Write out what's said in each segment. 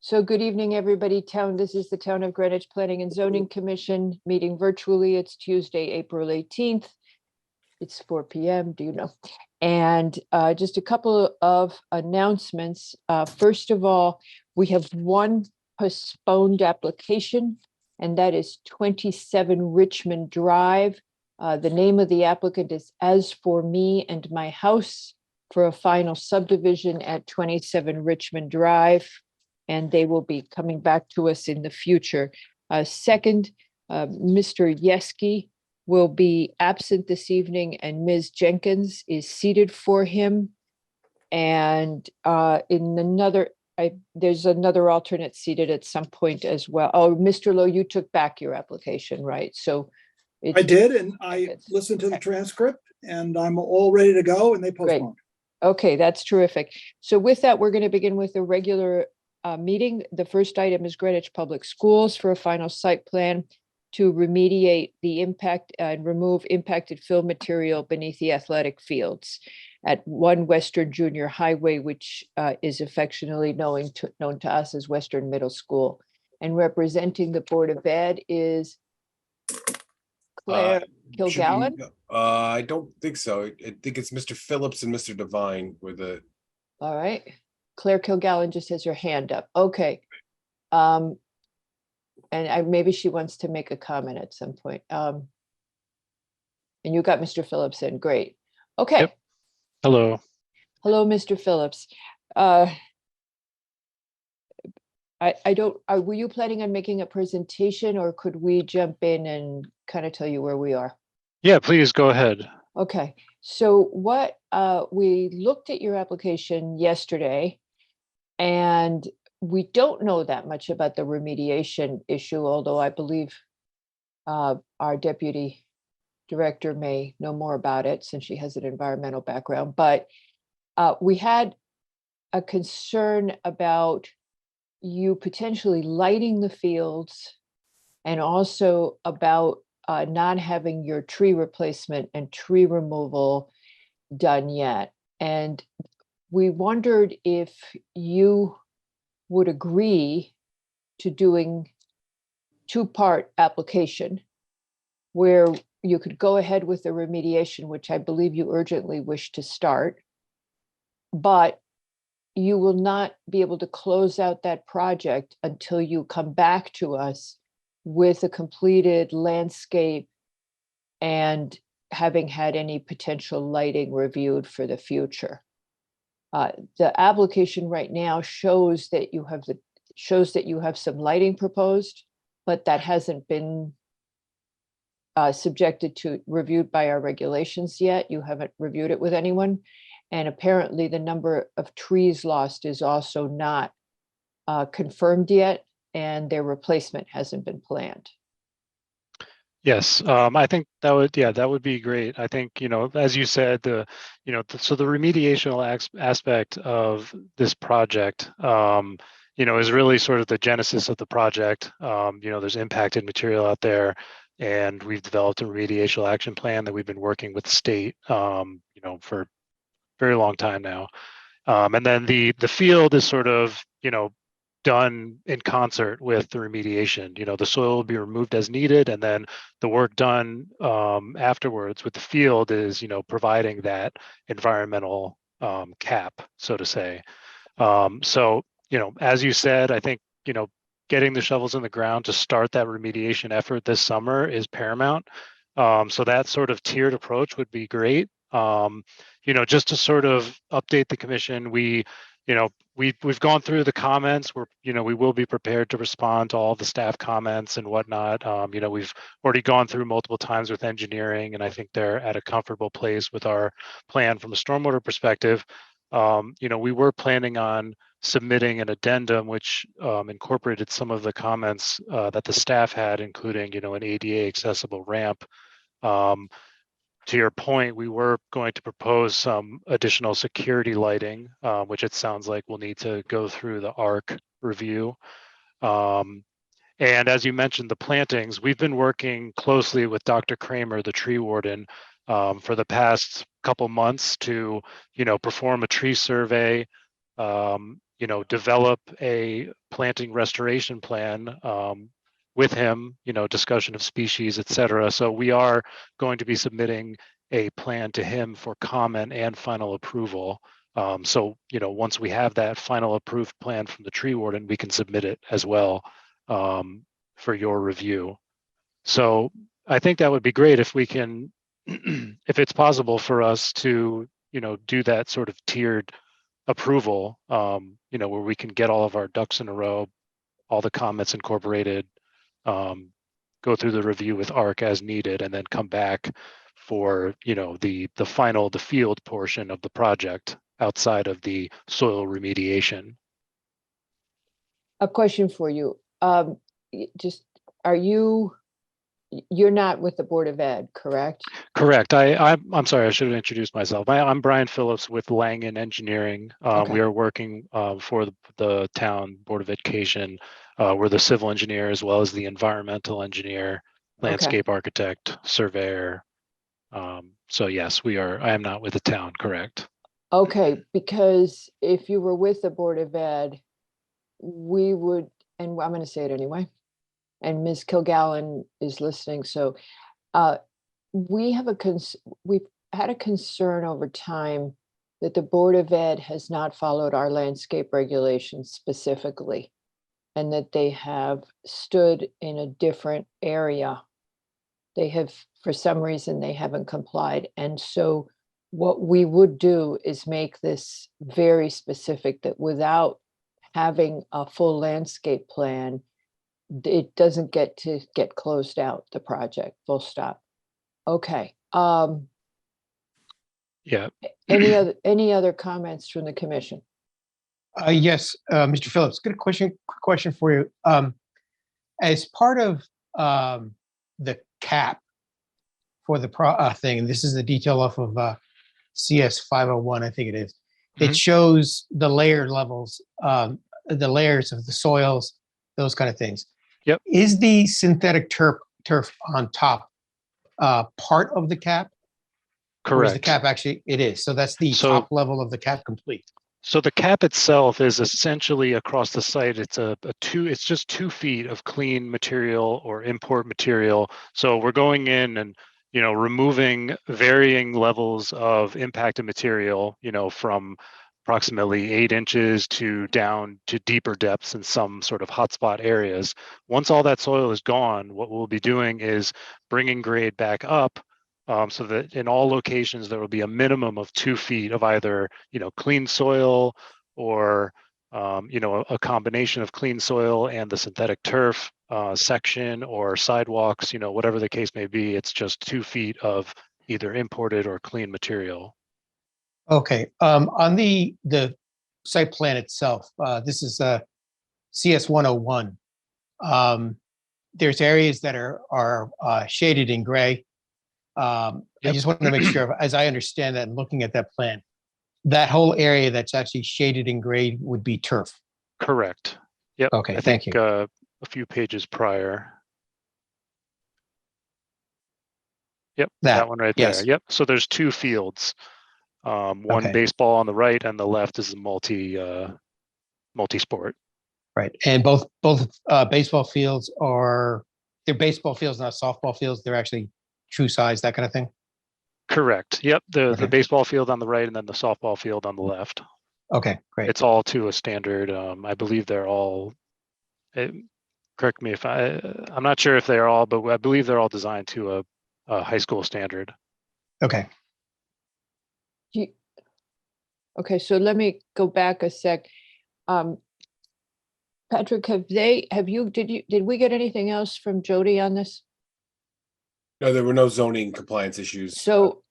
So good evening, everybody. This is the Town of Greenwich Planning and Zoning Commission meeting virtually. It's Tuesday, April 18th. It's 4 p.m. Do you know? And just a couple of announcements. First of all, we have one postponed application, and that is 27 Richmond Drive. The name of the applicant is As For Me and My House for a final subdivision at 27 Richmond Drive. And they will be coming back to us in the future. Second, Mr. Yeski will be absent this evening, and Ms. Jenkins is seated for him. And there's another alternate seated at some point as well. Oh, Mr. Lowe, you took back your application, right? So I did, and I listened to the transcript, and I'm all ready to go, and they postponed. Okay, that's terrific. So with that, we're going to begin with the regular meeting. The first item is Greenwich Public Schools for a final site plan to remediate the impact and remove impacted fill material beneath the athletic fields at 1 Western Junior Highway, which is affectionately known to us as Western Middle School. And representing the Board of Ed is Claire Kilgallen. I don't think so. I think it's Mr. Phillips and Mr. Devine with the. All right. Claire Kilgallen just has her hand up. Okay. And maybe she wants to make a comment at some point. And you got Mr. Phillips in. Great. Okay. Yep. Hello. Hello, Mr. Phillips. Were you planning on making a presentation, or could we jump in and kind of tell you where we are? Yeah, please go ahead. Okay. So we looked at your application yesterday, and we don't know that much about the remediation issue, although I believe our deputy director may know more about it since she has an environmental background. But we had a concern about you potentially lighting the fields, and also about not having your tree replacement and tree removal done yet. And we wondered if you would agree to doing two-part application where you could go ahead with the remediation, which I believe you urgently wish to start, but you will not be able to close out that project until you come back to us with a completed landscape and having had any potential lighting reviewed for the future. The application right now shows that you have some lighting proposed, but that hasn't been subjected to reviewed by our regulations yet. You haven't reviewed it with anyone. And apparently the number of trees lost is also not confirmed yet, and their replacement hasn't been planned. Yes, I think that would be great. I think, as you said, so the remediational aspect of this project, is really sort of the genesis of the project. There's impacted material out there, and we've developed a remediation action plan that we've been working with the state, for a very long time now. And then the field is sort of, done in concert with the remediation. The soil will be removed as needed, and then the work done afterwards with the field is, providing that environmental cap, so to say. So, as you said, I think, getting the shovels in the ground to start that remediation effort this summer is paramount. So that sort of tiered approach would be great. Just to sort of update the commission, we've gone through the comments. We will be prepared to respond to all the staff comments and whatnot. We've already gone through multiple times with engineering, and I think they're at a comfortable place with our plan from a stormwater perspective. We were planning on submitting an addendum which incorporated some of the comments that the staff had, including, an ADA accessible ramp. To your point, we were going to propose some additional security lighting, which it sounds like we'll need to go through the ARC review. And as you mentioned, the plantings, we've been working closely with Dr. Kramer, the tree warden, for the past couple months to, perform a tree survey develop a planting restoration plan with him, discussion of species, et cetera. So we are going to be submitting a plan to him for comment and final approval. So, once we have that final approved plan from the tree warden, we can submit it as well for your review. So I think that would be great if we can, if it's possible for us to, do that sort of tiered approval, where we can get all of our ducks in a row, all the comments incorporated, go through the review with ARC as needed, and then come back for, the field portion of the project outside of the soil remediation. A question for you. You're not with the Board of Ed, correct? Correct. I'm sorry, I should have introduced myself. I'm Brian Phillips with Langen Engineering. Okay. We are working for the town Board of Education. We're the civil engineer as well as the environmental engineer, landscape architect, surveyor. So yes, I am not with the town, correct? Okay, because if you were with the Board of Ed, we would, and I'm going to say it anyway, and Ms. Kilgallen is listening. So we've had a concern over time that the Board of Ed has not followed our landscape regulations specifically, and that they have stood in a different area. They have, for some reason, they haven't complied. And so what we would do is make this very specific, that without having a full landscape plan, it doesn't get closed out, the project, full stop. Okay. Yeah. Any other comments from the commission? Yes, Mr. Phillips, quick question for you. As part of the cap for the thing, and this is the detail off of CS 501, I think it is. It shows the layer levels, the layers of the soils, those kind of things. Yep. Is the synthetic turf on top part of the cap? Correct. Or is the cap actually, it is. So that's the top level of the cap complete. So the cap itself is essentially across the site. It's it's just 2 feet of clean material or import material. So we're going in and, removing varying levels of impacted material, from approximately 8 inches to down to deeper depths in some sort of hotspot areas. Once all that soil is gone, what we'll be doing is bringing grade back up, so that in all locations there will be a minimum of 2 feet of either clean soil or a combination of clean soil and the synthetic turf section or sidewalks, whatever the case may be. It's just 2 feet of either imported or clean material. Okay. On the site plan itself, this is CS 101. There's areas that are shaded in gray. I just wanted to make sure, as I understand that and looking at that plan, that whole area that's actually shaded in gray would be turf. Correct. Yep. Okay, I thank think, you. a few pages prior. Yep, that one right yes. there. Yep. So there's 2 fields. One Okay. baseball on the right, and the left is a multi-sport. Right. And both baseball fields they're baseball fields, not softball fields. They're actually true size, that kind of thing. Correct. Yep. The Okay. baseball field on the right and then the softball field on the left. Okay, great. It's all to a standard. I believe they're all, correct me if I'm not sure if they're all, but I believe they're all designed to a high school standard. Okay. Okay, so let me go back a sec. Patrick, did we get anything else from Jody on this? No, there were no zoning compliance issues. So,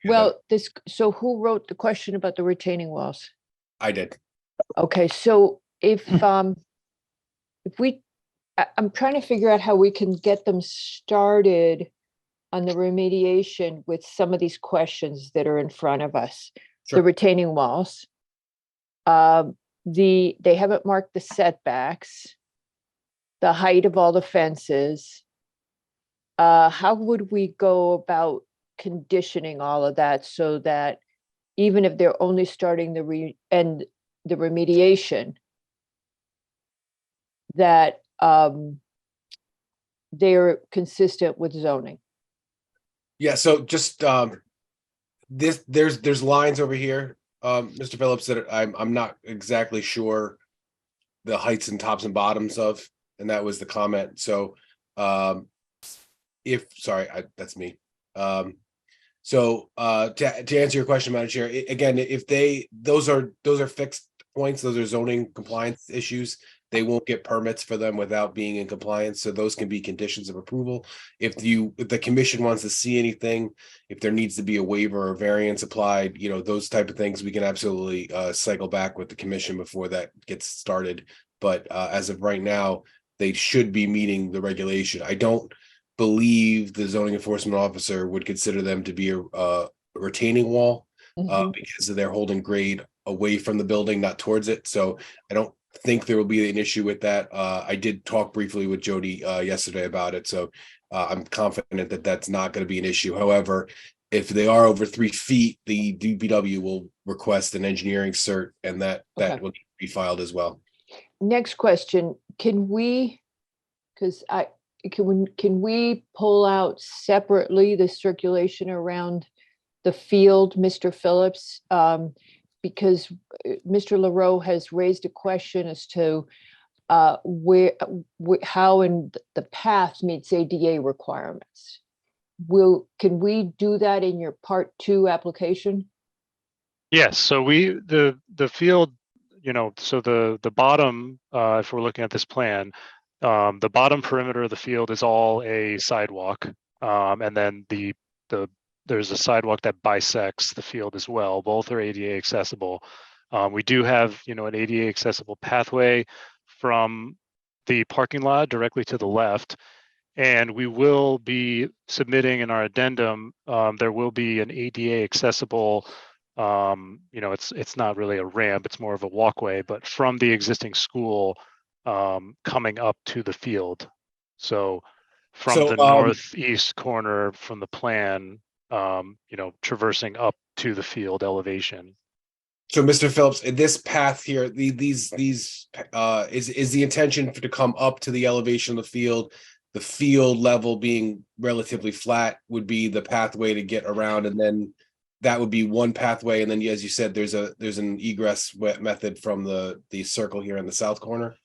so who wrote the question about the retaining walls? I did. Okay, so I'm trying to figure out how we can get them started on the remediation with some of these questions that are in front of us. Sure. The retaining walls. They haven't marked the setbacks, the height of all the fences. How would we go about conditioning all of that so that even if they're only starting the remediation, that they're consistent with zoning. Yeah, so just there's lines over here, Mr. Phillips, that I'm not exactly sure the heights and tops and bottoms of, and that was the comment. So that's me. So to answer your question, Madam Chair, again, if those are fixed points, those are zoning compliance issues. They won't get permits for them without being in compliance. So those can be conditions of approval. If the commission wants to see anything, if there needs to be a waiver or variance applied, those type of things, we can absolutely cycle back with the commission before that gets started. But as of right now, they should be meeting the regulation. I don't believe the zoning enforcement officer would consider them to be a retaining wall because they're holding grade away from the building, not towards it. So I don't think there will be an issue with that. I did talk briefly with Jody yesterday about it, so I'm confident that that's not going to be an issue. However, if they are over 3 feet, the DPW will request an engineering cert, and that will need to be filed as well. Next question, can we pull out separately the circulation around the field, Mr. Phillips? Because Mr. LaRoe has raised a question as to how in the path meets ADA requirements. Can we do that in your Part 2 application? Yes, so the field, so the bottom, if we're looking at this plan, the bottom perimeter of the field is all a sidewalk, and then there's a sidewalk that bisects the field as well. Both are ADA accessible. We do have, an ADA accessible pathway from the parking lot directly to the left, and we will be submitting in our addendum. There will be an ADA accessible. It's not really a ramp; it's more of a walkway, but from the existing school coming up to the field. So from the northeast corner from the plan, traversing up to the field elevation. So, Mr. Phillips, this path here, is the intention to come up to the elevation of the field level being relatively flat would be the pathway to get around, and then that would be one pathway, and then as you said, there's an egress method from the circle here in the south corner.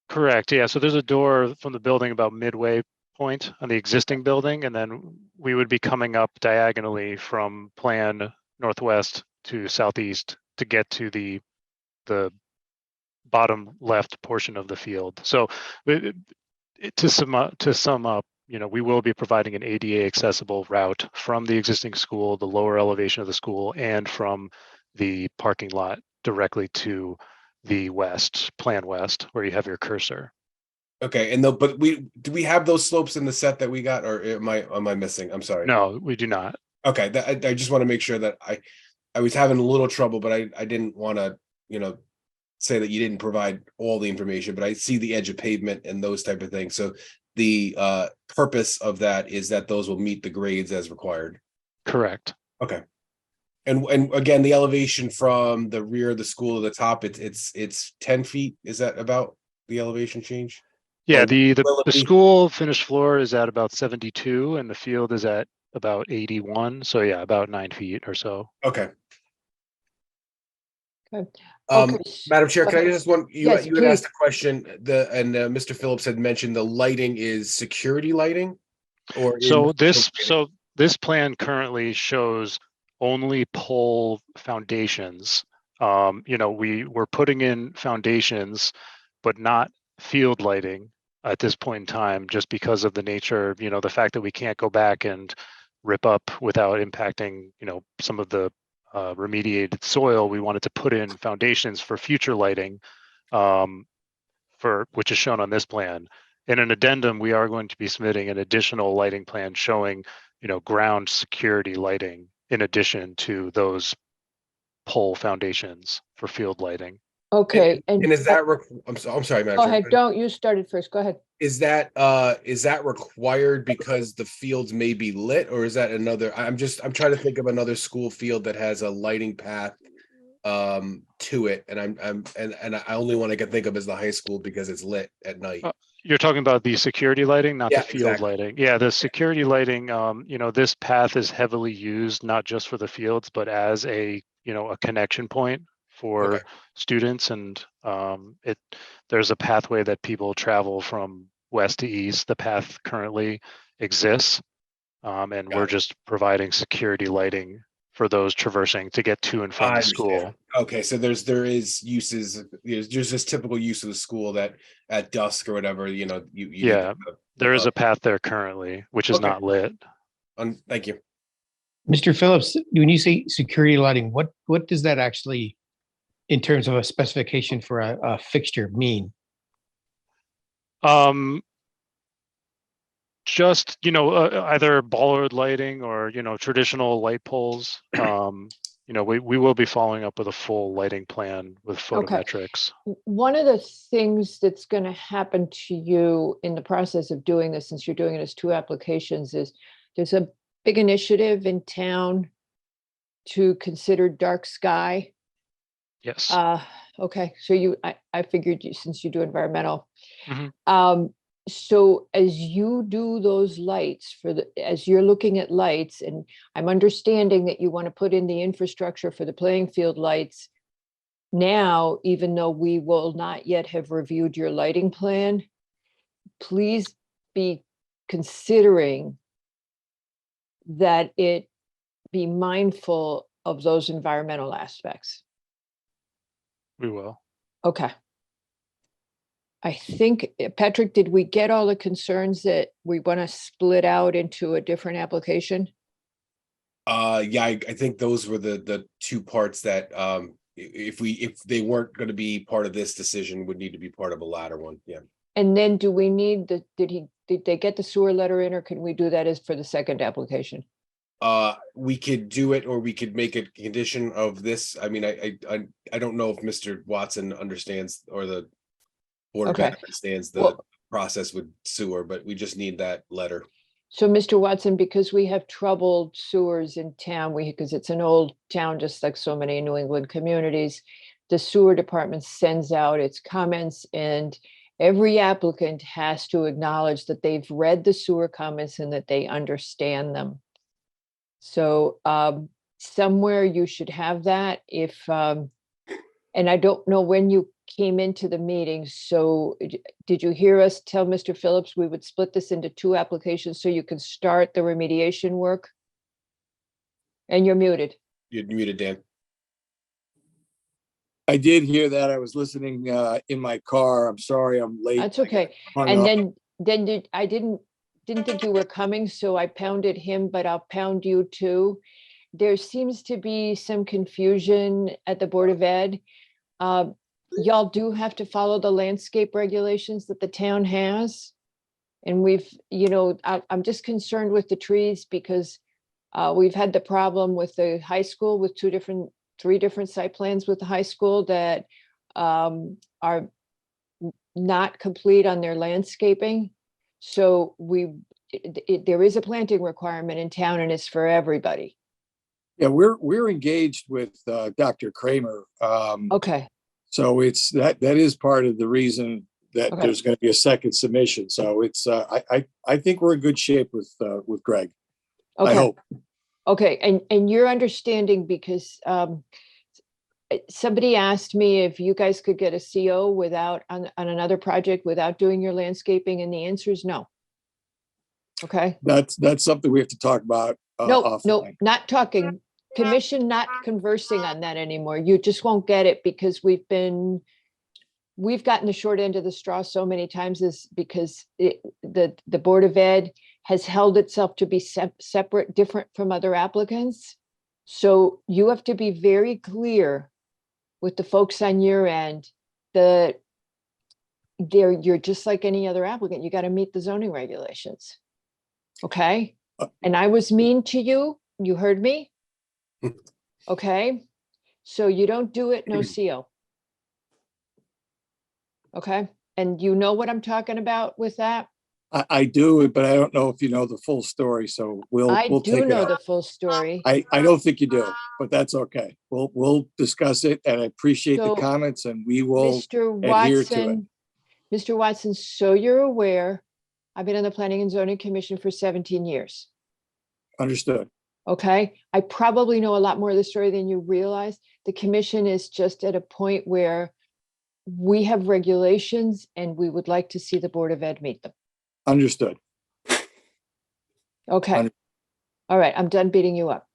Correct. Yeah. So there's a door from the building about midway point on the existing building, and then we would be coming up diagonally from plan northwest to southeast to get to the bottom left portion of the field. So to sum up, we will be providing an ADA accessible route from the existing school, the lower elevation of the school, and from the parking lot directly to the plan west, where you have your cursor. Okay, but do we have those slopes in the set that we got, or am I missing? I'm sorry. No, we do not. Okay, I just want to make sure that I was having a little trouble, but I didn't want to say that you didn't provide all the information, but I see the edge of pavement and those type of things. So the purpose of that is that those will meet the grades as required. Correct. Okay. And again, the elevation from the rear of the school to the top, it's 10 feet. Is that about the elevation change? Yeah, the school finished floor is at about 72 and the field is at about 81. So yeah, about 9 feet or so. Okay. Okay. Madam Chair, can I just you Yes, had asked a question, Mr. Phillips had mentioned the lighting is security lighting, or this plan currently shows only pole foundations. We're putting in foundations, but not field lighting at this point in time, just because of the nature, the fact that we can't go back and rip up without impacting, some of the remediated soil. We wanted to put in foundations for future lighting, which is shown on this plan. In an addendum, we are going to be submitting an additional lighting plan showing, ground security lighting in addition to those pole foundations for field lighting. Okay. And is that I'm sorry, Madam Go Chair. ahead. Don't, you started first. Go ahead. Is that required because the fields may be lit, or is that another? I'm trying to think of another school field that has a lighting path to it, and and I only one I can think of is the high school because it's lit at night. You're talking about the security lighting, not Yeah, the field exactly. lighting. Yeah, the security lighting, this path is heavily used, not just for the fields, but as a connection point for Okay. students. And there's a pathway that people travel from west to east. The path currently exists. And we're Got it. just providing security lighting for those traversing to get to and from I the understand. school. Okay, so there is uses, there's this typical use of the school that at dusk or whatever, you need Yeah, there is a path there currently, which is Okay. not lit. Thank you. Mr. Phillips, when you say security lighting, what does that actually, in terms of a specification for a fixture, mean? Just either bollard lighting or traditional light poles. We will be following up with a full lighting plan with Okay. photometrics. One of the things that's going to happen to you in the process of doing this, since you're doing it as two applications, is there's a big initiative in town to consider dark sky. Yes. Okay, so I figured since you do environmental. Mhm. So as you do those lights as you're looking at lights, and I'm understanding that you want to put in the infrastructure for the playing field lights now, even though we will not yet have reviewed your lighting plan, please be considering that it be mindful of those environmental aspects. We will. Okay. I think, Patrick, did we get all the concerns that we want to split out into a different application? Yeah, I think those were the two parts that if they weren't going to be part of this decision, would need to be part of a latter one. Yeah. And then do we need did they get the sewer letter in, or can we do that as for the second application? We could do it, or we could make it a condition of this. I mean, I don't know if Mr. Watson understands, or the Board of Ed understands the process with sewer, but we just need that letter. So, Mr. Watson, because we have troubled sewers in town, because it's an old town, just like so many New England communities, the sewer department sends out its comments, and every applicant has to acknowledge that they've read the sewer comments and that they understand them. So somewhere you should have that. And I don't know when you came into the meeting, so did you hear us tell Mr. Phillips we would split this into two applications so you can start the remediation work? And you're muted. You're muted, Dan. I did hear that. I was listening in my car. I'm sorry I'm late. That's okay. And then I didn't think you were coming, so I pounded him, but I'll pound you too. There seems to be some confusion at the Board of Ed. Y'all do have to follow the landscape regulations that the town has. And I'm just concerned with the trees because we've had the problem with the high school with three different site plans with the high school that are not complete on their landscaping. So there is a planting requirement in town, and it's for everybody. Yeah, we're engaged with Dr. Kramer. Okay. So it's that is part of the reason that Okay. there's going to be a second submission. So it's I think we're in good shape with Greg. Okay. I hope. Okay, and you're understanding because somebody asked me if you guys could get a CO on another project without doing your landscaping, and the answer is no. Okay. That's something we have to talk about. No, offline. not talking. Commission not conversing on that anymore. You just won't get it because we've gotten the short end of the straw so many times, is because the Board of Ed has held itself to be separate, different from other applicants. So you have to be very clear with the folks on your end that you're just like any other applicant. You got to meet the zoning regulations. Okay. And I was mean to you. You heard me. Okay. So you don't do it, no CO. Okay. And you know what I'm talking about with that? I do, but I don't know if you know the full story, so we'll I take do it know up. the full story. I don't think you do, but that's okay. We'll discuss it, and I appreciate the So, comments, and we will Mr. adhere to it. Watson, Mr. Watson, so you're aware, I've been on the Planning and Zoning Commission for 17 years. Understood. Okay, I probably know a lot more of the story than you realize. The commission is just at a point where we have regulations and we would like to see the Board of Ed meet them. Understood. Okay. Under- All right, I'm done beating you up.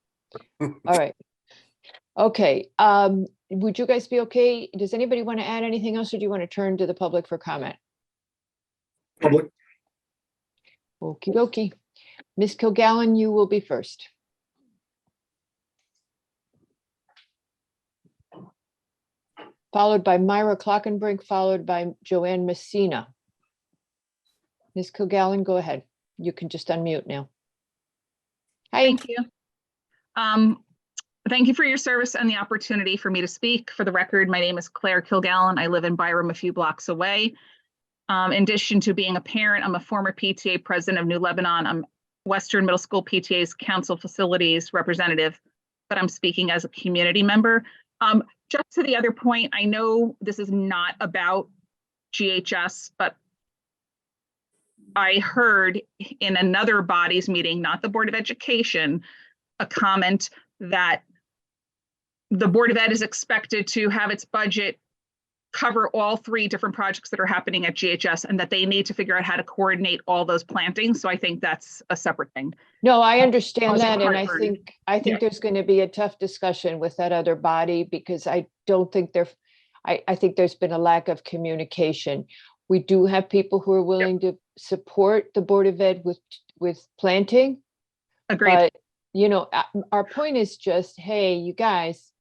All right. Okay, would you guys be okay? Does anybody want to add anything else, or do you want to turn to the public for comment? Public. Okey dokey. Ms. Kilgallen, you will be first. Followed by Myra Clockenbrink, followed by Joanne Messina. Ms. Kilgallen, go ahead. You can just unmute now. Hi. Thank you. Thank you for your service and the opportunity for me to speak. For the record, my name is Claire Kilgallen. I live in Byram, a few blocks away. In addition to being a parent, I'm a former PTA president of New Lebanon. I'm Western Middle School PTA's council facilities representative, but I'm speaking as a community member. Just to the other point, I know this is not about GHS, but I heard in another body's meeting, not the Board of Education, a comment that the Board of Ed is expected to have its budget cover all 3 different projects that are happening at GHS, and that they need to figure out how to coordinate all those plantings. So I think that's a separate thing. No, I understand Also that, and heartburn. I think Yeah. there's going to be a tough discussion with that other body, because I don't think I think there's been a lack of communication. We do have people who are willing to support the Board of Ed with planting, Agreed. but you know, our point is just, hey, you guys,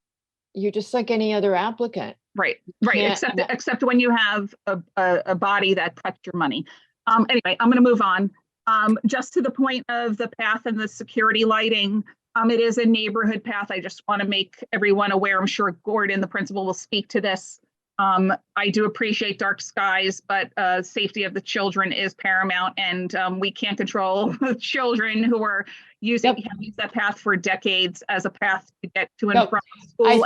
you're just like any other applicant. Right, can't- except when you have a body that cuts your money. Anyway, I'm going to move on. Just to the point of the path and the security lighting, it is a neighborhood path. I just want to make everyone aware. I'm sure Gordon, the principal, will speak to this. I do appreciate dark skies, but safety of the children is paramount, and we can't control the children who are using have used that path for decades as a path to get to and Yep. from school.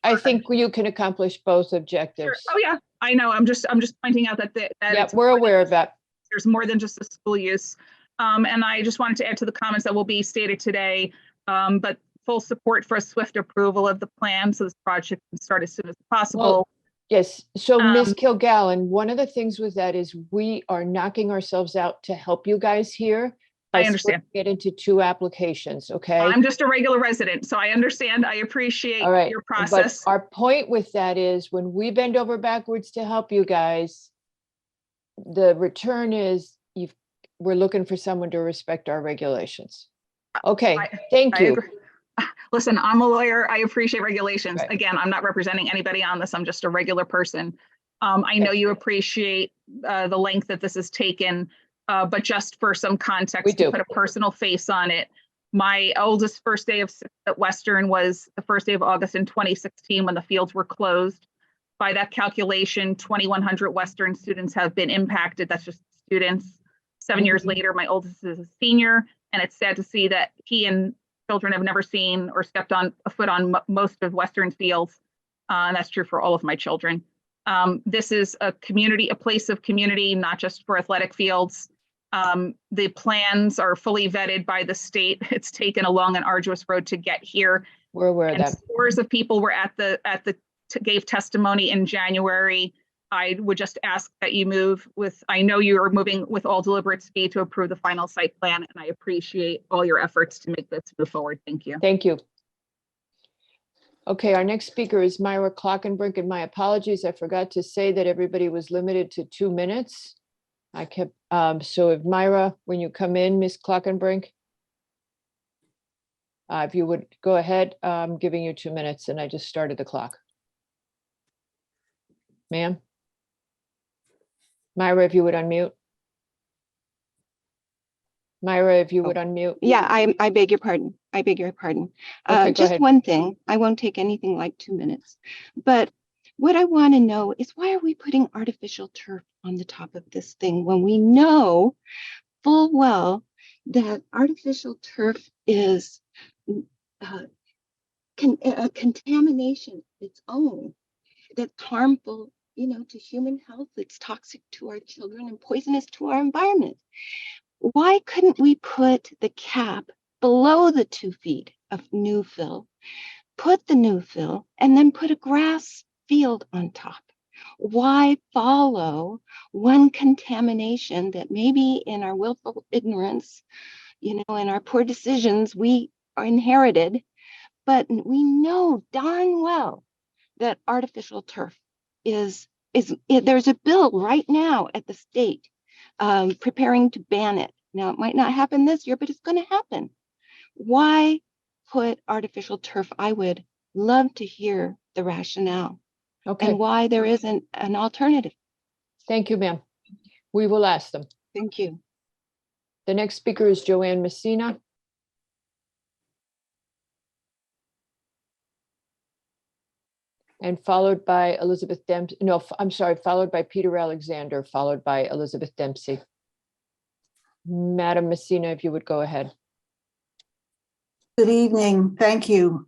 I think you can accomplish both objectives. Oh yeah, I know. I'm just pointing out that Yeah, it's we're more aware than of that. there's more than just the school use. And I just wanted to add to the comments that will be stated today, but full support for a swift approval of the plan so this project can start as soon as possible. Yes, so Ms. Um, Kilgallen, one of the things with that is we are knocking ourselves out to help you guys here. I by understand. splitting it into 2 applications, okay? I'm just a regular resident, so I understand. I appreciate All right, your but process. our point with that is when we bend over backwards to help you guys, the return is we're looking for someone to respect our regulations. Okay, thank I you. agree. Listen, I'm a lawyer. I appreciate regulations. Right. Again, I'm not representing anybody on this. I'm just a regular person. I know you appreciate the length that this has taken, but just for some context, We do. to put a personal face on it, my oldest first day of at Western was the first day of August in 2016 when the fields were closed. By that calculation, 2,100 Western students have been impacted. That's just students. 7 years later, my oldest is a senior, and it's sad to see that he and children have never seen or stepped on a foot on most of Western fields. And that's true for all of my children. This is a community, a place of community, not just for athletic fields. The plans are fully vetted by the state. It's taken a long and arduous road to get here. We're aware of And that. scores of people were gave testimony in January. I would just ask that you move with, I know you are moving with all deliberate speed to approve the final site plan, and I appreciate all your efforts to make this move forward. Thank you. Thank you. Okay, our next speaker is Myra Clockenbrink, and my apologies, I forgot to say that everybody was limited to 2 minutes. I kept, so if Myra, when you come in, Ms. Clockenbrink, if you would go ahead, I'm giving you 2 minutes, and I just started the clock. Ma'am? Myra, if you would unmute. Myra, if you would unmute. Yeah, I beg your pardon. I beg your pardon. Okay, go Just ahead. one thing. I won't take anything like 2 minutes. But what I want to know is why are we putting artificial turf on the top of this thing when we know full well that artificial turf is a contamination of its own that's harmful, to human health. It's toxic to our children and poisonous to our environment. Why couldn't we put the cap below the 2 feet of new fill, put the new fill, and then put a grass field on top? Why follow one contamination that maybe in our willful ignorance, in our poor decisions, we are inherited, but we know darn well that artificial turf there's a bill right now at the state preparing to ban it. Now, it might not happen this year, but it's going to happen. Why put artificial turf? I would love to hear the rationale and why there isn't an alternative. Thank you, ma'am. We will ask them. Thank you. The next speaker is Joanne Messina. And followed by Elizabeth Dempsey. No, I'm sorry, followed by Peter Alexander, followed by Elizabeth Dempsey. Madam Messina, if you would go ahead. Good evening. Thank you.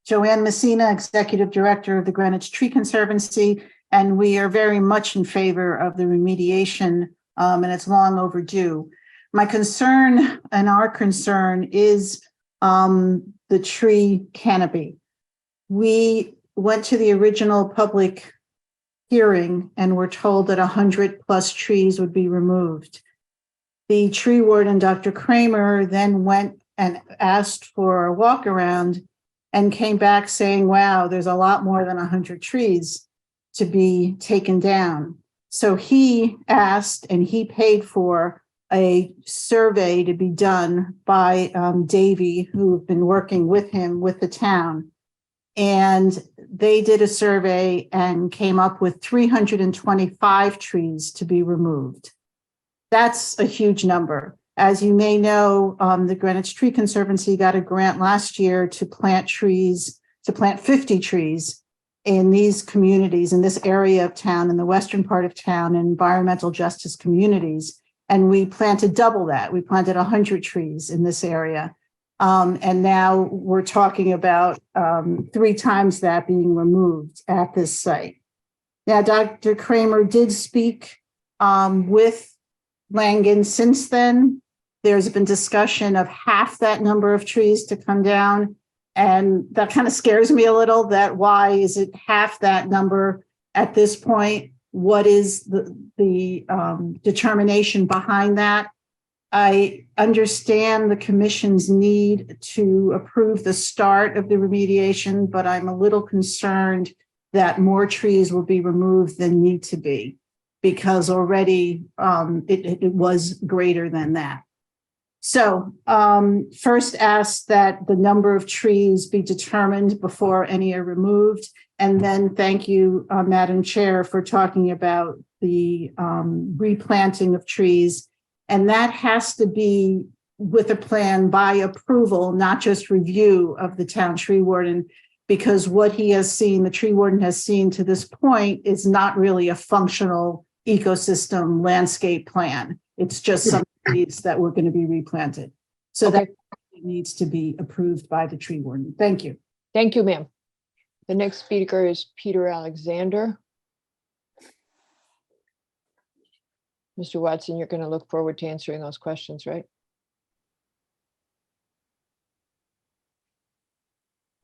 Joanne Messina, Executive Director of the Greenwich Tree Conservancy, and we are very much in favor of the remediation, and it's long overdue. My concern and our concern is the tree canopy. We went to the original public hearing and were told that 100+ trees would be removed. The tree warden, Dr. Kramer, then went and asked for a walk around and came back saying, wow, there's a lot more than 100 trees to be taken down. So he asked and he paid for a survey to be done by Davey, who've been working with him with the town. And they did a survey and came up with 325 trees to be removed. That's a huge number. As you may know, the Greenwich Tree Conservancy got a grant last year to plant 50 trees in these communities, in this area of town, in the western part of town, in environmental justice communities. And we planted double that. We planted 100 trees in this area. And now we're talking about 3 times that being removed at this site. Now, Dr. Kramer did speak with Langen since then. There's been discussion of half that number of trees to come down. And that kind of scares me a little, that why is it half that number at this point? What is the determination behind that? I understand the commission's need to approve the start of the remediation, but I'm a little concerned that more trees will be removed than need to be, because already it was greater than that. So first asked that the number of trees be determined before any are removed. And then thank you, Madam Chair, for talking about the replanting of trees. And that has to be with a plan by approval, not just review of the town tree warden, because what he has seen, the tree warden has seen to this point, is not really a functional ecosystem landscape plan. It's just some trees that were going to be replanted. So that needs to be approved by the tree warden. Thank you. Thank you, ma'am. The next speaker is Peter Alexander. Mr. Watson, you're going to look forward to answering those questions, right?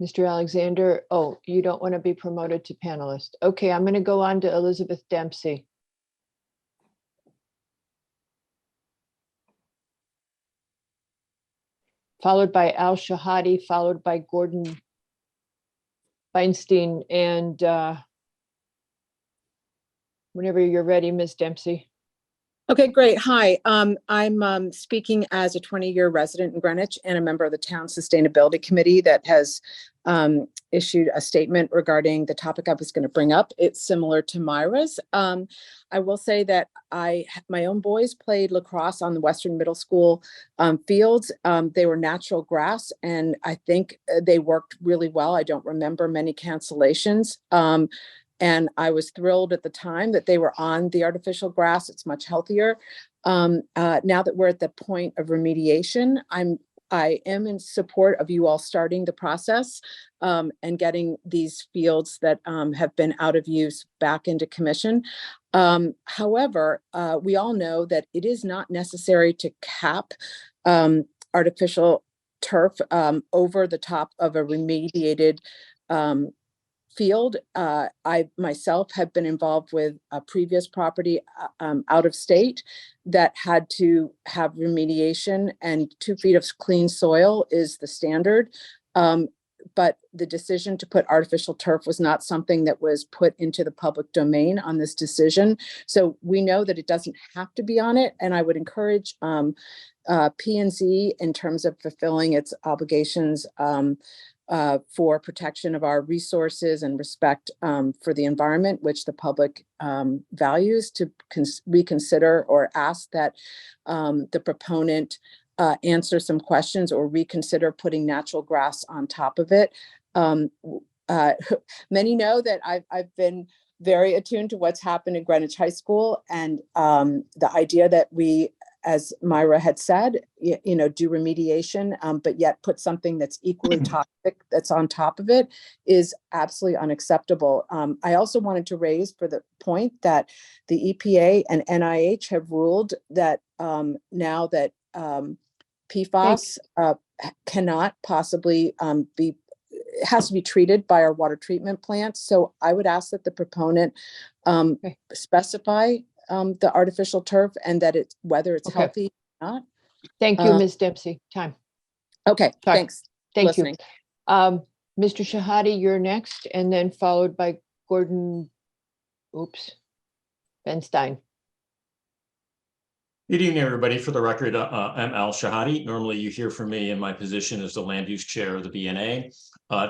Mr. Alexander, oh, you don't want to be promoted to panelist. Okay, I'm going to go on to Elizabeth Dempsey. Followed by Al Shahadi, followed by Gordon Feinstein, and whenever you're ready, Ms. Dempsey. Okay, great. Hi, I'm speaking as a 20-year resident in Greenwich and a member of the Town Sustainability Committee that has issued a statement regarding the topic I was going to bring up. It's similar to Myra's. I will say that my own boys played lacrosse on the Western Middle School fields. They were natural grass, and I think they worked really well. I don't remember many cancellations. And I was thrilled at the time that they were on the artificial grass. It's much healthier. Now that we're at the point of remediation, I am in support of you all starting the process and getting these fields that have been out of use back into commission. However, we all know that it is not necessary to cap artificial turf over the top of a remediated field. I myself have been involved with a previous property out of state that had to have remediation, and 2 feet of clean soil is the standard. But the decision to put artificial turf was not something that was put into the public domain on this decision. So we know that it doesn't have to be on it. And I would encourage P&Z in terms of fulfilling its obligations for protection of our resources and respect for the environment, which the public values, to reconsider or ask that the proponent answer some questions or reconsider putting natural grass on top of it. Many know that I've been very attuned to what's happened in Greenwich High School, and the idea that we, as Myra had said, do remediation, but yet put something that's equally toxic that's on top of it is absolutely unacceptable. I also wanted to raise for the point that the EPA and NIH have ruled that now that PFAS cannot possibly it has to be treated by our water treatment plants. So I would ask that the proponent specify the artificial turf and that whether it's healthy or not. Thank you, Ms. Dempsey. Time. Okay, Sorry. thanks. Thank Listening. you. Mr. Shahade, you're next, and then followed by Gordon, Ben Stein. Good evening, everybody. For the record, I'm Al Shahade. Normally you hear from me in my position as the land use chair of the BNA.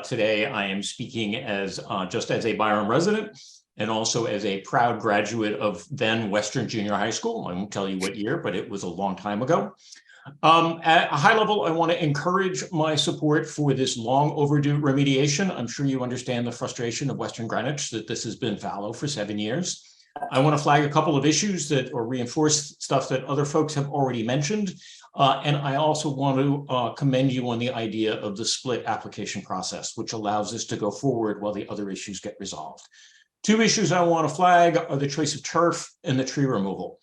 Today I am speaking as just as a Byram resident and also as a proud graduate of then Western Junior High School. I won't tell you what year, but it was a long time ago. At a high level, I want to encourage my support for this long overdue remediation. I'm sure you understand the frustration of Western Greenwich that this has been fallow for 7 years. I want to flag a couple of issues or reinforce stuff that other folks have already mentioned. And I also want to commend you on the idea of the split application process, which allows us to go forward while the other issues get resolved. 2 issues I want to flag are the choice of turf and the tree removal.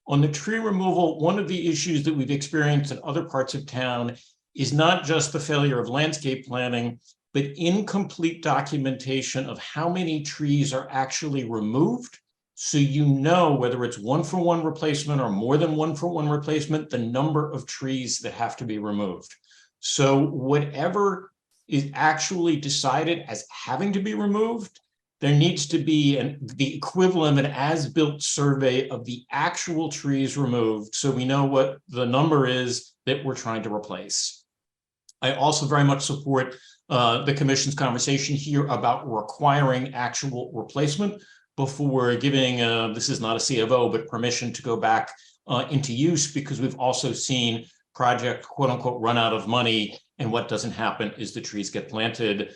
On the tree removal, one of the issues that we've experienced in other parts of town is not just the failure of landscape planning, but incomplete documentation of how many trees are actually removed. So you know whether it's 1-for-1 replacement or more than 1-for-1 replacement, the number of trees that have to be removed. So whatever is actually decided as having to be removed, there needs to be the equivalent of an as-built survey of the actual trees removed, so we know what the number is that we're trying to replace. I also very much support the commission's conversation here about requiring actual replacement before giving, this is not a C of O, but permission to go back into use, because we've also seen project, quote unquote, run out of money. And what doesn't happen is the trees get planted.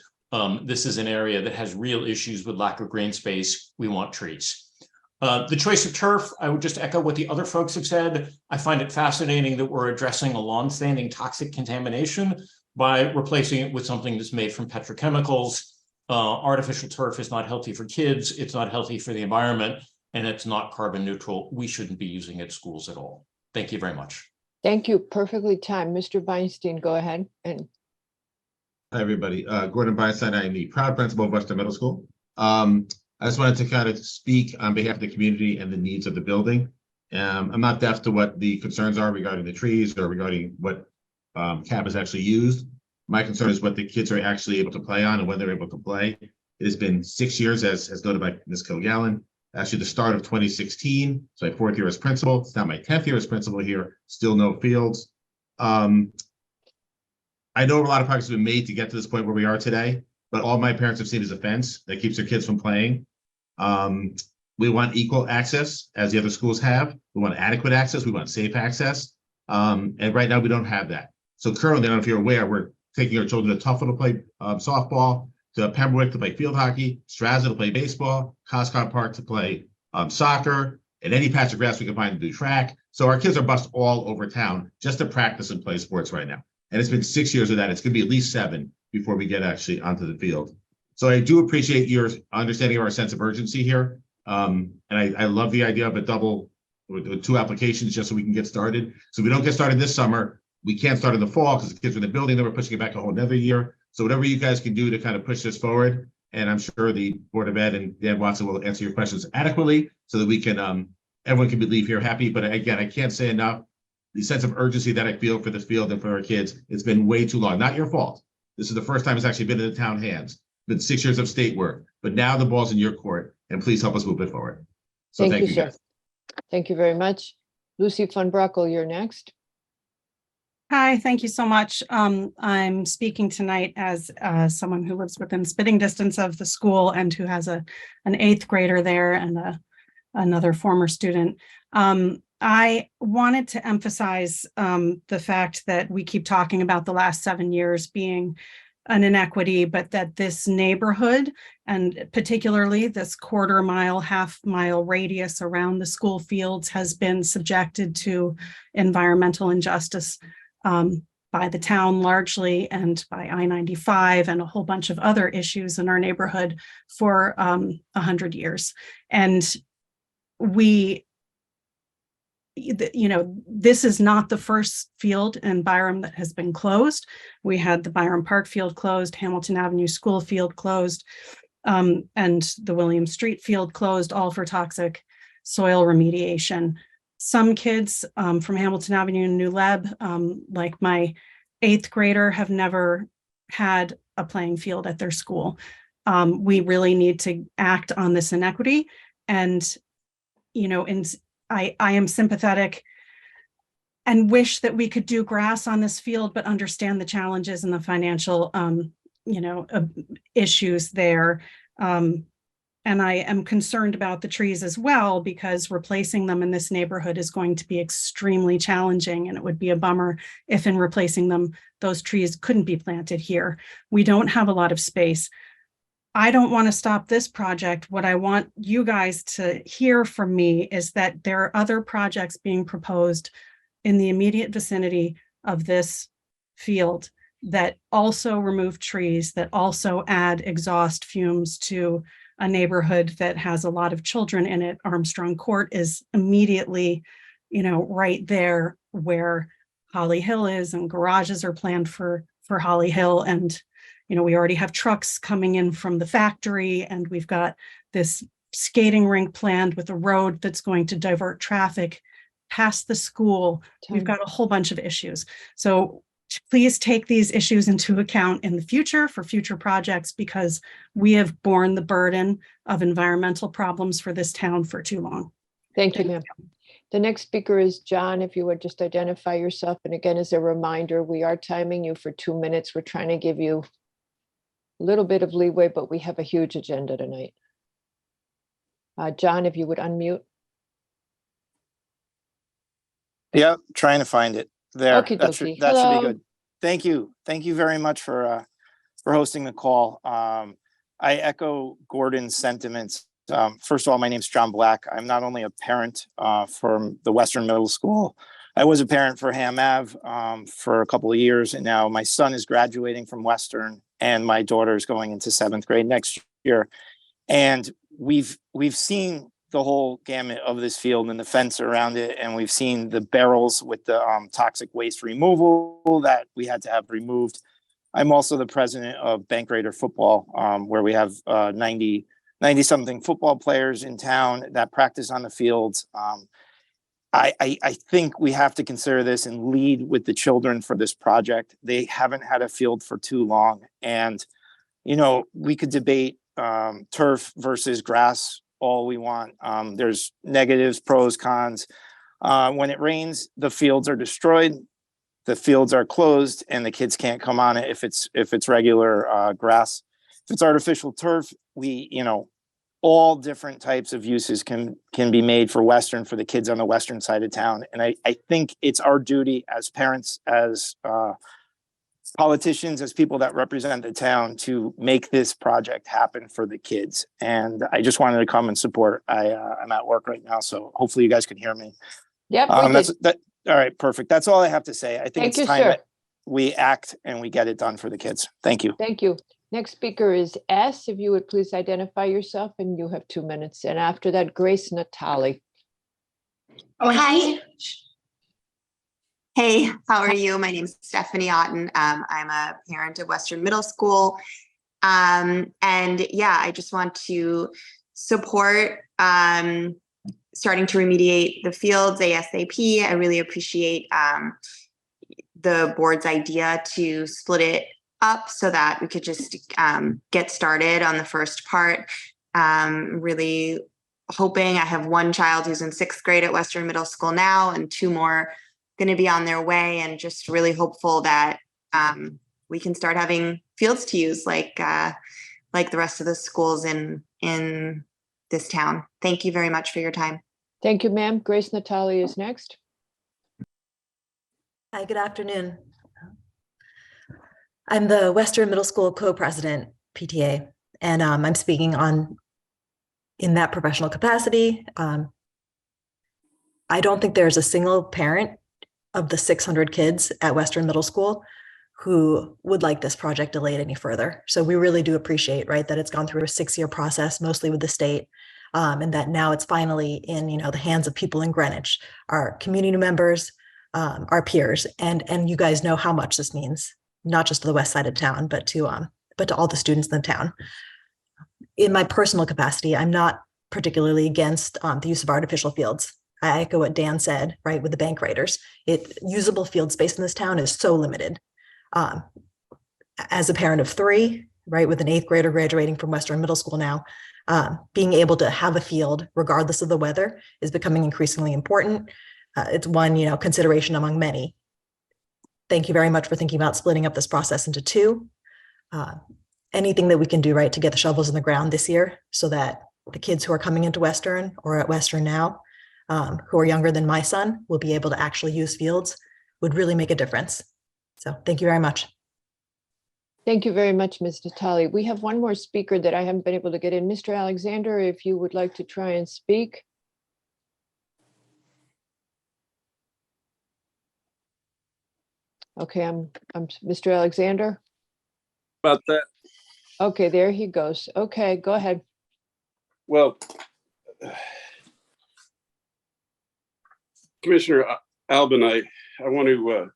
This is an area that has real issues with lack of green space. We want trees. The choice of turf, I would just echo what the other folks have said. I find it fascinating that we're addressing a longstanding toxic contamination by replacing it with something that's made from petrochemicals. Artificial turf is not healthy for kids, it's not healthy for the environment, and it's not carbon neutral. We shouldn't be using it at schools at all. Thank you very much. Thank you. Perfectly timed. Mr. Feinstein, go ahead. Hi, everybody. Gordon Feinstein. I'm the proud principal of Western Middle School. I just wanted to kind of speak on behalf of the community and the needs of the building. I'm not deaf to what the concerns are regarding the trees or regarding what CAP is actually used. My concern is what the kids are actually able to play on and when they're able to play. It has been 6 years, as noted by Ms. Kilgallen. Actually, the start of 2016, so my 4th year as principal. It's now my 10th year as principal here, still no fields. I know a lot of progress has been made to get to this point where we are today, but all my parents have seen is a fence that keeps their kids from playing. We want equal access, as the other schools have. We want adequate access. We want safe access. And right now, we don't have that. So currently, I don't know if you're aware, we're taking our children to Tuftle to play softball. to Pembroke to play field hockey, Straza to play baseball, Coscott Park to play soccer, and any patch of grass we can find to do track. So our kids are bused all over town just to practice and play sports right now. And it's been 6 years of that. It's going to be at least 7 before we get actually onto the field. So I do appreciate your understanding of our sense of urgency here. And I love the idea of a double with 2 applications just so we can get started. So we don't get started this summer. We can't start in the fall because the kids are in the building. Then we're pushing it back a whole another year. So whatever you guys can do to kind of push this forward. And I'm sure the Board of Ed and Dan Watson will answer your questions adequately so that we can, everyone can leave here happy. But again, I can't say enough, the sense of urgency that I feel for this field and for our kids. It's been way too long, not your fault. This is the first time it's actually been in the town hands. It's been 6 years of state work, but now the ball's in your court and please help us move it forward. So thank you sir. guys. Thank you very much. Lucy von Brockel, you're next. Hi, thank you so much. I'm speaking tonight as someone who lives within spitting distance of the school and who has an 8th grader there and another former student. I wanted to emphasize the fact that we keep talking about the last 7 years being an inequity, but that this neighborhood and particularly this quarter-mile, half-mile radius around the school fields has been subjected to environmental injustice by the town largely and by I-95 and a whole bunch of other issues in our neighborhood for 100 years. And this is not the first field in Byram that has been closed. We had the Byram Park field closed, Hamilton Avenue School field closed, and the William Street field closed, all for toxic soil remediation. Some kids from Hamilton Avenue and New Leb, like my 8th grader, have never had a playing field at their school. We really need to act on this inequity. And, I am sympathetic and wish that we could do grass on this field, but understand the challenges and the financial, issues there. And I am concerned about the trees as well, because replacing them in this neighborhood is going to be extremely challenging. And it would be a bummer if in replacing them, those trees couldn't be planted here. We don't have a lot of space. I don't want to stop this project. What I want you guys to hear from me is that there are other projects being proposed in the immediate vicinity of this field that also remove trees, that also add exhaust fumes to a neighborhood that has a lot of children in it. Armstrong Court is immediately, right there where Holly Hill is, and garages are planned for Holly Hill. And, we already have trucks coming in from the factory, and we've got this skating rink planned with a road that's going to divert traffic past the school. We've got a whole bunch of issues. So please take these issues into account in the future for future projects, because we have borne the burden of environmental problems for this town for too long. Thank you, ma'am. The next speaker is John. If you would just identify yourself. And again, as a reminder, we are timing you for 2 minutes. We're trying to give you a little bit of leeway, but we have a huge agenda tonight. John, if you would unmute. Yep, trying to find it there. Okie That dokie. should Hello. be good. Thank you very much for hosting the call. I echo Gordon's sentiments. First of all, my name's John Black. I'm not only a parent from the Western Middle School. I was a parent for Ham Ave for a couple of years, and now my son is graduating from Western, and my daughter is going into 7th grade next year. And we've seen the whole gamut of this field and the fence around it, and we've seen the barrels with the toxic waste removal that we had to have removed. I'm also the president of Bank Raider Football, where we have 90 something football players in town that practice on the fields. I think we have to consider this and lead with the children for this project. They haven't had a field for too long. And, we could debate turf versus grass all we want. There's negatives, pros, cons. When it rains, the fields are destroyed. The fields are closed and the kids can't come on it if it's regular grass. If it's artificial turf, all different types of uses can be made for Western, for the kids on the Western side of town. And I think it's our duty as parents, as politicians, as people that represent the town, to make this project happen for the kids. And I just wanted to come and support. I'm at work right now, so hopefully you guys can hear me. Yep, All right, perfect. That's all I have to say. I think Thank it's you, time sir. that we act and we get it done for the kids. Thank you. Thank you. Next speaker is S. If you would please identify yourself, and you have 2 minutes. And after that, Grace Natali. Oh, hi. Hey, how are you? My name is Stephanie Otten. I'm a parent of Western Middle School. And yeah, I just want to support starting to remediate the fields ASAP. I really appreciate the board's idea to split it up so that we could just get started on the first part. Really hoping. I have one child who's in 6th grade at Western Middle School now, and 2 more going to be on their way, and just really hopeful that we can start having fields to use like the rest of the schools in this town. Thank you very much for your time. Thank you, ma'am. Grace Natali is next. Hi, good afternoon. I'm the Western Middle School co-president, PTA, and I'm speaking in that professional capacity. I don't think there's a single parent of the 600 kids at Western Middle School who would like this project delayed any further. So we really do appreciate, right, that it's gone through a 6-year process, mostly with the state, and that now it's finally in, the hands of people in Greenwich, our community members, our peers, and you guys know how much this means, not just to the west side of town, but to all the students in the town. In my personal capacity, I'm not particularly against the use of artificial fields. I echo what Dan said, right, with the bank raiders. Usable field space in this town is so limited. As a parent of 3, right, with an 8th grader graduating from Western Middle School now, being able to have a field, regardless of the weather, is becoming increasingly important. It's one, consideration among many. Thank you very much for thinking about splitting up this process into 2. Anything that we can do, right, to get the shovels in the ground this year so that the kids who are coming into Western or at Western now, who are younger than my son, will be able to actually use fields would really make a difference. So thank you very much. Thank you very much, Ms. Natali. We have one more speaker that I haven't been able to get in. Mr. Alexander, if you would like to try and speak. Okay, I'm Mr. Alexander. About that. Okay, there he goes. Okay, go ahead. Well, Commissioner Albin, I want to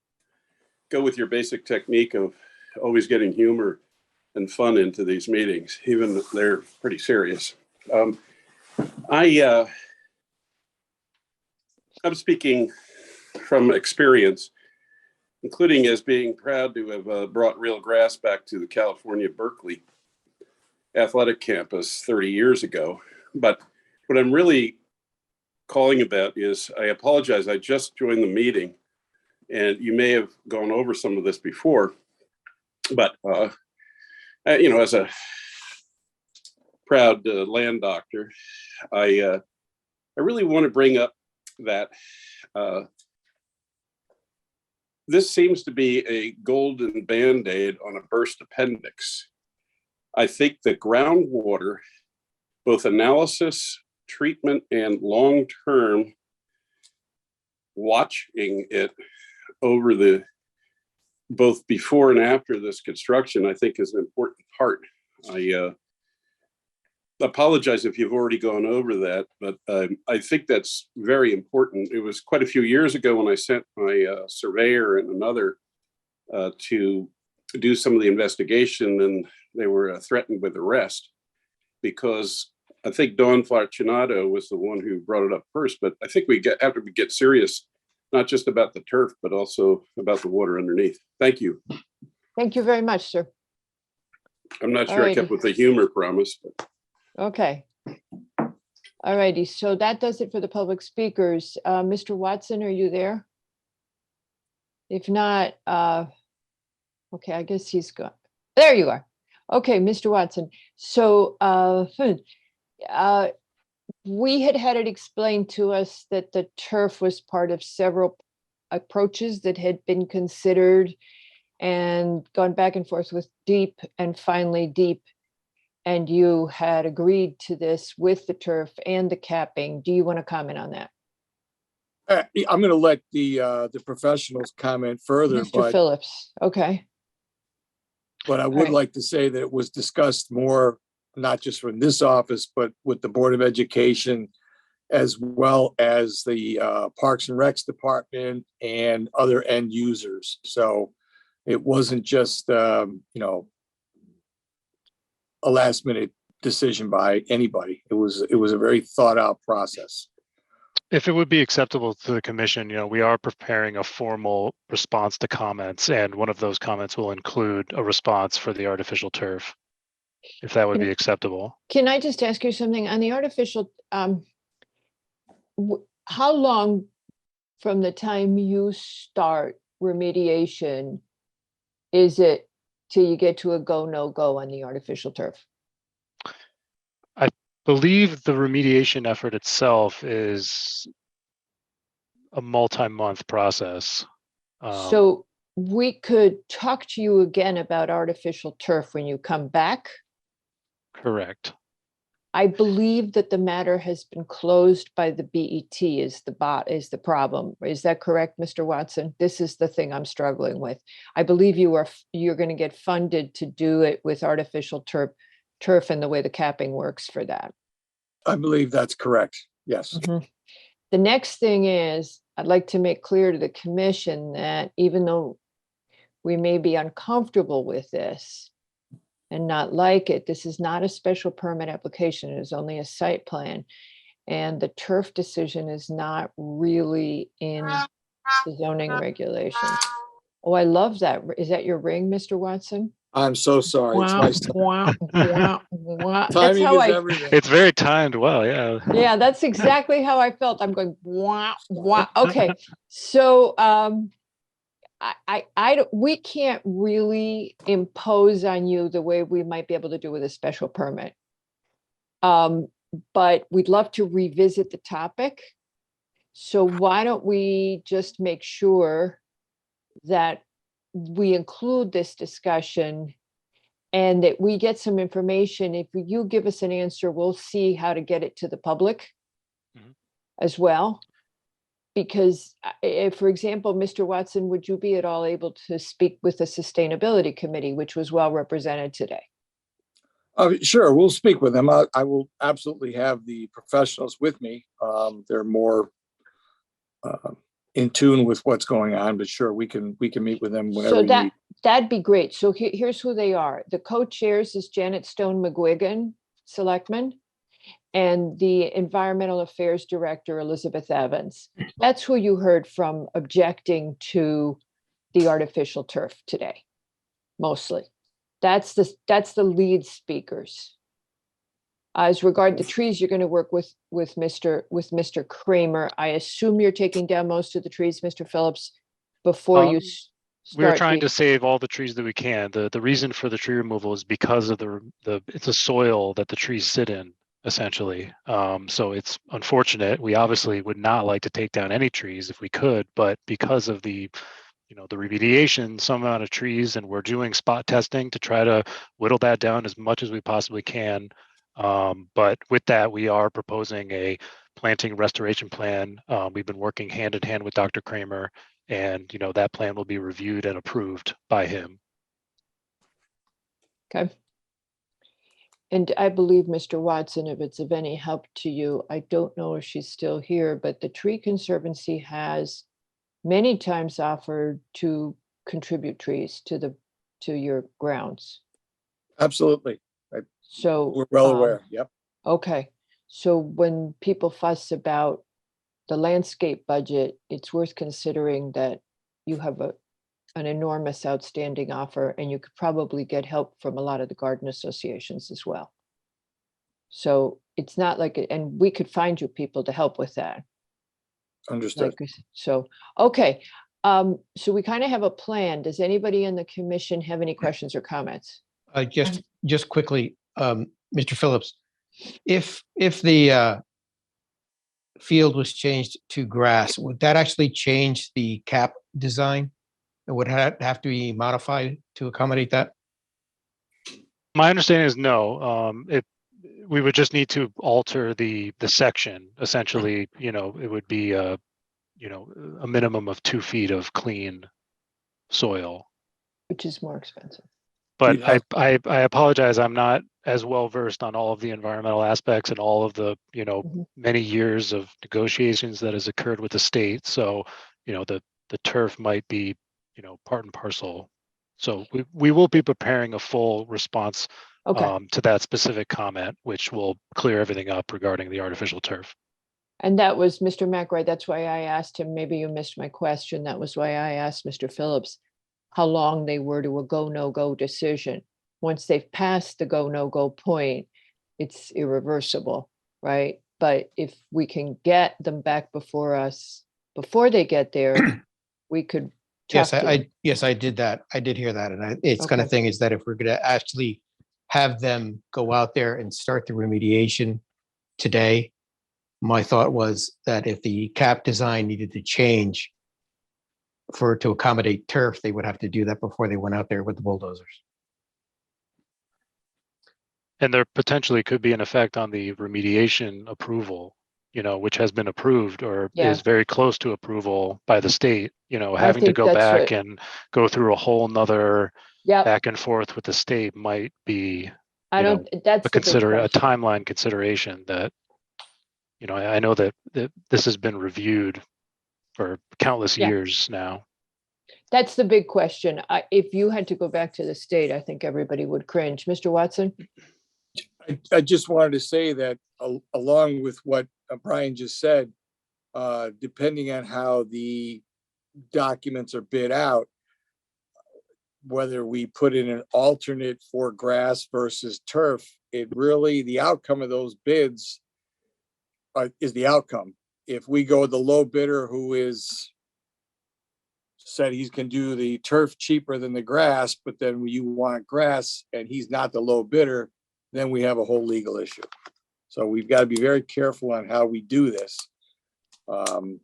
go with your basic technique of always getting humor and fun into these meetings, even if they're pretty serious. I'm speaking from experience, including as being proud to have brought real grass back to the California Berkeley athletic campus 30 years ago. But what I'm really calling about is, I apologize, I just joined the meeting, and you may have gone over some of this before, but as a proud land doctor, I really want to bring up that this seems to be a golden Band-Aid on a burst appendix. I think the groundwater, both analysis, treatment, and long-term watching it over the both before and after this construction, I think is an important part. I apologize if you've already gone over that, but I think that's very important. It was quite a few years ago when I sent my surveyor and another to do some of the investigation, and they were threatened with arrest because I think Dawn Fortunato was the one who brought it up first. But I think we have to get serious, not just about the turf, but also about the water underneath. Thank you. Thank you very much, sir. I'm not sure I kept with the humor promise. But. Okay. All righty. So that does it for the public speakers. Mr. Watson, are you there? If not, okay, I guess he's gone. There you are. Okay, Mr. Watson. So we had it explained to us that the turf was part of several approaches that had been considered, and gone back and forth with Deep and finally Deep and you had agreed to this with the turf and the capping. Do you want to comment on that? I'm going to let the professionals comment further, Mr. Phillips, okay. but I would like to say that it was discussed more, not just from this office, but with the Board of Education, as well as the Parks and Recs Department and other end users. So it wasn't just, you know, a last minute decision by anybody. It was a very thought out process. If it would be acceptable to the commission, you know, we are preparing a formal response to comments, and one of those comments will include a response for the artificial turf, if that would be acceptable. Can I just ask you something on the artificial, how long from the time you start remediation is it till you get to a go, no go on the artificial turf? I believe the remediation effort itself is a multi-month process. So we could talk to you again about artificial turf when you come back. Correct. I believe that the matter has been closed by the BET is the problem. Is that correct, Mr. Watson? This is the thing I'm struggling with. I believe you're going to get funded to do it with artificial turf and the way the capping works for that. I believe that's correct. Yes. Mm-hmm. The next thing is, I'd like to make clear to the commission that even though we may be uncomfortable with this and not like it, this is not a special permit application. It is only a site plan. And the turf decision is not really in the zoning regulations. Oh, I love that. Is that your ring, Mr. Watson? I'm so sorry. It's my That's how everything. It's very timed well, yeah. Yeah, that's exactly how I felt. I'm going, wah, wah. Okay. So we can't really impose on you the way we might be able to do with a special permit. But we'd love to revisit the topic. So why don't we just make sure that we include this discussion and that we get some information. If you give us an answer, we'll see how to get it to the public as well. Because if, for example, Mr. Watson, would you be at all able to speak with the Sustainability Committee, which was well represented today? Sure, we'll speak with them. I will absolutely have the professionals with me. They're more in tune with what's going on, but sure, we can meet with them whenever So you need. that'd be great. So here's who they are. The co-chairs is Janet Stone McGuigan, Selectman, and the Environmental Affairs Director, Elizabeth Evans. That's who you heard from objecting to the artificial turf today, mostly. That's the lead speakers. As regard the trees, you're going to work with Mr. Kramer. I assume you're taking down most of the trees, Mr. Phillips, before you start. We're trying to save all the trees that we can. The reason for the tree removal is because of it's a soil that the trees sit in, essentially. So it's unfortunate. We obviously would not like to take down any trees if we could, but because of the remediation, some amount of trees, and we're doing spot testing to try to whittle that down as much as we possibly can. But with that, we are proposing a planting restoration plan. We've been working hand in hand with Dr. Kramer, and that plan will be reviewed and approved by him. Okay. And I believe, Mr. Watson, if it's of any help to you, I don't know if she's still here, but the Tree Conservancy has many times offered to contribute trees to your grounds. Absolutely. So we're well aware. Yep. Okay. So when people fuss about the landscape budget, it's worth considering that you have an enormous outstanding offer, and you could probably get help from a lot of the garden associations as well. So it's not like, and we could find you people to help with that. Understood. So, okay. So we kind of have a plan. Does anybody in the commission have any questions or comments? Just quickly, Mr. Phillips, if the field was changed to grass, would that actually change the cap design? would have to be modified to accommodate that? My understanding is no. We would just need to alter the section. Essentially, it would be a minimum of 2 feet of clean soil. Which is more expensive. But I apologize. I'm not as well versed on all of the environmental aspects and all of the many years of negotiations that has occurred with the state. So the turf might be part and parcel. So we will be preparing a full response to that specific comment, which will clear everything up regarding the artificial turf. And that was Mr. McRae. That's why I asked him, maybe you missed my question. That was why I asked Mr. Phillips how long they were to a go, no go decision. Once they've passed the go, no go point, it's irreversible, right? But if we can get them back before us, before they get there, we could. Yes, I did that. I did hear that. And it's kind of thing is that if we're going to actually have them go out there and start the remediation today, my thought was that if the cap design needed to change to accommodate turf, they would have to do that before they went out there with the bulldozers. And there potentially could be an effect on the remediation approval, which has been approved or is very close to approval by the state, having to go back and go through a whole nother back and forth with the state might be a timeline consideration that, I know that this has been reviewed for countless years now. That's the big question. If you had to go back to the state, I think everybody would cringe. Mr. Watson? I just wanted to say that along with what Brian just said, depending on how the documents are bid out, whether we put in an alternate for grass versus turf, the outcome of those bids is the outcome. If we go with the low bidder who said he can do the turf cheaper than the grass, but then you want grass and he's not the low bidder, then we have a whole legal issue. So we've got to be very careful on how we do this. And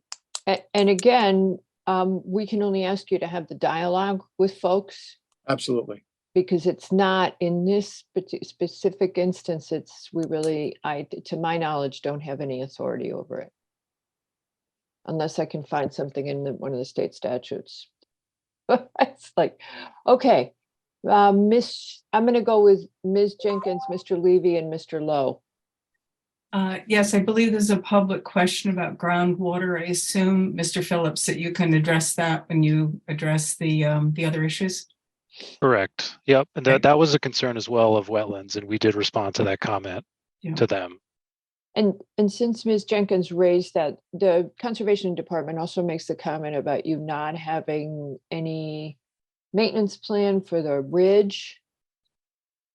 again, we can only ask you to have the dialogue with folks. Absolutely. Because it's not in this specific instance, to my knowledge, don't have any authority over it. Unless I can find something in one of the state statutes. It's like, okay, I'm going to go with Ms. Jenkins, Mr. Levy, and Mr. Lowe. Yes, I believe there's a public question about groundwater. I assume, Mr. Phillips, that you can address that when you address the other issues. Correct. Yep. And that was a concern as well of wetlands, and we did respond to that comment to them. And since Ms. Jenkins raised that, the Conservation Department also makes the comment about you not having any maintenance plan for the ridge,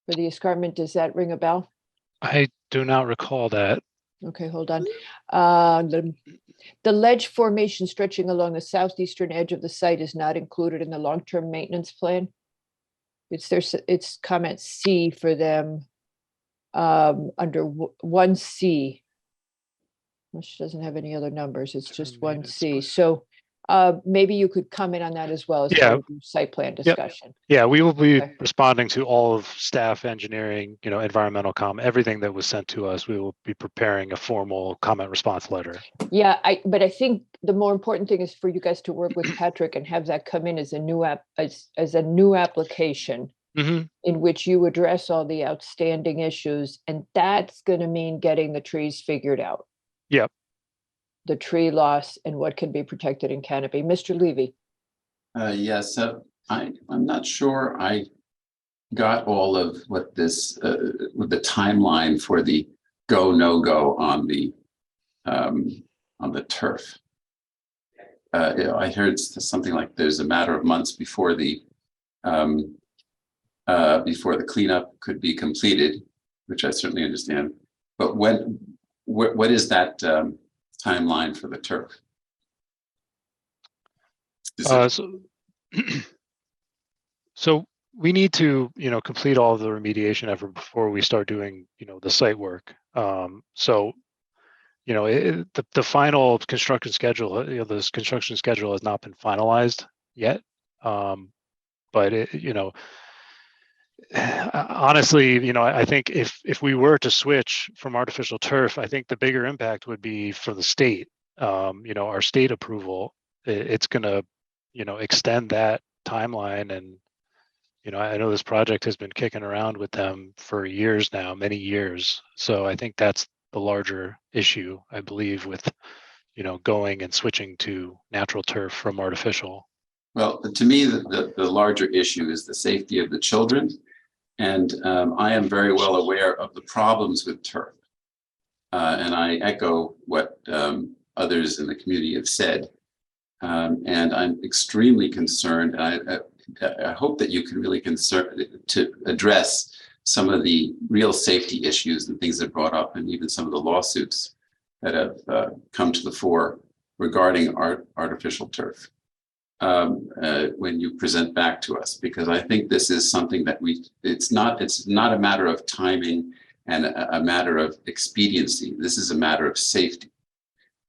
for the escarpment. Does that ring a bell? I do not recall that. Okay, hold on. The ledge formation stretching along the southeastern edge of the site is not included in the long-term maintenance plan. It's comment C for them. Under 1C, which doesn't have any other numbers, it's just 1C. So maybe you could comment on that as well as part of your site plan discussion. Yeah, we will be responding to all of staff, engineering, environmental comment, everything that was sent to us. We will be preparing a formal comment response letter. Yeah, but I think the more important thing is for you guys to work with Patrick and have that come in as a new application. Mm-hmm. In which you address all the outstanding issues, and that's going to mean getting the trees figured out. Yep. The tree loss and what can be protected in canopy. Mr. Levy. Yes, I'm not sure I got all of what this with the timeline for the go no go on the turf. I heard something like there's a matter of months before the cleanup could be completed, which I certainly understand. But what is that timeline for the turf? So we need to, complete all of the remediation effort before we start doing, the site work. The final construction schedule, this construction schedule has not been finalized yet. But honestly, I think if we were to switch from artificial turf, I think the bigger impact would be for the state. Our state approval, it's going to, extend that timeline. And, I know this project has been kicking around with them for years now, many years. So I think that's the larger issue, I believe, with, going and switching to natural turf from artificial. Well, to me, the larger issue is the safety of the children. And I am very well aware of the problems with turf. And I echo what others in the community have said. And I'm extremely concerned. I hope that you can really to address some of the real safety issues and things that brought up, and even some of the lawsuits that have come to the fore regarding artificial turf. When you present back to us, because I think this is something that it's not a matter of timing and a matter of expediency. This is a matter of safety.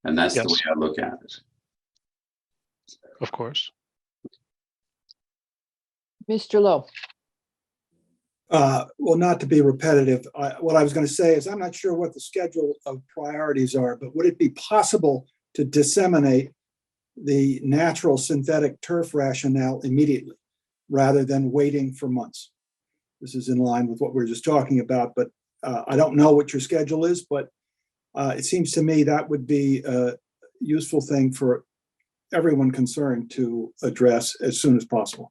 And that's the way I look at it. Of course. Mr. Lowe. Well, not to be repetitive, what I was going to say is I'm not sure what the schedule of priorities are, but would it be possible to disseminate the natural synthetic turf rationale immediately rather than waiting for months? This is in line with what we were just talking about, but I don't know what your schedule is, but it seems to me that would be a useful thing for everyone concerned to address as soon as possible.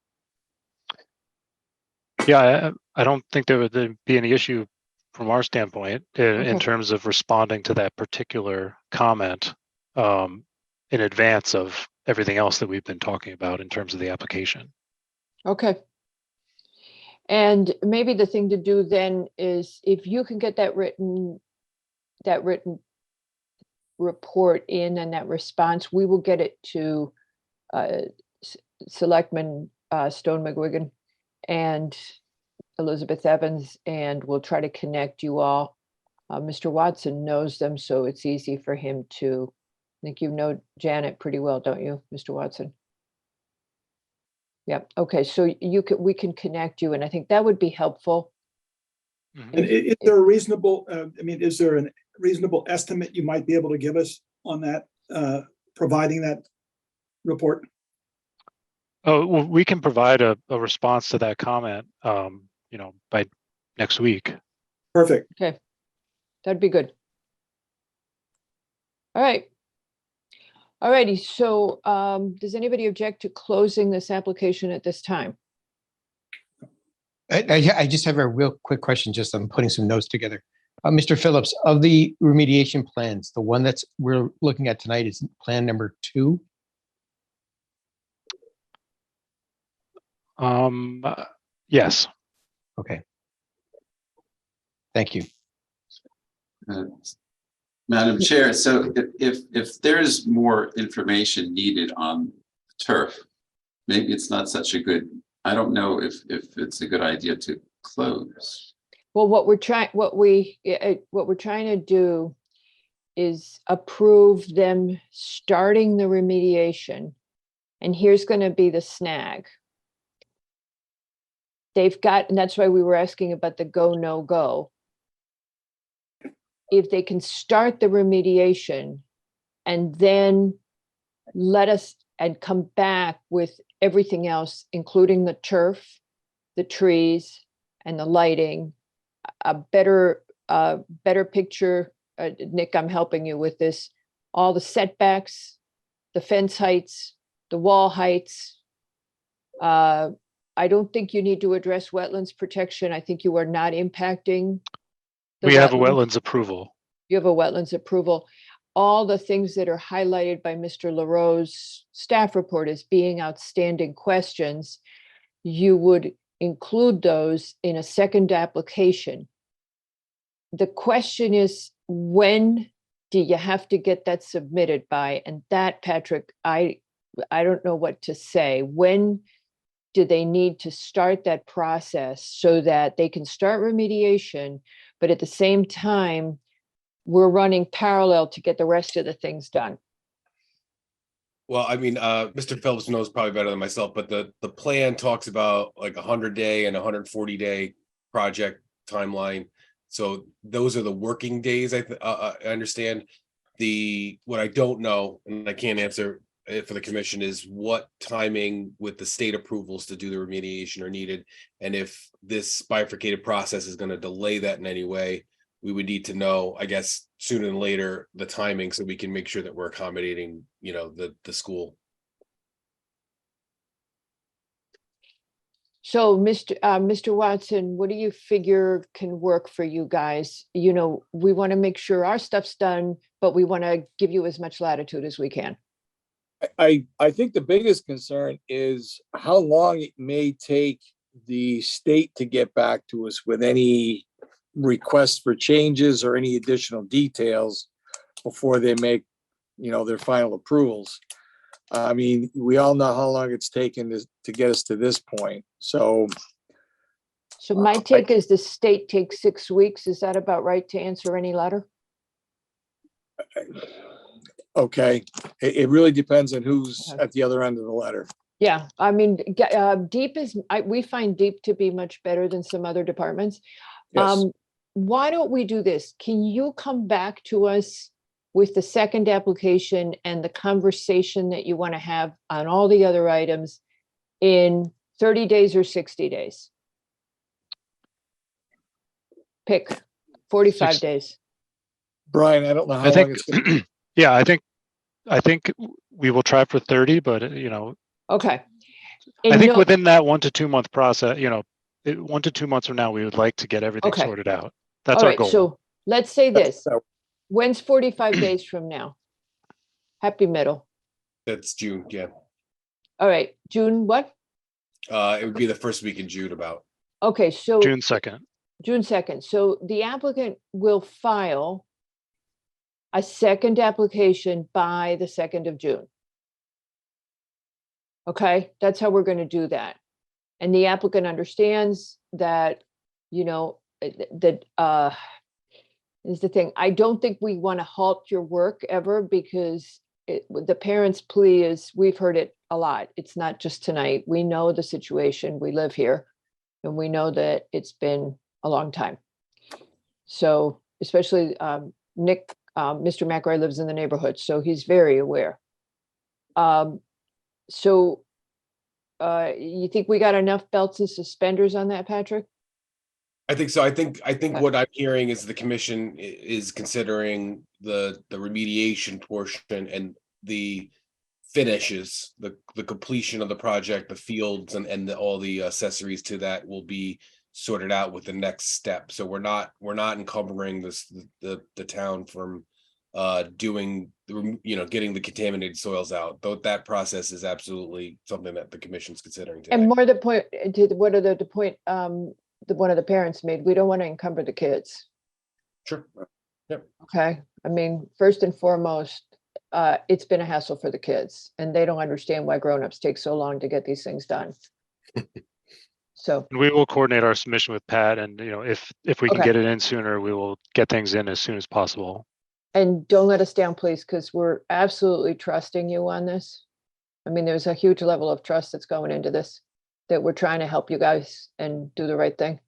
Yeah, I don't think there would be any issue from our standpoint in terms of responding to that particular comment in advance of everything else that we've been talking about in terms of the application. Okay. And maybe the thing to do then is if you can get that written report in and that response, we will get it to Selectman Stone McGuigan and Elizabeth Evans, and we'll try to connect you all. Mr. Watson knows them, so it's easy for him to, I think you know Janet pretty well, don't you, Mr. Watson? Yep. Okay. So we can connect you, and I think that would be helpful. And is there a reasonable, is there a reasonable estimate you might be able to give us on that, providing that report? Oh, well, we can provide a response to that comment, by next week. Perfect. Okay. That'd be good. All right. All righty. So does anybody object to closing this application at this time? I just have a real quick question. Just I'm putting some notes together. Mr. Phillips, of the remediation plans, the one we're looking at tonight is plan number 2. Yes. Okay. Thank you. Madam Chair, so if there's more information needed on turf, maybe it's not such a good, I don't know if it's a good idea to close. Well, what we're trying to do is approve them starting the remediation. And here's going to be the snag. They've got, and that's why we were asking about the go, no go. If they can start the remediation and then let us and come back with everything else, including the turf, the trees, and the lighting, a better picture. Nick, I'm helping you with this. All the setbacks, the fence heights, the wall heights. I don't think you need to address wetlands protection. I think you are not impacting. We have a wetlands approval. You have a wetlands approval. All the things that are highlighted by Mr. LaRoe's staff report as being outstanding questions, you would include those in a second application. The question is, when do you have to get that submitted by? And that, Patrick, I don't know what to say. When do they need to start that process so that they can start remediation, but at the same time, we're running parallel to get the rest of the things done? Well, I mean, Mr. Phillips knows probably better than myself, but the plan talks about like 100-day and 140-day project timeline. So those are the working days. I understand. What I don't know, and I can't answer it for the commission, is what timing with the state approvals to do the remediation are needed, and if this bifurcated process is going to delay that in any way. We would need to know, I guess, sooner than later, the timing, so we can make sure that we're accommodating, the school. So, Mr. Watson, what do you figure can work for you guys? We want to make sure our stuff's done, but we want to give you as much latitude as we can. I think the biggest concern is how long it may take the state to get back to us with any requests for changes or any additional details before they make, their final approvals. I mean, we all know how long it's taken to get us to this point. So my take is the state takes 6 weeks. Is that about right to answer any letter? Okay, it really depends on who's at the other end of the letter. Yeah, I mean, we find Deep to be much better than some other departments. Yes. Why don't we do this? Can you come back to us with the second application and the conversation that you want to have on all the other items in 30 days or 60 days? Pick 45 days. Brian, I don't know how I think, long it's going to. yeah, I think we will try for 30, but Okay. I think within that 1 to 2 month process, 1 to 2 months from now, we would like to get everything Okay. sorted out. That's All our right, goal. so let's say this. So, When's 45 days from now? Happy middle. That's June, yeah. All right, June what? It would be the first week in June about. Okay, so June 2nd. June 2nd. So the applicant will file a second application by the 2nd of June. Okay, that's how we're going to do that. And the applicant understands that, is the thing. I don't think we want to halt your work ever, because the parents' plea is, we've heard it a lot. It's not just tonight. We know the situation. We live here, and we know that it's been a long time. So especially Nick, Mr. McRae lives in the neighborhood, so he's very aware. So you think we got enough belts and suspenders on that, Patrick? I think so. I think what I'm hearing is the commission is considering the remediation portion and the finishes, the completion of the project, the fields and all the accessories to that will be sorted out with the next step. So we're not encumbering the town from doing getting the contaminated soils out. Though that process is absolutely something that the commission's considering today. And more the point to the point one of the parents made, we don't want to encumber the kids. Sure. Yep. Okay. I mean, first and foremost, it's been a hassle for the kids, and they don't understand why grownups take so long to get these things done. So we will coordinate our submission with Pat, and if we can Okay. get it in sooner, we will get things in as soon as possible. and don't let us down, please, because we're absolutely trusting you on this. I mean, there's a huge level of trust that's going into this, that we're trying to help you guys and do the right thing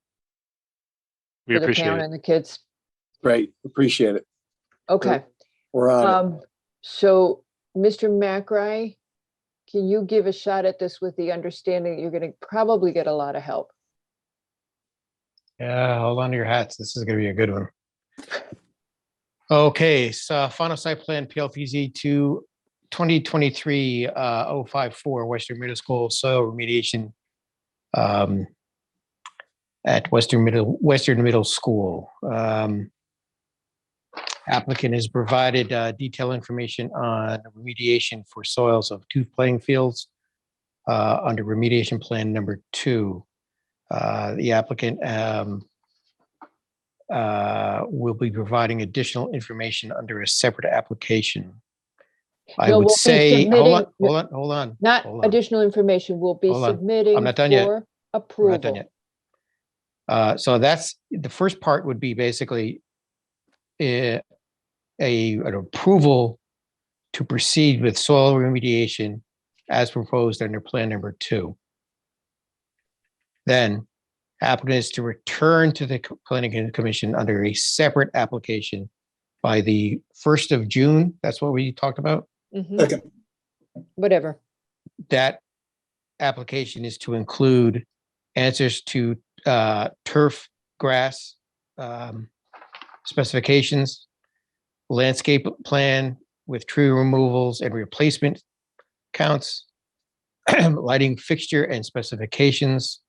We for the appreciate town it. and the kids. Great, appreciate it. Okay. We're on it. So, Mr. McRae, can you give a shot at this with the understanding that you're going to probably get a lot of help? Yeah, hold on to your hats. This is going to be a good one. Okay, so final site plan PLPZ 2023-054 Western Middle School soil remediation at Western Middle School. Applicant has provided detailed information on remediation for soils of 2 playing fields under remediation plan number 2. The applicant will be providing additional information under a separate application. I No, would we'll be say, submitting- hold on. Not hold on. additional information, we'll be Hold on. submitting I'm not done yet. for We're not approval. done yet. So that's, the first part would be basically an approval to proceed with soil remediation as proposed under Plan Number 2. Then applicant is to return to the Planning Commission under a separate application by the 1st of June. That's what we talked about. Mhm. Second, Whatever. That application is to include answers to turf grass specifications, landscape plan with tree removals and replacement counts, lighting fixture and specifications,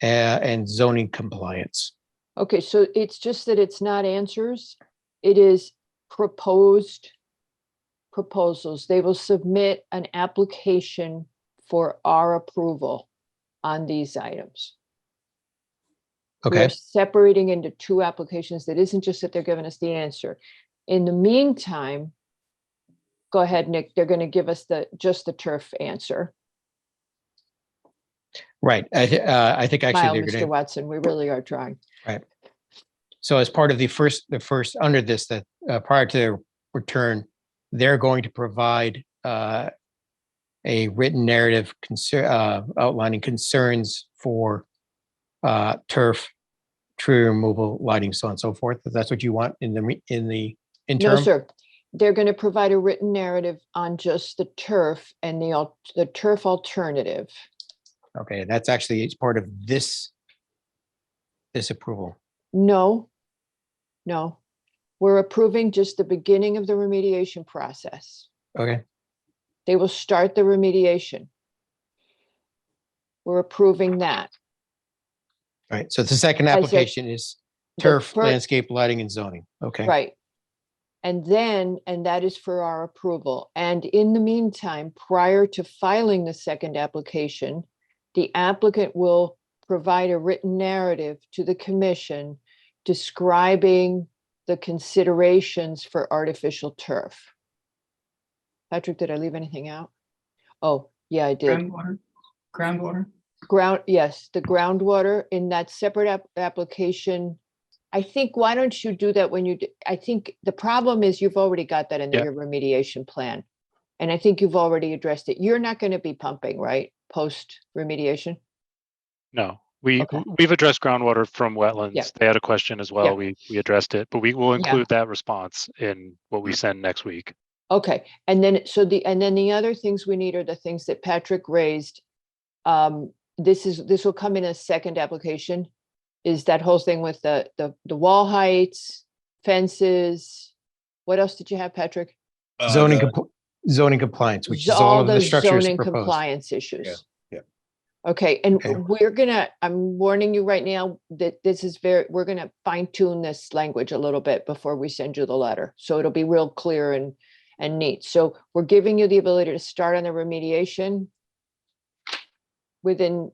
and zoning compliance. Okay, so it's just that it's not answers. It is proposals. They will submit an application for our approval on these items. We Okay. are separating into 2 applications. That isn't just that they're giving us the answer. In the meantime, go ahead, Nick, they're going to give us just the turf answer. Right. I think actually Smile, they're Mr. going to. Watson, we really are trying. Right. So as part of the first under this, that prior to their return, they're going to provide a written narrative outlining concerns for turf, tree removal, lighting, so on and so forth. If that's what you want in the interim. No, sir. They're going to provide a written narrative on just the turf and the turf alternative. Okay, that's actually it's part of this approval. No. We're approving just the beginning of the remediation process. Okay. They will start the remediation. We're approving that. All right. So the second I said application is the turf, fir- landscape, lighting, and zoning. Okay. Right. And that is for our approval. And in the meantime, prior to filing the second application, the applicant will provide a written narrative to the commission describing the considerations for artificial turf. Patrick, did I leave anything out? Oh, yeah, I did. Groundwater. Yes, the groundwater in that separate application. I think, why don't you do that when you, I think the problem is you've already got that in your remediation plan. And I think you've already addressed it. You're not going to be pumping, right? Post remediation? No, we've addressed groundwater from wetlands. Yeah. They had a question as well. Yeah. We addressed it, but we will Yeah. include that response in what we send next week. Okay, and then the other things we need are the things that Patrick raised. This will come in a second application. Is that whole thing with the wall heights, fences? What else did you have, Patrick? Zoning compliance, which is all of the structures zoning proposed. compliance issues. Yeah. Okay, and Okay. I'm warning you right now that we're gonna fine tune this language a little bit before we send you the letter. So it'll be real clear and neat. So we're giving you the ability to start on the remediation. Within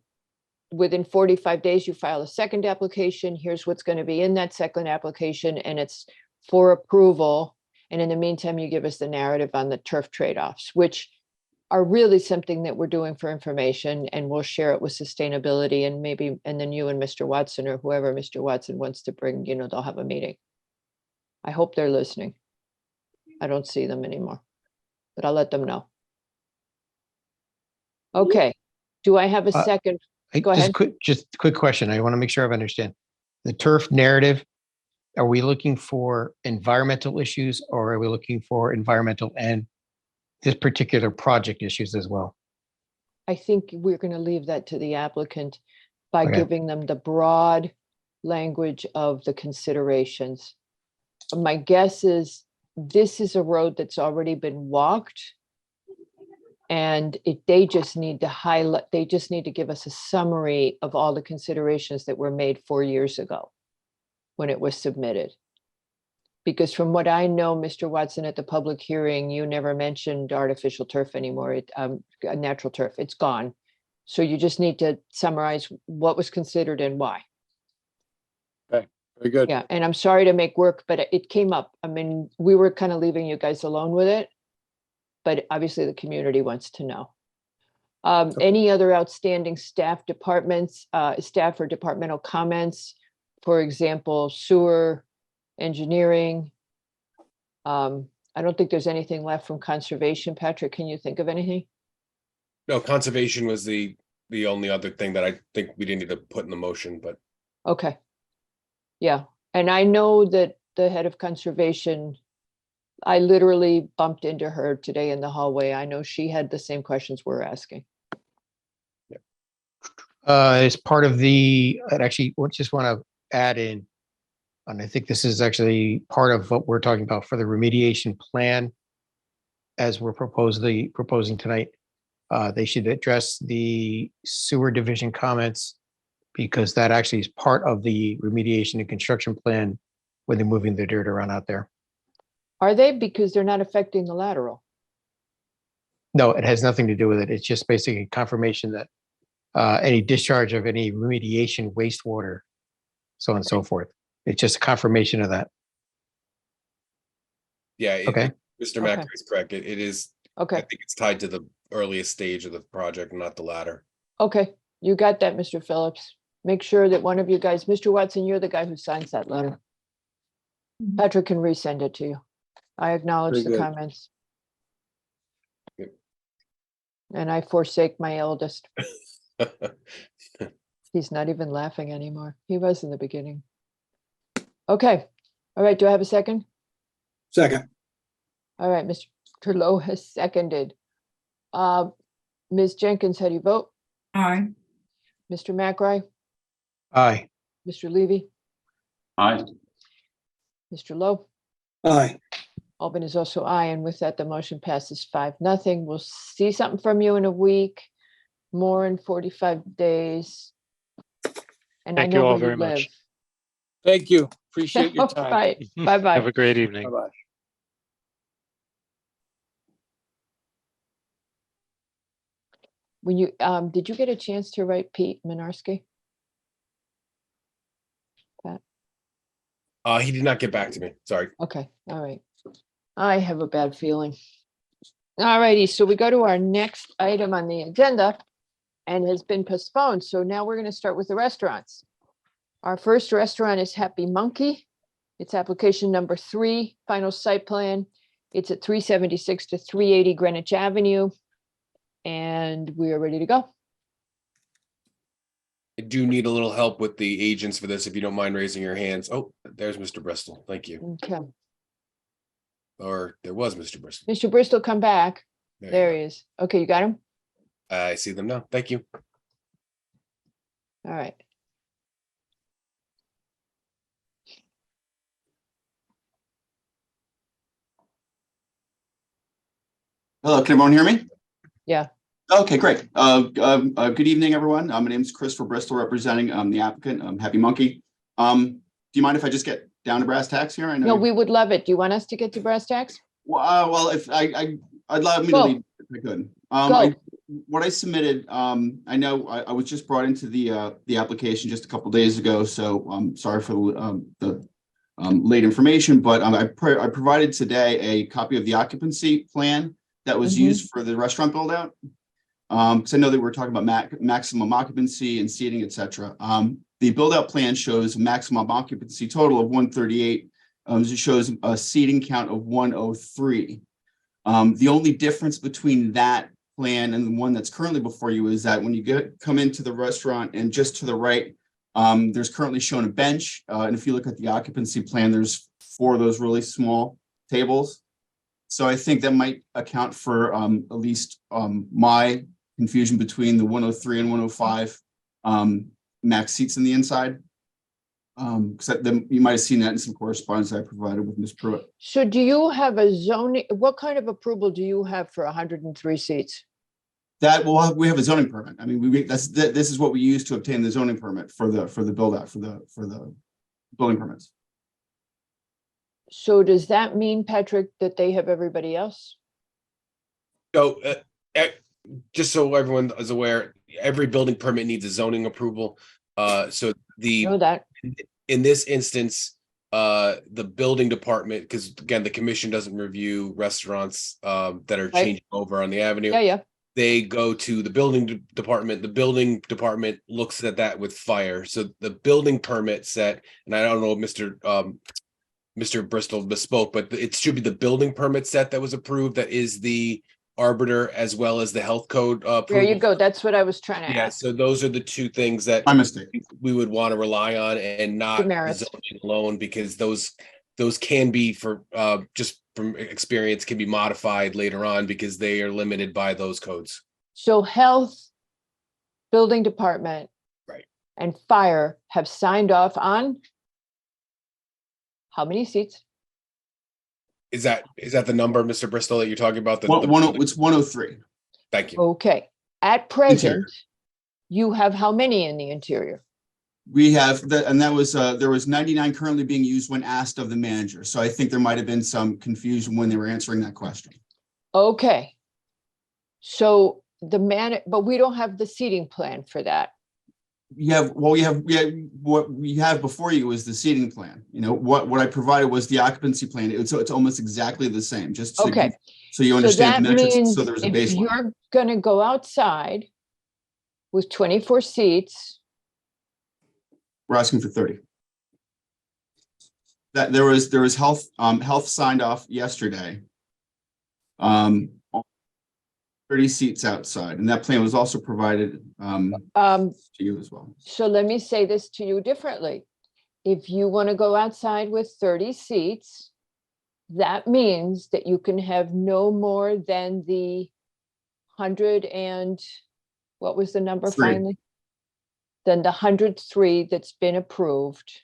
45 days, you file a second application. Here's what's going to be in that second application, and it's for approval. And in the meantime, you give us the narrative on the turf trade-offs, which are really something that we're doing for information, and we'll share it with sustainability, and then you and Mr. Watson, or whoever Mr. Watson wants to bring, they'll have a meeting. I hope they're listening. I don't see them anymore, but I'll let them know. Okay. Do I have a second? Go ahead. Just quick question. I want to make sure I understand. The turf narrative, are we looking for environmental issues, or are we looking for environmental and this particular project issues as well? I think we're going to leave that to the applicant by Okay. giving them the broad language of the considerations. My guess is this is a road that's already been walked. And they just need to give us a summary of all the considerations that were made 4 years ago when it was submitted. Because from what I know, Mr. Watson, at the public hearing, you never mentioned artificial turf anymore, natural turf, it's gone. So you just need to summarize what was considered and why. Okay, very good. Yeah, and I'm sorry to make work, but it came up. I mean, we were kind of leaving you guys alone with it, but obviously the community wants to know. Any other outstanding staff departments, staff or departmental comments? For example, sewer, engineering, I don't think there's anything left from conservation. Patrick, can you think of anything? No, conservation was the only other thing that I think we didn't need to put in the motion, but Okay. Yeah, and I know that the head of conservation, I literally bumped into her today in the hallway. I know she had the same questions we're asking. As part of the, I actually just want to add in, and I think this is actually part of what we're talking about for the remediation plan as we're proposing tonight. They should address the sewer division comments because that actually is part of the remediation and construction plan when they're moving the dirt around out there. Are they? Because they're not affecting the lateral. No, it has nothing to do with it. It's just basically confirmation that any discharge of any remediation wastewater, so on and so forth. It's just a confirmation of that. yeah. Okay. Mr. Macri is correct. It is. Okay. I think it's tied to the earliest stage of the project, not the latter. Okay, you got that, Mr. Phillips. Make sure that one of you guys, Mr. Watson, you're the guy who signs that letter. Patrick can resend it to you. I acknowledge Very the good. comments. Yep. And I forsake my eldest. He's not even laughing anymore. He was in the beginning. Okay, all right, do I have a second? Second. All right, Mr. Lowe has seconded. Ms. Jenkins, how do you vote? Aye. Mr. McRae, Aye. Mr. Levy, Aye. Mr. Lowe? Aye. Albin is also aye, and with that, the motion passes 5-0. We'll see something from you in a week, more in 45 days. And I Thank you know all where very you much. live. Thank you. Appreciate your All time. right, bye-bye. Have a great evening. Bye-bye. When you, did you get a chance to write Pete Minarski? He did not get back to me. Sorry. Okay, all right. I have a bad feeling. All righty, so we go to our next item on the agenda and has been postponed. So now we're going to start with the restaurants. Our first restaurant is Happy Monkey. It's application number 3, final site plan. It's at 376 to 380 Greenwich Avenue. And we are ready to go. I do need a little help with the agents for this, if you don't mind raising your hands. Oh, there's Mr. Bristol. Thank you. Okay, Or there was Mr. Bristol. Mr. Bristol, come back. There you There go. he is. Okay, you got him? I see them now. Thank you. All right. Hello, can everyone hear me? Yeah. Okay, great. Good evening, everyone. My name is Christopher Bristol, representing the applicant, Happy Monkey. Do you mind if I just get down to brass tacks here? I know. No, we would love it. Do you want us to get to brass tacks? Well, if I'd love me to Go. lead if I could. Go. What I submitted, I know I was just brought into the application just a couple days ago, so I'm sorry for the late information, but I provided today a copy of the occupancy plan that was used for the restaurant build out. Because I know that we're talking about maximum occupancy and seating, et cetera. The build out plan shows maximum occupancy total of 138. It shows a seating count of 103. The only difference between that plan and the one that's currently before you is that when you come into the restaurant and just to the right, there's currently shown a bench. And if you look at the occupancy plan, there's 4 of those really small tables. So I think that might account for at least my confusion between the 103 and 105 max seats in the inside. Because you might have seen that in some correspondence I provided with Ms. Pruitt. So do you have a zoning, what kind of approval do you have for 103 seats? That we have a zoning permit. I mean, this is what we use to obtain the zoning permit for the build out for the building permits. So does that mean, Patrick, that they have everybody else? So, just so everyone is aware, every building permit needs a zoning approval. So Know that. in this instance, the building department, because again, the commission doesn't review restaurants that are Right. changing over on the avenue. Yeah. They go to the building department. The building department looks at that with fire. So the building permit set, and I don't know, Mr. Mr. Bristol misspoke, but it should be the building permit set that was approved. That is the arbiter as well as the health code. There you approval. go. That's what I was trying to Yeah, ask. so those are the two things that My mistake. we would want to rely on and not the Demerits. zoning alone, because those can be, for just from experience, can be modified later on because they are limited by those codes. So health, building department. Right. And fire have signed off on how many seats? Is that the number, Mr. Bristol, that you're talking about? It's 103. Thank you. Okay. At present, you have how many in the interior? We have and that was there was 99 currently being used when asked of the manager. So I think there might have been some confusion when they were answering that question. Okay. So but we don't have the seating plan for that. What we have before you is the seating plan. You know, what I provided was the occupancy plan. It's almost exactly the same, just so, Okay. so you understand the that metrics. means So there's a if baseline. you're gonna go outside with 24 seats, We're asking for 30. That there was health signed off yesterday. 30 seats outside, and that plan was also provided to you as well. so let me say this to you differently. If you want to go outside with 30 seats, that means that you can have no more than the 100 and, what was the number 3. finally? Than the 103 that's been approved.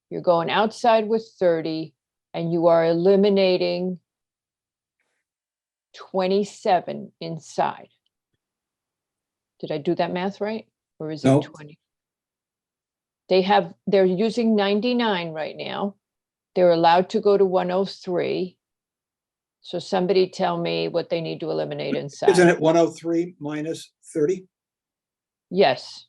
You're going outside with 30 and you are eliminating 27 inside. Did I do that math right? Or is it No. 20? They're using 99 right now. They're allowed to go to 103. So somebody tell me what they need to eliminate inside. Isn't it 103 minus 30? Yes.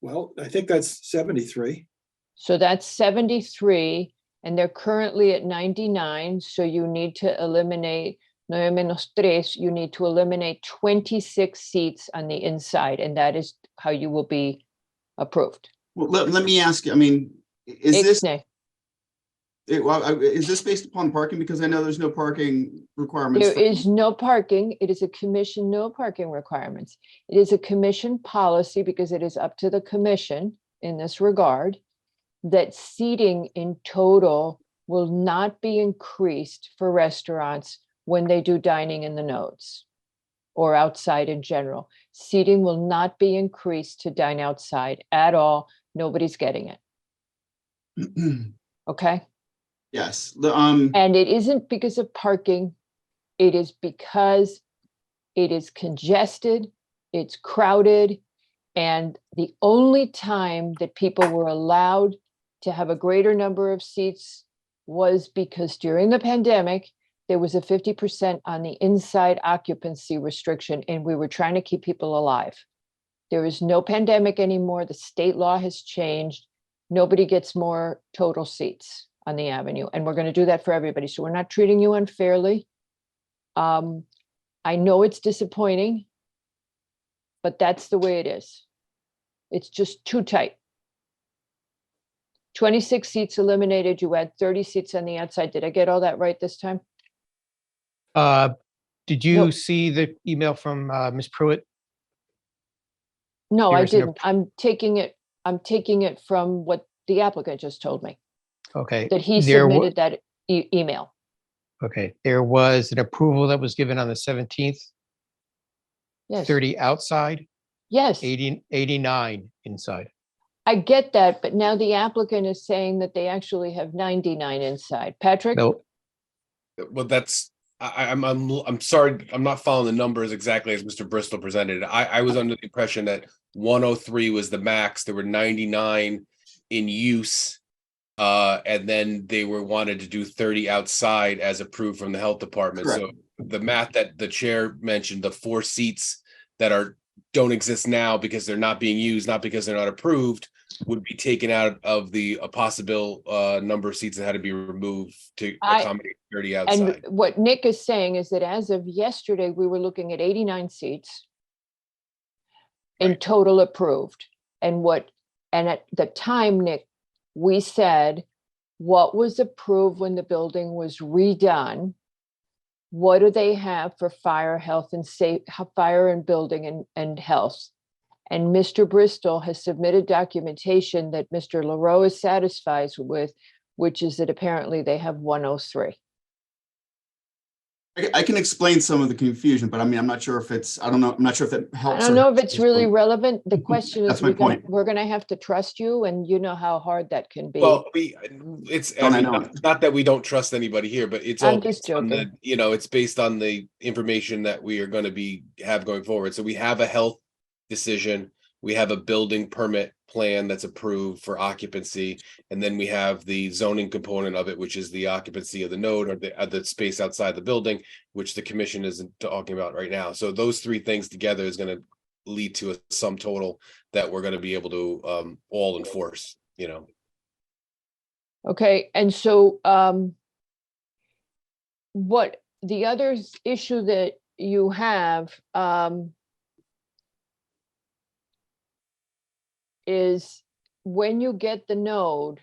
Well, I think that's 73. So that's 73, and they're currently at 99. So you need to eliminate 9 menos 3. You need to eliminate 26 seats on the inside, and that is how you will be approved. Well, let me ask you. I mean, is this based upon parking? Because I know there's no parking requirements. There is no parking. It is a commission, no parking requirements. It is a commission policy, because it is up to the commission in this regard, that seating in total will not be increased for restaurants when they do dining in the nodes or outside in general. Seating will not be increased to dine outside at all. Nobody's getting it. Okay? Yes. And it isn't because of parking. It is because it is congested, it's crowded, and the only time that people were allowed to have a greater number of seats was because during the pandemic, there was a 50% on the inside occupancy restriction, and we were trying to keep people alive. There is no pandemic anymore. The state law has changed. Nobody gets more total seats on the avenue, and we're going to do that for everybody. So we're not treating you unfairly. I know it's disappointing, but that's the way it is. It's just too tight. 26 seats eliminated. You add 30 seats on the outside. Did I get all that right this time? Did you see the email from Ms. Pruitt? No, There I was no- didn't. I'm taking it from what the applicant just told me, Okay. that he there wa- submitted that email. Okay, there was an approval that was given on the 17th, Yes. 30 outside, Yes, 89 inside. I get that, but now the applicant is saying that they actually have 99 inside. Patrick? No, Well, that's I'm sorry, I'm not following the numbers exactly as Mr. Bristol presented. I was under the impression that 103 was the max. There were 99 in use. And then they wanted to do 30 outside as approved from the health department. Correct. So the math that the chair mentioned, the 4 seats that don't exist now because they're not being used, not because they're not approved, would be taken out of the possible number of seats that had to be removed to accommodate 30 outside. And what Nick is saying is that as of yesterday, we were looking at 89 seats in total approved. And at the time, Nick, we said what was approved when the building was redone? What do they have for fire, health and fire and building and health? And Mr. Bristol has submitted documentation that Mr. LaRoe is satisfied with, which is that apparently they have 103. I can explain some of the confusion, but I mean, I'm not sure if it's, I don't know, I'm not sure if that I helps. don't or know if hurts it's really this one. relevant. The question is, That's my point. we're gonna have to trust you, and you know how hard that can be. Well, it's, I Don't I mean, know? not that we don't trust anybody here, but it's I'm all just based on the, joking. it's based on the information that we are going to have going forward. So we have a health decision, we have a building permit plan that's approved for occupancy, and then we have the zoning component of it, which is the occupancy of the node or the space outside the building, which the commission isn't talking about right now. So those three things together is going to lead to a sum total that we're going to be able to all enforce, Okay, and so what the other issue that you have is when you get the node,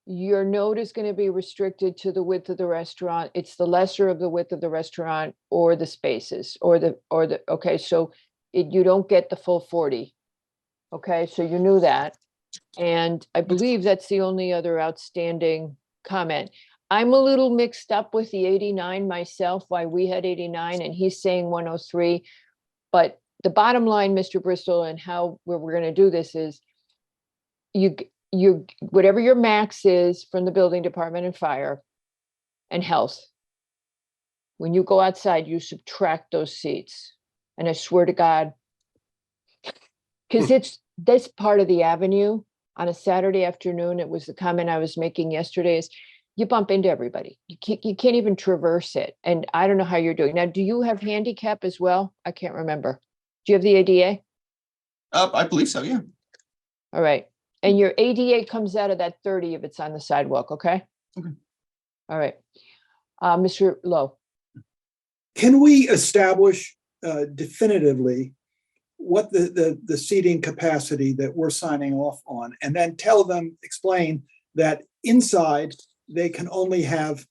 your node is going to be restricted to the width of the restaurant. It's the lesser of the width of the restaurant or the spaces okay, so you don't get the full 40. Okay, so you knew that. And I believe that's the only other outstanding comment. I'm a little mixed up with the 89 myself, why we had 89 and he's saying 103. But the bottom line, Mr. Bristol, and how we're going to do this is you whatever your max is from the building department and fire and health. When you go outside, you subtract those seats. And I swear to God, because it's this part of the avenue on a Saturday afternoon, it was the comment I was making yesterday, is you bump into everybody. You can't even traverse it. And I don't know how you're doing. Now, do you have handicap as well? I can't remember. Do you have the ADA? I believe so, yeah. All right. And your ADA comes out of that 30 if it's on the sidewalk, okay? Okay. All right. Mr. Lowe. Can we establish definitively what the seating capacity that we're signing off on, and then explain that inside they can only have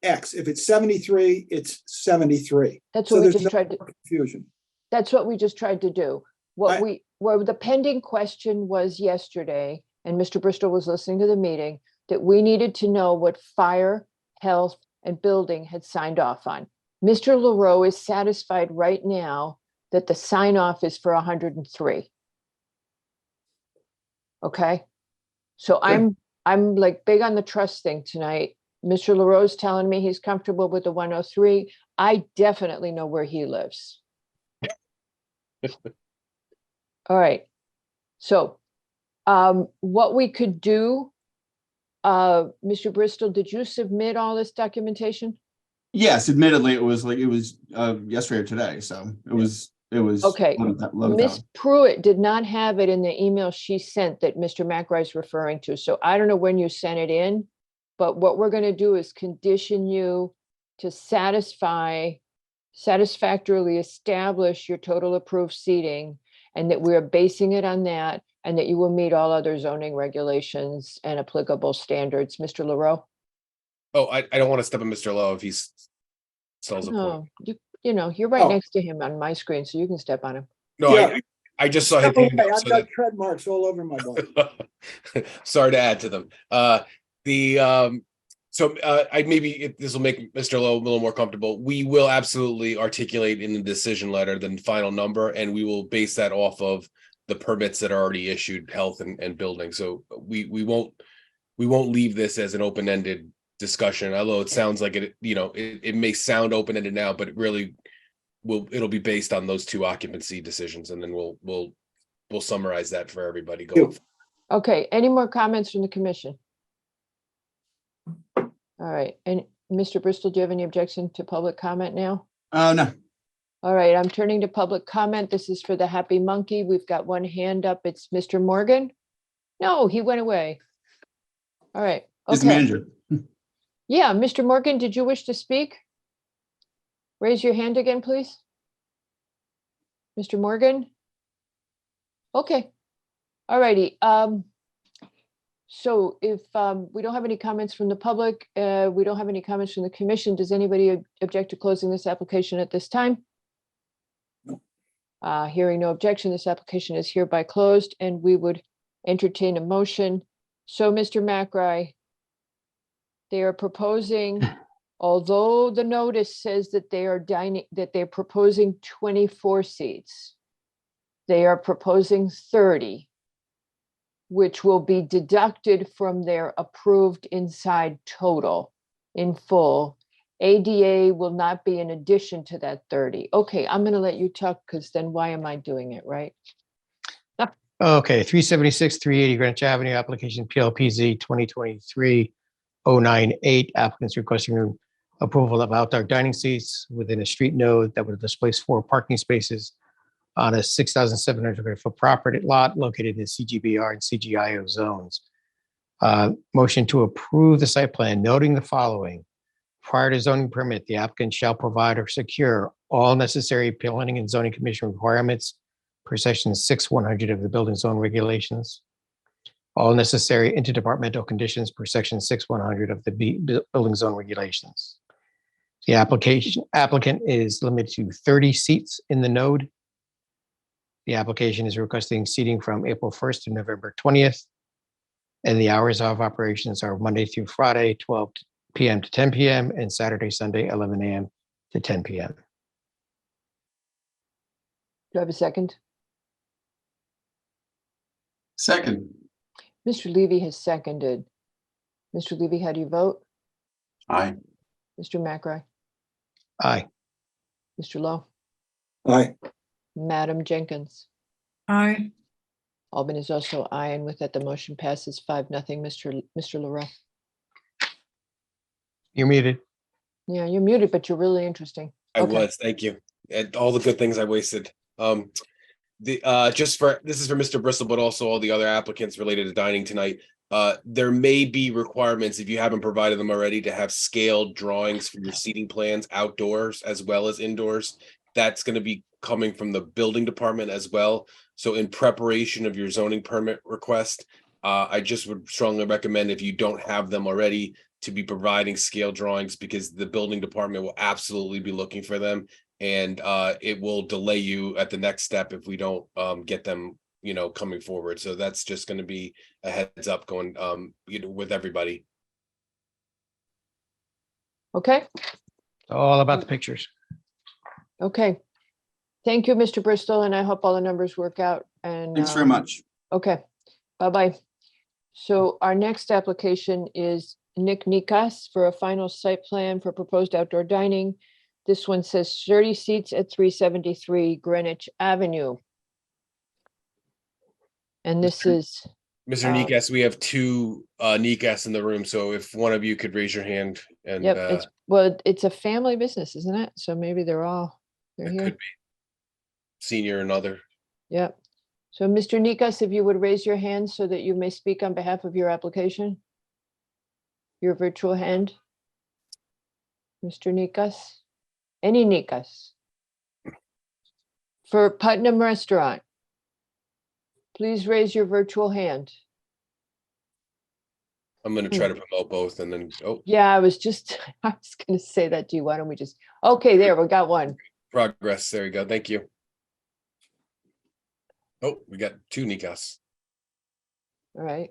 X. If it's 73, it's 73. That's what we just no tried to confusion. That's what we just tried to do. Where the pending question was yesterday, and Mr. Bristol was listening to the meeting, that we needed to know what fire, health, and building had signed off on. Mr. LaRoe is satisfied right now that the sign off is for 103. Okay. So Good. I'm like big on the trust thing tonight. Mr. LaRoe's telling me he's comfortable with the 103. I definitely know where he lives. All right. So what we could do, Mr. Bristol, did you submit all this documentation? Yes, admittedly, it was yesterday or today, so it was Okay. loaded Miss down. Pruitt did not have it in the email she sent that Mr. McRae is referring to. So I don't know when you sent it in, but what we're going to do is condition you to satisfactorily establish your total approved seating, and that we're basing it on that, and that you will meet all other zoning regulations and applicable standards. Mr. LaRoe? Oh, I don't want to step on Mr. Lowe if he sells a point. No, you know, you're right Oh. next to him on my screen, so you can step on him. No, Yeah. I just saw his Okay, hand up, I've so got tread marks all over my body. sorry to add to them. This will make Mr. Lowe a little more comfortable. We will absolutely articulate in the decision letter the final number, and we will base that off of the permits that are already issued, health and building. So we won't leave this as an open-ended discussion, although it sounds like it may sound open-ended now, but it really it'll be based on those two occupancy decisions, and then we'll summarize that for everybody going. Okay, any more comments from the commission? All right, and Mr. Bristol, do you have any objection to public comment now? No. All right, I'm turning to public comment. This is for the Happy Monkey. We've got one hand up. It's Mr. Morgan. No, he went away. All right. He's the manager. Yeah, Mr. Morgan, did you wish to speak? Raise your hand again, please. Mr. Morgan? Okay. All righty. So if we don't have any comments from the public, we don't have any comments from the commission, does anybody object to closing this application at this time? Hearing no objection, this application is hereby closed and we would entertain a motion. So Mr. McRae, they are proposing, although the notice says that they are that they're proposing 24 seats, they are proposing 30, which will be deducted from their approved inside total in full. ADA will not be in addition to that 30. Okay, I'm gonna let you talk because then why am I doing it, right? Okay, 376, 380 Greenwich Avenue, application PLPZ 2023-098. Applicants requesting approval of outdoor dining seats within a street node that would displace 4 parking spaces on a 6,700 square foot property lot located in the CGBR and CGIO zones. Motion to approve the site plan, noting the following. Prior to zoning permit, the applicant shall provide or secure all necessary planning and zoning commission requirements per section 6-100 of the building zone regulations. All necessary interdepartmental conditions per section 6-100 of the building zone regulations. The applicant is limited to 30 seats in the node. The application is requesting seating from April 1st to November 20th. And the hours of operations are Monday through Friday, 12 p.m. to 10 p.m. and Saturday, Sunday, 11 a.m. to 10 p.m. Do I have a second? Second. Mr. Levy has seconded. Mr. Levy, how do you vote? Aye. Mr. McRae? Aye. Mr. Lowe? Aye. Madam Jenkins? Aye. Albin is also aye, and with that, the motion passes 5-0. Mr. Laurel? You're muted. Yeah, you're muted, but you're really interesting. I Okay. was, thank you. And all the good things I wasted. This is for Mr. Bristol, but also all the other applicants related to dining tonight. There may be requirements, if you haven't provided them already, to have scaled drawings for your seating plans outdoors as well as indoors. That's going to be coming from the building department as well. So in preparation of your zoning permit request, I just would strongly recommend, if you don't have them already, to be providing scale drawings, because the building department will absolutely be looking for them. And it will delay you at the next step if we don't get them, coming forward. So that's just going to be a heads up going, with everybody. Okay, All about the pictures. okay. Thank you, Mr. Bristol, and I hope all the numbers work out. And Thanks very much. okay, bye-bye. So our next application is Nick Nikas for a final site plan for proposed outdoor dining. This one says 30 seats at 373 Greenwich Avenue. And this is, Mr. Nikas, we have 2 Nikas in the room. So if one of you could raise your hand and yep, it's a family business, isn't it? So maybe they're it here. could be senior and other. Yep. So Mr. Nikas, if you would raise your hand so that you may speak on behalf of your application. Your virtual hand. Mr. Nikas. Any Nikas? For Putnam Restaurant. Please raise your virtual hand. I'm going to try to promote both and then, Yeah, I was going to say that to you. Why don't we just, okay, there, we got one. progress. There you go. Thank you. Oh, we got 2 Nikas. All right.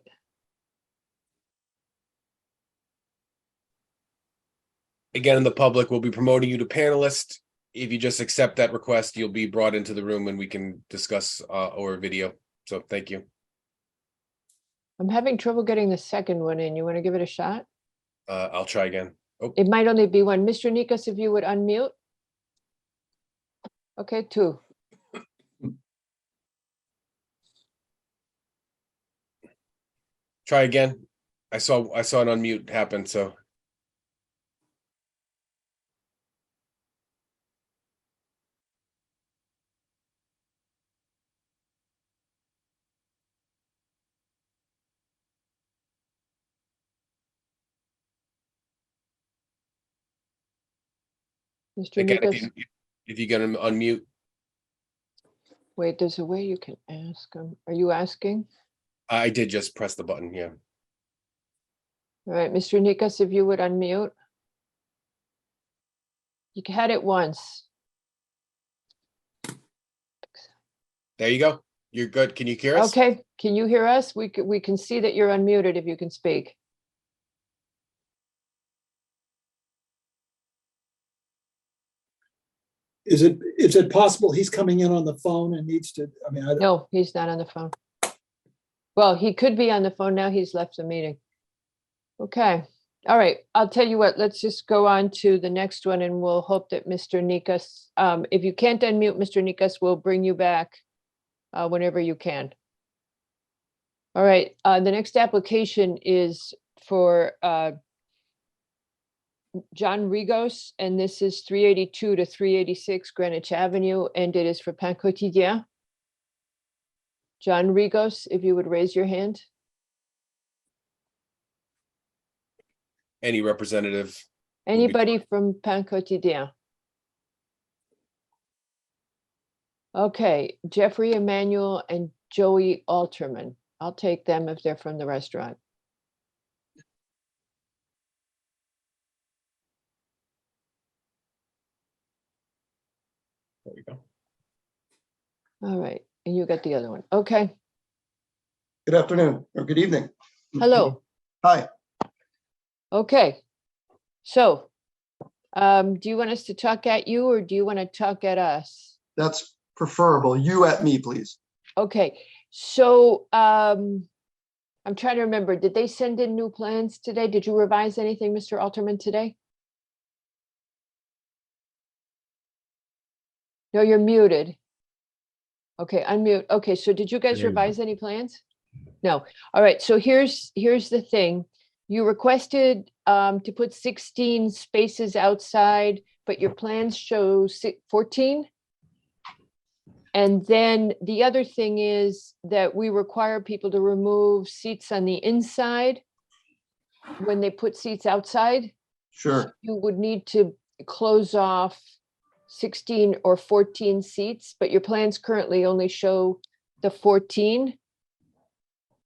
Again, in the public, we'll be promoting you to panelist. If you just accept that request, you'll be brought into the room and we can discuss over video. So thank you. I'm having trouble getting the second one in. You want to give it a shot? I'll try again. Oh, It might only be one. Mr. Nikas, if you would unmute. Okay, 2. try again. I saw an unmute happen, so. Mr. Again, Nikas, if you get him unmute, wait, there's a way you can ask him. Are you asking? I did just press the button, yeah. All right, Mr. Nikas, if you would unmute. You had it once. There you go. You're good. Can you hear us? Okay, can you hear us? We can see that you're unmuted if you can speak. Is it possible he's coming in on the phone and needs to, I mean, No, he's not on the phone. Well, he could be on the phone now. He's left the meeting. Okay, all right. I'll tell you what, let's just go on to the next one and we'll hope that Mr. Nikas, if you can't unmute Mr. Nikas, we'll bring you back whenever you can. All right, the next application is for John Rigos, and this is 382 to 386 Greenwich Avenue, and it is for Pain Quotidien. John Rigos, if you would raise your hand. Any representative? Anybody from Pain Quotidien? Okay, Jeffrey Emanuel and Joey Alterman. I'll take them if they're from the restaurant. There we go. All right, and you got the other one. Okay, Good afternoon or good evening. hello. Hi. Okay, so do you want us to talk at you or do you want to talk at us? That's preferable. You at me, please. Okay, so I'm trying to remember, did they send in new plans today? Did you revise anything, Mr. Alterman, today? No, you're muted. Okay, unmute. Okay, so did you guys There you go. revise any plans? No. All right, so here's the thing. You requested to put 16 spaces outside, but your plans show 14? And then the other thing is that we require people to remove seats on the inside when they put seats outside. Sure. You would need to close off 16 or 14 seats, but your plans currently only show the 14.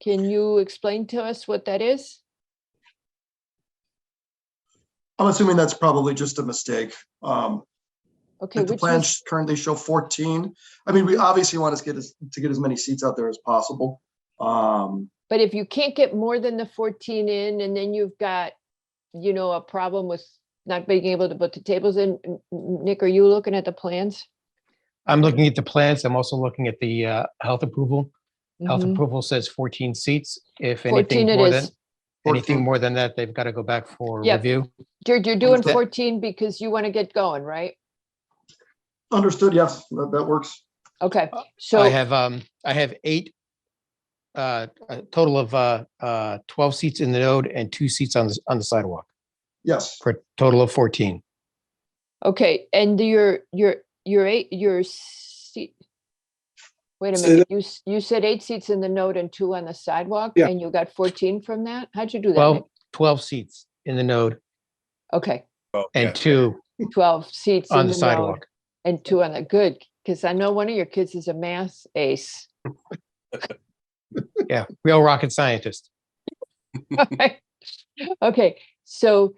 Can you explain to us what that is? I'm assuming that's probably just a mistake. Okay, If the which plans currently show 14. I mean, we obviously want to get as many seats out there as possible. But if you can't get more than the 14 in, and then you've got, you know, a problem with not being able to put the tables in, Nick, are you looking at the plans? I'm looking at the plans. I'm also looking at the health approval. Health Mhm. approval says 14 seats. If 14 anything it more is. than, anything more than that, they've got to go back for Yep. review. You're doing Understood. 14 because you want to get going, right? Understood. Yes, that works. Okay, so. I have 8, a total of 12 seats in the node and 2 seats on the sidewalk Yes. for a total of 14. Okay, and your seat. Wait a Say minute, you said 8 seats in the node and 2 on the sidewalk, Yeah. and you got 14 from that? How'd you do that, Nick? 12 seats in the node Okay, Oh, and yeah. 2 12 seats on in the the node sidewalk. and 2 on the, good, because I know one of your kids is a math ace. Yeah, real rocket scientist. Okay, so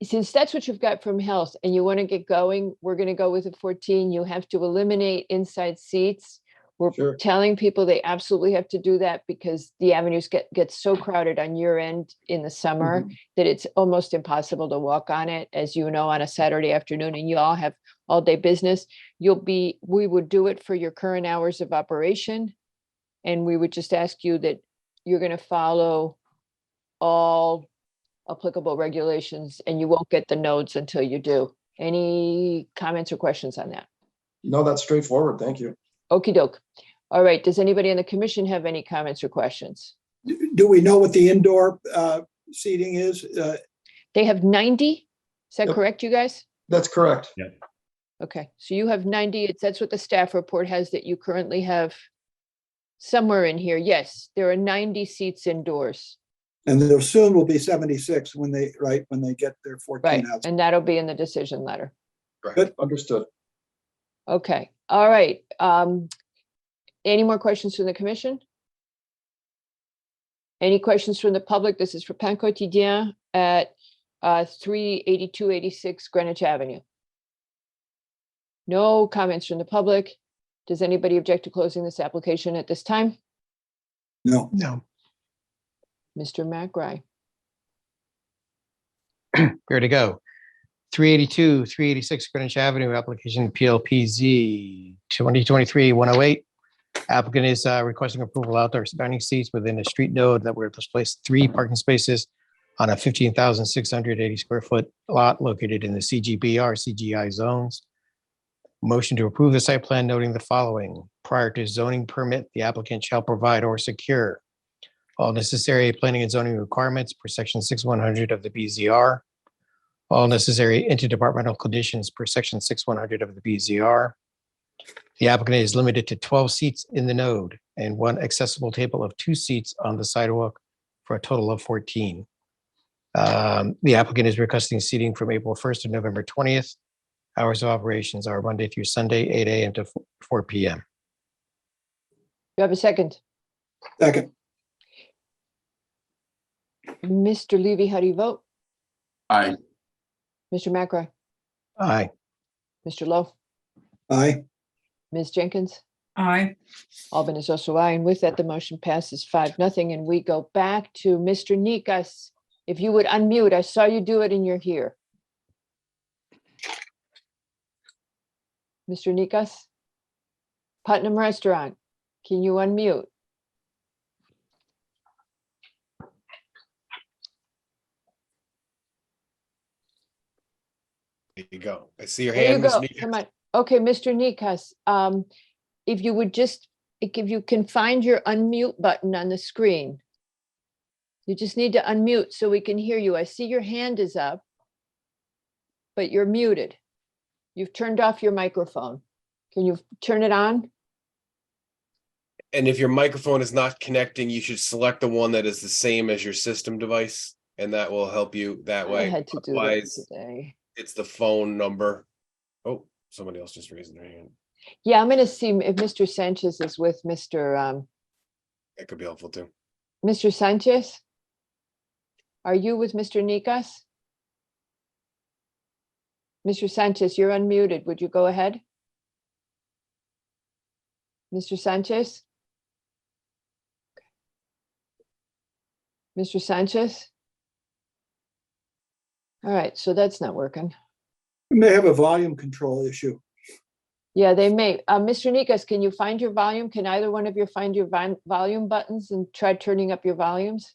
since that's what you've got from health and you want to get going, we're going to go with a 14. You have to eliminate inside seats. We're Sure. telling people they absolutely have to do that because the avenues get so crowded on your end in the summer that it's almost impossible to walk on it, as you know, on a Saturday afternoon, and you all have all day business. We would do it for your current hours of operation. And we would just ask you that you're going to follow all applicable regulations and you won't get the nodes until you do. Any comments or questions on that? No, that's straightforward. Thank you. Okey doke. All right, does anybody on the commission have any comments or questions? do we know what the indoor seating is? They have 90? Is that Yep. correct, you guys? That's correct. Yeah. Okay, so you have 90, that's what the staff report has, that you currently have somewhere in here. Yes, there are 90 seats indoors. And there soon will be 76 when they get their 14 Right, out. and that'll be in the decision letter. Good. Understood. Okay, all right. Any more questions from the commission? Any questions from the public? This is for Pain Quotidien at 38286 Greenwich Avenue. No comments from the public. Does anybody object to closing this application at this time? No. No. Mr. McRae. Here to go. 382, 386 Greenwich Avenue, application PLPZ 2023-108. Applicant is requesting approval outdoor dining seats within a street node that were displaced 3 parking spaces on a 15,680 square foot lot located in the CGBR, CGI zones. Motion to approve the site plan noting the following. Prior to zoning permit, the applicant shall provide or secure all necessary planning and zoning requirements per section 6100 of the BZR. All necessary interdepartmental conditions per section 6100 of the BZR. The applicant is limited to 12 seats in the node and 1 accessible table of 2 seats on the sidewalk for a total of 14. The applicant is requesting seating from April 1st to November 20th. Hours of operations are Monday through Sunday, 8 a.m. to 4 p.m. You have a second? Second. Mr. Levy, how do you vote? Aye. Mr. McRae? Aye. Mr. Lowe? Aye. Ms. Jenkins? Aye. Albin is also aye, and with that, the motion passes 5-0, and we go back to Mr. Nikas. If you would unmute, I saw you do it and you're here. Mr. Nikas? Putnam Restaurant, can you unmute? There you go. I see your There you hand, Ms. go. Nikas. Come on. Okay, Mr. Nikas, if you would just, if you can find your unmute button on the screen. You just need to unmute so we can hear you. I see your hand is up, but you're muted. You've turned off your microphone. Can you turn it on? And if your microphone is not connecting, you should select the one that is the same as your system device, and that will help you that I way. had to do that Otherwise, today. it's the phone number. Oh, somebody else just raised their hand. Yeah, I'm gonna see if Mr. Sanchez is with Mr. That could be helpful too. Mr. Sanchez? Are you with Mr. Nikas? Mr. Sanchez, you're unmuted. Would you go ahead? Mr. Sanchez? Mr. Sanchez? All right, so that's not working. We may have a volume control issue. Yeah, they may. Mr. Nikas, can you find your volume? Can either one of you find your volume buttons and try turning up your volumes?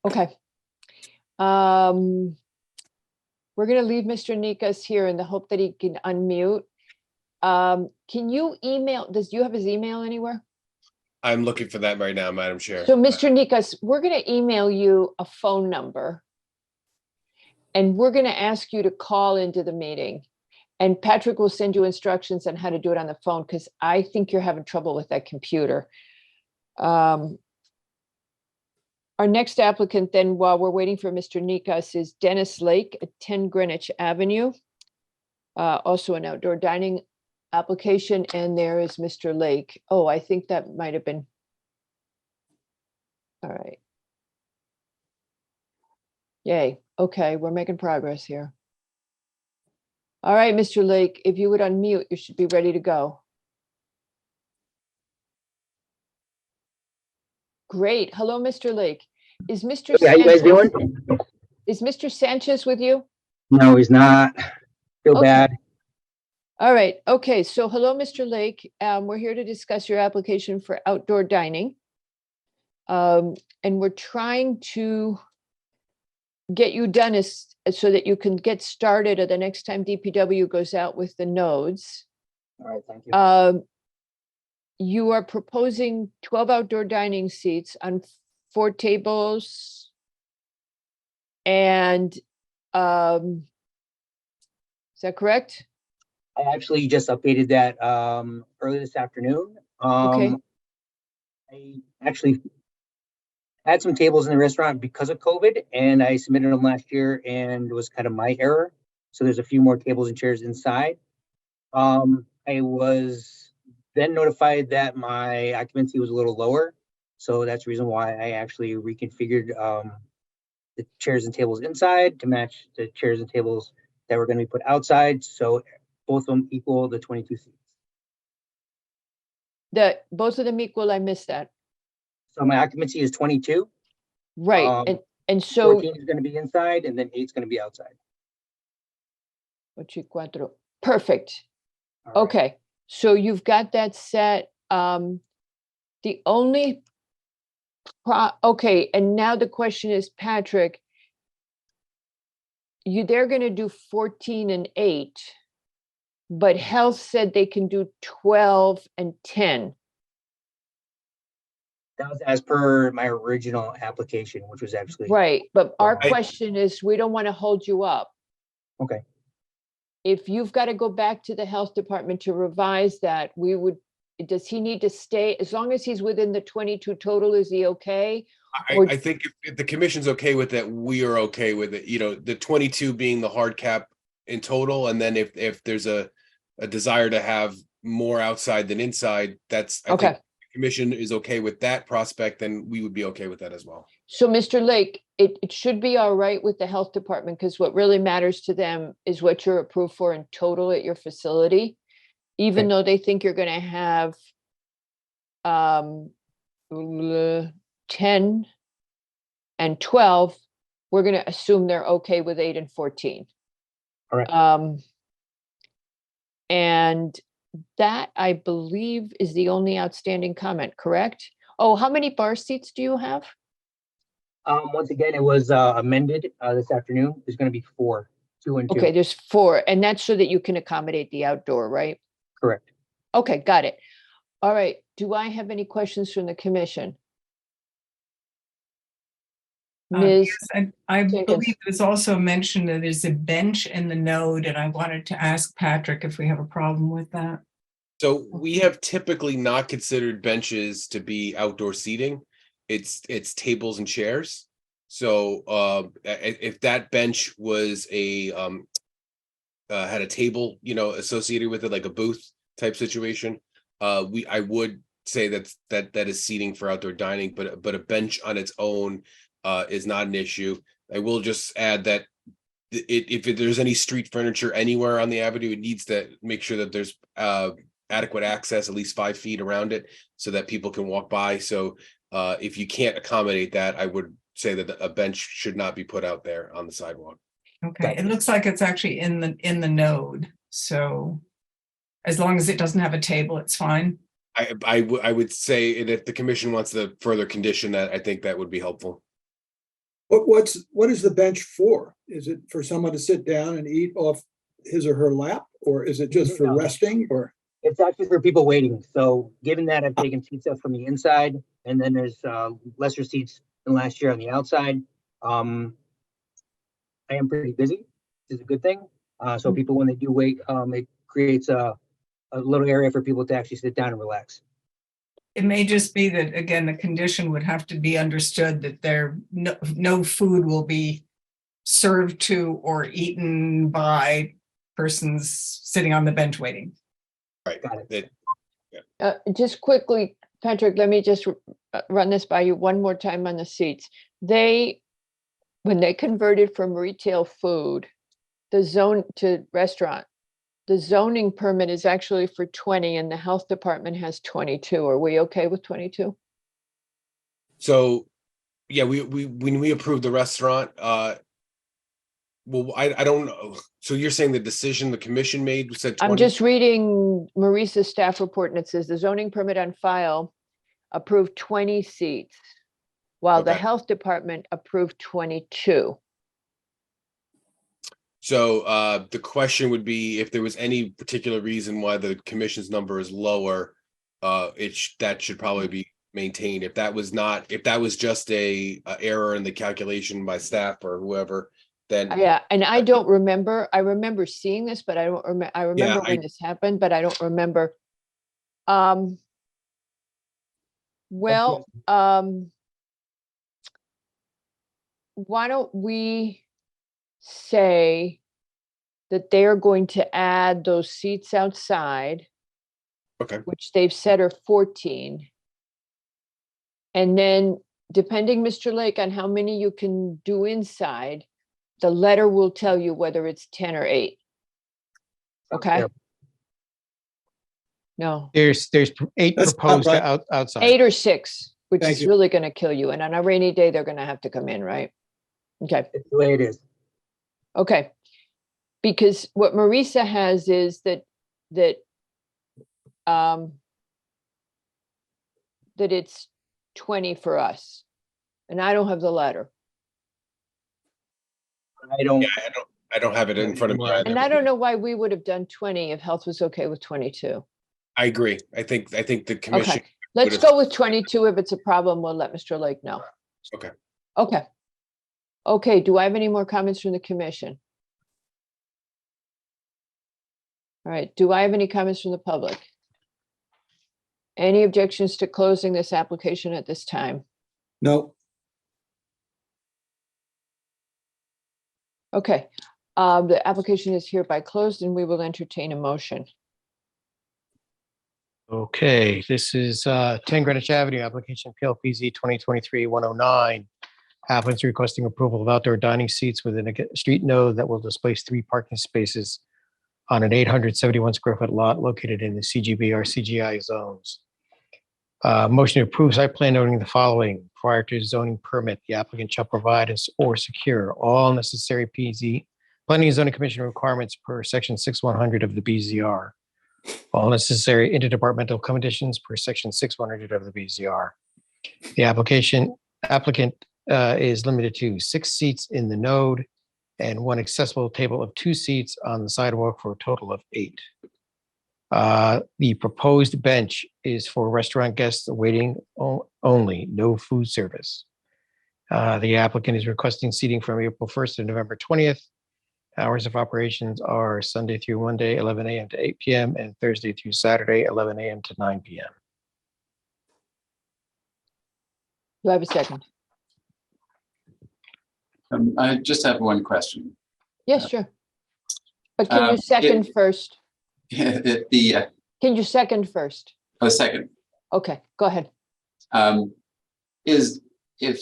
Okay. We're going to leave Mr. Nikas here in the hope that he can unmute. Can you email, do you have his email anywhere? I'm looking for that right now, Madam Chair. So Mr. Nikas, we're going to email you a phone number and we're going to ask you to call into the meeting. And Patrick will send you instructions on how to do it on the phone because I think you're having trouble with that computer. Our next applicant then, while we're waiting for Mr. Nikas, is Dennis Lake at 10 Greenwich Avenue. Also an outdoor dining application, and there is Mr. Lake. Oh, I think that might have been. All right. Yay. Okay, we're making progress here. All right, Mr. Lake, if you would unmute, you should be ready to go. Great. Hello, Mr. Lake. Is Mr. How you guys doing? Is Mr. Sanchez with you? No, he's not. Feel Okay. bad. All right. Okay. So hello, Mr. Lake. We're here to discuss your application for outdoor dining. And we're trying to get you done so that you can get started at the next time DPW goes out with the nodes. All right, thank you. You are proposing 12 outdoor dining seats on 4 tables. And is that correct? I actually just updated that early this afternoon. Okay. I actually had some tables in the restaurant because of COVID, and I submitted them last year, and it was kind of my error. So there's a few more tables and chairs inside. I was been notified that my occupancy was a little lower. So that's the reason why I actually reconfigured the chairs and tables inside to match the chairs and tables that were going to be put outside. So both of them equal the 22 seats. Both of them equal, I missed that. So my occupancy is 22. Right, and so. 14 is going to be inside, and then 8 is going to be outside. Ocho y cuatro. Perfect. Okay, so you've got that set. The only okay, and now the question is, Patrick, they're going to do 14 and 8, but health said they can do 12 and 10. That was as per my original application, which was actually right. But our question is, we don't want to hold you up. Okay. If you've got to go back to the health department to revise that, does he need to stay, as long as he's within the 22 total, is he okay? I think if the commission's okay with it, we are okay with it. You know, the 22 being the hard cap in total. And then if there's a desire to have more outside than inside, that's, I think the commission is okay with that prospect, then we would be okay with that as well. So Mr. Lake, it should be all right with the health department, because what really matters to them is what you're approved for in total at your facility. Even though they think you're going to have 10 and 12, we're going to assume they're okay with 8 and 14. All right. And that, I believe, is the only outstanding comment, correct? Oh, how many bar seats do you have? Once again, it was amended this afternoon. There's going to be 4, 2 and 2. Okay, there's 4, and that's so that you can accommodate the outdoor, right? Correct. Okay, got it. All right. Do I have any questions from the commission? Ms. Yes, I believe it was also mentioned that there's a bench in the node, and I wanted to ask Patrick if we have a problem with that. So we have typically not considered benches to be outdoor seating. It's tables and chairs. So if that bench was had a table, associated with it, like a booth type situation, I would say that is seating for outdoor dining, but a bench on its own is not an issue. I will just add that if there's any street furniture anywhere on the avenue, it needs to make sure that there's adequate access, at least 5 feet around it, so that people can walk by. So if you can't accommodate that, I would say that a bench should not be put out there on the sidewalk. Okay, it looks like it's actually in the node. So as long as it doesn't have a table, it's fine. I would say that if the commission wants to further condition that, I think that would be helpful. What is the bench for? Is it for someone to sit down and eat off his or her lap, or is it just for resting? Or it's actually for people waiting. So given that I've taken seats up from the inside, and then there's lesser seats than last year on the outside, I am pretty busy, which is a good thing. So people, when they do wait, it creates a little area for people to actually sit down and relax. It may just be that, again, the condition would have to be understood that no food will be served to or eaten by persons sitting on the bench waiting. Right. Got it. Just quickly, Patrick, let me just run this by you one more time on the seats. When they converted from retail food, the zone to restaurant, the zoning permit is actually for 20 and the health department has 22. Are we okay with 22? So, yeah, when we approved the restaurant, well, I don't know. So you're saying the decision the commission made said 20? I'm just reading Maurice's staff report, and it says the zoning permit on file approved 20 seats, while the health department approved 22. So the question would be, if there was any particular reason why the commission's number is lower, that should probably be maintained. If that was just a error in the calculation by staff or whoever, then yeah. And I don't remember. I remember seeing this, but I don't remember. I remember when this happened, but I don't remember. Well, why don't we say that they are going to add those seats outside Okay. which they've said are 14. And then depending, Mr. Lake, on how many you can do inside, the letter will tell you whether it's 10 or 8. Okay? Yep. No, There's 8 That's about proposed right. outside. 8 or 6, which Thank is you. really going to kill you. And on a rainy day, they're going to have to come in, right? Okay. It's the way it is. Okay. Because what Marisa has is that it's 20 for us. And I don't have the letter. I don't, I don't have it in front of me either. And I don't know why we would have done 20 if health was okay with 22. I agree. I think the commission. Okay, let's would have- go with 22. If it's a problem, we'll let Mr. Lake know. Okay. Okay. Okay, do I have any more comments from the commission? All right, do I have any comments from the public? Any objections to closing this application at this time? No, Okay, the application is hereby closed and we will entertain a motion. Okay, this is 10 Greenwich Avenue, application PLPZ 2023-109. Applicants requesting approval of outdoor dining seats within a street node that will displace 3 parking spaces on an 871 square foot lot located in the CGB or CGI zones. Motion to approve site plan noting the following: prior to zoning permit, the applicant shall provide or secure all necessary Planning and Zoning Commission requirements per section 6100 of the BZR. All necessary interdepartmental conditions per section 6100 of the BZR. The applicant is limited to 6 seats in the node and 1 accessible table of 2 seats on the sidewalk for a total of 8. The proposed bench is for restaurant guests waiting only, no food service. The applicant is requesting seating from April 1st to November 20th. Hours of operations are Sunday through Monday, 11 a.m. to 8 p.m. and Thursday through Saturday, 11 a.m. to 9 p.m. Do I have a second? I just have one question. Yes, sure. But can you second first? The Can you second first? a second Okay, go ahead. is if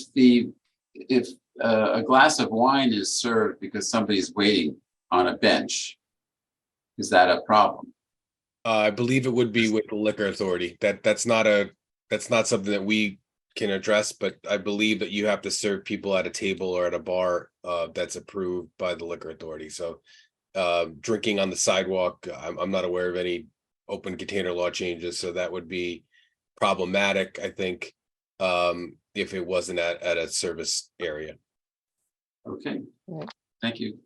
a glass of wine is served because somebody's waiting on a bench, is that a problem? I believe it would be with the liquor authority. That's not something that we can address, but I believe that you have to serve people at a table or at a bar that's approved by the liquor authority. So drinking on the sidewalk, I'm not aware of any open container law changes, so that would be problematic, I think, if it wasn't at a service area. Okay, Right. thank you.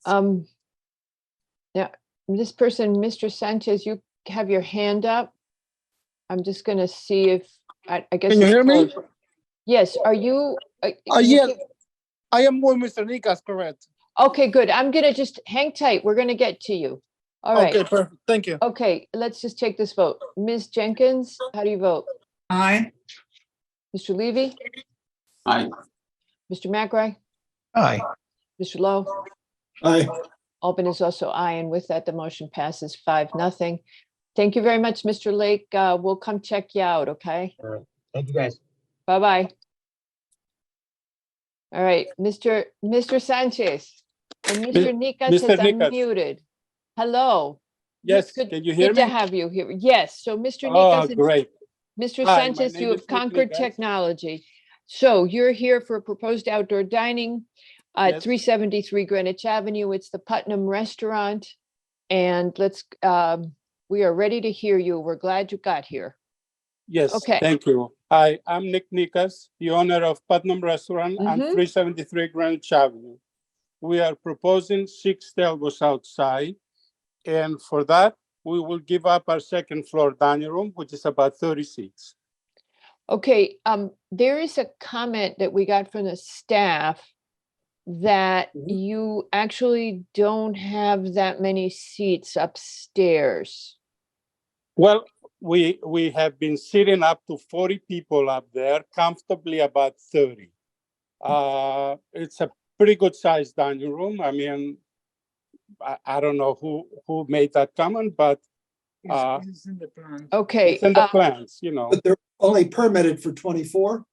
Now, this person, Mr. Sanchez, you have your hand up. I'm just gonna see if, I guess. Can you it's hear me? closed. Yes, are you? Can you Yes, give- I am with Mr. Nikas, correct? Okay, good. I'm gonna just hang tight. We're gonna get to you. All right. Okay, perfect. Thank you. Okay, let's just take this vote. Ms. Jenkins, how do you vote? Aye. Mr. Levy, Aye. Mr. McRae, Aye. Mr. Lowe? aye. Albin is also aye, and with that, the motion passes 5-0. Thank you very much, Mr. Lake. We'll come check you out, okay? All right. Thank you, guys. Bye-bye. All right, Mr. Sanchez, and Mr. Nikas Mr. has Nikas. unmuted. Hello. Yes, Good- can you hear Good me? to have you here. Yes, so Mr. Oh, Nikas, and great. Mr. Hi, my Sanchez, name you is have Nick conquered Nikas. technology. So you're here for proposed outdoor dining at Yes. 373 Greenwich Avenue. It's the Putnam Restaurant. And we are ready to hear you. We're glad you got here. Yes, Okay. thank you. Hi, I'm Nick Nikas, the owner of Putnam Restaurant on Mhm. 373 Greenwich Avenue. We are proposing 6 tables outside. And for that, we will give up our second floor dining room, which is about 30 seats. Okay, there is a comment that we got from the staff that you actually don't have that many seats upstairs. Well, we have been sitting up to 40 people up there, comfortably about 30. It's a pretty good sized dining room. I mean, I don't know who made that comment, but Okay. It's in the plans, you know. But they're only permitted for 24?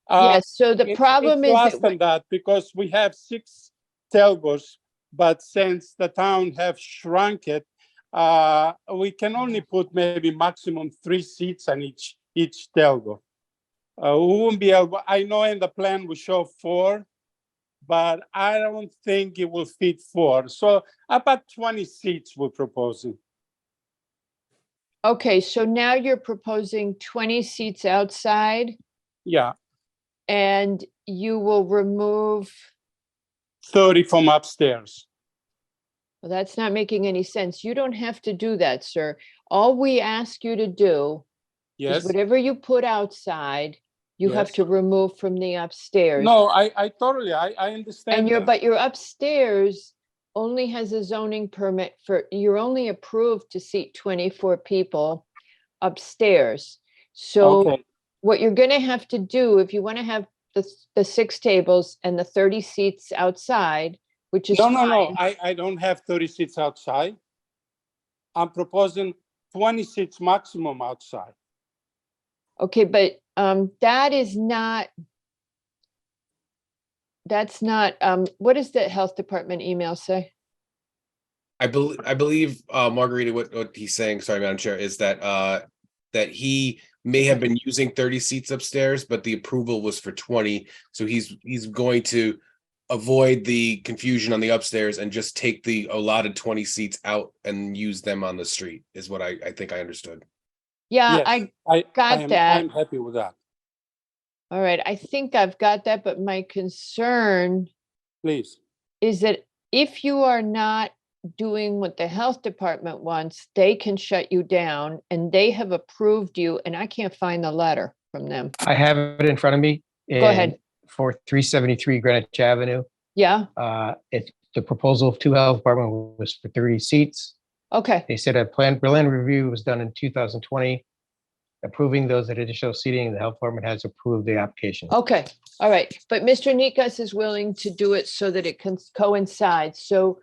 Yes, so the problem it's is less that than that because we have 6 telgos, but since the town have shrunk it, we can only put maybe maximum 3 seats on each telgo. We won't be able. I know in the plan we show 4, but I don't think it will fit 4. So about 20 seats we're proposing. okay, so now you're proposing 20 seats outside Yeah, and you will remove, 30 from upstairs. well, that's not making any sense. You don't have to do that, sir. All we ask you to do is Yes. whatever you put outside, you have Yes. to remove from the upstairs. No, I totally, I understand And that. but your upstairs only has a zoning permit you're only approved to seat 24 people upstairs. So Okay. what you're gonna have to do, if you wanna have the 6 tables and the 30 seats outside, which is No, no, fine. no, I don't have 30 seats outside. I'm proposing 20 seats maximum outside. Okay, but that is not, that's not, what does the health department email say? I believe, Margarita, what he's saying, sorry, Madam Chair, is that that he may have been using 30 seats upstairs, but the approval was for 20. So he's going to avoid the confusion on the upstairs and just take the allotted 20 seats out and use them on the street, is what I think I understood. Yeah, Yes, I got that. I'm happy with that. All right, I think I've got that, but my concern Please. is that if you are not doing what the health department wants, they can shut you down, and they have approved you, and I can't find the letter from them. I have it in front of me. Go ahead. and For 373 Greenwich Avenue. Yeah, The proposal of 2 health department was for 30 seats. okay, They said a plan review was done in 2020, approving those additional seating. The health department has approved the application. okay, all right. But Mr. Nikas is willing to do it so that it can coincide. So,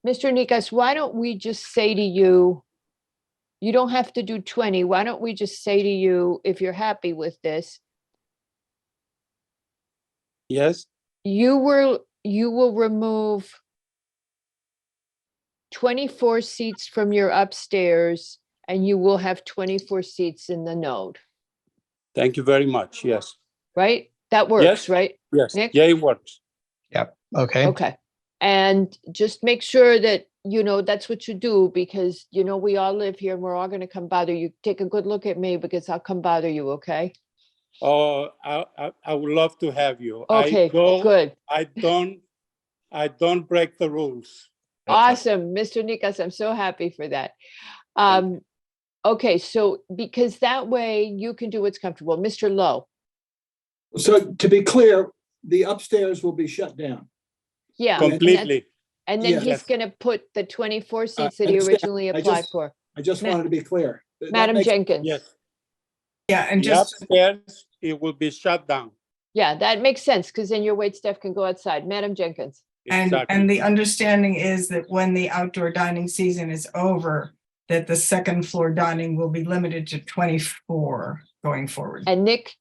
Mr. Nikas, why don't we just say to you, you don't have to do 20. Why don't we just say to you, if you're happy with this, Yes, you will remove 24 seats from your upstairs, and you will have 24 seats in the node, thank you very much. Yes, right? That works, Yes. right? yes, Nick? yeah, it works. Yep. Okay. Okay. And just make sure that, that's what you do, because, we all live here and we're all going to come bother you. Take a good look at me, because I'll come bother you, okay? Oh, I would love to have you. Okay, good. I don't break the rules. Awesome, Mr. Nikas, I'm so happy for that. Okay, so because that way you can do what's comfortable. Mr. Lowe, So to be clear, the upstairs will be shut down. yeah. Completely. And then Yes. he's gonna put the 24 seats that I he understand. originally I applied just- for. I just Ma- wanted to be clear. That Madam makes- Jenkins. Yes, Yeah, and the just, upstairs, it will be shut down. Yeah, that makes sense, because then your wait staff can go outside. Madam Jenkins. Exactly. and the understanding is that when the outdoor dining season is over, that the second floor dining will be limited to 24 going forward. And Nick,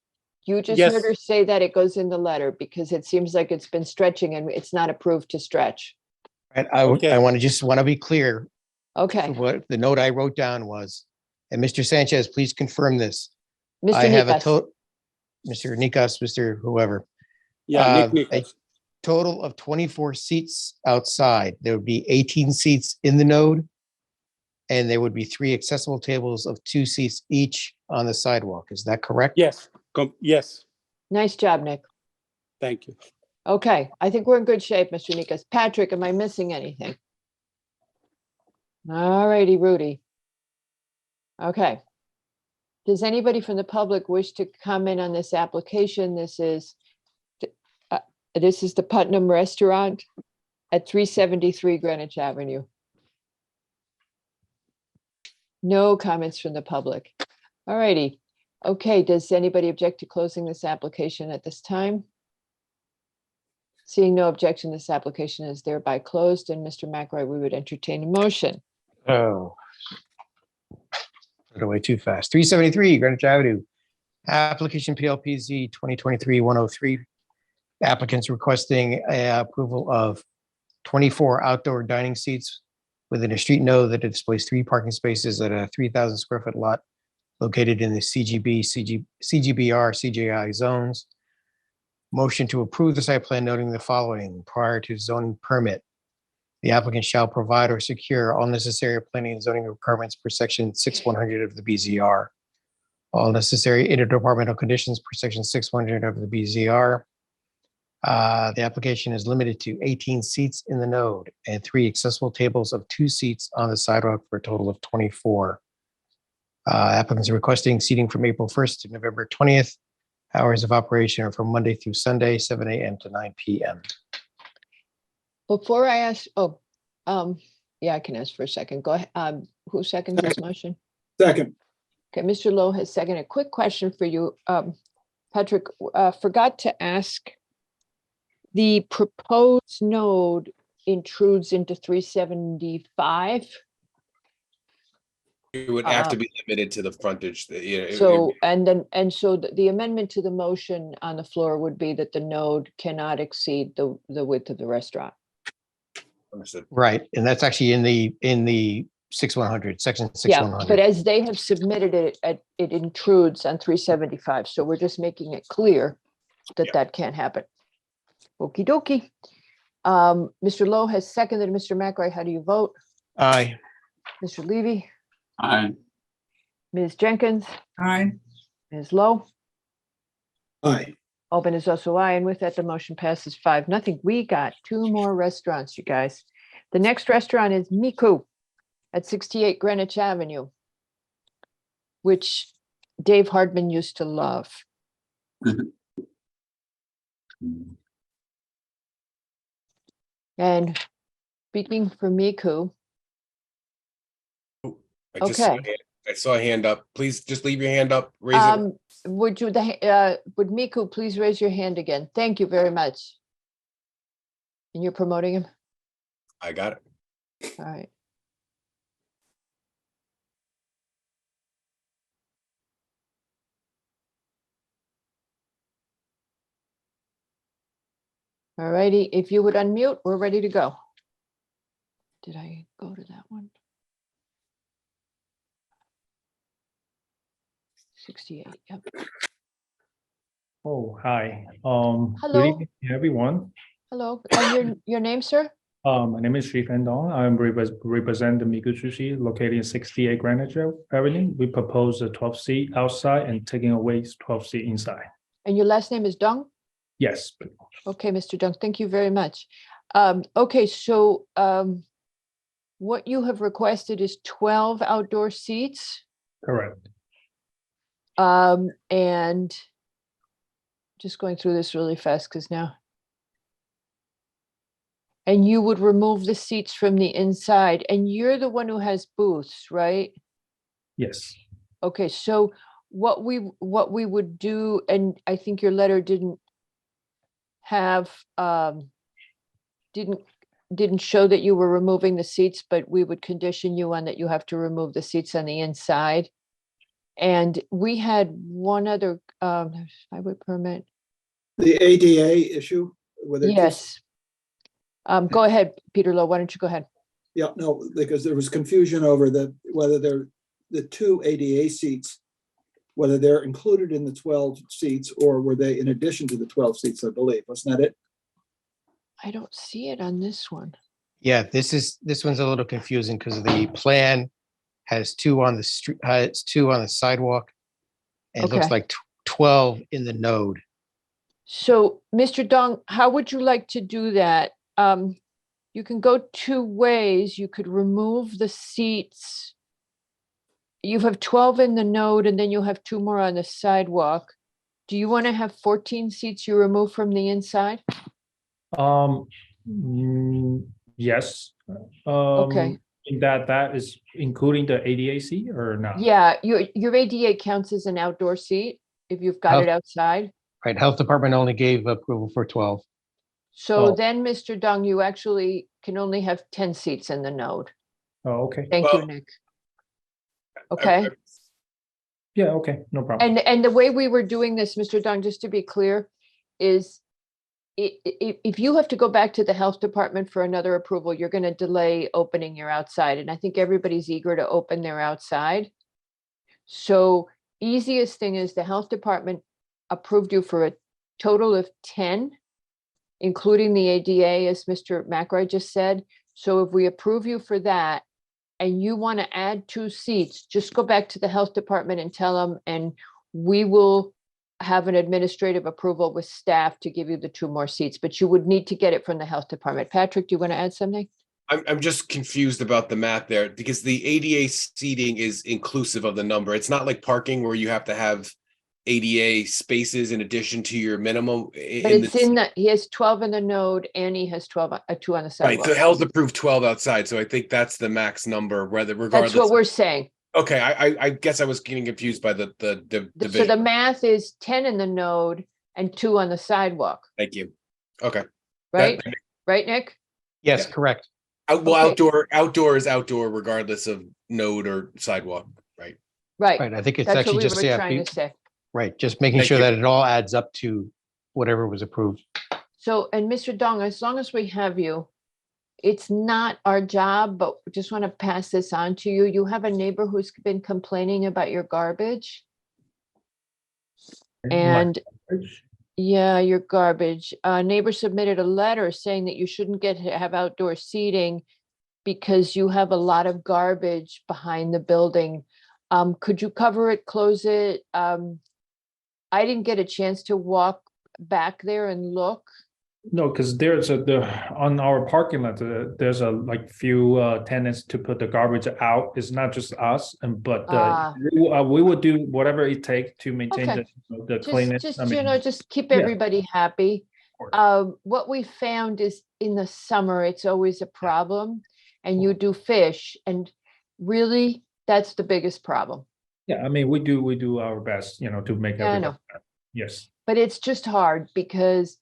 you just Yes. heard her say that it goes in the letter, because it seems like it's been stretching and it's not approved to stretch. And Okay. I want to be clear. Okay, What the note I wrote down was, and Mr. Sanchez, please confirm this. Mr. I have a Nikas. total, Mr. Nikas, Mr. whoever. Yeah, Nick, A total of 24 seats outside. There would be 18 seats in the node. And there would be 3 accessible tables of 2 seats each on the sidewalk. Is that correct? yes, yes, Nice job, Nick. thank you. Okay, I think we're in good shape, Mr. Nikas. Patrick, am I missing anything? All righty, Rudy. Okay. Does anybody from the public wish to comment on this application? This is the Putnam Restaurant at 373 Greenwich Avenue. No comments from the public. All righty. Okay, does anybody object to closing this application at this time? Seeing no objection, this application is thereby closed, and Mr. McRae, we would entertain a motion. Oh. Put away too fast. 373 Greenwich Avenue. Application PLPZ 2023-103. Applicants requesting approval of 24 outdoor dining seats within a street node that displays 3 parking spaces at a 3,000 square foot lot located in the CGB, CGBR, CJI zones. Motion to approve the site plan noting the following: prior to zoning permit, the applicant shall provide or secure all necessary planning and zoning requirements per section 6100 of the BZR. All necessary interdepartmental conditions per section 600 of the BZR. The application is limited to 18 seats in the node and 3 accessible tables of 2 seats on the sidewalk for a total of 24. Applicants are requesting seating from April 1st to November 20th. Hours of operation are from Monday through Sunday, 7 a.m. to 9 p.m. Before I ask, yeah, I can ask for a second. Go ahead. Who seconds this motion? Second. Okay, Mr. Lowe has seconded. A quick question for you. Patrick, forgot to ask. The proposed node intrudes into 375. It would have to be limited to the frontage. So, so the amendment to the motion on the floor would be that the node cannot exceed the width of the restaurant. Understood. Right, and that's actually in the 6100, section 6100. Yeah, but as they have submitted it, it intrudes on 375. So we're just making it clear that that can't happen. Okie dokie. Mr. Lowe has seconded. Mr. McRae, how do you vote? Aye. Mr. Levy? Aye. Ms. Jenkins? Aye. Ms. Lowe? Aye. Open is also aye, and with that, the motion passes 5-0. We got 2 more restaurants, you guys. The next restaurant is Miku at 68 Greenwich Avenue, which Dave Hardman used to love. And speaking for Miku. I saw a hand up. Please just leave your hand up. Raise it. Would Miku please raise your hand again? Thank you very much. And you're promoting him? I got it. All right. All righty, if you would unmute, we're ready to go. Did I go to that one? 68, yep. Oh, hi. Hello. Good evening, everyone. Hello, and your name, sir? My name is Sri Dong. I represent the Miku Sushi located in 68 Greenwich Avenue. We propose a 12 seat outside and taking away 12 seat inside. And your last name is Dong? Yes. Okay, Mr. Dong, thank you very much. Okay, so what you have requested is 12 outdoor seats. Correct. And just going through this really fast because now. And you would remove the seats from the inside, and you're the one who has booths, right? Yes. Okay, so what we would do, and I think your letter didn't have didn't show that you were removing the seats, but we would condition you on that you have to remove the seats on the inside. And we had one other highway permit. The ADA issue? Yes. Go ahead, Peter Lowe. Why don't you go ahead? Yeah, no, because there was confusion over whether they're the 2 ADA seats, whether they're included in the 12 seats or were they in addition to the 12 seats, I believe. Wasn't that it? I don't see it on this one. Yeah, this one's a little confusing because the plan has 2 on the street, it's 2 on the sidewalk, and it looks Okay. like 12 in the node. So, Mr. Dong, how would you like to do that? You can go 2 ways. You could remove the seats. You have 12 in the node, and then you'll have 2 more on the sidewalk. Do you want to have 14 seats you remove from the inside? Yes. Okay. That is including the ADAC or not? Yeah, your ADA counts as an outdoor seat if you've got it outside. Right, Health Department only gave approval for 12. So Oh. then, Mr. Dong, you actually can only have 10 seats in the node. Oh, okay. Thank you, Nick. Okay, Yeah, okay, no problem. And the way we were doing this, Mr. Dung, just to be clear, is if you have to go back to the health department for another approval, you're going to delay opening your outside. And I think everybody's eager to open their outside. So easiest thing is the health department approved you for a total of 10, including the ADA, as Mr. McRae just said. So if we approve you for that, and you want to add 2 seats, just go back to the health department and tell them, and we will have an administrative approval with staff to give you the 2 more seats, but you would need to get it from the health department. Patrick, do you want to add something? I'm just confused about the math there because the ADA seating is inclusive of the number. It's not like parking where you have to have ADA spaces in addition to your minimum. But it's he has 12 in the node and he has 2 on the Right, sidewalk. so Hell's approved 12 outside, so I think that's the max number, regardless. That's what we're saying. Okay, I guess I was getting confused by the So division. the math is 10 in the node and 2 on the sidewalk, Thank you. Okay. right? Right, Nick? Yes, correct. Well, Okay. outdoor is outdoor regardless of node or sidewalk, right? Right. Right, I think it's That's actually what we just, were yeah, trying to say. right, just making Thank sure you. that it all adds up to whatever was approved. So, and Mr. Dong, as long as we have you, it's not our job, but we just want to pass this on to you. You have a neighbor who's been complaining about your garbage. And yeah, your garbage. A neighbor submitted a letter saying that you shouldn't have outdoor seating because you have a lot of garbage behind the building. Could you cover it, close it? I didn't get a chance to walk back there and look. No, because there's on our parking lot, there's a like few tenants to put the garbage out. It's not just us, but we will do whatever it takes to maintain Okay. the cleanness. Just, I mean, just keep yeah. everybody happy. What we found is in the summer, it's always a problem, and you do fish, and really, that's the biggest problem. yeah, I mean, we do our best, to make Yeah, I everybody. know. Yes. But it's just hard because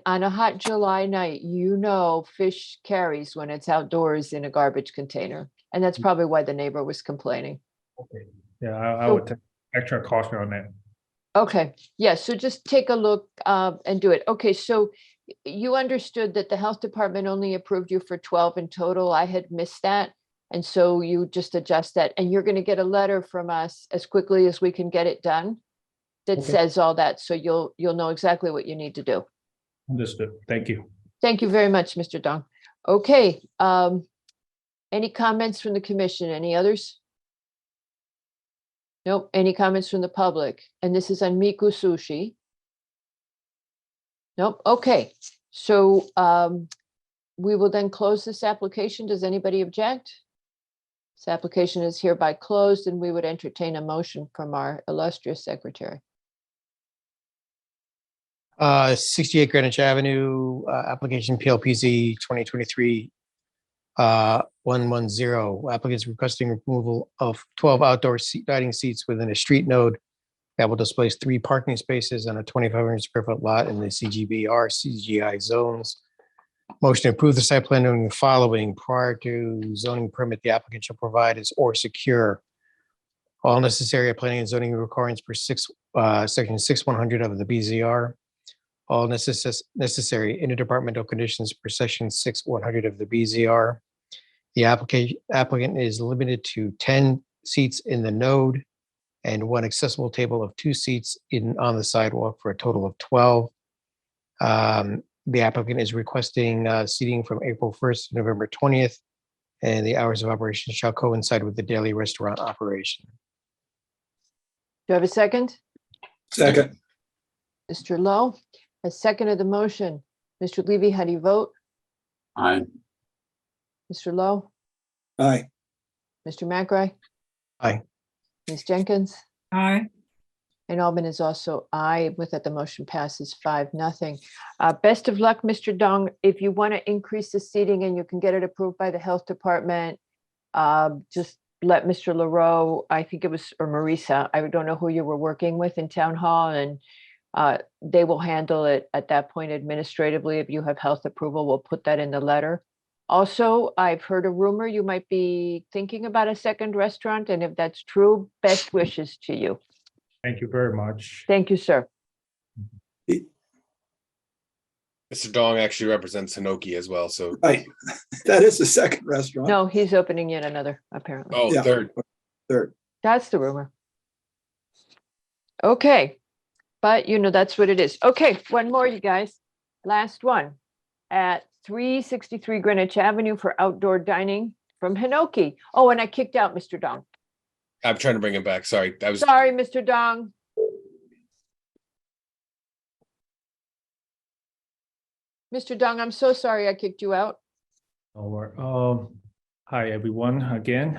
on a hot July night, fish carries when it's outdoors in a garbage container. And that's probably why the neighbor was complaining. Okay. Yeah, I So- would take extra caution on that. Okay, yeah, so just take a look and do it. Okay, so you understood that the health department only approved you for 12 in total. I had missed that. And so you just adjust that, and you're going to get a letter from us as quickly as we can get it done that Okay. says all that, so you'll know exactly what you need to do. Understood. Thank you. Thank you very much, Mr. Dong. Okay, any comments from the commission? Any others? Nope. Any comments from the public? And this is on Miku Sushi. Nope. Okay, so we will then close this application. Does anybody object? This application is hereby closed, and we would entertain a motion from our illustrious secretary. 68 Greenwich Avenue, application PLPZ 2023 110. Applicants requesting removal of 12 outdoor dining seats within a street node that will displace 3 parking spaces on a 2,500 square foot lot in the CGBR CGI zones. Motion to approve the site plan knowing the following: prior to zoning permit, the applicant shall provide or secure all necessary planning and zoning requirements per section 6100 of the BZR. All necessary interdepartmental conditions per section 6100 of the BZR. The applicant is limited to 10 seats in the node and 1 accessible table of 2 seats on the sidewalk for a total of 12. The applicant is requesting seating from April 1st to November 20th, and the hours of operation shall coincide with the daily restaurant operation. Do I have a second? Second. Mr. Lowe has seconded the motion. Mr. Levy, how do you vote? Aye. Mr. Lowe? Aye. Mr. McRae? Aye. Ms. Jenkins? Aye. And Albin is also aye. With that, the motion passes 5-0. Best of luck, Mr. Dong. If you want to increase the seating and you can get it approved by the health department, just let Mr. LaRoe, I think it was, or Marisa, I don't know who you were working with in town hall, and they will handle it at that point administratively. If you have health approval, we'll put that in the letter. Also, I've heard a rumor you might be thinking about a second restaurant, and if that's true, best wishes to you. Thank you very much. Thank you, sir. Mr. Dong actually represents Hinoki as well, so. Right, that is the second restaurant. No, he's opening yet another, apparently. Oh, Yeah. third. Third. That's the rumor. Okay, but you know, that's what it is. Okay, one more, you guys. Last one. At 363 Greenwich Avenue for outdoor dining from Hinoki. Oh, and I kicked out Mr. Dong. I'm trying to bring him back. Sorry, I was. Sorry, Mr. Dong. Mr. Dong, I'm so sorry I kicked you out. Hi everyone again.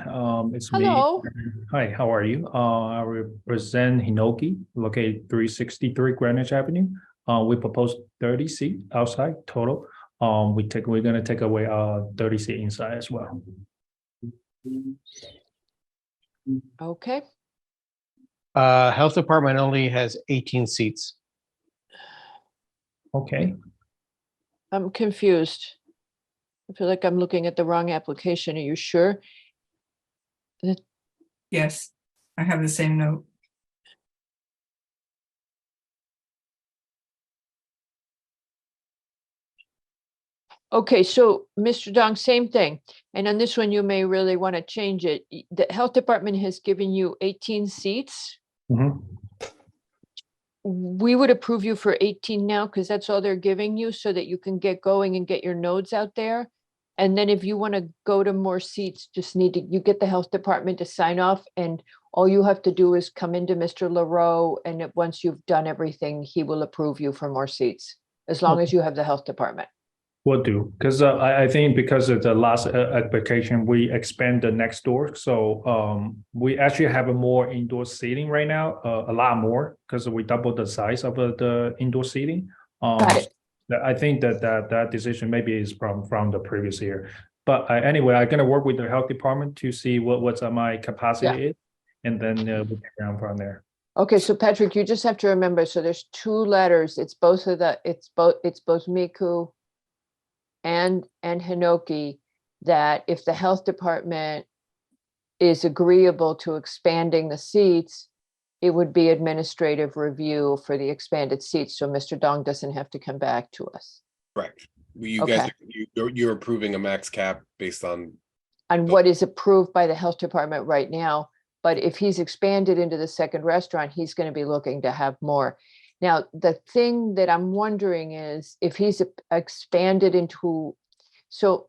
It's Hello. me. Hi, how are you? I represent Hinoki, located 363 Greenwich Avenue. We proposed 30 seat outside total. We're gonna take away 30 seat inside as well. Okay. Health department only has 18 seats. Okay. I'm confused. I feel like I'm looking at the wrong application. Are you sure? Yes, I have the same note. Okay, so Mr. Dong, same thing. And on this one, you may really want to change it. The health department has given you 18 seats. Mhm. We would approve you for 18 now because that's all they're giving you so that you can get going and get your nodes out there. And then if you want to go to more seats, just you get the health department to sign off, and all you have to do is come into Mr. LaRoe, and once you've done everything, he will approve you for more seats, as long as you have the health department. Will do, because I think because of the last application, we expand the next door. So we actually have a more indoor seating right now, a lot more, because we doubled the size of the indoor seating. Got it. I think that decision maybe is from the previous year. But anyway, I'm gonna work with the health department to see what's my capacity is, and then we'll get down from there. Okay, so Patrick, you just have to remember, so there's two letters. It's both Miku and Hinoki, that if the health department is agreeable to expanding the seats, it would be administrative review for the expanded seats. So Mr. Dong doesn't have to come back to us. Correct. You guys, you're approving a max cap based on what is approved by the health department right now. But if he's expanded into the second restaurant, he's going to be looking to have more. Now, the thing that I'm wondering is if he's expanded into, so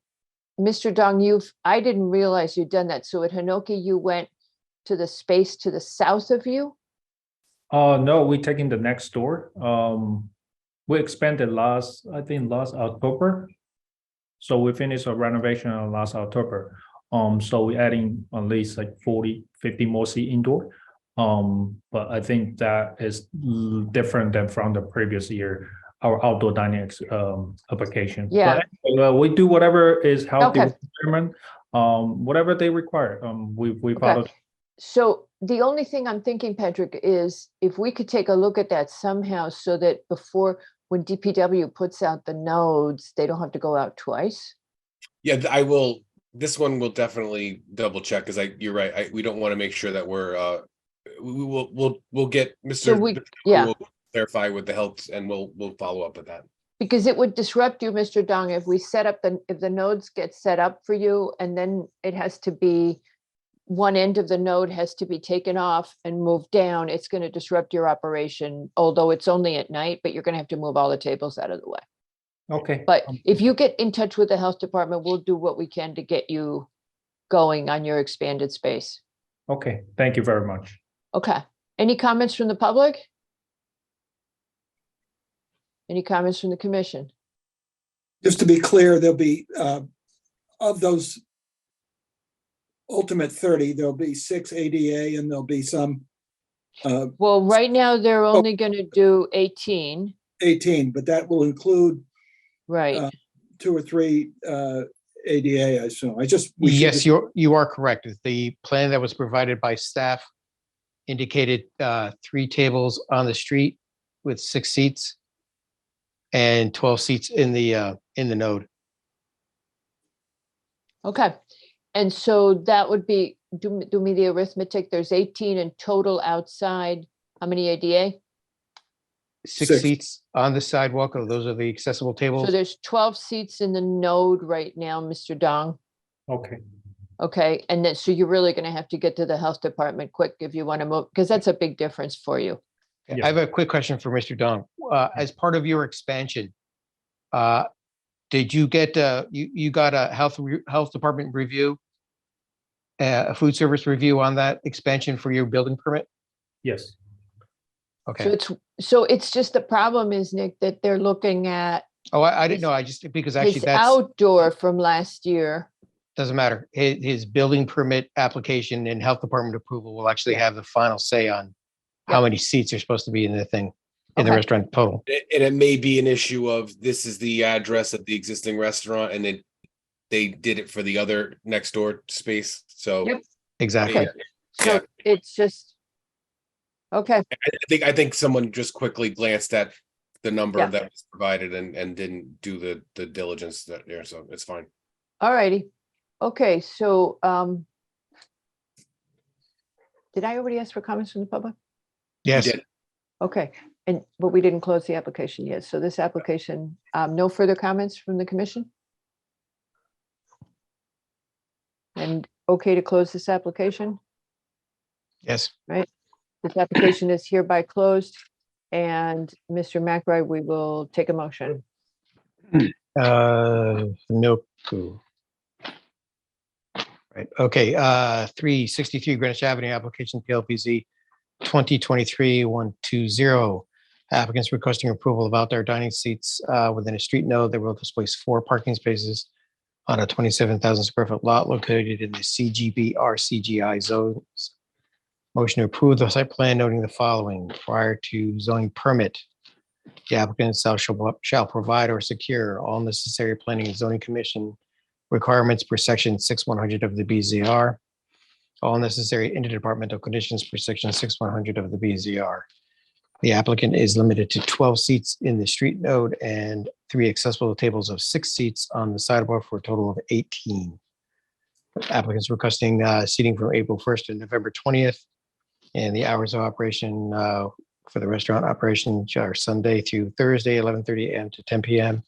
Mr. Dong, I didn't realize you'd done that. So at Hinoki, you went to the space to the south of you? No, we're taking the next door. We expanded last October. So we finished a renovation on last October. So we're adding at least like 50 more seat indoor. But I think that is different than from the previous year, our outdoor dining application. Yeah. But anyway, we do whatever is healthy requirement, whatever they require. We follow. Okay. So the only thing I'm thinking, Patrick, is if we could take a look at that somehow so that when DPW puts out the nodes, they don't have to go out twice. Yeah, I will. This one will definitely double check because you're right. We don't want to make sure that we'll get Mr. We'll clarify with the health and we'll follow up with that. Because it would disrupt you, Mr. Dong, if we set up if the nodes get set up for you and then it has to be one end of the node has to be taken off and moved down, it's going to disrupt your operation, although it's only at night, but you're going to have to move all the tables out of the way. Okay. But if you get in touch with the health department, we'll do what we can to get you going on your expanded space. Okay, thank you very much. Okay. Any comments from the public? Any comments from the commission? Just to be clear, there'll be, of those ultimate 30, there'll be 6 ADA and there'll be some. Well, right now they're only going to do 18. 18, but that will include right 2 or 3 ADA, I assume. Yes, you are correct. The plan that was provided by staff indicated 3 tables on the street with 6 seats and 12 seats in the node. Okay. And so that would be, do me the arithmetic, there's 18 in total outside. How many ADA? Six seats on the sidewalk. Oh, those are the accessible So tables. there's 12 seats in the node right now, Mr. Dong. Okay. Okay, and then, so you're really gonna have to get to the health department quick if you want to move, because that's a big difference for you. I have a quick question for Mr. Dong. As part of your expansion, did you get, you got a health department review? A food service review on that expansion for your building permit? Yes. Okay. So it's just the problem is, Nick, that they're looking at Oh, I didn't know. I just, because actually his that's, outdoor from last year. doesn't matter. His building permit application and health department approval will actually have the final say on how many seats are supposed to be in the thing, in the Okay. restaurant total. And it may be an issue of this is the address of the existing restaurant and then they did it for the other next door space. So Yep. Exactly. Okay. So it's just, okay, I think someone just quickly glanced at the number Yeah. that was provided and didn't do the diligence that there. So it's fine. all righty. Okay, so, did I already ask for comments from the public? Yes. did. Okay, but we didn't close the application yet. So this application, no further comments from the commission? And okay to close this application, Yes. right? This application is hereby closed. And Mr. McBride, we will take a motion. No. Right, okay, 363 Greenwich Avenue, application PLPZ 2023-120. Applicants requesting approval of outdoor dining seats within a street node that will displace 4 parking spaces on a 27,000 square foot lot located in the CGB RCGI zones. Motion to approve the site plan noting the following: prior to zoning permit, the applicant shall provide or secure all necessary planning and zoning commission requirements per section 6100 of the BZR, all necessary interdepartmental conditions per section 6100 of the BZR. The applicant is limited to 12 seats in the street node and 3 accessible tables of 6 seats on the sidewalk for a total of 18. Applicants requesting seating from April 1st to November 20th. And the hours of operation for the restaurant operation are Sunday through Thursday, 11:30 a.m. to 10 p.m.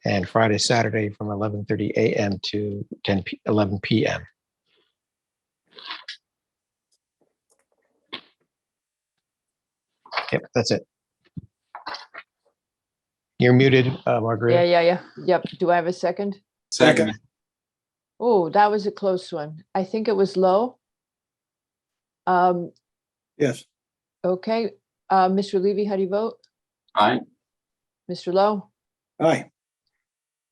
and Friday, Saturday from 11:30 a.m. to 11 p.m. Yep, that's it. You're muted, Margaret. Yeah. Yep. Do I have a second? Second. Oh, that was a close one. I think it was low. Yes. Okay, Mr. Levy, how do you vote? Aye. Mr. Lowe, Aye.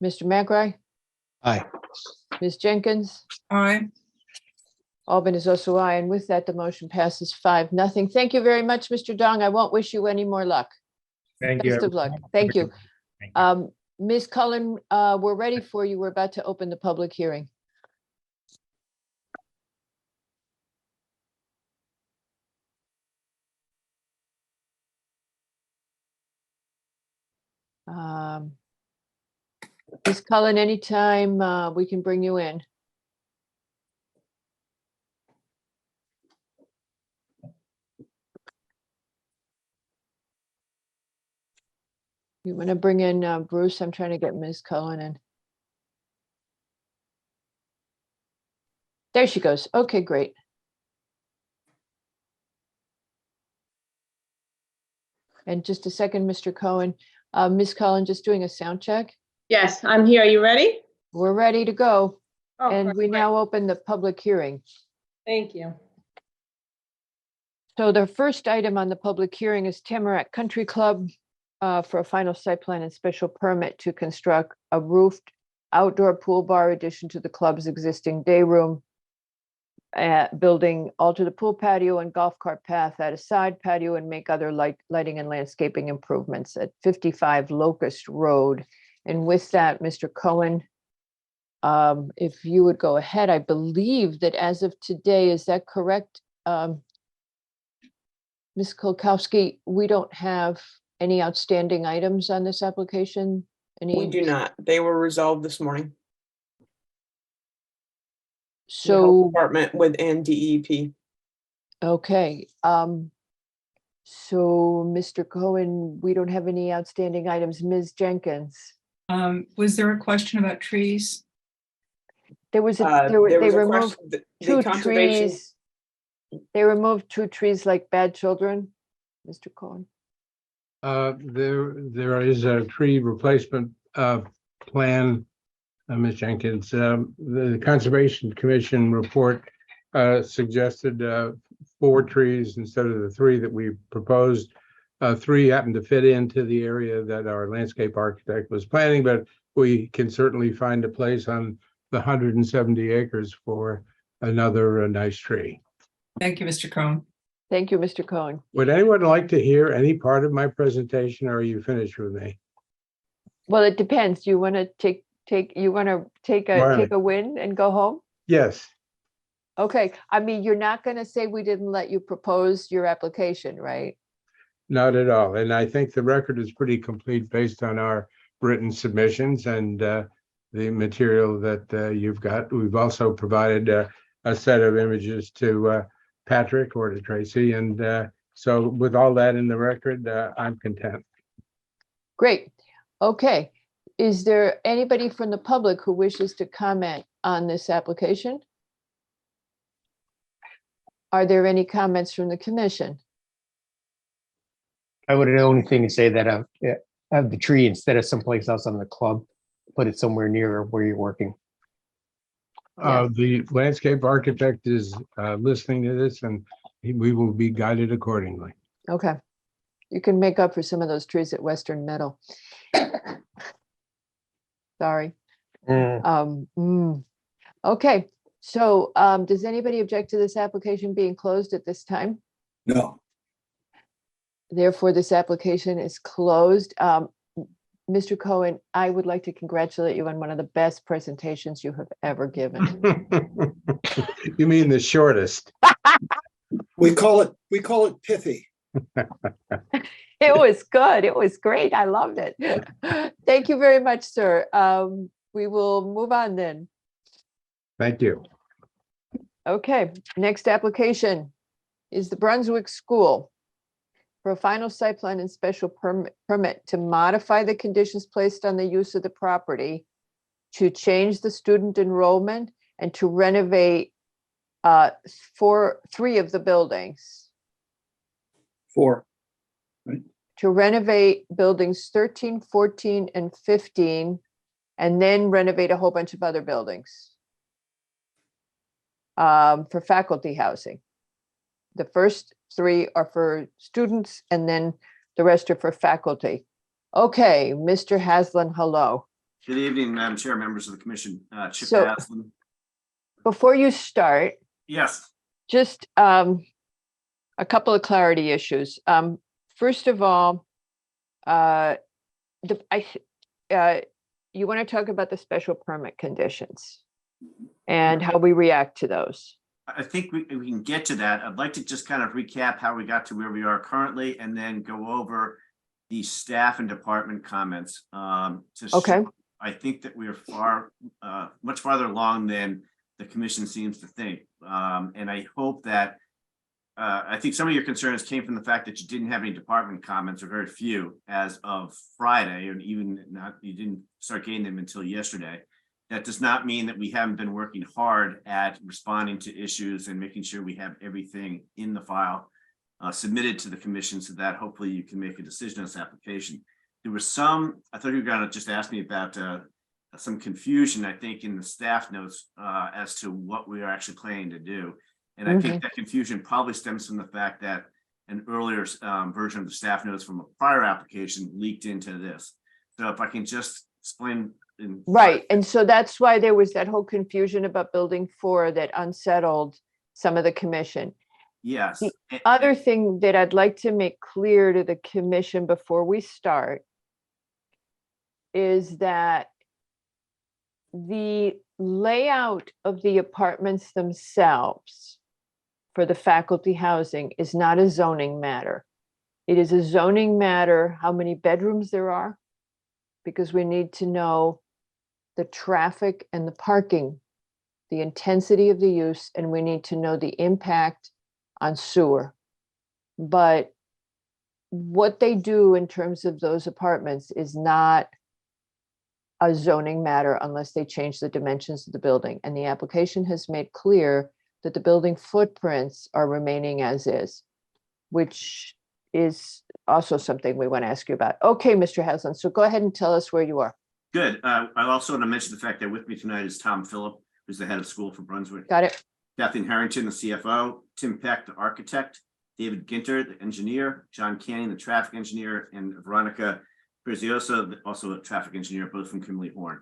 Mr. McRae, Aye. Ms. Jenkins? Aye. Albin is also aye, and with that, the motion passes 5-0. Thank you very much, Mr. Dong. I won't wish you any more luck. Thank you. Best of luck. Thank you. Ms. Cullen, we're ready for you. We're about to open the public hearing. Ms. Cullen, anytime we can bring you in. You want to bring in Bruce? I'm trying to get Ms. Cullen in. There she goes. Okay, great. And just a second, Mr. Cohen. Ms. Cullen, just doing a sound check. Yes, I'm here. Are you ready? We're ready to go. Oh, And we now open the public hearing. Thank you. So the first item on the public hearing is Tamarack Country Club for a final site plan and special permit to construct a roofed outdoor pool bar addition to the club's existing day room building, alter the pool patio and golf cart path, add a side patio, and make other lighting and landscaping improvements at 55 Locust Road. And with that, Mr. Cohen, if you would go ahead, I believe that as of today, is that correct? Ms. Kolkowski, we don't have any outstanding items on this application? We do not. They were resolved this morning. So, Department with NDEP. okay, so Mr. Cohen, we don't have any outstanding items. Ms. Jenkins? Was there a question about trees? There was they removed two trees. They removed two trees like bad children, Mr. Cohen. There is a tree replacement plan, Ms. Jenkins. The Conservation Commission report suggested 4 trees instead of the 3 that we proposed. 3 happen to fit into the area that our landscape architect was planning, but we can certainly find a place on the 170 acres for another nice tree. Thank you, Mr. Cohen. Thank you, Mr. Cohen. Would anyone like to hear any part of my presentation, or are you finished with me? Well, it depends. You want to take a win and go home? Yes. Okay. I mean, you're not going to say we didn't let you propose your application, right? Not at all. And I think the record is pretty complete based on our written submissions and the material that you've got. We've also provided a set of images to Patrick or to Tracy. And so with all that in the record, I'm content. Great. Okay. Is there anybody from the public who wishes to comment on this application? Are there any comments from the commission? I would, the only thing to say that have the tree instead of someplace else on the club, put it somewhere near where you're working. The landscape architect is listening to this, and we will be guided accordingly. Okay. You can make up for some of those trees at Western Middle. Sorry. Okay. So does anybody object to this application being closed at this time? No. Therefore, this application is closed. Mr. Cohen, I would like to congratulate you on one of the best presentations you have ever given. You mean the shortest? We call it pithy. It was good. It was great. I loved it. Thank you very much, sir. We will move on then. Thank you. Okay, next application is the Brunswick School for a final site plan and special permit to modify the conditions placed on the use of the property, to change the student enrollment, and to renovate 3 of the buildings. 4. To renovate buildings 13, 14, and 15, and then renovate a whole bunch of other buildings for faculty housing. The first 3 are for students, and then the rest are for faculty. Okay, Mr. Haslam, hello. Good evening, Madam Chair, members of the commission. Chip So- Haslam. Before you start, Yes. just a couple of clarity issues. First of all, you want to talk about the special permit conditions and how we react to those. I think we can get to that. I'd like to just kind of recap how we got to where we are currently and then go over the staff and department comments. Okay. I think that we are much farther along than the commission seems to think. And I hope that, I think some of your concerns came from the fact that you didn't have any department comments, or very few, as of Friday, and even you didn't start getting them until yesterday. That does not mean that we haven't been working hard at responding to issues and making sure we have everything in the file submitted to the commission, so that hopefully you can make a decision on this application. There was I thought you were going to just ask me about some confusion, I think, in the staff notes as to what we are actually planning to do. And I think that confusion probably stems from the fact that an earlier version of the staff notes from a prior application leaked into this. So if I can just explain. Right, and so that's why there was that whole confusion about building 4 that unsettled some of the commission. Yes. The other thing that I'd like to make clear to the commission before we start is that the layout of the apartments themselves for the faculty housing is not a zoning matter. It is a zoning matter how many bedrooms there are, because we need to know the traffic and the parking the intensity of the use, and we need to know the impact on sewer. But what they do in terms of those apartments is not a zoning matter unless they change the dimensions of the building. And the application has made clear that the building footprints are remaining as is, which is also something we want to ask you about. Okay, Mr. Haslam, so go ahead and tell us where you are. Good. I also want to mention the fact that with me tonight is Tom Phillip, who's the head of school for Brunswick. Got it. Kathleen Harrington, the CFO, Tim Peck, the architect, David Ginter, the engineer, John Canning, the traffic engineer, and Veronica Prezioso, also a traffic engineer, both from Kimberly Horn.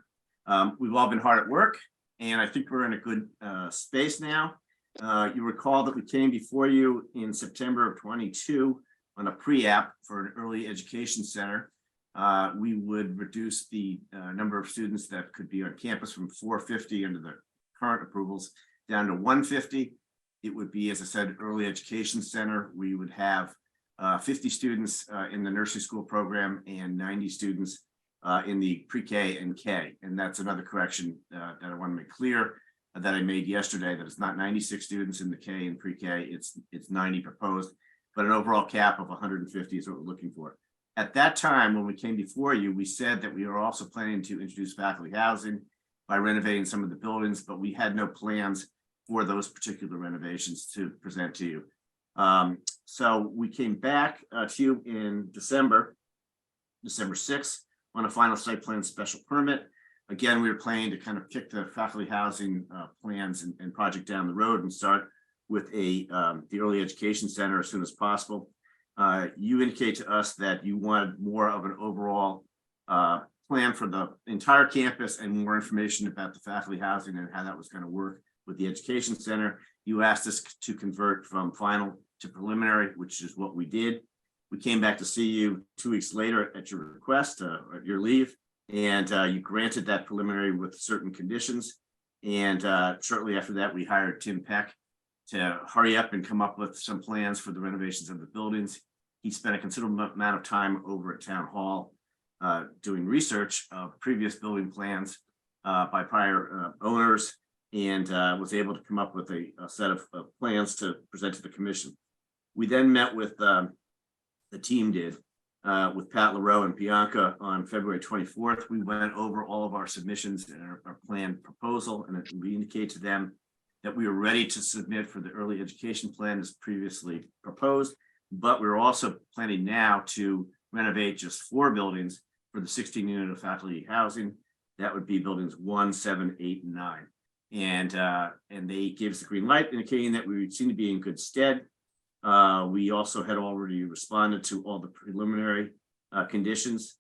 We've all been hard at work, and I think we're in a good space now. You recall that we came before you in September of 22 on a pre-app for an early education center. We would reduce the number of students that could be on campus from 450 under the current approvals down to 150. It would be, as I said, early education center. We would have 50 students in the nursery school program and 90 students in the pre-K and K. And that's another correction that I want to make clear that I made yesterday, that it's not 96 students in the K and pre-K, it's 90 proposed, but an overall cap of 150 is what we're looking for. At that time, when we came before you, we said that we were also planning to introduce faculty housing by renovating some of the buildings, but we had no plans for those particular renovations to present to you. So we came back to you in December 6th, on a final site plan special permit. Again, we were planning to kind of kick the faculty housing plans and project down the road and start with the early education center as soon as possible. You indicate to us that you wanted more of an overall plan for the entire campus and more information about the faculty housing and how that was going to work with the education center. You asked us to convert from final to preliminary, which is what we did. We came back to see you 2 weeks later at your request, at your leave, and you granted that preliminary with certain conditions. And shortly after that, we hired Tim Peck to hurry up and come up with some plans for the renovations of the buildings. He spent a considerable amount of time over at Town Hall doing research of previous building plans by prior owners, and was able to come up with a set of plans to present to the commission. We then met with, the team did, with Pat LaRoe and Bianca on February 24th. We went over all of our submissions and our planned proposal, and we indicated to them that we were ready to submit for the early education plan as previously proposed, but we were also planning now to renovate just 4 buildings for the 16 unit of faculty housing. That would be buildings 1, 7, 8, and 9. And they gave us the green light, indicating that we seem to be in good stead. We also had already responded to all the preliminary conditions,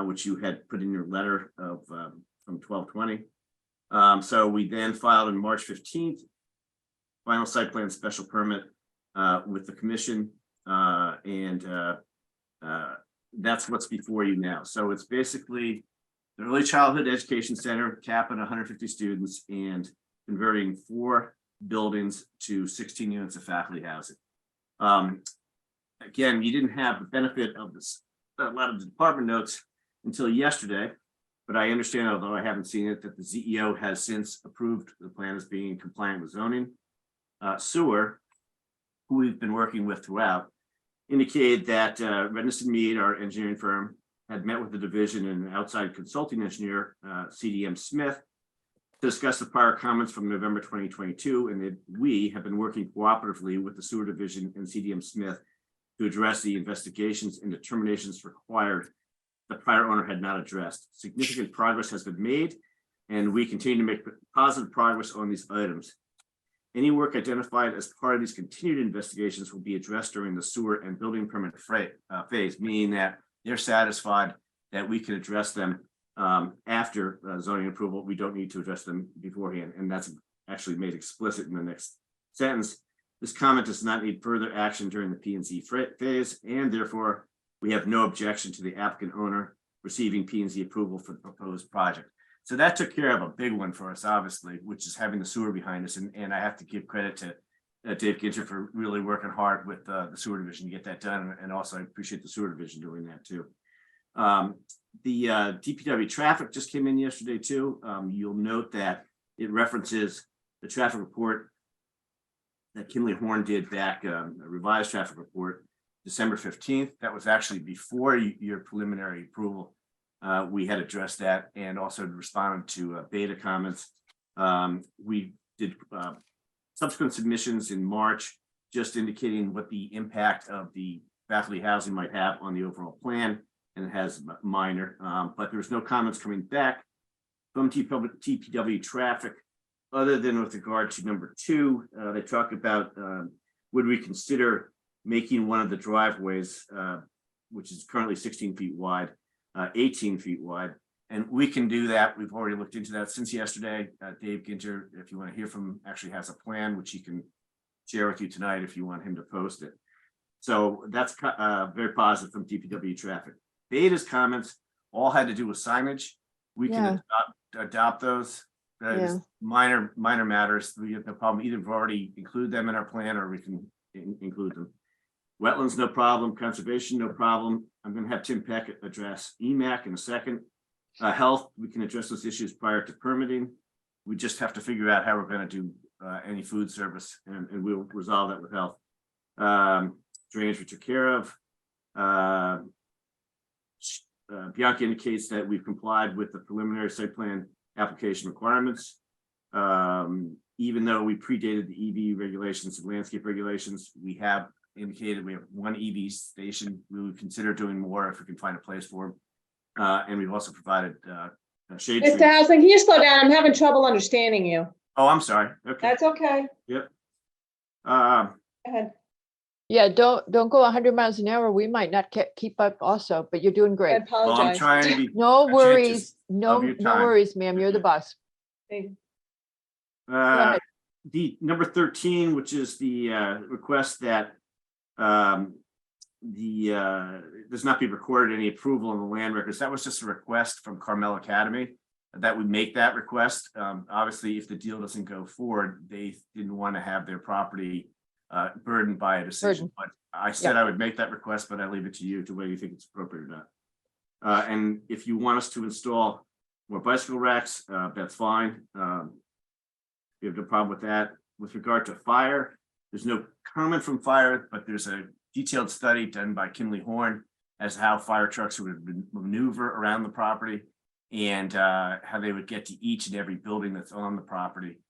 which you had put in your letter of from 12/20. So we then filed on March 15th, final site plan special permit with the commission, and that's what's before you now. So it's basically the early childhood education center, cap at 150 students, and converting 4 buildings to 16 units of faculty housing. Again, you didn't have the benefit of this, a lot of the department notes until yesterday, but I understand, although I haven't seen it, that the CEO has since approved the plan as being compliant with zoning. Sewer, who we've been working with throughout, indicated that Redness and Mead, our engineering firm, had met with the division and an outside consulting engineer, CDM Smith, to discuss the prior comments from November 2022, and that we have been working cooperatively with the sewer division and CDM Smith to address the investigations and determinations required the prior owner had not addressed. Significant progress has been made, and we continue to make positive progress on these items. Any work identified as part of these continued investigations will be addressed during the sewer and building permit phase, meaning that they're satisfied that we can address them after zoning approval. We don't need to address them beforehand, and that's actually made explicit in the next sentence. This comment does not need further action during the P&Z phase, and therefore we have no objection to the applicant owner receiving P&Z approval for the proposed project. So that took care of a big one for us, obviously, which is having the sewer behind us. And I have to give credit to Dave Ginter for really working hard with the sewer division to get that done. And also I appreciate the sewer division doing that too. The DPW traffic just came in yesterday too. You'll note that it references the traffic report that Kinley Horn did back, a revised traffic report, December 15th. That was actually before your preliminary approval. We had addressed that and also responded to beta comments. We did subsequent submissions in March, just indicating what the impact of the faculty housing might have on the overall plan, and it has minor, but there's no comments coming back from TPW traffic, other than with regard to number 2. They talk about would we consider making one of the driveways, which is currently 16 feet wide, 18 feet wide, and we can do that. We've already looked into that since yesterday. Dave Ginter, if you want to hear from him, actually has a plan which he can share with you tonight if you want him to post it. So that's very positive from DPW traffic. Beta's comments all had to do with signage. We can adopt those. Minor matters. We have no problem. Either we've already include them in our plan or we can include them. Wetlands, no problem. Conservation, no problem. I'm going to have Tim Peck address EMAC in a second. Health, we can address those issues prior to permitting. We just have to figure out how we're going to do any food service, and we'll resolve that with health. Drainage we took care of. Bianca indicates that we've complied with the preliminary site plan application requirements. Even though we predated the EV regulations and landscape regulations, we have indicated we have 1 EV station. We would consider doing more if we can find a place for them. And we've also provided shade trees. Mr. Hausling, can you slow down? I'm having trouble understanding you. Oh, I'm sorry. Okay. That's okay. Yep. Go ahead. Yeah, don't go 100 miles an hour. We might not keep up also, but you're doing I great. apologize. Well, I'm trying to be No worries. No of your time. worries, ma'am. You're the boss. Thank- ahead. The number 13, which is the request that does not be recorded any approval in the land records. That was just a request from Carmel Academy that would make that request. Obviously, if the deal doesn't go forward, they didn't want to have their property burdened by a decision. But I said I would make that request, but I leave it to you to whether you think it's appropriate or not. And if you want us to install more bicycle racks, that's fine. We have no problem with that. With regard to fire, there's no comment from fire, but there's a detailed study done by Kinley Horn as to how fire trucks would maneuver around the property and how they would get to each and every building that's on the property.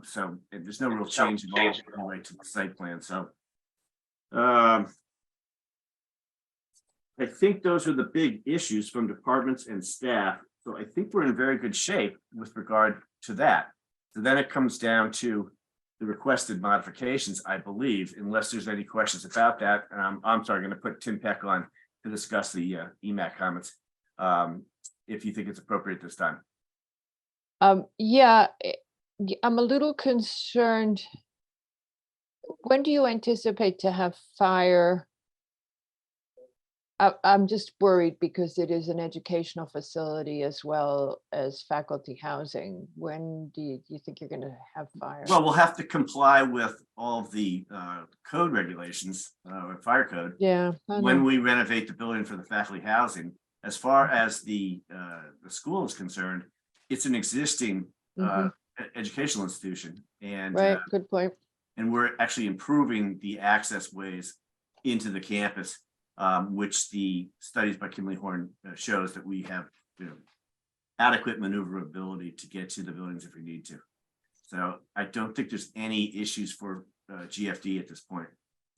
So there's no real change involved anyway to the site plan. So I think those are the big issues from departments and staff. So I think we're in very good shape with regard to that. So then it comes down to the requested modifications, I believe, unless there's any questions about that. I'm sorry, I'm going to put Tim Peck on to discuss the EMAC comments, if you think it's appropriate this time. Yeah, I'm a little concerned. When do you anticipate to have fire? I'm just worried because it is an educational facility as well as faculty housing. When do you think you're going to have fire? Well, we'll have to comply with all of the code regulations, fire code. Yeah. When we renovate the building for the faculty housing. As far as the school is concerned, it's an existing educational institution, and right, good point. And we're actually improving the access ways into the campus, which the studies by Kinley Horn shows that we have adequate maneuverability to get to the buildings if we need to. So I don't think there's any issues for GFD at this point.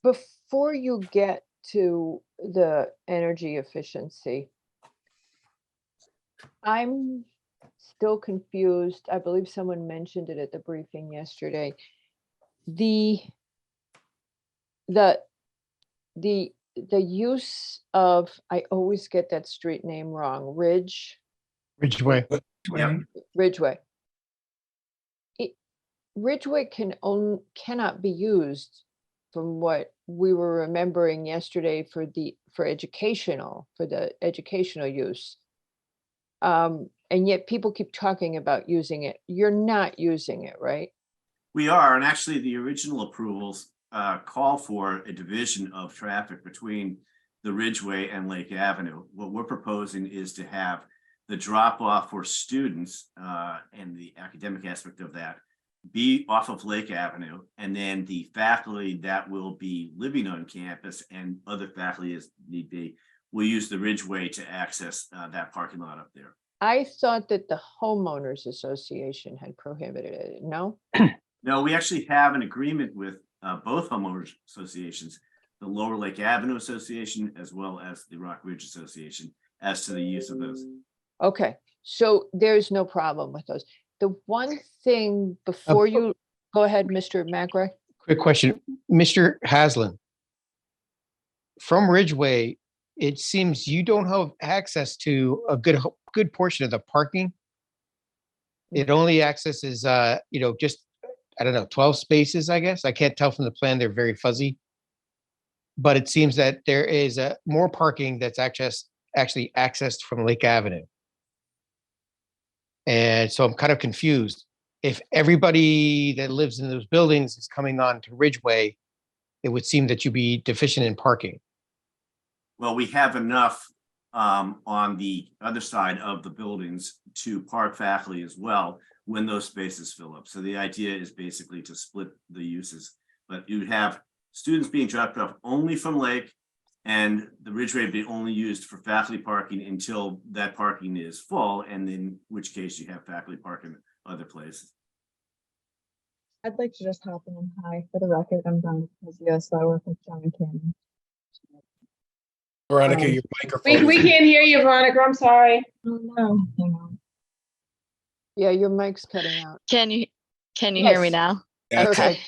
Before you get to the energy efficiency, I'm still confused. I believe someone mentioned it at the briefing yesterday. The use of, I always get that street name wrong, Ridgeway. Yeah. Ridgeway. Ridgeway cannot be used, from what we were remembering yesterday, for the educational use. And yet people keep talking about using it. You're not using it, right? We are, and actually the original approvals call for a division of traffic between the Ridgeway and Lake Avenue. What we're proposing is to have the drop off for students and the academic aspect of that be off of Lake Avenue, and then the faculty that will be living on campus and other faculty as need be will use the Ridgeway to access that parking lot up there. I thought that the homeowners association had prohibited it, no? No, we actually have an agreement with both homeowners associations, the Lower Lake Avenue Association, as well as the Rock Ridge Association, as to the use of those. Okay, so there's no problem with those. The one thing before you, go ahead, Mr. McRae. Quick question, Mr. Haslam. From Ridgeway, it seems you don't have access to a good portion of the parking. It only accesses, just, I don't know, 12 spaces, I guess. I can't tell from the plan, they're very fuzzy. But it seems that there is more parking that's actually accessed from Lake Avenue. And so I'm kind of confused. If everybody that lives in those buildings is coming on to Ridgeway, it would seem that you'd be deficient in parking. Well, we have enough on the other side of the buildings to park faculty as well when those spaces fill up. So the idea is basically to split the uses, but you would have students being dropped off only from Lake, and the Ridgeway would be only used for faculty parking until that parking is full, and in which case you have faculty parking other places. I'd like to just hop in. Hi, for the record, I'm Veronica Pazio, so I work with John Cannon. Veronica, your microphone. We can't hear you, Veronica. I'm sorry. Oh, no. Hang on. Yeah, your mic's cutting out. Can you hear me Yes. now? Yeah, Okay.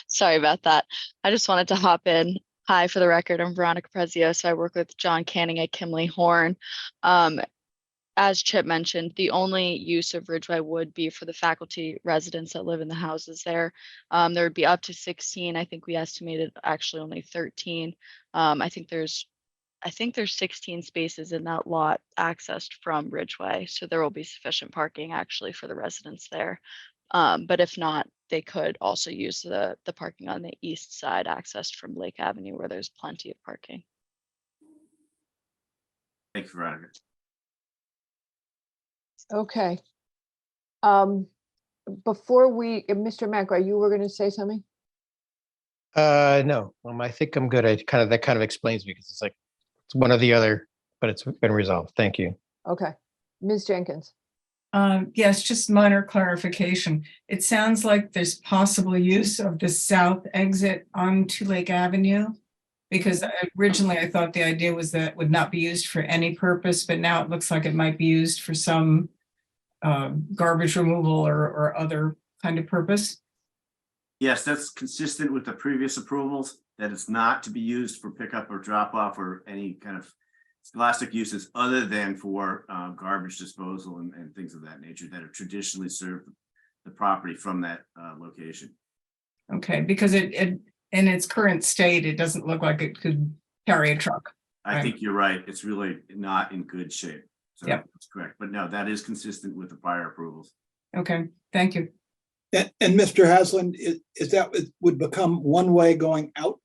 Sorry about that. I just wanted to hop in. Hi, for the record, I'm Veronica Prezio, so I work with John Canning at Kimley Horn. As Chip mentioned, the only use of Ridgeway would be for the faculty residents that live in the houses there. There would be up to 16. I think we estimated actually only 13. I think there's 16 spaces in that lot accessed from Ridgeway, so there will be sufficient parking actually for the residents there. But if not, they could also use the parking on the east side accessed from Lake Avenue where there's plenty of parking. Thank you, Veronica. Okay. Before we, Mr. McRae, you were going to say something? No, I think I'm good. That kind of explains me, because it's like, it's one or the other, but it's been resolved. Thank you. Okay. Ms. Jenkins. Yes, just minor clarification. It sounds like there's possible use of the south exit onto Lake Avenue, because originally I thought the idea was that it would not be used for any purpose, but now it looks like it might be used for some garbage removal or other kind of purpose. Yes, that's consistent with the previous approvals, that it's not to be used for pickup or drop off or any kind of scholastic uses other than for garbage disposal and things of that nature that have traditionally served the property from that location. Okay, because it in its current state, it doesn't look like it could carry a truck. I think you're right. It's really not in good shape. So Yep. that's correct. But no, that is consistent with the prior approvals. Okay, thank you. And Mr. Haslam, is that it would become one way going out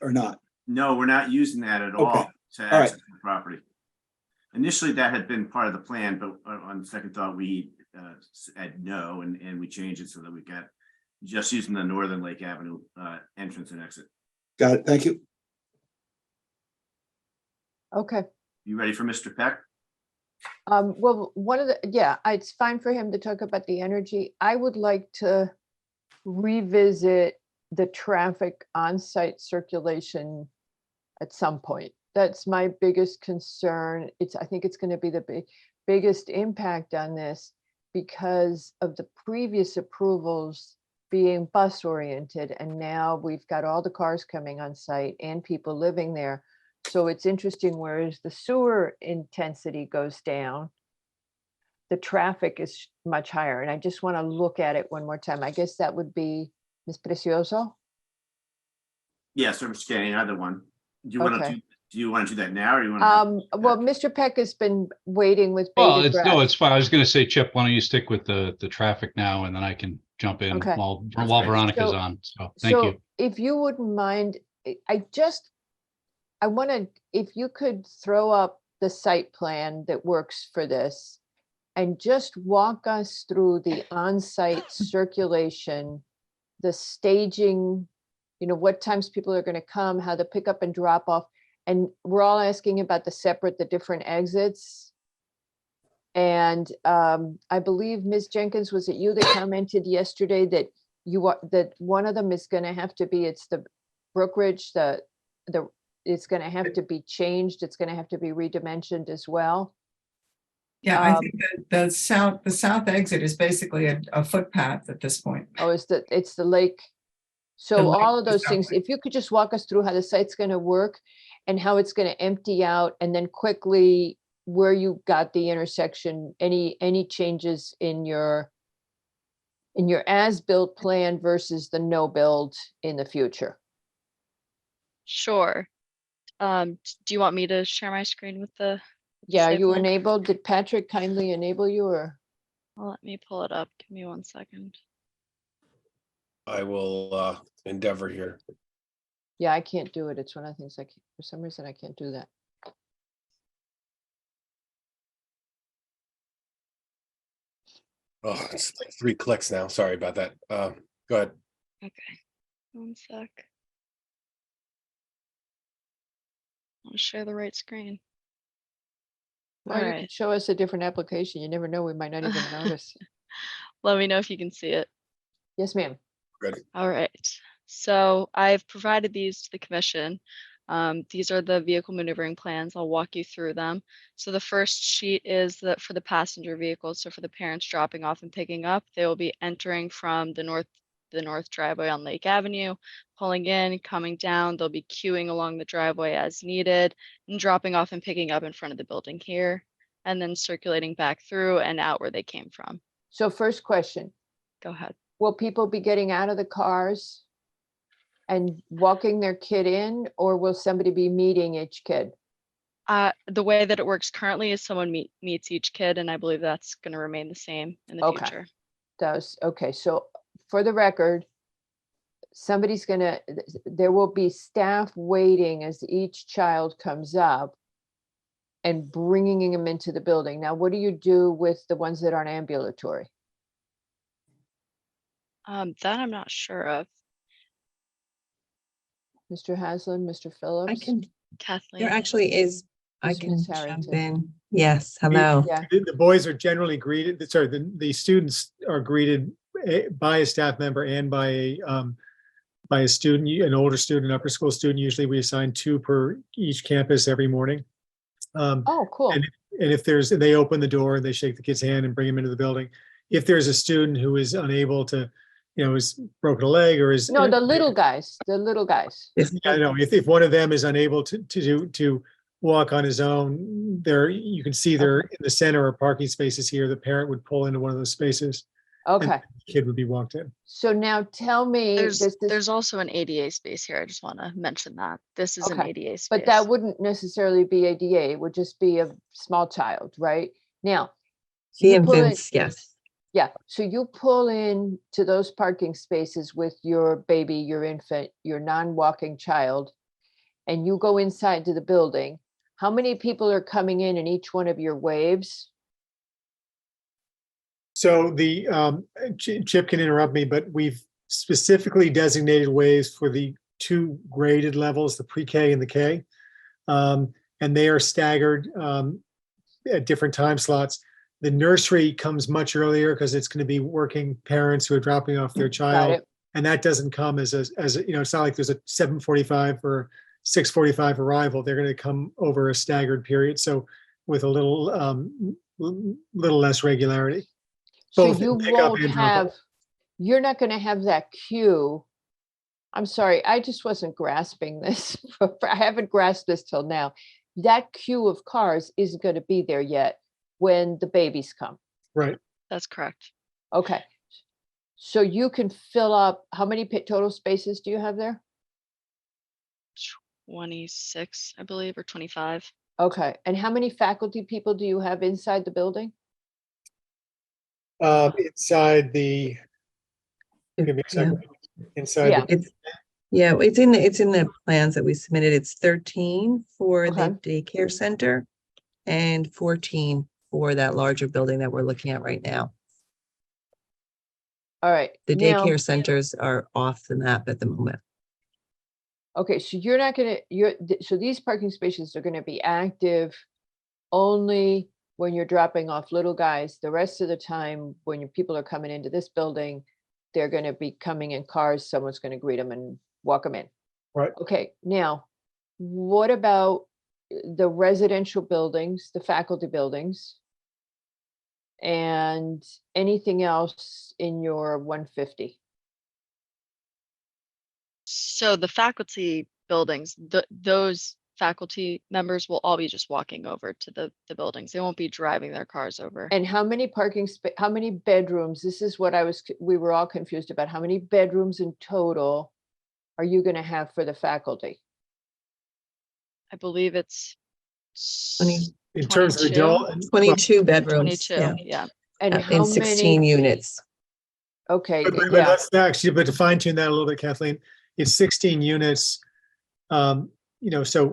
or not? No, we're not using that at Okay. all to All right. access the property. Initially, that had been part of the plan, but on second thought, we said no, and we changed it so that we got just using the Northern Lake Avenue entrance and exit. Got it. Thank you. Okay. You ready for Mr. Peck? Well, it's fine for him to talk about the energy. I would like to revisit the traffic on-site circulation at some point. That's my biggest concern. I think it's going to be the biggest impact on this because of the previous approvals being bus oriented, and now we've got all the cars coming on site and people living there. So it's interesting, whereas the sewer intensity goes down, the traffic is much higher. And I just want to look at it one more time. I guess that would be Ms. Precioso. Yes, Mr. Canning, either one. Do you want Okay. to do that now, or you want to? Well, Mr. Peck has been waiting with Well, bated breath. it's fine. I was going to say, Chip, why don't you stick with the traffic now, and then I can jump in Okay. while great. Veronica's on. So thank you. If you wouldn't mind, I want to, if you could throw up the site plan that works for this and just walk us through the on-site circulation, the staging, what times people are going to come, how the pick up and drop off. And we're all asking about the different exits. And I believe Ms. Jenkins, was it you that commented yesterday that that one of them is going to have to be, it's the Brookridge, it's going to have to be changed. It's going to have to be redimensioned as well. Yeah, I think that the south exit is basically a footpath at this point. Oh, it's the lake. So The lake, all of the those south things, lake. if you could just walk us through how the site's going to work and how it's going to empty out, and then quickly where you got the intersection, any changes in your as-built plan versus the no build in the future. Sure. Do you want me to share my screen with the? Yeah, are site you plan? enabled? Did Patrick kindly enable you, or? Well, let me pull it up. Give me 1 second. I will endeavor here. Yeah, I can't do it. It's one of the things I can't, for some reason, I can't do that. Oh, it's like 3 clicks now. Sorry about that. Go ahead. Okay, 1 sec. I'll share the right screen. Or All you right. could show us a different application. You never know, we might not even notice. Let me know if you can see it. Yes, ma'am. Good. All right. So I've provided these to the commission. These are the vehicle maneuvering plans. I'll walk you through them. So the first sheet is for the passenger vehicles. So for the parents dropping off and picking up, they will be entering from the north driveway on Lake Avenue, pulling in, coming down. They'll be queuing along the driveway as needed and dropping off and picking up in front of the building here, and then circulating back through and out where they came from. So first question, Go ahead. will people be getting out of the cars and walking their kid in, or will somebody be meeting each kid? The way that it works currently is someone meets each kid, and I believe that's going to remain the same in the future. Okay, so for the record, there will be staff waiting as each child comes up and bringing them into the building. Now, what do you do with the ones that aren't ambulatory? That I'm not sure of. Mr. Haslam, Mr. Phillips? I can, Kathleen. there actually is, I Ms. can Miss jump Harrington. in. Yes, hello. Yeah, The boys are generally greeted, the students are greeted by a staff member and by a student, an older student, an upper school student. Usually we assign 2 per each campus every morning. oh, cool. And if they open the door and they shake the kid's hand and bring him into the building. If there's a student who is unable to, has broken a leg or is. No, the little guys. I know, if one of them is unable to walk on his own, you can see they're in the center of parking spaces here. The parent would pull into one of those spaces. and Okay, the Kid would be walked in. so now tell me, There's also an ADA space here. I just want to mention that. This is an Okay, ADA space. but that wouldn't necessarily be ADA, it would just be a small child, right? Now. The you pull in- infants, yes. Yeah, so you pull in to those parking spaces with your baby, your infant, your non-walking child, and you go inside to the building. How many people are coming in each one of your waves? So the Chip can interrupt me, but we've specifically designated waves for the 2 graded levels, the pre-K and the K. And they are staggered at different time slots. The nursery comes much earlier because it's going to be working parents who are dropping off their child. it. And that doesn't come as it's not like there's a 7:45 or 6:45 arrival. They're going to come over a staggered period. So with a little less regularity. So Both you pick up won't and drop off. have, you're not going to have that queue. I'm sorry, I just wasn't grasping this. I haven't grasped this till now. That queue of cars isn't going to be there yet when the babies come. Right. That's correct. Okay. So you can fill up, how many total spaces do you have there? 26, I believe, or 25. Okay. And how many faculty people do you have inside the building? Inside the, give me a second. Inside. Yeah. the- It's in the plans that we submitted. It's 13 for the daycare center and 14 for that larger building that we're looking at right now. All right. The now- daycare centers are off the map at the moment. Okay, so you're not gonna, so these parking spaces are gonna be active only when you're dropping off little guys. The rest of the time, when your people are coming into this building, they're gonna be coming in cars, someone's gonna greet them and walk them in. Right. Okay, now, what about the residential buildings, the faculty buildings? And anything else in your 150? So the faculty buildings, those faculty members will all be just walking over to the buildings. They won't be driving their cars over. And how many how many bedrooms? This is what we were all confused about. How many bedrooms in total are you gonna have for the faculty? I believe it's 20 In terms of 22? adult. 22 bedrooms. 22, yeah. And And how 16 many? units. Okay, But yeah, that's actually, but to fine tune that a little bit, Kathleen, it's 16 units. So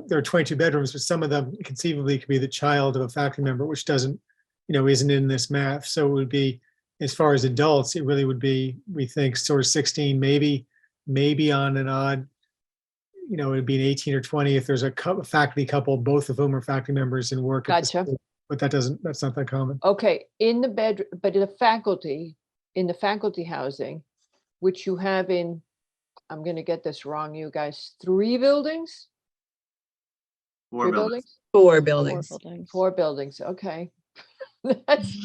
there are 22 bedrooms, but some of them conceivably could be the child of a faculty member, which doesn't, isn't in this math. So it would be, as far as adults, it really would be, we think, sort of 16, maybe on an odd, it'd be an 18 or 20 if there's a faculty couple, both of whom are faculty members and work at the Gotcha. school. But that's not that common. okay, in the but in the faculty housing, which you have in, I'm gonna get this wrong, you guys, 3 buildings? 4 3 buildings. 4 buildings. 4 buildings, okay.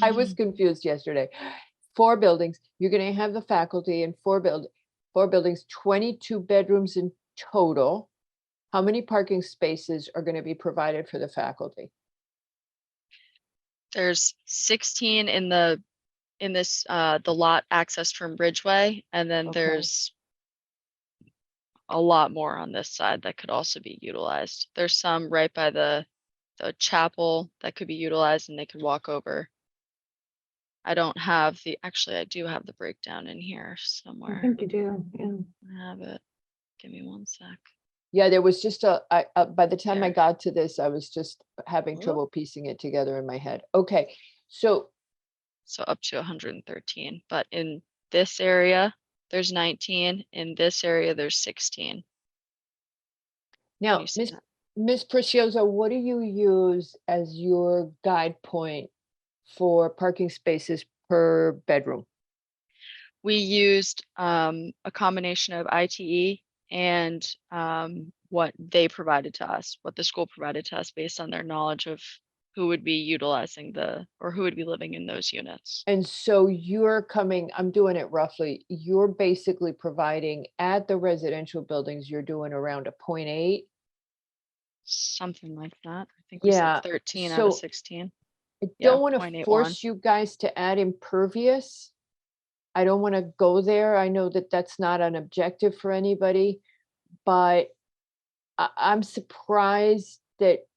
I was confused yesterday. 4 buildings, you're gonna have the faculty in 4 buildings, 22 bedrooms in total. How many parking spaces are gonna be provided for the faculty? There's 16 in the lot accessed from Bridgeway, and then Okay. there's a lot more on this side that could also be utilized. There's some right by the chapel that could be utilized and they could walk over. I don't have actually I do have the breakdown in here somewhere. I think you do, yeah. I have it. Give me one sec. Yeah, there was just by the time I got to this, I was just having trouble piecing it together in my head. Okay, so up to 113, but in this area, there's 19. In this area, there's 16. now, You see Ms. Preciosa, what do you use as your guide point for parking spaces per bedroom? We used a combination of ITE and what they provided to us, what the school provided to us based on their knowledge of who would be utilizing who would be living in those units. And so I'm doing it roughly, you're basically providing at the residential buildings, you're doing around a 0.8. Something like that. I think we Yeah, said 13 out of so 16. I Yeah, don't want to 0.81. force you guys to add impervious. I don't want to go there. I know that that's not an objective for anybody, but I'm surprised that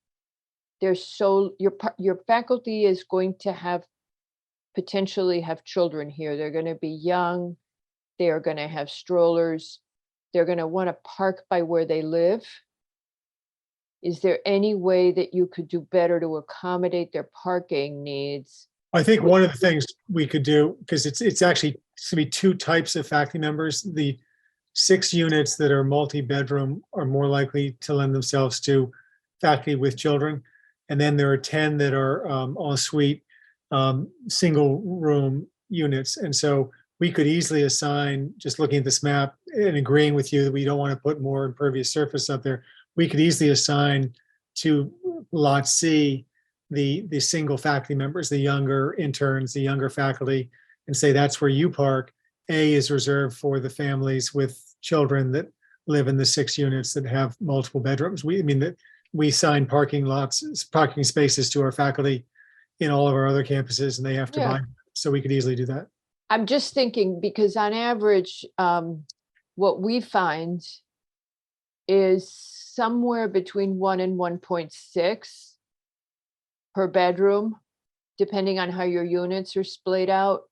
your faculty is going to potentially have children here. They're going to be young. They are going to have strollers. They're going to want to park by where they live. Is there any way that you could do better to accommodate their parking needs? I think one of the things we could do, because it's actually to be 2 types of faculty members. The 6 units that are multi-bedroom are more likely to lend themselves to faculty with children. And then there are 10 that are en suite, single room units. And so we could easily assign, just looking at this map and agreeing with you that we don't want to put more impervious surface up there, we could easily assign to Lot C the single faculty members, the younger interns, the younger faculty, and say that's where you park. A is reserved for the families with children that live in the 6 units that have multiple bedrooms. We assign parking spaces to our faculty in all of our other campuses, and they have to Yeah. buy. So we could easily do that. I'm just thinking, because on average, what we find is somewhere between 1 and 1.6 per bedroom, depending on how your units are splayed out.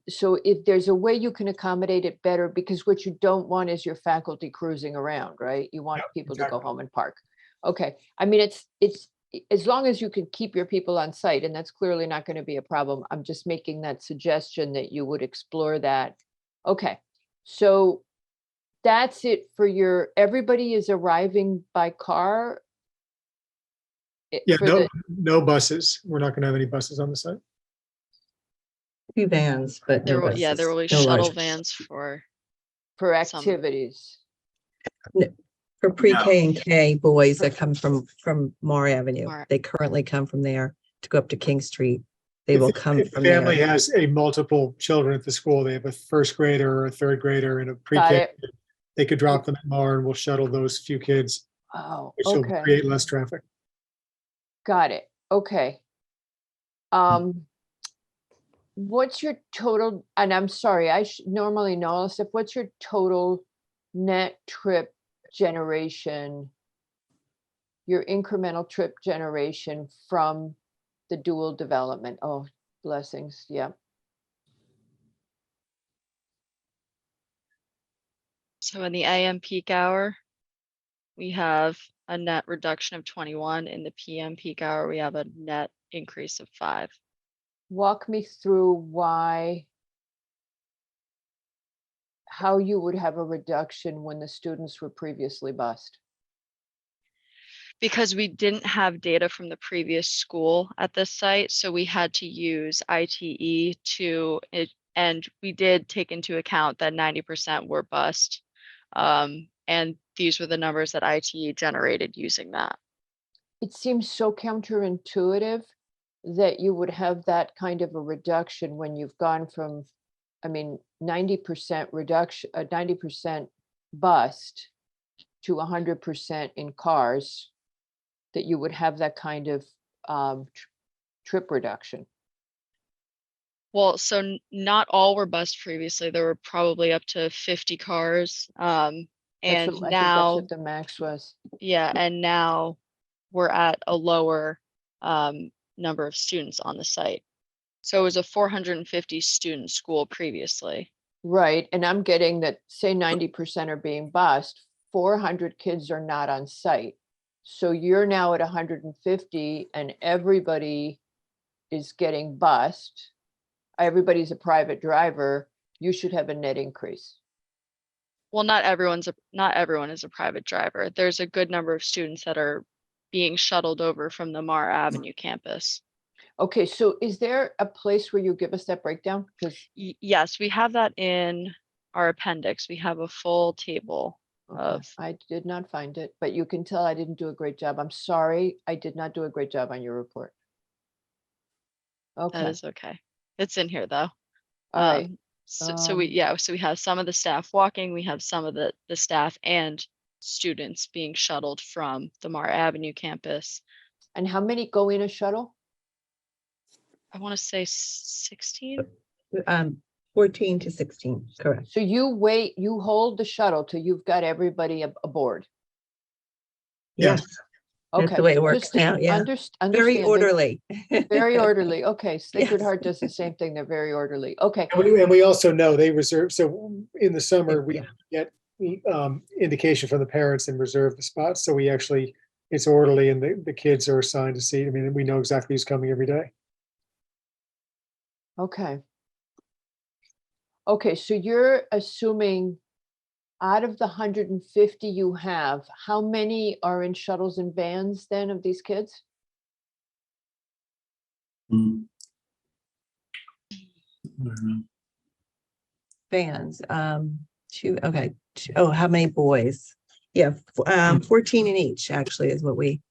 So if there's a way you can accommodate it better, because what you don't want is your faculty cruising around, right? You want people to go home and park. Okay, I mean, it's as long as you can keep your people on site, and that's clearly not going to be a problem, I'm just making that suggestion that you would explore that. Okay, so that's it for everybody is arriving by car? Yeah, For no, the- no buses. We're not gonna have any buses on the site. Few vans, but no Yeah, there buses, will be no shuttle large- vans for For some. activities. For pre-K and K boys that come from Mar Avenue, Mar- they currently come from there to go up to King Street. They If will the- come if the from family there. has a multiple children at the school, they have a first grader or a third grader and a Got pre-K. it. They could drop them at Mar and we'll shuttle those few kids, Oh, which will okay. create less traffic. Got it. Okay. What's your total, and I'm sorry, I should normally know all this stuff. What's your total net trip generation? Your incremental trip generation from the dual development? Oh, blessings. Yeah. So in the AM peak hour, we have a net reduction of 21. In the PM peak hour, we have a net increase of 5. Walk me through how you would have a reduction when the students were previously bused. Because we didn't have data from the previous school at this site, so we had to use ITE and we did take into account that 90% were bused. And these were the numbers that ITE generated using that. It seems so counterintuitive that you would have that kind of a reduction when you've gone from, 90% reduction, 90% bust to 100% in cars, that you would have that kind of trip reduction. Well, so not all were bused previously. There were probably up to 50 cars. And I think that's now, what the max was. yeah, and now we're at a lower number of students on the site. So it was a 450 student school previously. Right, and I'm getting that, say 90% are being bused, 400 kids are not on site. So you're now at 150 and everybody is getting bused. Everybody's a private driver. You should have a net increase. Well, not everyone is a private driver. There's a good number of students that are being shuttled over from the Mar Avenue campus. Okay, so is there a place where you give us that breakdown? Because Yes, we have that in our appendix. We have a full table of. I did not find it, but you can tell I didn't do a great job. I'm sorry, I did not do a great job on your report. That Okay, is okay. It's in here though. all right. So we have some of the staff walking, we have some of the staff and students being shuttled from the Mar Avenue campus. And how many go in a shuttle? I want to say 16. 14 to 16, correct. So you hold the shuttle till you've got everybody aboard. Yes, that's Okay. the way it works just now, yeah. Very understanding. orderly. Very orderly. Okay, Sacred Yes. Heart does the same thing. They're very orderly. Okay. And we also know they reserve, so in the summer, we Yeah. get indication from the parents and reserve the spots. So we actually, it's orderly and the kids are assigned a seat. We know exactly who's coming every day. Okay. Okay, so you're assuming out of the 150 you have, how many are in shuttles and vans then of these kids? Vans, how many boys? Yeah, 14 in each actually is what we,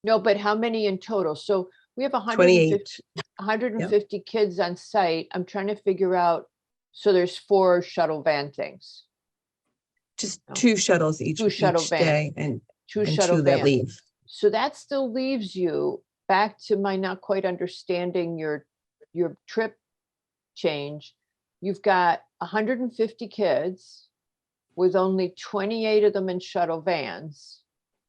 No, but how many in total? So we have 28. 150 kids on site. I'm trying to figure out, so there's 4 shuttle van things. just 2 shuttles each 2 shuttle each vans. day and 2 and shuttle 2 that vans. leave. So that still leaves you, back to my not quite understanding your trip change. You've got 150 kids with only 28 of them in shuttle vans.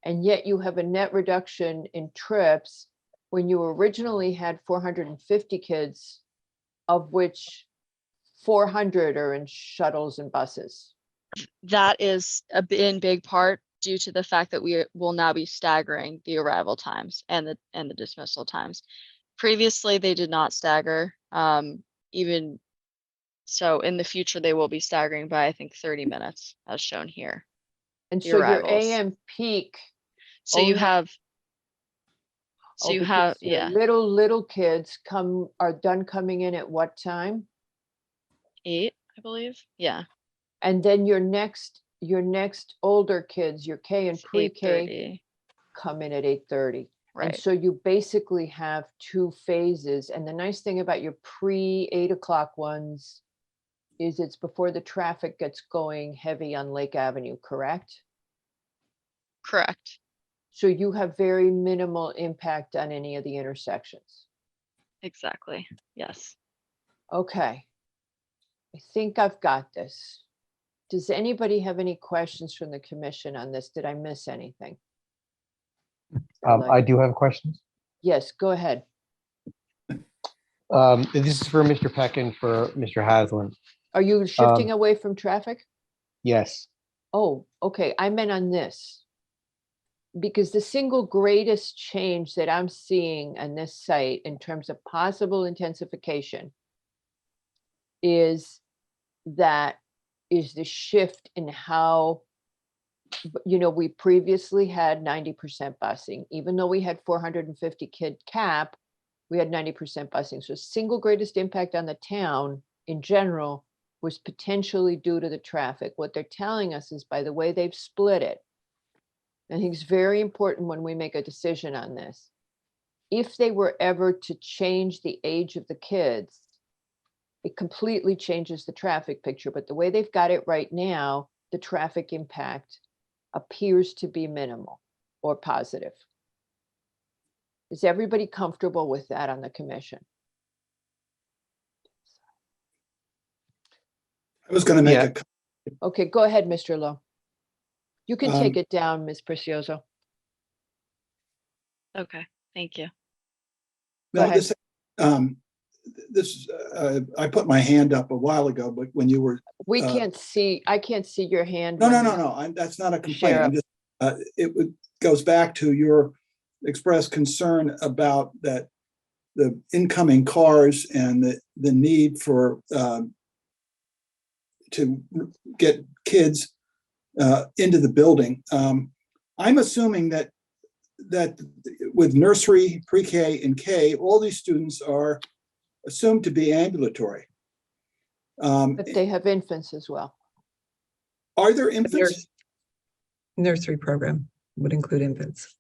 And yet you have a net reduction in trips when you originally had 450 kids, of which 400 are in shuttles and buses. That is in big part due to the fact that we will now be staggering the arrival times and the dismissal times. Previously, they did not stagger. Even so, in the future, they will be staggering by, I think, 30 minutes, as shown here. And the so your arrivals. AM peak. So you only- have. Oh, So you because have, your yeah, little kids are done coming in at what time? 8, I believe. Yeah, And then your next older kids, your K and pre-K, 8:30. come in at 8:30. And Right. so you basically have 2 phases. And the nice thing about your pre-8 o'clock ones is it's before the traffic gets going heavy on Lake Avenue, correct? Correct. So you have very minimal impact on any of the intersections. Exactly. Yes. Okay. I think I've got this. Does anybody have any questions from the commission on this? Did I miss anything? I do have questions. Yes, go ahead. This is for Mr. Peck and for Mr. Haslam. Are you shifting away from traffic? Yes. Oh, okay. I meant on this. Because the single greatest change that I'm seeing on this site in terms of possible intensification is the shift in how, we previously had 90% busing. Even though we had 450 kid cap, we had 90% busing. So single greatest impact on the town in general was potentially due to the traffic. What they're telling us is by the way they've split it, I think it's very important when we make a decision on this. If they were ever to change the age of the kids, it completely changes the traffic picture. But the way they've got it right now, the traffic impact appears to be minimal or positive. Is everybody comfortable with that on the commission? I was going to make a Okay, go ahead, Mr. Lowe. You can take Um, it down, Ms. Precioso. Okay. Thank you. Go No, ahead. I put my hand up a while ago, but when you were, We uh, can't see, I can't see your hand. no, when no, you- no, no, that's not a complaint. Share I'm just, goes back to your expressed concern about that, the incoming cars and the need for, to get kids into the building. I'm assuming that with nursery, pre-K, and K, all these students are assumed to be ambulatory. But they have infants as well. Are there infants? Nursery program would include infants.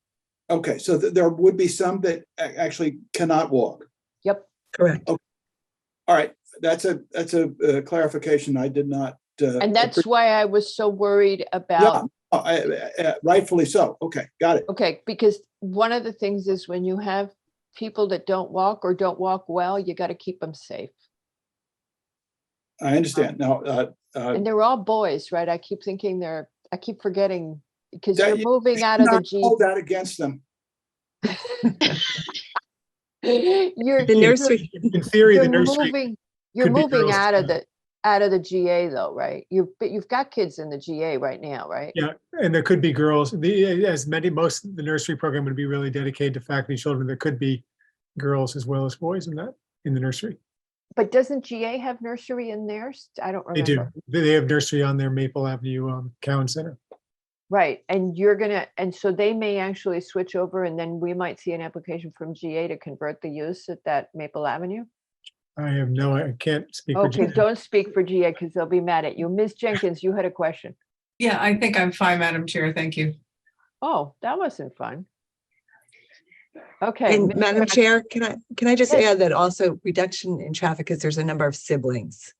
Okay, so there would be some that actually cannot walk. Yep. Correct. Okay. All right, that's a clarification I did not. And that's why I was so worried about. Rightfully so. Okay, got it. Okay, because one of the things is when you have people that don't walk or don't walk well, you got to keep them safe. I understand. Now, And they're all boys, right? I keep forgetting because That- you're you moving out of the not G. hold that against them. You're The nursery. In theory, the you're nursery. moving, you're could be moving girls out of too. the GA though, right? But you've got kids in the GA right now, right? Yeah, and there could be girls, most of the nursery program would be really dedicated to faculty and children. There could be girls as well as boys in the nursery. But doesn't GA have nursery in theirs? I don't They remember. do. They have nursery on their Maple Avenue Cowan Center. Right, and and so they may actually switch over and then we might see an application from GA to convert the use at that Maple Avenue? I can't speak for Okay, GA. don't speak for GA because they'll be mad at you. Ms. Jenkins, you had a question. Yeah, I think I'm fine, Madam Chair. Thank you. Oh, that wasn't fun. Okay. And Ms. Madam Mac- Chair, can I just Yes. add that also reduction in traffic because there's a number of siblings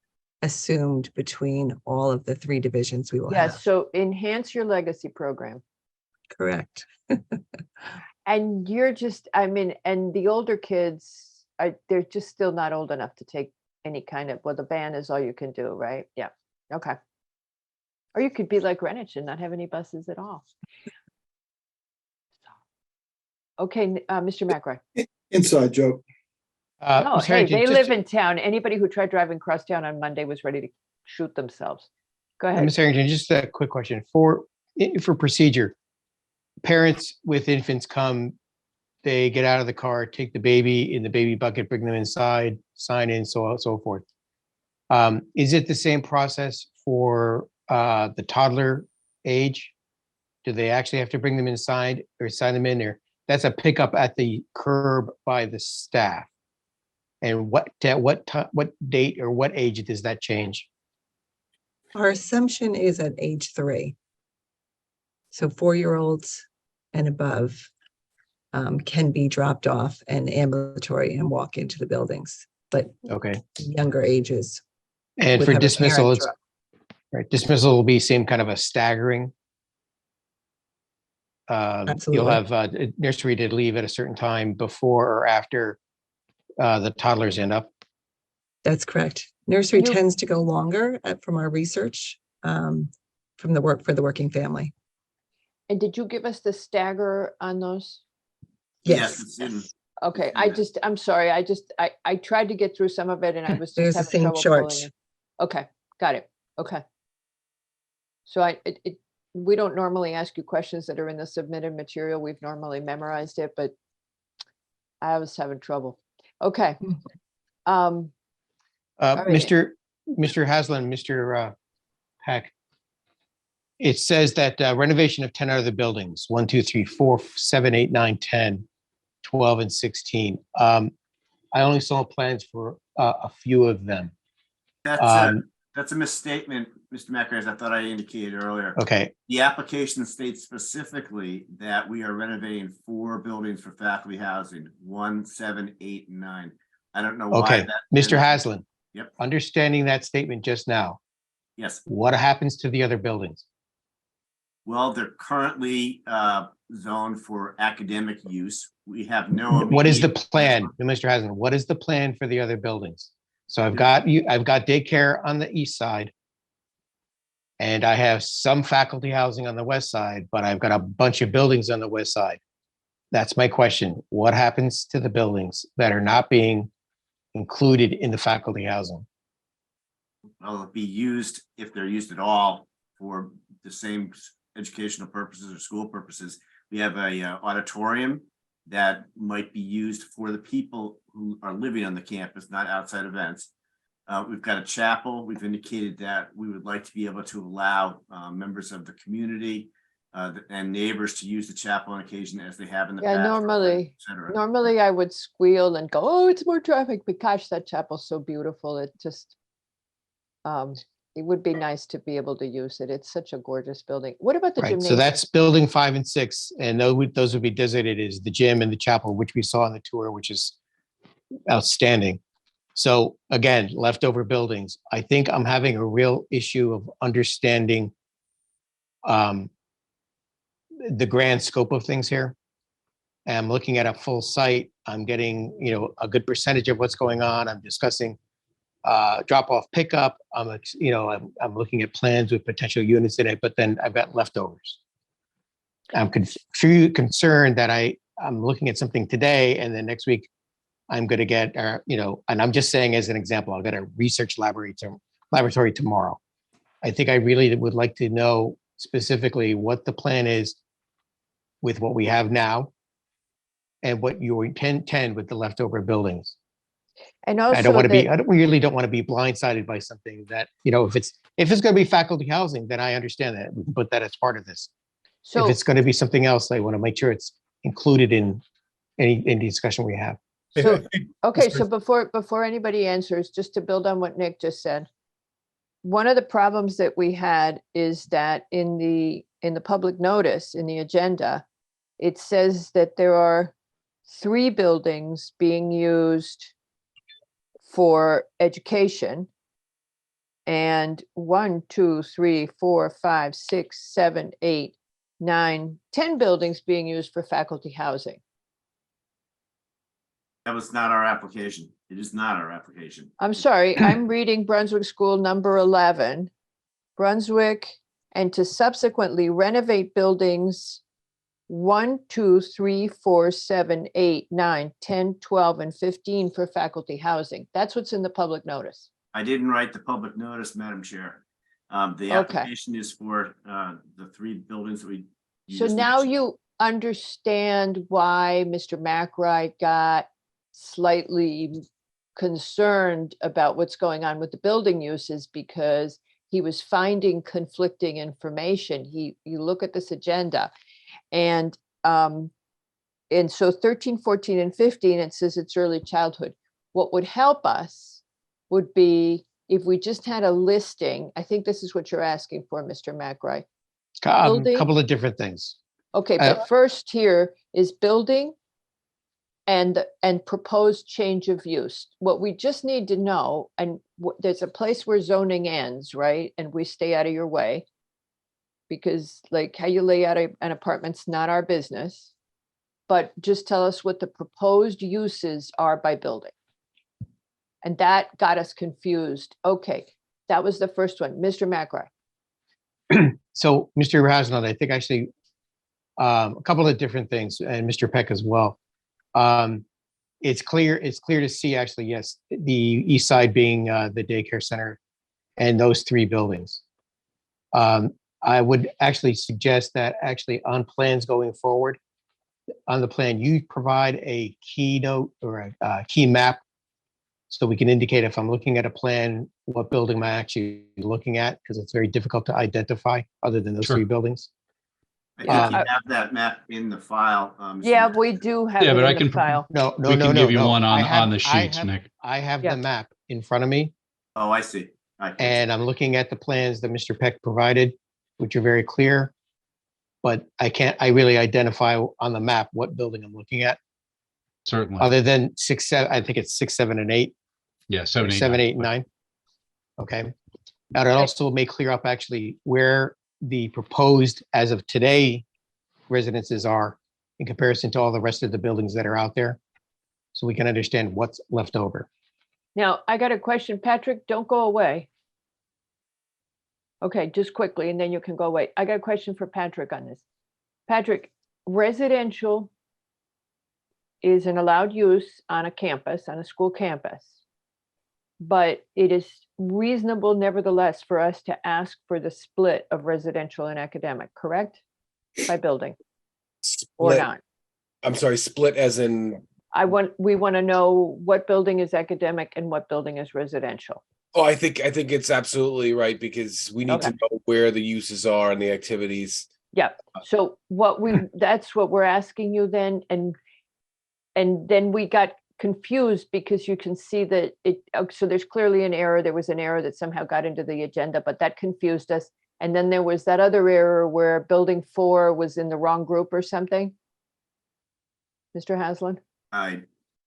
assumed between all of the 3 divisions we will Yes, have. so enhance your legacy program. Correct. And you're just, and the older kids, they're just still not old enough to take any kind of, well, the ban is all you can do, right? Yeah, okay. Or you could be like Greenwich and not have any buses at all. Okay, Mr. McRae. Inside joke. No, Mr. hey, Harrington, they just- live in town. Anybody who tried driving crosstown on Monday was ready to shoot themselves. Go ahead. Mr. Harrington, just a quick question. For for procedure, parents with infants come, they get out of the car, take the baby in the baby bucket, bring them inside, sign in, so on and so forth. Is it the same process for the toddler age? Do they actually have to bring them inside or sign them in there? That's a pickup at the curb by the staff. And what date or what age does that change? Our assumption is at age 3. So 4-year-olds and above can be dropped off and ambulatory and walk into the buildings, but Okay. younger ages. And would for have a dismissal, parent it's drop. right. Dismissal will be same kind of a staggering. You'll Absolutely. have nursery to leave at a certain time before or after the toddlers end up. That's correct. Nursery tends to go longer from our research, from the work for the working family. And did you give us the stagger on those? Yes. It's in, Okay, I'm sorry, I tried to get through some of it and I was There's just the having same trouble pulling charts. it. Okay, got it. Okay. So we don't normally ask you questions that are in the submitted material. We've normally memorized it, but I was having trouble. Okay. All right. Mr. Haslam, Mr. Hack. It says that renovation of 10 other buildings, 1, 2, 3, 4, 7, 8, 9, 10, 12, and 16. I only saw plans for a few of them. That's a misstatement, Mr. Mecker, as I thought I indicated earlier. Okay. The application states specifically that we are renovating 4 buildings for faculty housing, 1, 7, 8, and 9. I don't know why Okay, that. Mr. Haslam. Yep. Understanding that statement just now, Yes. what happens to the other buildings? Well, they're currently zoned for academic use. We have no. What is the immediate- plan, Mr. Haslam? What is the plan for the other buildings? So I've got daycare on the east side. And I have some faculty housing on the west side, but I've got a bunch of buildings on the west side. That's my question. What happens to the buildings that are not being included in the faculty housing? Well, it'll be used, if they're used at all, for the same educational purposes or school purposes. We have a auditorium that might be used for the people who are living on the campus, not outside events. We've got a chapel. We've indicated that we would like to be able to allow members of the community and neighbors to use the chapel on occasion as they have in the past. Yeah, normally I would squeal and go, oh, it's more traffic, but gosh, that chapel's so beautiful. It just, it would be nice to be able to use it. It's such a gorgeous building. What about the Right, gymnasium? so that's building 5 and 6, and those would be designated as the gym and the chapel, which we saw on the tour, which is outstanding. So again, leftover buildings. I think I'm having a real issue of understanding the grand scope of things here. And I'm looking at a full site. I'm getting, a good percentage of what's going on. I'm discussing drop-off pickup. I'm looking at plans with potential units in it, but then I've got leftovers. I'm concerned that I'm looking at something today, and then next week I'm going to get, and I'm just saying as an example, I'll get a research laboratory tomorrow. I think I really would like to know specifically what the plan is with what we have now and what you intend with the leftover buildings. And also I really don't want to be blindsided by something that, if it's going to be faculty housing, then I understand that. We can put that as part of this. So if it's going to be something else, I want to make sure it's included in any discussion we have. So, okay, so before anybody answers, just to build on what Nick just said, one of the problems that we had is that in the public notice, in the agenda, it says that there are 3 buildings being used for education, and 1, 2, 3, 4, 5, 6, 7, 8, 9, 10 buildings being used for faculty housing. That was not our application. It is not our application. I'm sorry, I'm reading Brunswick School number 11, Brunswick, and to subsequently renovate buildings 1, 2, 3, 4, 7, 8, 9, 10, 12, and 15 for faculty housing. That's what's in the public notice. I didn't write the public notice, Madam Chair. The Okay. application is for the 3 buildings that we. So just now mentioned. you understand why Mr. McRae got slightly concerned about what's going on with the building uses, because he was finding conflicting information. You look at this agenda and so 13, 14, and 15, it says it's early childhood. What would help us would be if we just had a listing. I think this is what you're asking for, Mr. McRae. A Building? couple of different things. Okay, but first here is building and proposed change of use. What we just need to know, and there's a place where zoning ends, right? And we stay out of your way, because like how you lay out an apartment's not our business. But just tell us what the proposed uses are by building. And that got us confused. Okay, that was the first one. Mr. McRae. So, Mr. Haslam, I think actually a couple of different things, and Mr. Peck as well. It's clear to see actually, yes, the east side being the daycare center and those 3 buildings. I would actually suggest that actually on plans going forward, on the plan, you provide a keynote or a key map, so we can indicate if I'm looking at a plan, what building am I actually looking at, because it's very difficult to identify other than those 3 buildings. I think you have that map in the file. Yeah, we do have Yeah, it but I in the can- file. No. We can give you one on the sheets, Nick. I have Yeah. the map in front of me, Oh, I see. and I'm looking at the plans that Mr. Peck provided, which are very clear. But I really identify on the map what building I'm looking at, Certainly. other than 6, 7, I think it's 6, 7, and 8. Yeah, 7, 8, 7, 9. 8, 9. Okay. Now, it also may clear up actually where the proposed, as of today, residences are in comparison to all the rest of the buildings that are out there, so we can understand what's left over. Now, I got a question. Patrick, don't go away. Okay, just quickly, and then you can go away. I got a question for Patrick on this. Patrick, residential is an allowed use on a campus, on a school campus. But it is reasonable nevertheless for us to ask for the split of residential and academic, correct? By building or Split. not? I'm sorry, split as in, We want to know what building is academic and what building is residential. oh, I think it's absolutely right, because we need to Okay. know where the uses are and the activities. Yeah, so that's what we're asking you then, and then we got confused because you can see that so there's clearly an error. There was an error that somehow got into the agenda, but that confused us. And then there was that other error where building 4 was in the wrong group or something. Mr. Haslam?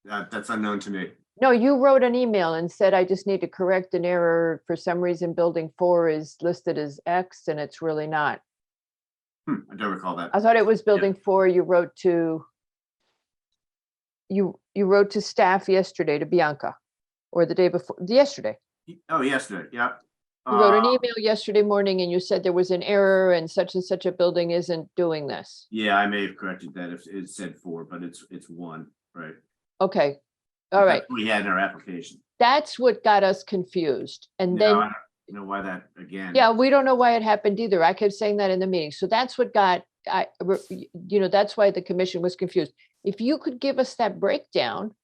That's unknown to me. No, you wrote an email and said, I just need to correct an error. For some reason, building 4 is listed as X and it's really not. I don't recall that. I thought it was building 4. You wrote to staff yesterday, to Bianca, or the day before, yesterday. Oh, yesterday, yeah. You wrote an email yesterday morning and you said there was an error and such a building isn't doing this. Yeah, I may have corrected that if it said 4, but it's 1, right? Okay, all right. That's what we had in our application. That's what got us confused. And No, then, I don't know why that again. yeah, we don't know why it happened either. I kept saying that in the meeting. So that's what that's why the commission was confused. If you could give us that breakdown.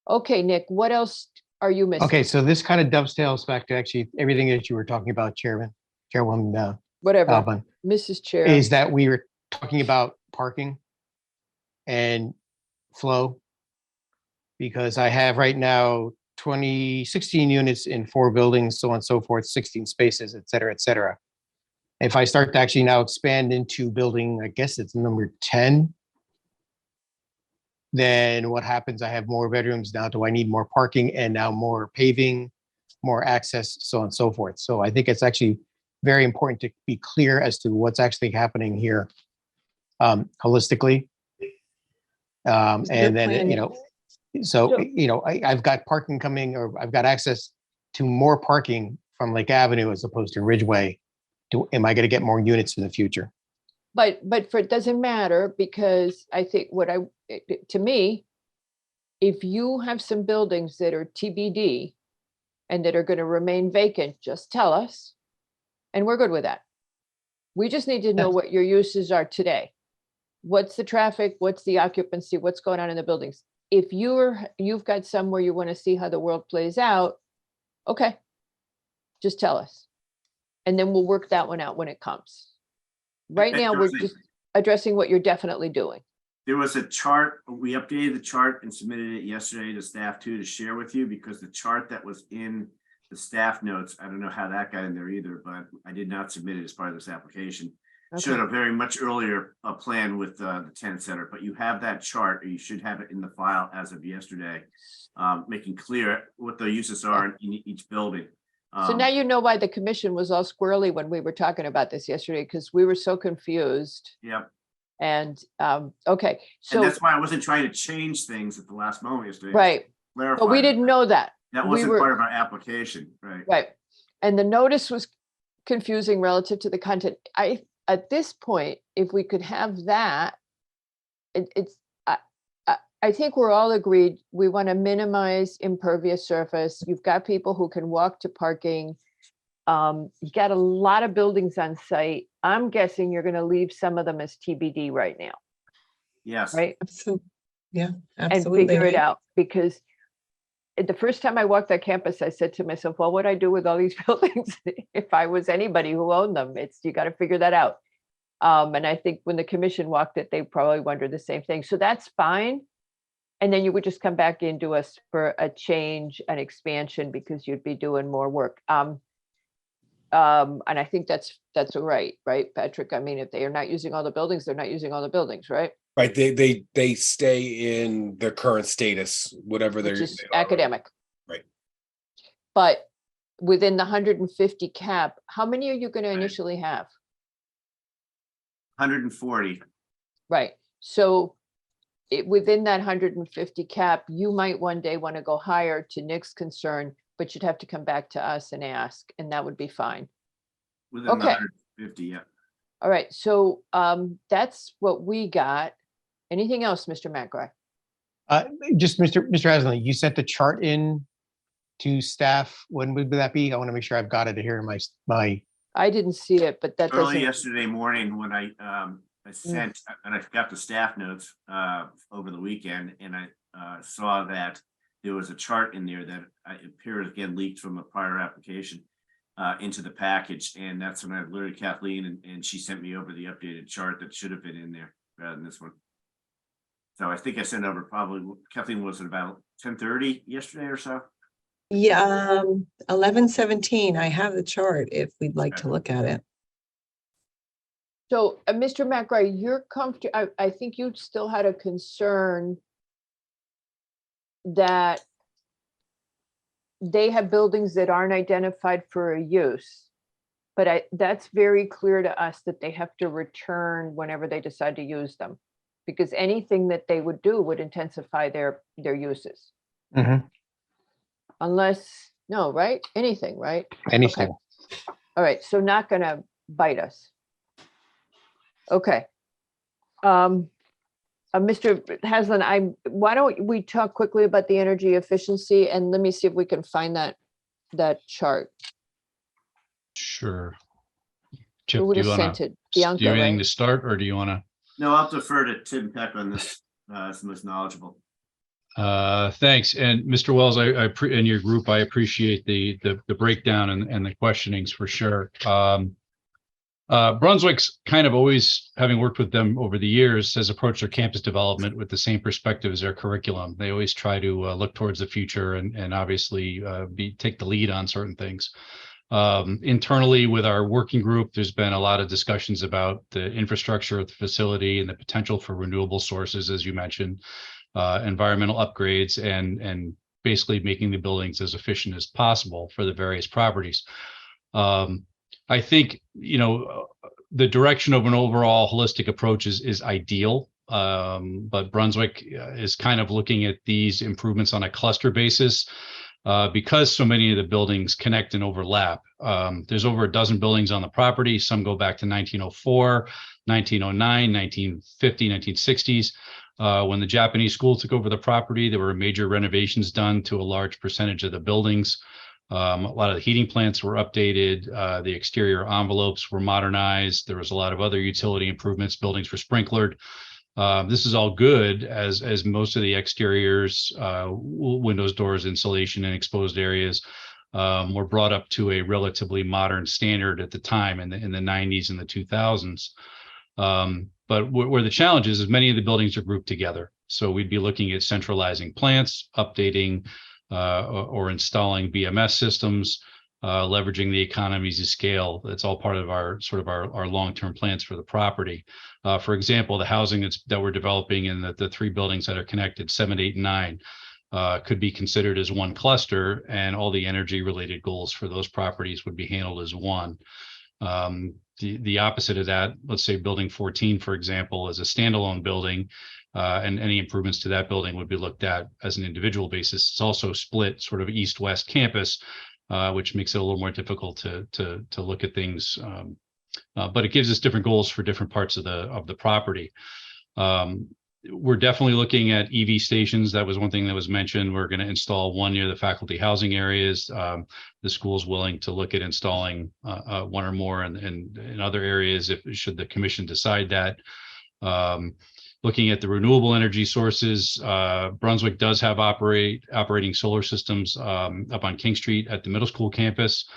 Okay, Nick, what else are you missing? Okay, so this kind of dovetails back to actually everything that you were talking about, Chairwoman Whatever, Alban, Mrs. Chair. is that we were talking about parking and flow, because I have right now 16 units in 4 buildings, so on and so forth, 16 spaces, et cetera, et cetera. If I start to actually now expand into building, I guess it's number 10, then what happens? I have more bedrooms. Now, do I need more parking and now more paving, more access, so on and so forth? So I think it's actually very important to be clear as to what's actually happening here holistically. And then, so, I've got parking coming, or I've got access to more parking from Lake Avenue as opposed to Ridgeway. Am I going to get more units in the future? But it doesn't matter, because I think to me, if you have some buildings that are TBD and that are going to remain vacant, just tell us. And we're good with that. We just need to know what your uses are today. What's the traffic? What's the occupancy? What's going on in the buildings? If you've got somewhere you want to see how the world plays out, okay, just tell us. And then we'll work that one out when it comes. Right And now, there we're was a- just addressing what you're definitely doing. There was a chart, we updated the chart and submitted it yesterday to staff too, to share with you, because the chart that was in the staff notes, I don't know how that got in there either, but I did not submit it as part of this application. Showed a very much earlier plan with the tenant center, but you have that chart, or you should have it in the file as of yesterday, making clear what the uses are in each building. So now you know why the commission was all squirrely when we were talking about this yesterday, because we were so confused. Yep. And, okay, so. And that's why I wasn't trying to change things at the last moment yesterday. Right, but we didn't know that. That We wasn't were- part of our application, right? Right, and the notice was confusing relative to the content. At this point, if we could have that, I think we're all agreed, we want to minimize impervious surface. You've got people who can walk to parking. You got a lot of buildings on site. I'm guessing you're going to leave some of them as TBD right now, Yes. right? Yeah, And absolutely. figure it right. out, because the first time I walked that campus, I said to myself, well, what would I do with all these buildings if I was anybody who owned them? You got to figure that out. And I think when the commission walked it, they probably wondered the same thing. So that's fine. And then you would just come back into us for a change, an expansion, because you'd be doing more work. And I think that's all right, Patrick? I mean, if they are not using all the buildings, they're not using all the buildings, right? Right, they stay in their current status, whatever they're. Which is they are. academic. Right. But within the 150 cap, how many are you going to initially have? 140. Right, so within that 150 cap, you might one day want to go higher, to Nick's concern, but you'd have to come back to us and ask, and that would be fine. Within Okay. the 150, yeah. All right, so that's what we got. Anything else, Mr. McGrath? Just Mr. Haslund, you sent the chart in to staff. When would that be? I want to make sure I've got it here in my. I didn't see it, but that Early doesn't. yesterday morning when I sent, and I got the staff notes over the weekend, and I saw that there was a chart in there that appeared again leaked from a prior application into the package, and that's when I alerted Kathleen, and she sent me over the updated chart that should have been in there rather than this one. So I think I sent over probably, Kathleen, was it about 10:30 yesterday or so? Yeah, 11:17. I have the chart if we'd like to look at it. So, Mr. McGrath, you're comfortable, I think you still had a concern that they have buildings that aren't identified for a use. But that's very clear to us that they have to return whenever they decide to use them. Because anything that they would do would intensify their uses. Unless, no, right? Anything, right? Anything. Okay. All right, so not gonna bite us. Okay. Mr. Haslund, why don't we talk quickly about the energy efficiency, and let me see if we can find that chart. Sure. Who Chip, would do have you want sent it? to, Bianca, do you have anything right? to start, or do you want to? No, I'll defer to Tim Peck on this. It's the most knowledgeable. Thanks. And Mr. Wells, and your group, I appreciate the breakdown and the questionings for sure. Brunswick's kind of always, having worked with them over the years, has approached their campus development with the same perspective as their curriculum. They always try to look towards the future and obviously take the lead on certain things. Internally with our working group, there's been a lot of discussions about the infrastructure of the facility and the potential for renewable sources, as you mentioned, environmental upgrades, and basically making the buildings as efficient as possible for the various properties. I think, the direction of an overall holistic approach is ideal, but Brunswick is kind of looking at these improvements on a cluster basis. Because so many of the buildings connect and overlap. There's over a dozen buildings on the property. Some go back to 1904, 1909, 1950, 1960s. When the Japanese school took over the property, there were major renovations done to a large percentage of the buildings. A lot of the heating plants were updated. The exterior envelopes were modernized. There was a lot of other utility improvements. Buildings were sprinklered. This is all good as most of the exteriors, windows, doors, insulation, and exposed areas were brought up to a relatively modern standard at the time in the 90s and the 2000s. But where the challenge is many of the buildings are grouped together. So we'd be looking at centralizing plants, updating or installing BMS systems, leveraging the economies of scale. That's all part of our long-term plans for the property. For example, the housing that we're developing in the 3 buildings that are connected, 7, 8, and 9, could be considered as one cluster, and all the energy related goals for those properties would be handled as one. The opposite of that, let's say building 14, for example, is a standalone building, and any improvements to that building would be looked at as an individual basis. It's also split sort of east-west campus, which makes it a little more difficult to look at things. But it gives us different goals for different parts of the property. We're definitely looking at EV stations. That was one thing that was mentioned. We're going to install one near the faculty housing areas. The school's willing to look at installing one or more in other areas should the commission decide that. Looking at the renewable energy sources, Brunswick does have operating solar systems up on King Street at the middle school campus.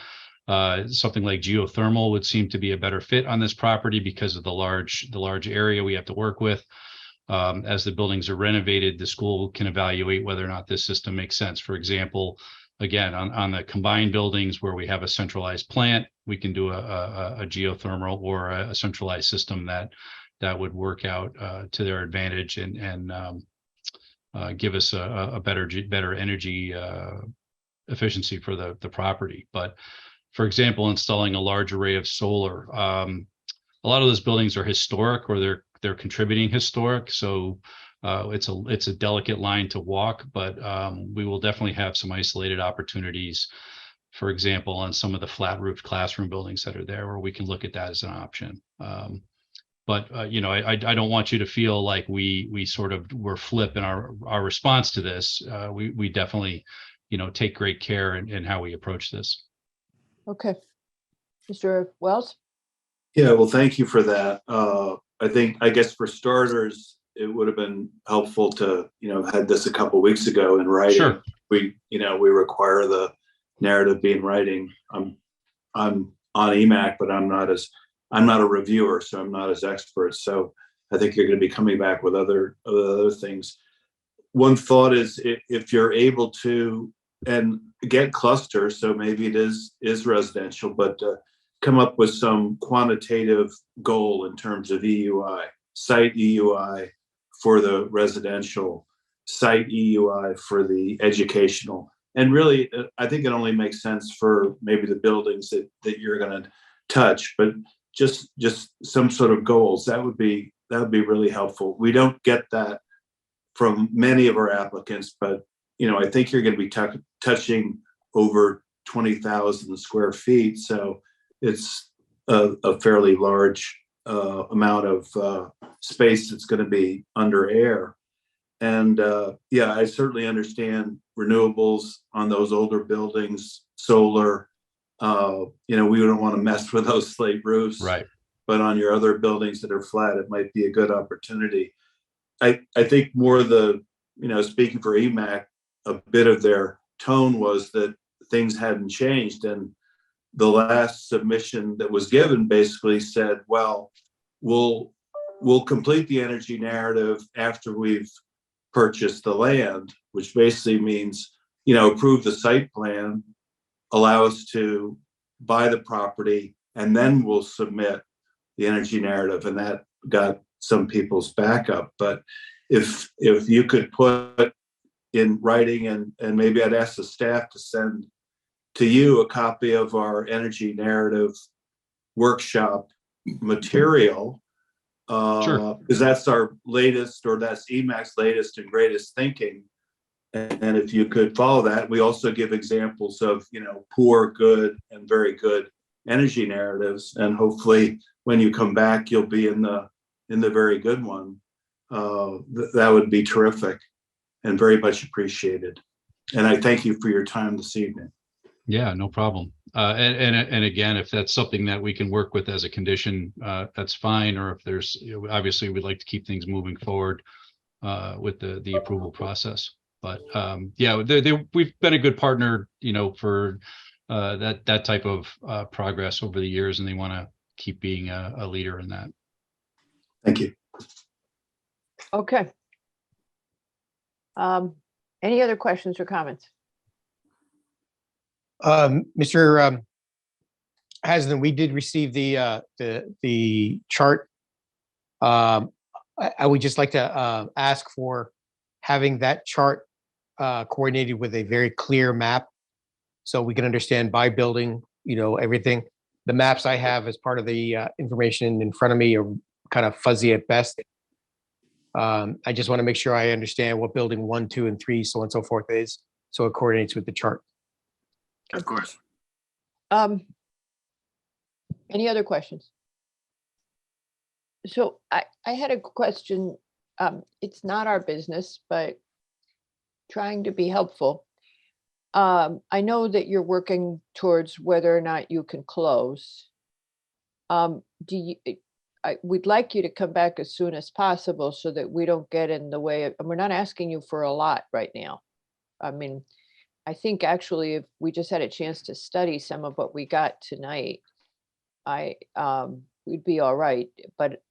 Something like geothermal would seem to be a better fit on this property because of the large area we have to work with. As the buildings are renovated, the school can evaluate whether or not this system makes sense. For example, again, on the combined buildings where we have a centralized plant, we can do a geothermal or a centralized system that would work out to their advantage and give us a better energy efficiency for the property. But for example, installing a large array of solar. A lot of those buildings are historic, or they're contributing historic. So it's a delicate line to walk, but we will definitely have some isolated opportunities. For example, on some of the flat roofed classroom buildings that are there, where we can look at that as an option. But I don't want you to feel like we sort of were flip in our response to this. We definitely, take great care in how we approach this. Okay. Mr. Wells? Yeah, well, thank you for that. I guess for starters, it would have been helpful to, had this a couple of weeks ago in writing. Sure. We require the narrative be in writing. I'm on EMAC, but I'm not a reviewer, so I'm not as expert. So I think you're going to be coming back with other things. One thought is if you're able to and get clusters, so maybe it is residential, but come up with some quantitative goal in terms of EUI, site EUI for the residential, site EUI for the educational. And really, I think it only makes sense for maybe the buildings that you're going to touch, but just some sort of goals. That would be really helpful. We don't get that from many of our applicants, but I think you're going to be touching over 20,000 square feet. So it's a fairly large amount of space that's going to be under air. And I certainly understand renewables on those older buildings, solar. We don't want to mess with those slate roofs. Right. But on your other buildings that are flat, it might be a good opportunity. I think more speaking for EMAC, a bit of their tone was that things hadn't changed. And the last submission that was given basically said, well, we'll complete the energy narrative after we've purchased the land, which basically means, approve the site plan, allow us to buy the property, and then we'll submit the energy narrative. And that got some people's backup. But if you could put in writing, and maybe I'd ask the staff to send to you a copy of our energy narrative workshop material, Sure. Because that's our latest, or that's EMAC's latest and greatest thinking. And if you could follow that, we also give examples of, poor, good, and very good energy narratives. And hopefully when you come back, you'll be in the very good one. That would be terrific and very much appreciated. And I thank you for your time this evening. Yeah, no problem. And again, if that's something that we can work with as a condition, that's fine. Or if there's, obviously, we'd like to keep things moving forward with the approval process. But yeah, we've been a good partner, for that type of progress over the years, and they want to keep being a leader in that. Thank you. Okay. Any other questions or comments? Mr. Haslam, we did receive the chart. I would just like to ask for having that chart coordinated with a very clear map, so we can understand by building, everything. The maps I have as part of the information in front of me are kind of fuzzy at best. I just want to make sure I understand what building 1, 2, and 3, so on and so forth is, so it coordinates with the chart. Of course. Any other questions? So I had a question. It's not our business, but trying to be helpful. I know that you're working towards whether or not you can close. We'd like you to come back as soon as possible so that we don't get in the way of, and we're not asking you for a lot right now. I mean, I think actually if we just had a chance to study some of what we got tonight, we'd be all right. But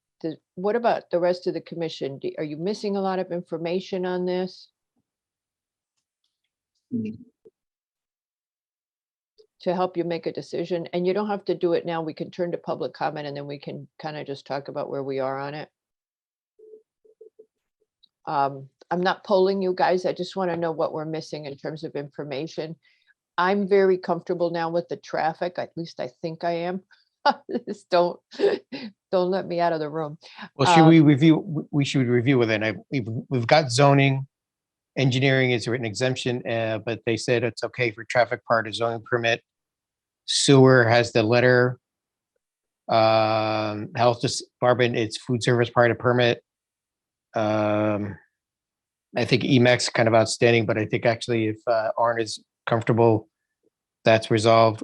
what about the rest of the commission? Are you missing a lot of information on this? To help you make a decision, and you don't have to do it now. We can turn to public comment and then we can kind of just talk about where we are on it. I'm not polling you guys. I just want to know what we're missing in terms of information. I'm very comfortable now with the traffic. At least I think I am. Just don't let me out of the room. Well, should we review? We should review with it. We've got zoning. Engineering is a written exemption, but they said it's okay for traffic part of zoning permit. Sewer has the letter. Health department, it's food service part of permit. I think EMAX kind of outstanding, but I think actually if Arn is comfortable, that's resolved.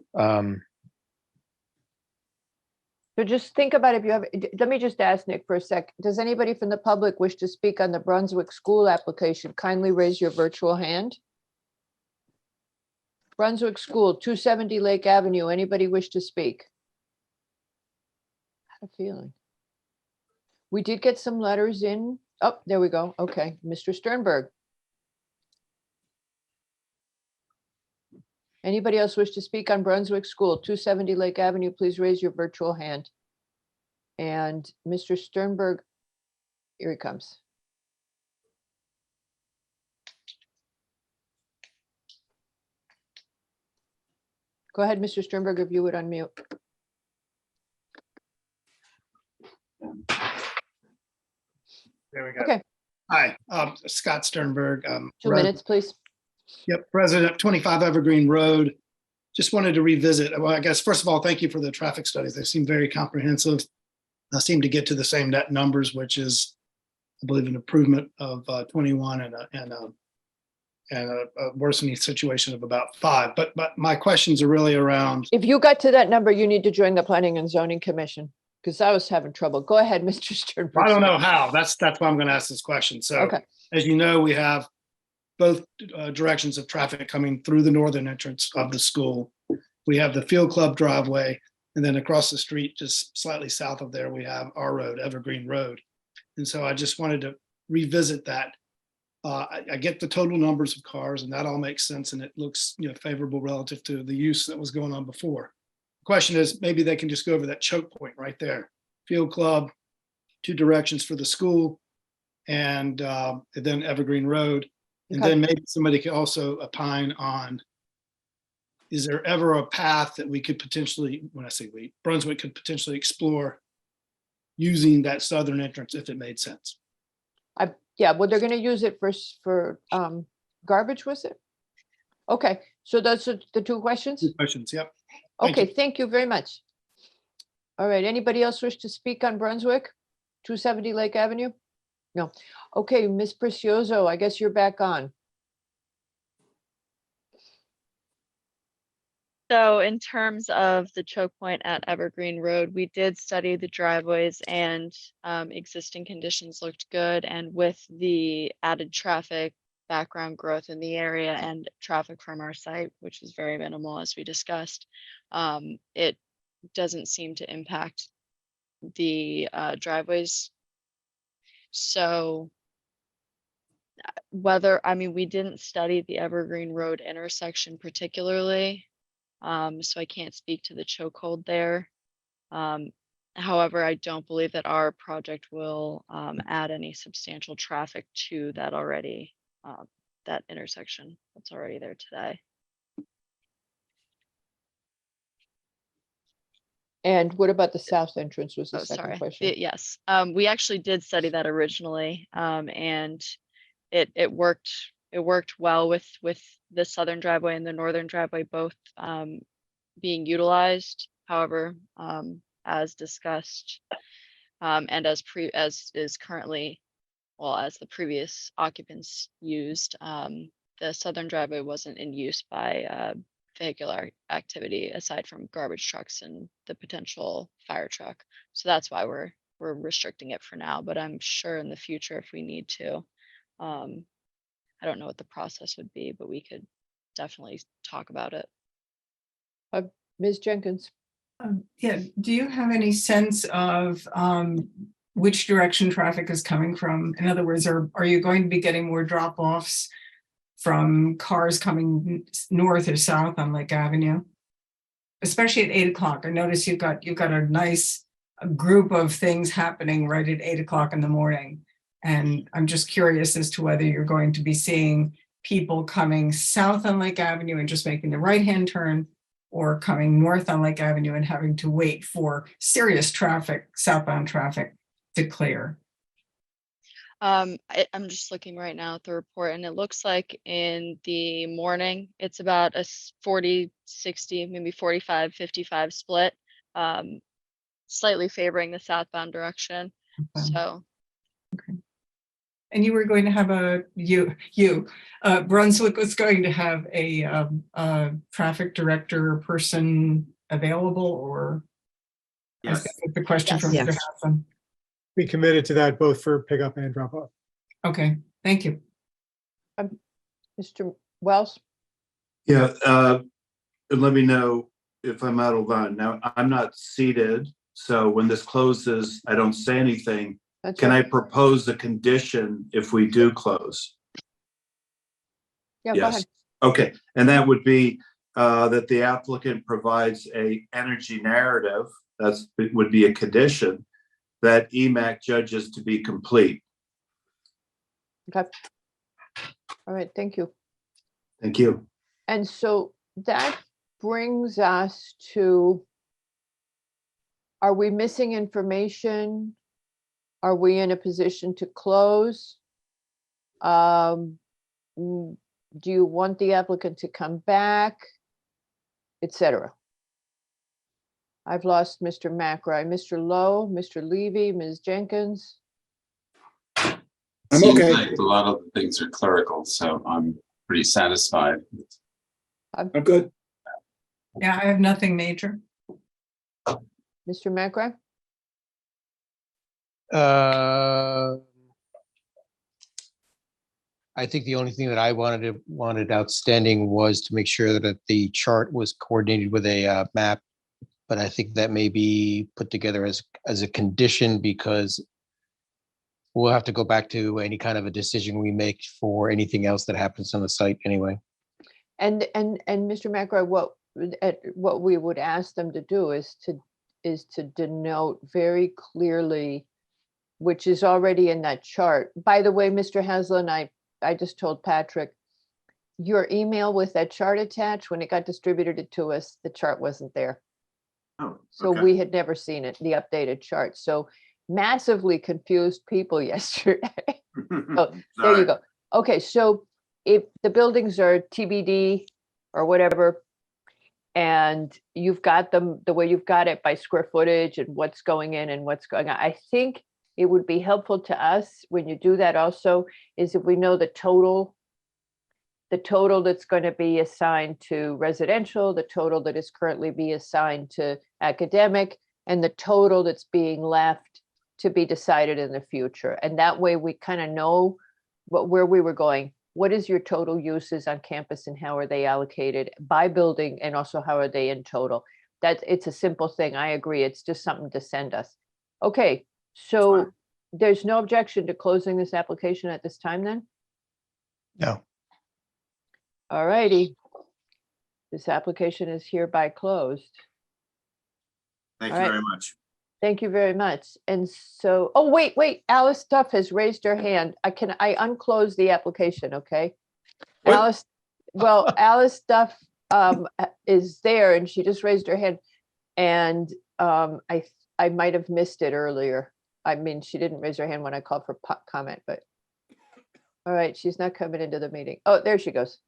So just think about if you have, let me just ask Nick for a sec. Does anybody from the public wish to speak on the Brunswick School application? Kindly raise your virtual hand. Brunswick School, 270 Lake Avenue. Anybody wish to speak? I had a feeling. We did get some letters in. Oh, there we go. Okay, Mr. Sternberg. Anybody else wish to speak on Brunswick School, 270 Lake Avenue? Please raise your virtual hand. And Mr. Sternberg, here he comes. Go ahead, Mr. Sternberg, if you would unmute. There we go. Okay. Hi, Scott Sternberg. 2 minutes, please. Yep, President of 25 Evergreen Road. Just wanted to revisit. Well, I guess, first of all, thank you for the traffic studies. They seem very comprehensive. They seem to get to the same net numbers, which is, I believe, an improvement of 21 and a worsening situation of about 5. But my questions are really around. If you got to that number, you need to join the Planning and Zoning Commission, because I was having trouble. Go ahead, Mr. Sternberg. I don't know how. That's why I'm going to ask this question. So, okay. As you know, we have both directions of traffic coming through the northern entrance of the school. We have the Field Club driveway, and then across the street, just slightly south of there, we have our road, Evergreen Road. And so I just wanted to revisit that. I get the total numbers of cars, and that all makes sense, and it looks, favorable relative to the use that was going on before. The question is, maybe they can just go over that choke point right there. Field Club, 2 directions for the school, and then Evergreen Road. And then maybe somebody could also opine on, is there ever a path that we could potentially, when I say we, Brunswick could potentially explore using that southern entrance if it made sense? Yeah, well, they're going to use it for garbage, was it? Okay, so those are the 2 questions? 2 questions, yep. Okay, thank you very much. All right, anybody else wish to speak on Brunswick, 270 Lake Avenue? No. Okay, Ms. Precioso, I guess you're back on. So in terms of the choke point at Evergreen Road, we did study the driveways and existing conditions looked good. And with the added traffic, background growth in the area and traffic from our site, which is very minimal as we discussed, it doesn't seem to impact the driveways. So we didn't study the Evergreen Road intersection particularly. So I can't speak to the chokehold there. However, I don't believe that our project will add any substantial traffic to that already, that intersection that's already there today. And what about the south entrance was the Oh, second sorry. question? Yes, we actually did study that originally, and it worked. It worked well with the southern driveway and the northern driveway both being utilized. However, as discussed, and as is currently, well, as the previous occupants used, the southern driveway wasn't in use by vehicular activity aside from garbage trucks and the potential fire truck. So that's why we're restricting it for now. But I'm sure in the future, if we need to, I don't know what the process would be, but we could definitely talk about it. Ms. Jenkins. Yeah, do you have any sense of which direction traffic is coming from? In other words, are you going to be getting more drop-offs from cars coming north or south on Lake Avenue? Especially at 8 o'clock. I notice you've got a nice group of things happening right at 8 o'clock in the morning. And I'm just curious as to whether you're going to be seeing people coming south on Lake Avenue and just making the right-hand turn, or coming north on Lake Avenue and having to wait for serious traffic, southbound traffic, to clear. I'm just looking right now at the report, and it looks like in the morning, it's about a 40, 60, maybe 45, 55 split, slightly favoring the southbound direction. Okay. So. Okay. And you were going to have Brunswick was going to have a traffic director person available, or? Yes. The question from Mr. Hassan. We committed to that both for pickup and drop off. Okay, thank you. Mr. Wells? Yeah, and let me know if I'm out of line. Now, I'm not seated, so when this closes, I don't say anything. Can I propose a condition if we do close? Yeah, go ahead. Okay, and that would be that the applicant provides a energy narrative. It would be a condition that EMAC judges to be complete. Okay. All right, thank you. Thank you. And so that brings us to, are we missing information? Are we in a position to close? Do you want the applicant to come back, etc.? I've lost Mr. McRae, Mr. Lowe, Mr. Levy, Ms. Jenkins. I'm Seems okay. like a lot of the things are clerical, so I'm pretty satisfied. I'm good. Yeah, I have nothing major. Mr. McRae? I think the only thing that I wanted outstanding was to make sure that the chart was coordinated with a map. But I think that may be put together as a condition, because we'll have to go back to any kind of a decision we make for anything else that happens on the site anyway. And Mr. McRae, what we would ask them to do is to denote very clearly, which is already in that chart. By the way, Mr. Haslam, I just told Patrick, your email with that chart attached, when it got distributed to us, the chart wasn't there. Oh, so okay. we had never seen it, the updated chart. So massively confused people yesterday. So there you go. Okay, so if the buildings are TBD or whatever, and you've got them the way you've got it by square footage and what's going in and what's going on, I think it would be helpful to us when you do that also is if we know the the total that's going to be assigned to residential, the total that is currently be assigned to academic, and the total that's being left to be decided in the future. And that way we kind of know where we were going. What is your total uses on campus and how are they allocated by building, and also how are they in total? It's a simple thing. I agree. It's just something to send us. Okay, so there's no objection to closing this application at this time then? No. All righty. This application is hereby closed. Thank All you right. very much. Thank you very much. And so, oh, wait, Alice Duff has raised her hand. I unclose the application, okay? What? Alice, well, Alice Duff is there and she just raised her hand. And I might have missed it earlier. I mean, she didn't raise her hand when I called for comment, but. All right, she's not coming into the meeting. Oh, there she goes.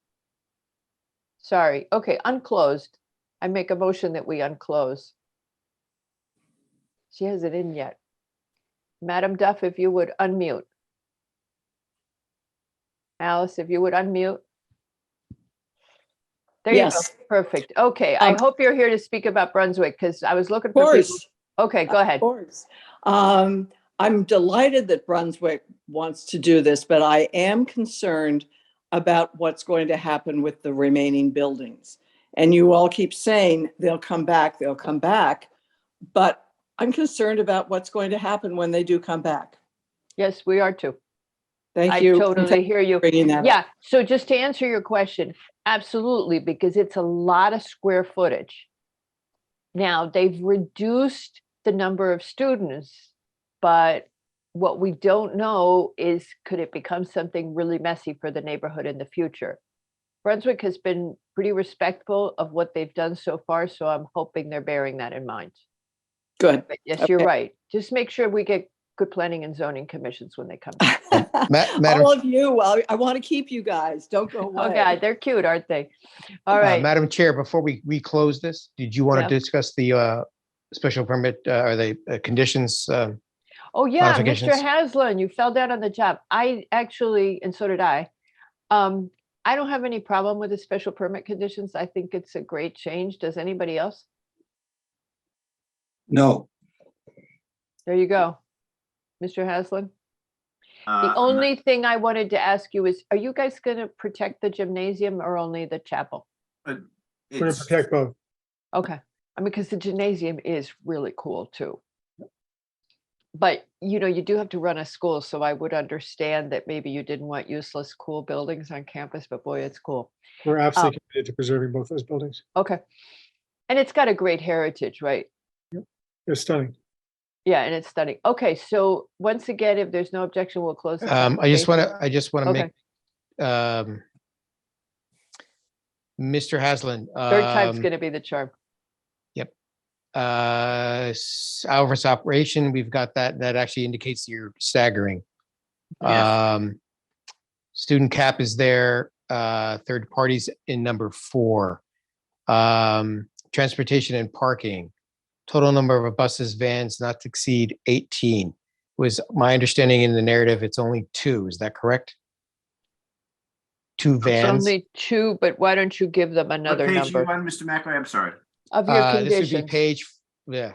Sorry. Okay, unclosed. I make a motion that we unclose. She hasn't in yet. Madam Duff, if you would unmute. Alice, if you would unmute. There you go. Yes. Perfect. Okay, I hope you're here to speak about Brunswick because I was looking Of for people. course. Okay, go ahead. Of course. I'm delighted that Brunswick wants to do this, but I am concerned about what's going to happen with the remaining buildings. And you all keep saying they'll come back, but I'm concerned about what's going to happen when they do come back. Yes, we are too. Thank you. I totally hear you. Bringing that up. Yeah, so just to answer your question, absolutely, because it's a lot of square footage. Now, they've reduced the number of students, but what we don't know is, could it become something really messy for the neighborhood in the future? Brunswick has been pretty respectful of what they've done so far, so I'm hoping they're bearing that in mind. Good. But yes, you're right. Just make sure we get good planning and zoning commissions when they come back. All of you, I want to keep you guys. Don't go away. Oh God, they're cute, aren't they? All right. Madam Chair, before we close this, did you want to discuss the special permit or the conditions? Oh yeah, Mr. modifications? Haslam, you fell down on the job. I actually, and so did I. I don't have any problem with the special permit conditions. I think it's a great change. Does anybody else? No. There you go. Mr. Haslam. The I'm only thing I wanted to ask you is, are you guys going to protect the gymnasium or only the chapel? We're going to protect both. Okay. I mean, because the gymnasium is really cool too. But, you know, you do have to run a school, so I would understand that maybe you didn't want useless cool buildings on campus, but boy, it's cool. We're absolutely committed to preserving both those buildings. Okay. And it's got a great heritage, right? They're stunning. Yeah, and it's stunning. Okay, so once again, if there's no objection, we'll close. this I just want application. to Okay. make Mr. Haslam. Third time's going to be the charm. Yep. Hours of operation, we've got that. That actually indicates you're staggering. Yes. Student cap is there. Third parties in number 4. Transportation and parking. Total number of buses, vans not to exceed 18. Was my understanding in the narrative, it's only 2. Is that correct? 2 It's vans. only 2, but why don't you give them What another page you number on, Mr. McRae? I'm sorry. of your This would be conditions? page, yeah,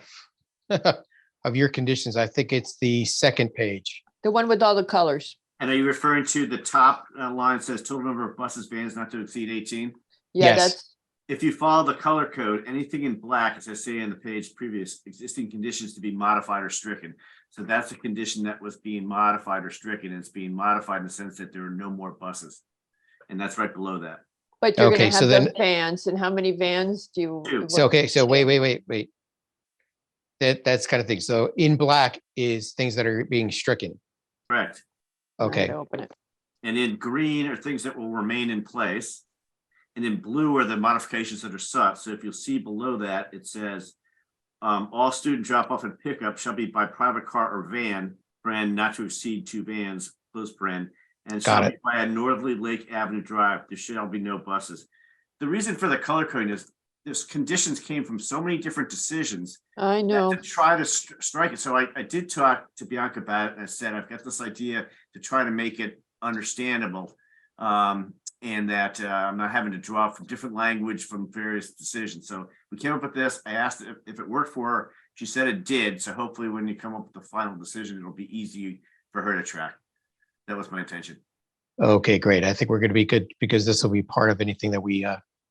of your conditions. I think it's the second page. The one with all the colors. And are you referring to the top line that says total number of buses, vans not to exceed 18? Yeah, Yes. that's, If you follow the color code, anything in black, as I say in the page previous, existing conditions to be modified or stricken. So that's a condition that was being modified or stricken. It's being modified in the sense that there are no more buses. And that's right below that. but you're Okay, going to so have then- the vans, and how many vans do you? Two. So, okay, so wait. That's kind of thing. So in black is things that are being stricken. Correct. Okay. Open it. And in green are things that will remain in place. And in blue are the modifications that are sought. So if you'll see below that, it says, all student drop off and pickup shall be by private car or van, brand not to exceed 2 vans, close brand, and shall Got be by a northerly Lake Avenue Drive. There shall be no buses. The reason for the color coding is this conditions came from so many different decisions I know. to try to strike it. So I did talk to Bianca about it, and I said, I've got this idea to try to make it understandable. and that I'm not having to draw from different language from various decisions. So we came up with this. I asked if it worked for her. She said it did. So hopefully when you come up with the final decision, it'll be easy for her to track. That was my intention. Okay, great. I think we're going to be good because this will be part of anything that we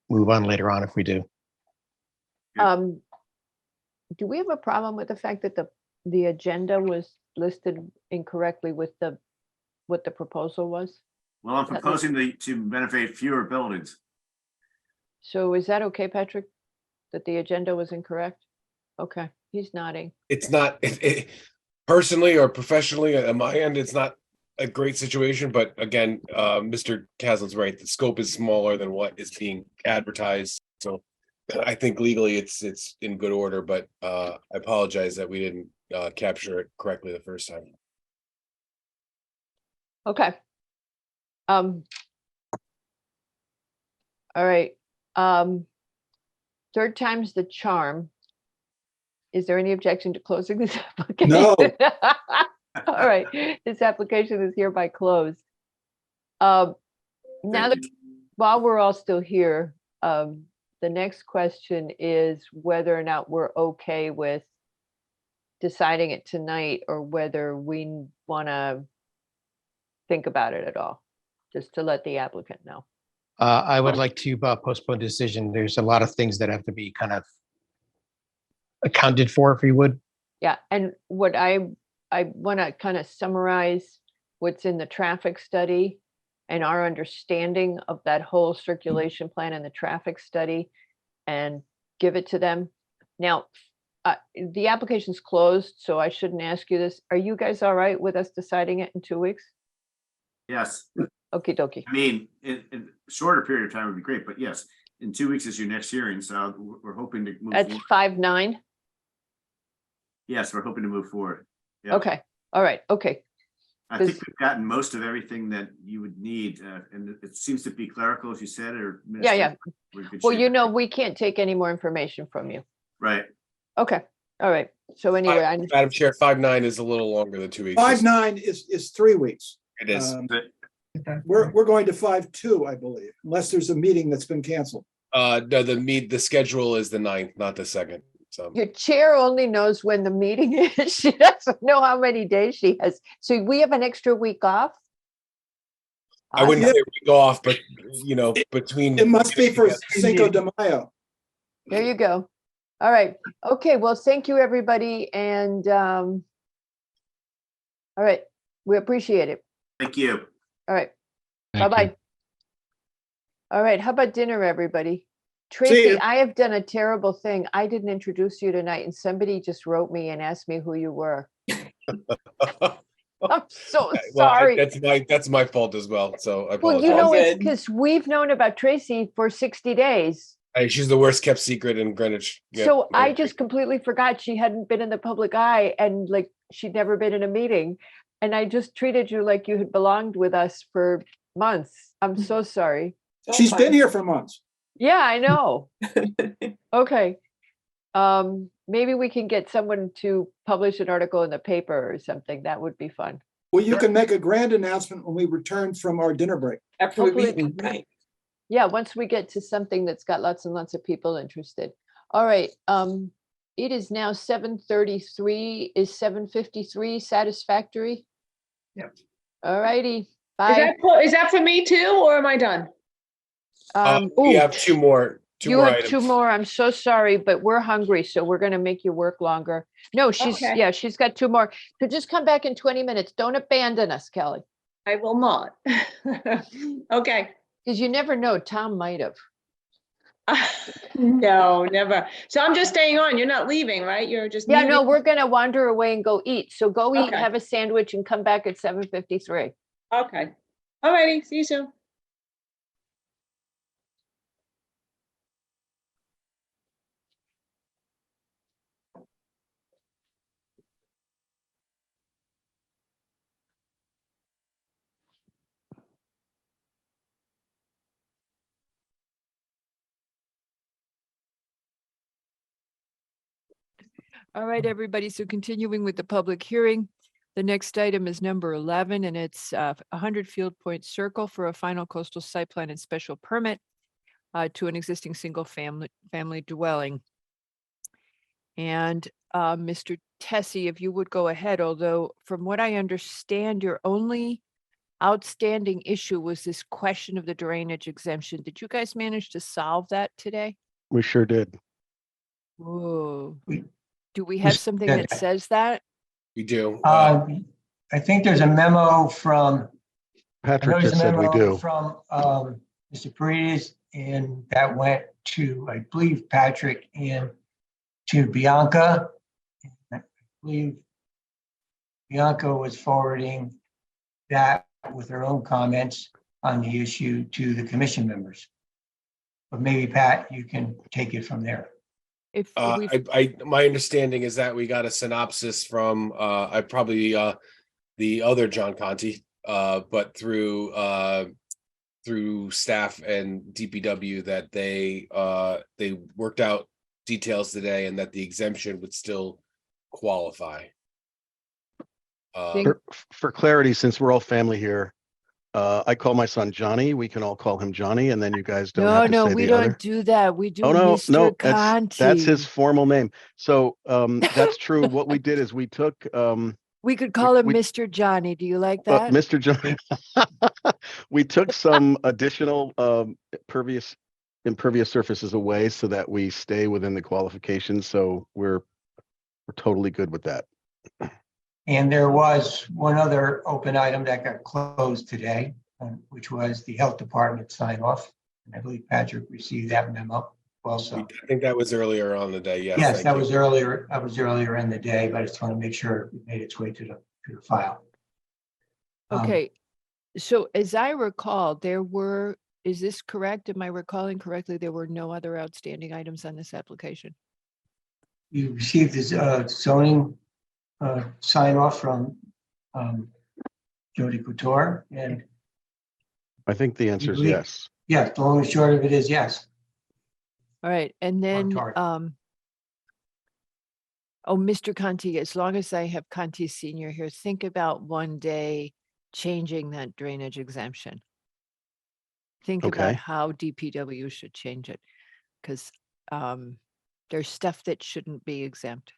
move on later on if we do. Do we have a problem with the fact that the agenda was listed incorrectly with what the proposal was? Well, I'm proposing to renovate fewer buildings. So is that okay, Patrick? That the agenda was incorrect? Okay, he's nodding. It's not personally or professionally at my end, it's not a great situation, but again, Mr. Caslin's right. The scope is smaller than what is being advertised. So I think legally it's in good order, but I apologize that we didn't capture it correctly the first time. Okay. All right. Third time's the charm. Is there any objection to closing this application? No. All right, this application is hereby closed. Now that while we're all still here, the next question is whether or not we're okay with deciding it tonight or whether we want to think about it at all, just to let the applicant know. I would like to postpone decision. There's a lot of things that have to be kind of accounted for, if you would. Yeah, and what I want to kind of summarize what's in the traffic study and our understanding of that whole circulation plan and the traffic study and give it to them. Now, the application's closed, so I shouldn't ask you this. Are you guys all right with us deciding it in 2 weeks? Yes. Okie dokie. I mean, in a shorter period of time would be great, but yes, in 2 weeks is your next hearing, so we're hoping to move That's forward. 5/9? Yes, we're hoping to move forward. Yeah. Okay, all right, okay. I think we've gotten most of everything that you would need, and it seems to be clerical, as you said, or. Yeah. We're in good Well, shape. you know, we can't take any more information from you. Right. Okay, all right. So anyway, Madam Chair, 5/9 is a little longer than 2 weeks. 5/9 is 3 weeks. It is. We're going to 5/2, I believe, unless there's a meeting that's been canceled. No, the schedule is the 9th, not the 2nd. So your chair only knows when the meeting is. She doesn't know how many days she has. So we have an extra week off? I wouldn't say week off, but between. It must be for Cinco de Mayo. There you go. All right. Okay. Well, thank you, everybody. And all right. We appreciate it. Thank you. All right. Thank Bye-bye. you. All right. How about dinner, everybody? See Tracy, you. I have done a terrible thing. I didn't introduce you tonight, and somebody just wrote me and asked me who you were. I'm so sorry. That's my fault as well. So I Well, apologize. you know, it's because we've known about Tracy for 60 days. Hey, she's the worst kept secret in Greenwich. Yeah, So no, I just completely forgot she hadn't been in the public eye and like she'd never been in a meeting. And I just treated you like you had belonged with us for months. I'm so sorry. She's been here for months. Yeah, I know. Okay. Maybe we can get someone to publish an article in the paper or something. That would be fun. Well, you can make a grand announcement when we return from our dinner break. After we Hopefully- meet, right? Yeah, once we get to something that's got lots and lots of people interested. All right. It is now 7:33. Is 7:53 satisfactory? Yep. All righty. Bye. Is that for me too, or am I done? We ooh, have two more. you have items. two more. I'm so sorry, but we're hungry, so we're gonna make you work longer. No, Okay. yeah, she's got two more. So just come back in 20 minutes. Don't abandon us, Kelly. I will not. Okay. Because you never know, Tom might have. No, never. So I'm just staying on. You're not leaving, right? You're just. Yeah, no, muting? we're gonna wander away and go eat. So go eat, Okay. have a sandwich and come back at 7:53. Okay. All righty. See you soon. All right, everybody. So continuing with the public hearing, The next item is number 11, and it's 100 Field Point Circle for a final coastal site plan and special permit to an existing single family dwelling. And Mr. Tessie, if you would go ahead, although from what I understand, your only outstanding issue was this question of the drainage exemption. Did you guys manage to solve that today? We sure did. Whoa. Do we have something did that that. says that? We do. I think there's a memo from. Patrick I know there's just a said we memo do. From Mr. Paredes, and that went to, I believe, Patrick and to Bianca. I believe Bianca was forwarding that with her own comments on the issue to the commission members. But maybe Pat, you can take it from there. If My understanding is that we got a synopsis from the other John Conti, but through staff and DPW that they worked out details today and that the exemption would still qualify. For clarity, since we're all family here, I call my son Johnny. We can all call him Johnny, and then you guys don't have to no, say we the don't other. do that. We do Oh no, Mr. that's Conti. his formal name. So that's true. What we did is we took We could call him Mr. Johnny. Do you like that? Mr. Johnny. We took some additional impervious surfaces away so that we stay within the qualifications. So we're totally good with that. And there was one other open item that got closed today, which was the health department sign off. And I believe Patrick received that memo also. I think that was earlier on the day. Yes. Yes, thank that you. was earlier. That was earlier in the day, but I just want to make sure it made its way to the file. Okay. So as I recall, is this correct? Am I recalling correctly? There were no other outstanding items on this application. You received this zoning sign off from Jody Couture, and I think the answer is believe- yes. yes, the long and short of it is yes. All right. And then, Mr. Conti, as long as I have Conti Senior here, think about one day changing that drainage exemption. Think about Okay. how DPW should change it, because there's stuff that shouldn't be exempt.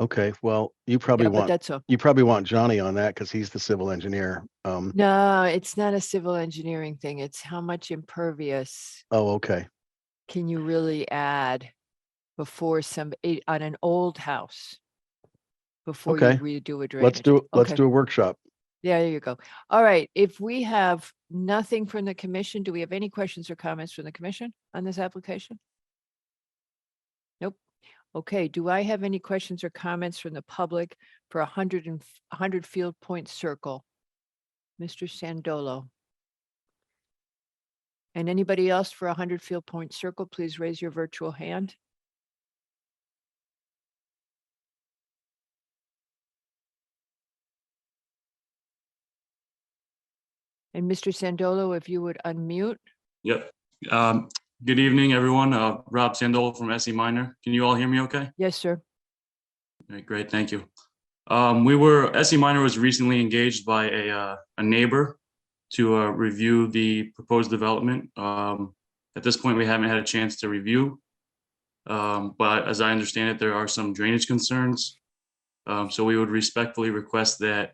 Okay, well, you probably Yeah, but want that's all. you probably want Johnny on that because he's the civil engineer. No, it's not a civil engineering thing. It's how much impervious Oh, okay. can you really add before on an old house? Before you Okay. redo a drainage. Let's do Okay. a workshop. Yeah, there you go. All right. If we have nothing from the commission, do we have any questions or comments from the commission on this application? Nope. Okay. Do I have any questions or comments from the public for 100 Field Point Circle? Mr. Sandolo. And anybody else for 100 Field Point Circle, please raise your virtual hand. And Mr. Sandolo, if you would unmute. Yep. Good evening, everyone. Rob Sandolo from SE Minor. Can you all hear me okay? Yes, sir. All right, great, thank you. SE Minor was recently engaged by a neighbor to review the proposed development. At this point, we haven't had a chance to review. But as I understand it, there are some drainage concerns. So we would respectfully request that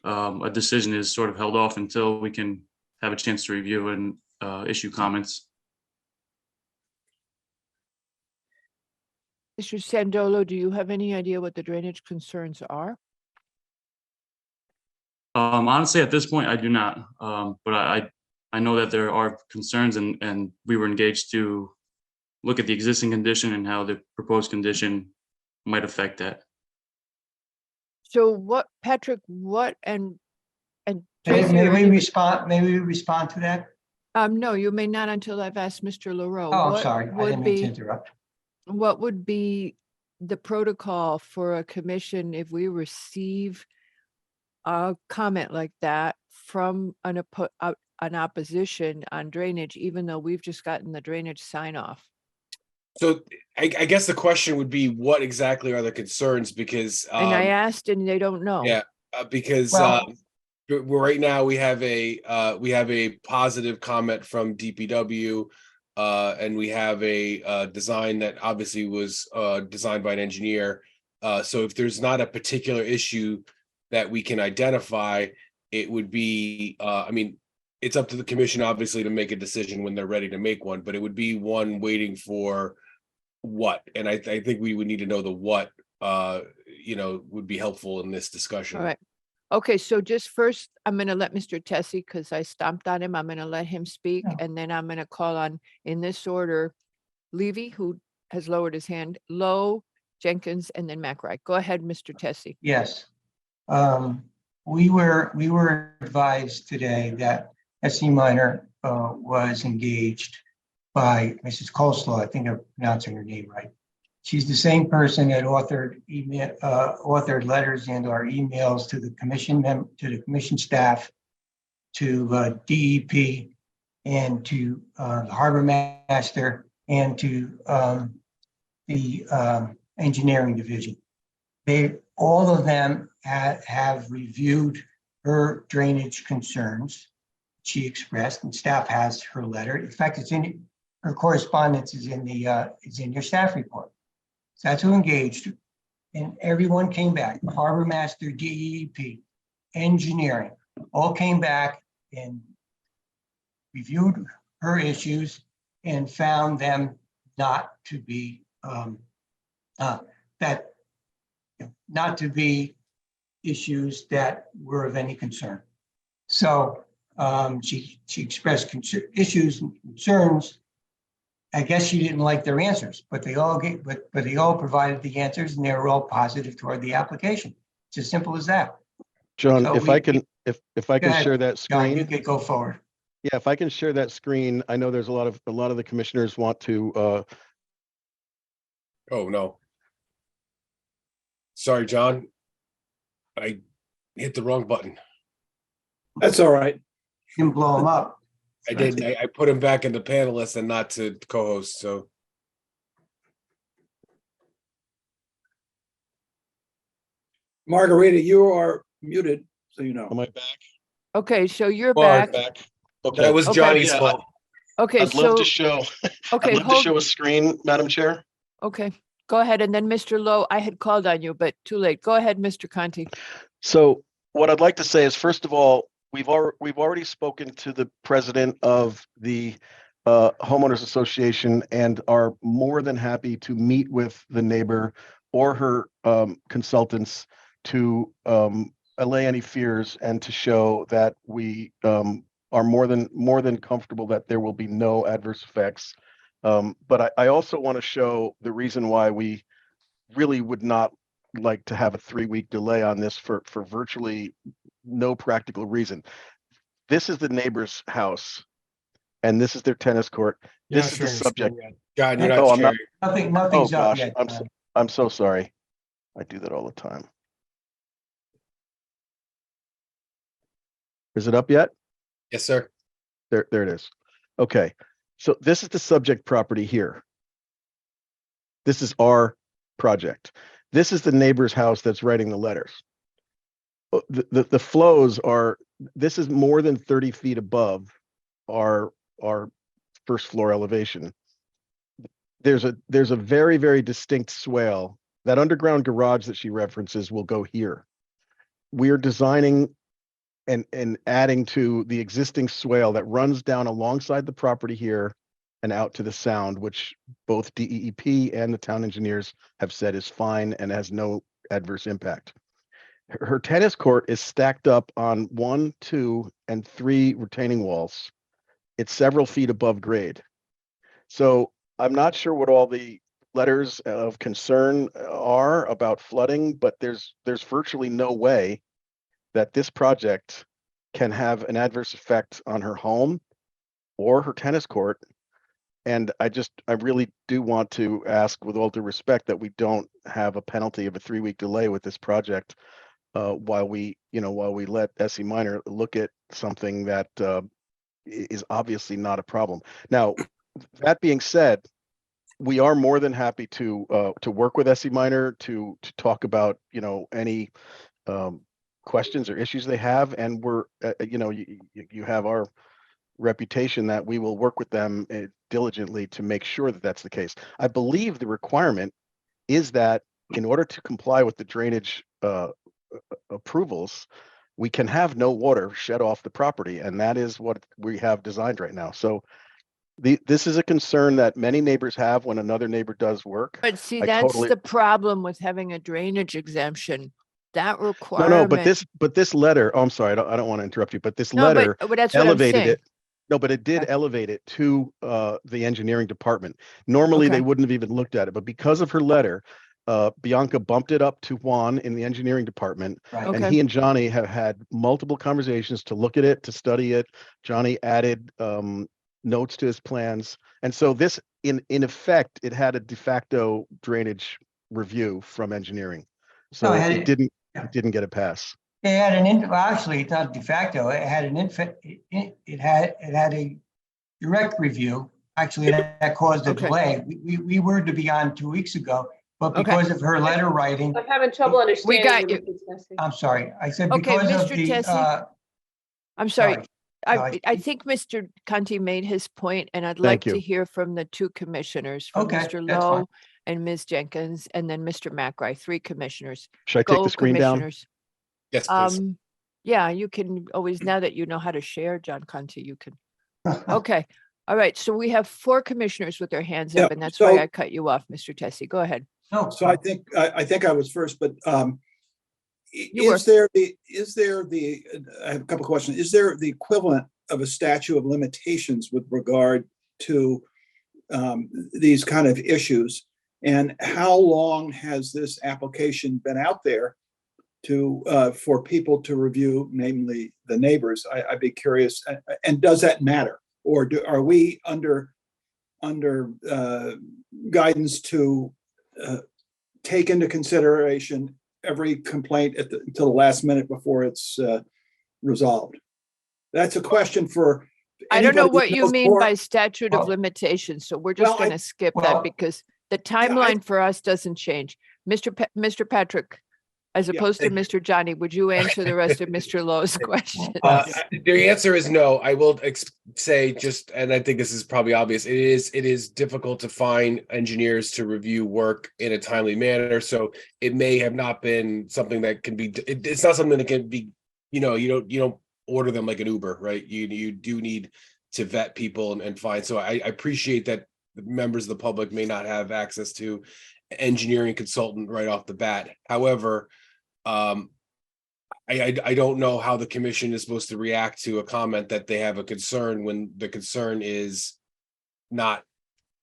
a decision is sort of held off until we can have a chance to review and issue comments. Mr. Sandolo, do you have any idea what the drainage concerns are? Honestly, at this point, I do not. But I know that there are concerns, and we were engaged to look at the existing condition and how the proposed condition might affect that. So what, Patrick, what and May Tracy or we anybody- respond to that? No, you may not until I've asked Mr. LaRoe. Oh, I'm What sorry. I would didn't mean to be- interrupt. What would be the protocol for a commission if we receive a comment like that from an opposition on drainage, even though we've just gotten the drainage sign off? So I guess the question would be, what exactly are the concerns? Because, And I asked and they don't know. yeah, because, Well- right now we have a positive comment from DPW. And we have a design that obviously was designed by an engineer. So if there's not a particular issue that we can identify, it would be, I mean, it's up to the commission obviously to make a decision when they're ready to make one, but it would be one waiting for what, and I think we would need to know the what, would be helpful in this discussion. All right. Okay, so just first, I'm gonna let Mr. Tessie, because I stomped on him, I'm gonna let him speak, and then I'm gonna call on, in this order, Levy, who has lowered his hand, Lowe, Jenkins, and then McRae. Go ahead, Mr. Tessie. Yes. We were advised today that SE Minor was engaged by Mrs. Coleslaw. I think I'm pronouncing her name right. She's the same person that authored letters and our emails to the commission staff, to DEP, and to the harbor master, and to the engineering division. All of them have reviewed her drainage concerns she expressed, and staff has her letter. In fact, her correspondence is in your staff report. So that's who engaged, and everyone came back. Harbor master, DEP, engineering, all came back and reviewed her issues and found them not to be not to be issues that were of any concern. So she expressed issues and concerns. I guess she didn't like their answers, but they all provided the answers, and they were all positive toward the application. It's as simple as that. John, So if I can ahead, share that John, screen. you could go forward. Yeah, if I can share that screen, I know there's a lot of the commissioners want to. Oh, no. Sorry, John. I hit the wrong button. That's all right. You can blow them up. I did. I put him back in the panelist and not to co-host. So Margarita, you are muted, so you know. Am I back? Okay, so you're Mark, back. Okay. that was Okay. Johnny's Yeah, fault. Okay, I'd love so, to show. okay, I'd love to hold, show a screen, Madam Chair. okay, go ahead. And then Mr. Lowe, I had called on you, but too late. Go ahead, Mr. Conti. So what I'd like to say is, first of all, we've already spoken to the president of the homeowners association and are more than happy to meet with the neighbor or her consultants to allay any fears and to show that we are more than comfortable that there will be no adverse effects. But I also want to show the reason why we really would not like to have a 3-week delay on this for virtually no practical reason. This is the neighbor's house, and this is their tennis court. You're This not is the sharing your screen subject. yet. God, you're not Oh, I'm not. sharing. Nothing's Oh up gosh, yet. I'm so sorry. I do that all the time. Is it up yet? Yes, sir. There it is. Okay, so this is the subject property here. This is our project. This is the neighbor's house that's writing the letters. The flows are, this is more than 30 feet above our first floor elevation. There's a very, very distinct swale. That underground garage that she references will go here. We are designing and adding to the existing swale that runs down alongside the property here and out to the sound, which both DEP and the town engineers have said is fine and has no adverse impact. Her tennis court is stacked up on 1, 2, and 3 retaining walls. It's several feet above grade. So I'm not sure what all the letters of concern are about flooding, but there's virtually no way that this project can have an adverse effect on her home or her tennis court. And I really do want to ask, with all due respect, that we don't have a penalty of a 3-week delay with this project while we let SE Minor look at something that is obviously not a problem. Now, that being said, we are more than happy to work with SE Minor to talk about, you know, any questions or issues they have. And we're, you know, you have our reputation that we will work with them diligently to make sure that that's the case. I believe the requirement is that in order to comply with the drainage approvals, we can have no water shed off the property, and that is what we have designed right now. So this is a concern that many neighbors have when another neighbor does work. But see, I that's totally- the problem with having a drainage exemption. That requirement. No, but this letter, oh, I'm sorry, I don't want to interrupt you, but this No, letter but that's what I'm elevated saying. it. No, but it did elevate it to the engineering department. Normally, they Okay. wouldn't have even looked at it, but because of her letter, Bianca bumped it up to Juan in the engineering department. Right. And Okay. he and Johnny have had multiple conversations to look at it, to study it. Johnny added notes to his plans. And so this, in effect, it had a de facto drainage review from engineering. So No, it didn't get a pass. It had well, actually, it's not de facto. It had it had a direct review. Actually, that caused a delay. We were to be on 2 weeks ago, but because of her letter writing, I'm having trouble understanding. got you, you. Mrs. Messi. I'm sorry. I said Okay, because of Mr. the, Tessie. I'm sorry. sorry. No, I think Mr. Conti made his point, and I'd like to you. hear from the two commissioners, from Okay, Mr. that's fine. Lowe and Ms. Jenkins, and then Mr. McRae, 3 commissioners. Should I take Go, the screen down? commissioners. Yes, please. Yeah, you can always, now that you know how to share, John Conti, you can. Okay. All right. So we have 4 commissioners with their hands up, Yeah, and that's why so- I cut you off, Mr. Tessie. Go ahead. No, So I think I was first, but You were. is there the, I have a couple of questions. Is there the equivalent of a statute of limitations with regard to these kind of issues? And how long has this application been out there to for people to review, namely the neighbors? I'd be curious. And does that matter? Or are we under guidance to take into consideration every complaint until the last minute before it's resolved? That's a question for. I don't know anybody what who you knows mean more. by statute of Well- limitations, so we're just Well, going to skip well, that because the timeline for us doesn't change. Mr. Patrick, as Yeah, opposed to thank Mr. Johnny, would you answer the rest of Mr. Lowe's questions? The answer is no. I will say just, and I think this is probably obvious. It is difficult to find engineers to review work in a timely manner. So it may have not been something that can be. It's not something that can be. You know, you don't order them like an Uber, right? You do need to vet people and find. So I appreciate that members of the public may not have access to engineering consultant right off the bat. However, I don't know how the commission is supposed to react to a comment that they have a concern when the concern is not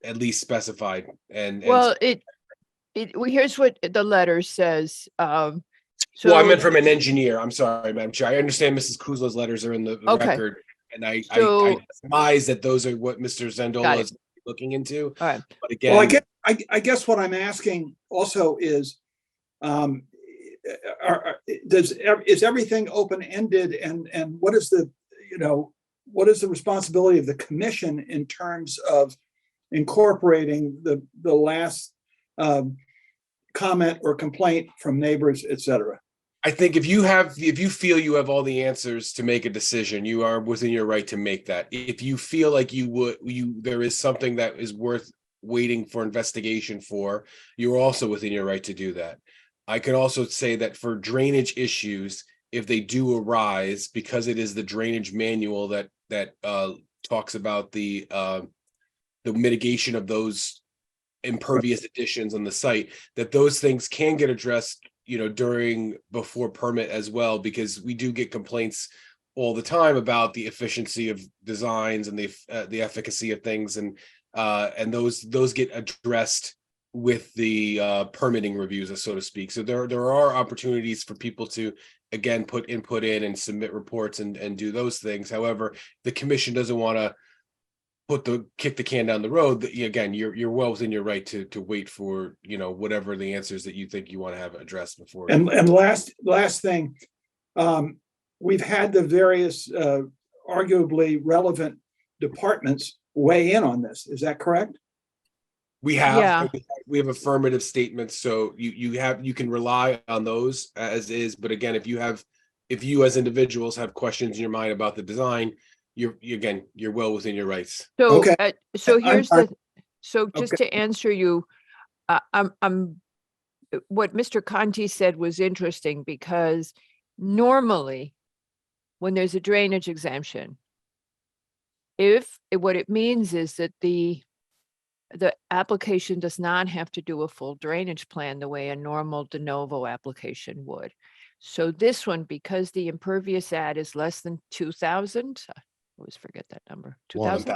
at least specified. Well, here's what the letter says. Well, I meant So- from an engineer. I'm sorry, Madam Chair. I understand Mrs. Kuzla's letters are in the Okay. record, and I So- surmise that those are what Mr. Got Zendola it. is looking into. All right. But Well, again, I guess what I'm asking also is, is everything open-ended, and what is the, what is the responsibility of the commission in terms of incorporating the last comment or complaint from neighbors, et cetera? I think if you feel you have all the answers to make a decision, you are within your right to make that. If you feel like there is something that is worth waiting for investigation for, you're also within your right to do that. I can also say that for drainage issues, if they do arise, because it is the drainage manual that talks about the mitigation of those impervious additions on the site, that those things can get addressed, before permit as well, because we do get complaints all the time about the efficiency of designs and the efficacy of things, and those get addressed with the permitting reviews, so to speak. So there are opportunities for people to again put input in and submit reports and do those things. However, the commission doesn't want to kick the can down the road. Again, you're well within your right to wait for whatever the answers that you think you want to have addressed before. And last thing, we've had the various arguably relevant departments weigh in on this. Is that correct? We have, Yeah. we have affirmative statements, so you can rely on those as is, but again, if you as individuals have questions in your mind about the design, you're well within your rights. So, Okay. so I'm here's sorry. so just to answer you, what Mr. Conti said was interesting because normally when there's a drainage exemption, what it means is that the application does not have to do a full drainage plan the way a normal de novo application would. So this one, because the impervious ad is less than 2,000, I always forget that number, 2,000?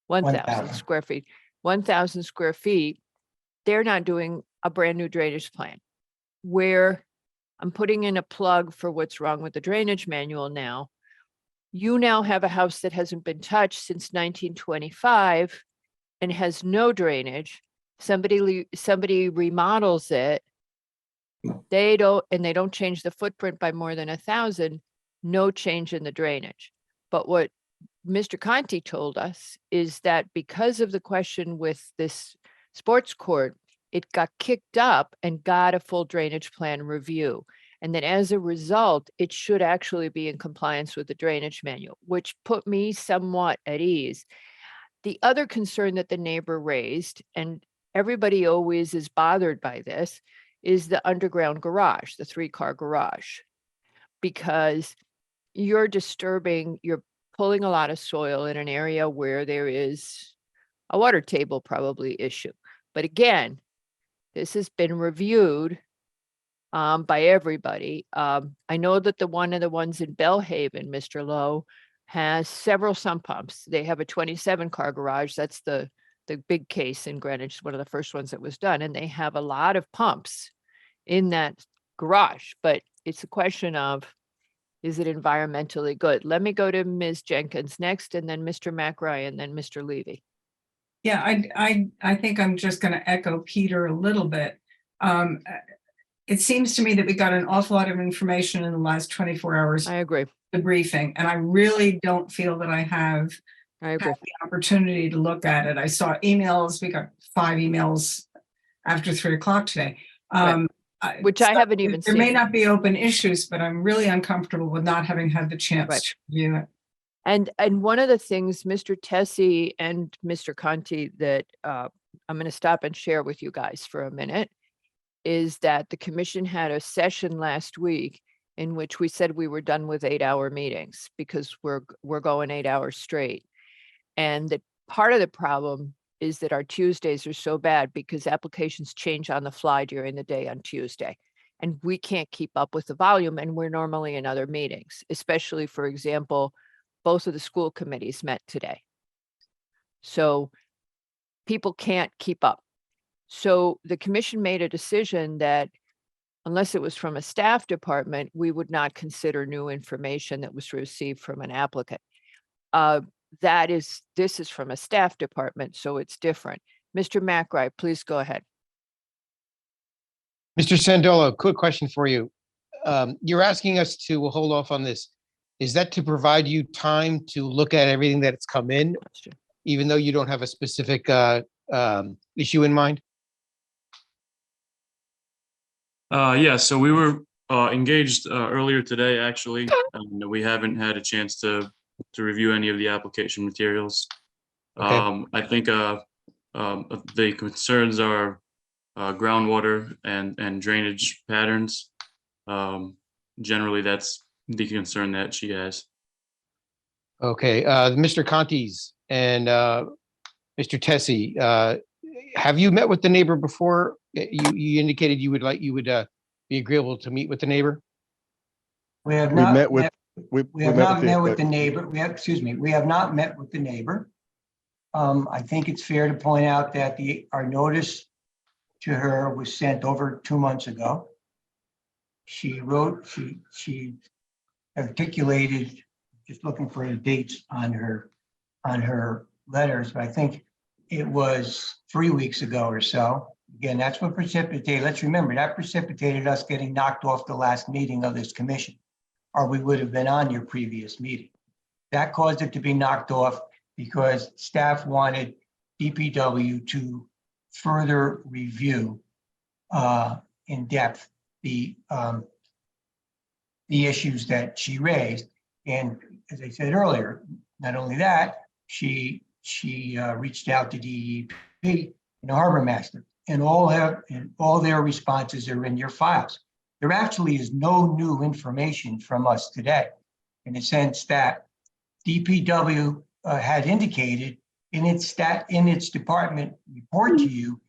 1,000 square feet, 1,000 square feet, they're not doing a brand new drainage plan. Where I'm putting in a plug for what's wrong with the drainage manual now. You now have a house that hasn't been touched since 1925 and has no drainage. Somebody remodels it. They don't change the footprint by more than 1,000, no change in the drainage. But what Mr. Conti told us is that because of the question with this sports court, it got kicked up and got a full drainage plan review. And that as a result, it should actually be in compliance with the drainage manual, which put me somewhat at ease. The other concern that the neighbor raised, and everybody always is bothered by this, is the underground garage, the 3-car garage. Because you're pulling a lot of soil in an area where there is a water table probably issue. But again, this has been reviewed by everybody. I know that one of the ones in Bellhaven, Mr. Lowe, has several sump pumps. They have a 27-car garage. That's the big case in Greenwich, one of the first ones that was done. And they have a lot of pumps in that garage. But it's a question of, is it environmentally good? Let me go to Ms. Jenkins next, and then Mr. McRae, and then Mr. Levy. Yeah, I think I'm just going to echo Peter a little bit. It seems to me that we got an awful lot of information in the last 24 hours. I agree. The briefing, and I really don't feel that I have had the opportunity to look at it. I saw emails. We got 5 emails after 3 o'clock today. Which I haven't even there seen. may not be open issues, but I'm really uncomfortable with not having had the chance to review it. And one of the things, Mr. Tessie and Mr. Conti, that I'm going to stop and share with you guys for a minute, is that the commission had a session last week in which we said we were done with 8-hour meetings because we're going 8 hours straight. And that part of the problem is that our Tuesdays are so bad because applications change on the fly during the day on Tuesday. And we can't keep up with the volume, and we're normally in other meetings, especially, for example, both of the school committees met today. So people can't keep up. So the commission made a decision that unless it was from a staff department, we would not consider new information that was received from an applicant. This is from a staff department, so it's different. Mr. McRae, please go ahead. Mr. Sandolo, quick question for you. You're asking us to hold off on this. Is that to provide you time to look at everything that's come in, even though you don't have a specific issue in mind? Yeah, so we were engaged earlier today, actually. We haven't had a chance to review any of the application materials. Okay. I think the concerns are groundwater and drainage patterns. Generally, that's the concern that she has. Okay, Mr. Contis and Mr. Tessie, have you met with the neighbor before? You indicated you would be agreeable to meet with the neighbor. We have We not met with- met, we have met not with the- met with the neighbor. We have not met with the neighbor. I think it's fair to point out that our notice to her was sent over 2 months ago. She articulated, just looking for the dates on her letters, but I think it was 3 weeks ago or so. Again, that's what precipitated, let's remember, that precipitated us getting knocked off the last meeting of this commission, or we would have been on your previous meeting. That caused it to be knocked off because staff wanted DPW to further review in depth the issues that she raised. And as I said earlier, not only that, she reached out to DEP and the harbor master, and all their responses are in your files. There actually is no new information from us today, in the sense that DPW had indicated in its department report to you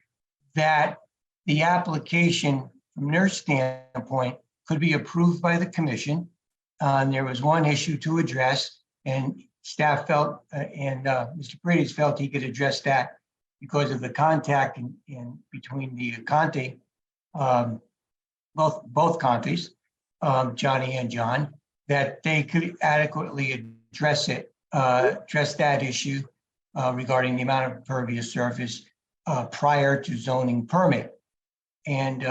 that the application from their standpoint could be approved by the commission. And there was one issue to address, and staff felt, and Mr. Paredes felt he could address that because of the contact in between the Conte, both Contes, Johnny and John, that they could adequately address that issue regarding the amount of impervious surface prior to zoning permit. And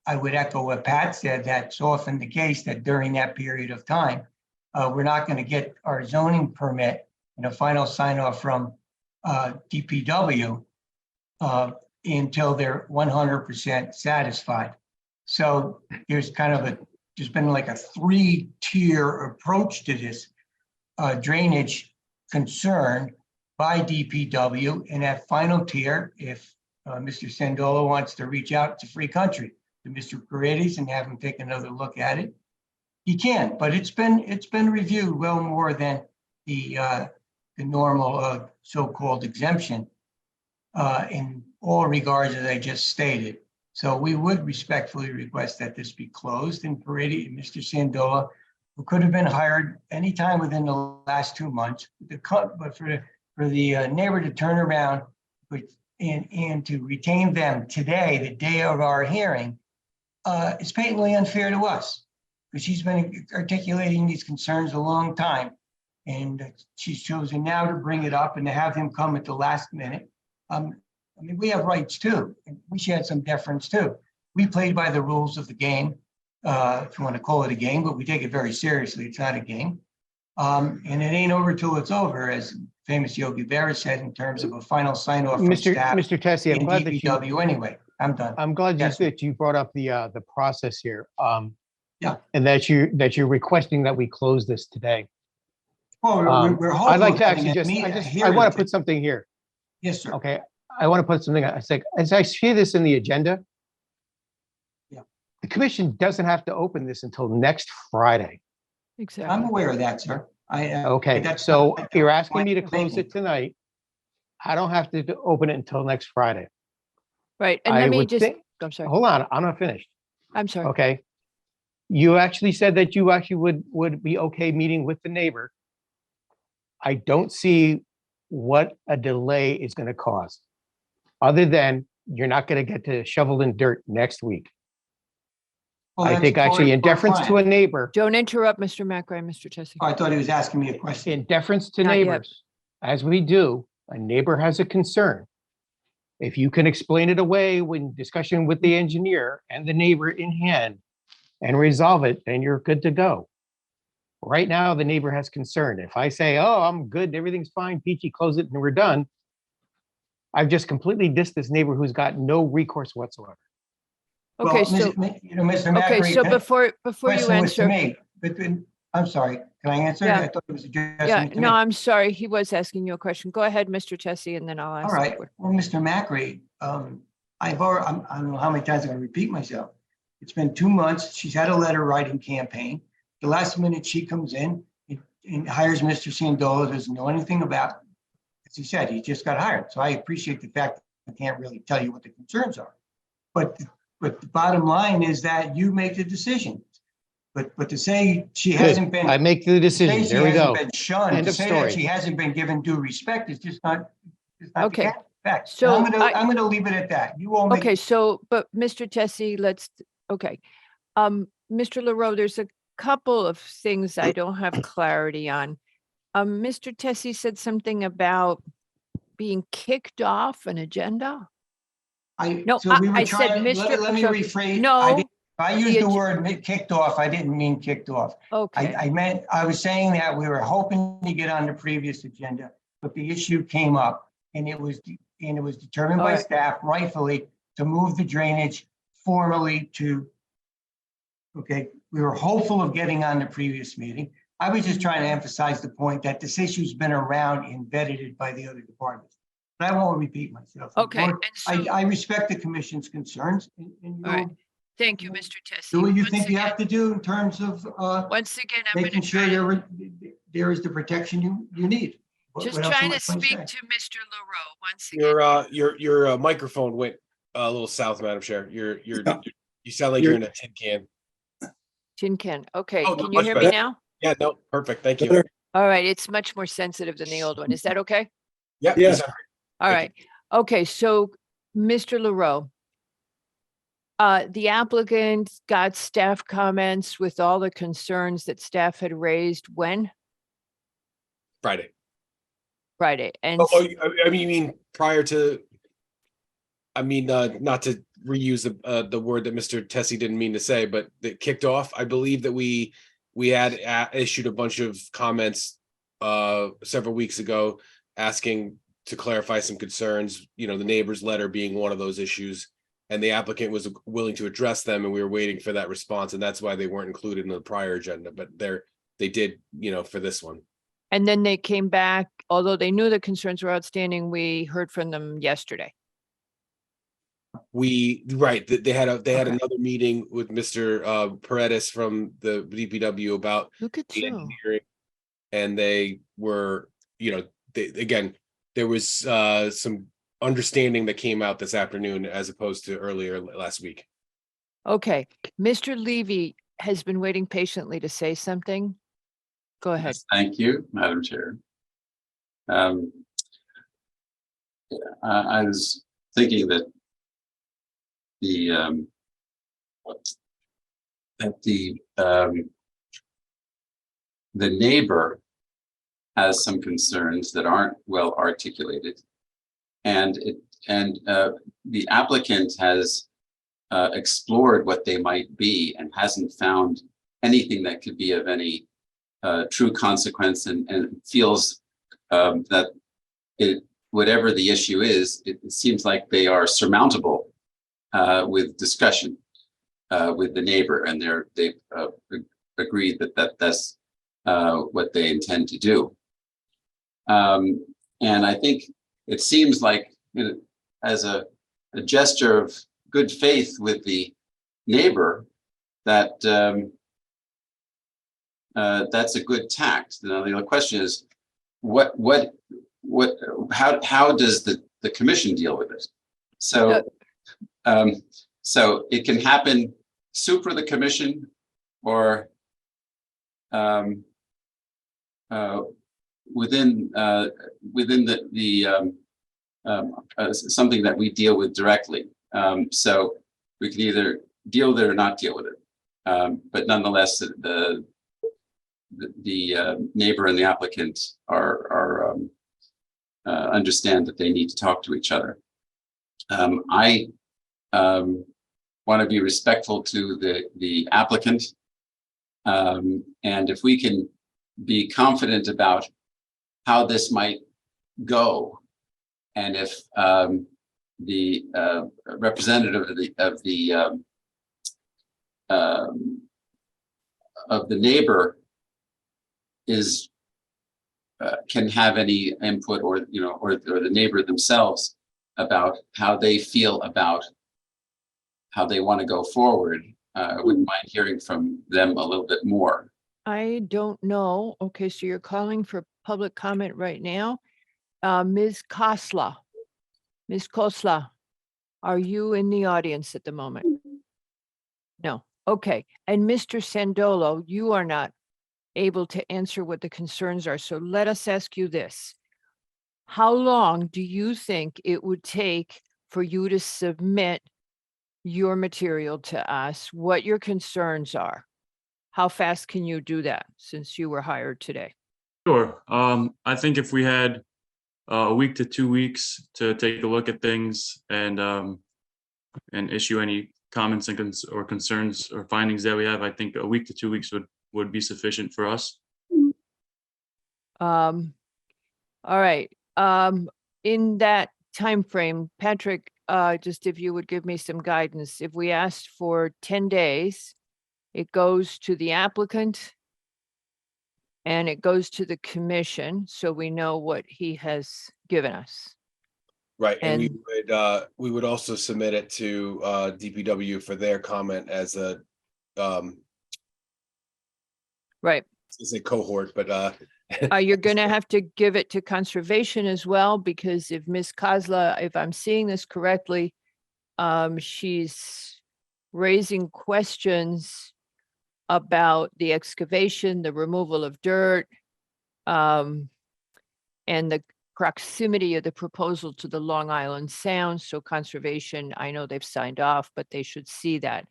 I would echo what Pat said, that's often the case that during that period of time, we're not going to get our zoning permit and a final sign off from DPW until they're 100% satisfied. So there's there's been like a 3-tier approach to this drainage concern by DPW. And that final tier, if Mr. Sandola wants to reach out to Free Country, to Mr. Paredes and have him take another look at it, he can. But it's been reviewed well more than the normal so-called exemption in all regards as I just stated. So we would respectfully request that this be closed, and Paredes, Mr. Sandola, who could have been hired anytime within the last 2 months, but for the neighbor to turn around and to retain them today, the day of our hearing, is patently unfair to us, because she's been articulating these concerns a long time, and she's chosen now to bring it up and to have him come at the last minute. I mean, we have rights too, and we should have some deference too. We played by the rules of the game, if you want to call it a game, but we take it very seriously. It's not a game. And it ain't over till it's over, as famous Yogi Berra said, in terms of a final sign off from staff. Mr. Tessie, I'm in glad that DPW. Anyway, I'm done. I'm glad Yes. that you brought up the process here. Yeah. And that you're requesting that we close this today. Well, we're hopeful I'd like to of actually having I hearing want to today. put something here. Yes, sir. Okay, I want to put something, I say, as I see this in the agenda. Yeah. The commission doesn't have to open this until next Friday. Exactly. I'm aware of that, sir. Okay, that's so not- you're asking me to point close making. it tonight. I don't have to open it until next Friday. Right, and I let me would just, think- I'm sorry, Hold on, I'm not finished. I'm sorry. Okay. You actually said that you actually would be okay meeting with the neighbor. I don't see what a delay is going to cause, other than you're not going to get to shovel in dirt next week. Well, I that's think actually in for our deference to a client. neighbor, Don't interrupt Mr. McRae, Mr. Tessie. Oh, I thought he was asking me a question. in deference to Not yet. neighbors, as we do, a neighbor has a concern. If you can explain it away when discussion with the engineer and the neighbor in hand and resolve it, then you're good to go. Right now, the neighbor has concern. If I say, oh, I'm good, everything's fine, peachy, close it and we're done, I've just completely dissed this neighbor who's got no recourse whatsoever. Okay, Well, so, Mr. okay, Macri, so that before you question was to answer. me, but I'm sorry, can I answer? Yeah. I thought it was addressing Yeah, it to me. no, I'm sorry. He was asking you a question. Go ahead, Mr. Tessie, and then I'll ask. All the right, board. well, Mr. Macri, I don't know how many times I'm gonna repeat myself. It's been 2 months. She's had a letter writing campaign. The last minute she comes in and hires Mr. Sandola, doesn't know anything about, as he said, he just got hired. So I appreciate the fact that I can't really tell you what the concerns are. But the bottom line is that you make the decision. But to say she hasn't been. I make the to decision. say she There we hasn't go. been shunned, End to of say that story. she hasn't been given due respect is just not. Okay. Fact. So I'm gonna leave it at that. You all make. Okay, so, but Mr. Tessie, okay. Mr. LaRoe, there's a couple of things I don't have clarity on. Mr. Tessie said something about being kicked off an agenda. No, So we were I said, trying, Mr. let me so- rephrase. No. I used the word kicked off. I didn't mean kicked off. Okay. I was saying that we were hoping to get on the previous agenda, but the issue came up and it and it was determined All by right. staff rightfully to move the drainage formally to, okay, we were hopeful of getting on the previous meeting. I was just trying to emphasize the point that this issue's been around and vetted by the other departments. But I won't repeat myself. Okay, Lord, and so, I respect the commission's concerns and all right. you'll Thank you, Mr. Tessie. do what you Once think you again- have to do in terms of Once again, I'm making gonna sure try to, there is the protection you need. just What else trying am I to going speak say? to Mr. LaRoe once again. Your microphone went a little south, Madam Chair. You sound like you're in a tin can. Tin can. Okay, Oh, can you much hear better. me now? Yeah, no, perfect. Thank you. Better. All right, it's much more sensitive than the old one. Is that okay? Yeah. Yes. All right. Okay, so Mr. LaRoe, the applicant got staff comments with all the concerns that staff had raised when? Friday. Friday. And I mean, prior to, not to reuse the word that Mr. Tessie didn't mean to say, but that kicked off. I believe that we had issued a bunch of comments several weeks ago asking to clarify some concerns, the neighbor's letter being one of those issues. And the applicant was willing to address them, and we were waiting for that response, and that's why they weren't included in the prior agenda, but they did, for this one. and then they came back, although they knew the concerns were outstanding, we heard from them yesterday. They had another meeting with Mr. Paredes from the DPW about Look at the you. engineering, and they were, there was some understanding that came out this afternoon as opposed to earlier last week. Okay, Mr. Levy has been waiting patiently to say something. Go ahead. Yes, thank you, Madam Chair. I was thinking that the neighbor has some concerns that aren't well articulated, and the applicant has explored what they might be and hasn't found anything that could be of any true consequence, and feels that whatever the issue is, it seems like they are surmountable with discussion with the neighbor, and they've agreed that that's what they intend to do. And I think it seems like, as a gesture of good faith with the neighbor, that that's a good tact. Now the other question is, how does the commission deal with it? So so it can happen super the commission, or within something that we deal with directly. So we can either deal with it or not deal with it. But nonetheless, the neighbor and the applicant are understand that they need to talk to each other. I want to be respectful to the applicant, and if we can be confident about how this might go, and if the representative of the neighbor is can have any input, or the neighbor themselves, about how they feel about how they want to go forward, I wouldn't mind hearing from them a little bit more. I don't know. Okay, so you're calling for public comment right now. Ms. Kosla. Ms. Kosla, are you in the audience at the moment? No. Okay. And Mr. Sandolo, you are not able to answer what the concerns are. So let us ask you this. How long do you think it would take for you to submit your material to us, what your concerns are? How fast can you do that since you were hired today? Sure. I think if we had a week to 2 weeks to take a look at things and issue any comments and concerns or findings that we have, I think a week to 2 weeks would be sufficient for us. All right. In that time frame, Patrick, just if you would give me some guidance, if we asked for 10 days, it goes to the applicant and it goes to the commission, so we know what he has given us. Right, and And- we would also submit it to DPW for their comment as a Right. it's a cohort, but You're gonna have to give it to conservation as well, because if Ms. Kozla, if I'm seeing this correctly, she's raising questions about the excavation, the removal of dirt, and the proximity of the proposal to the Long Island Sound. So conservation, I know they've signed off, but they should see that.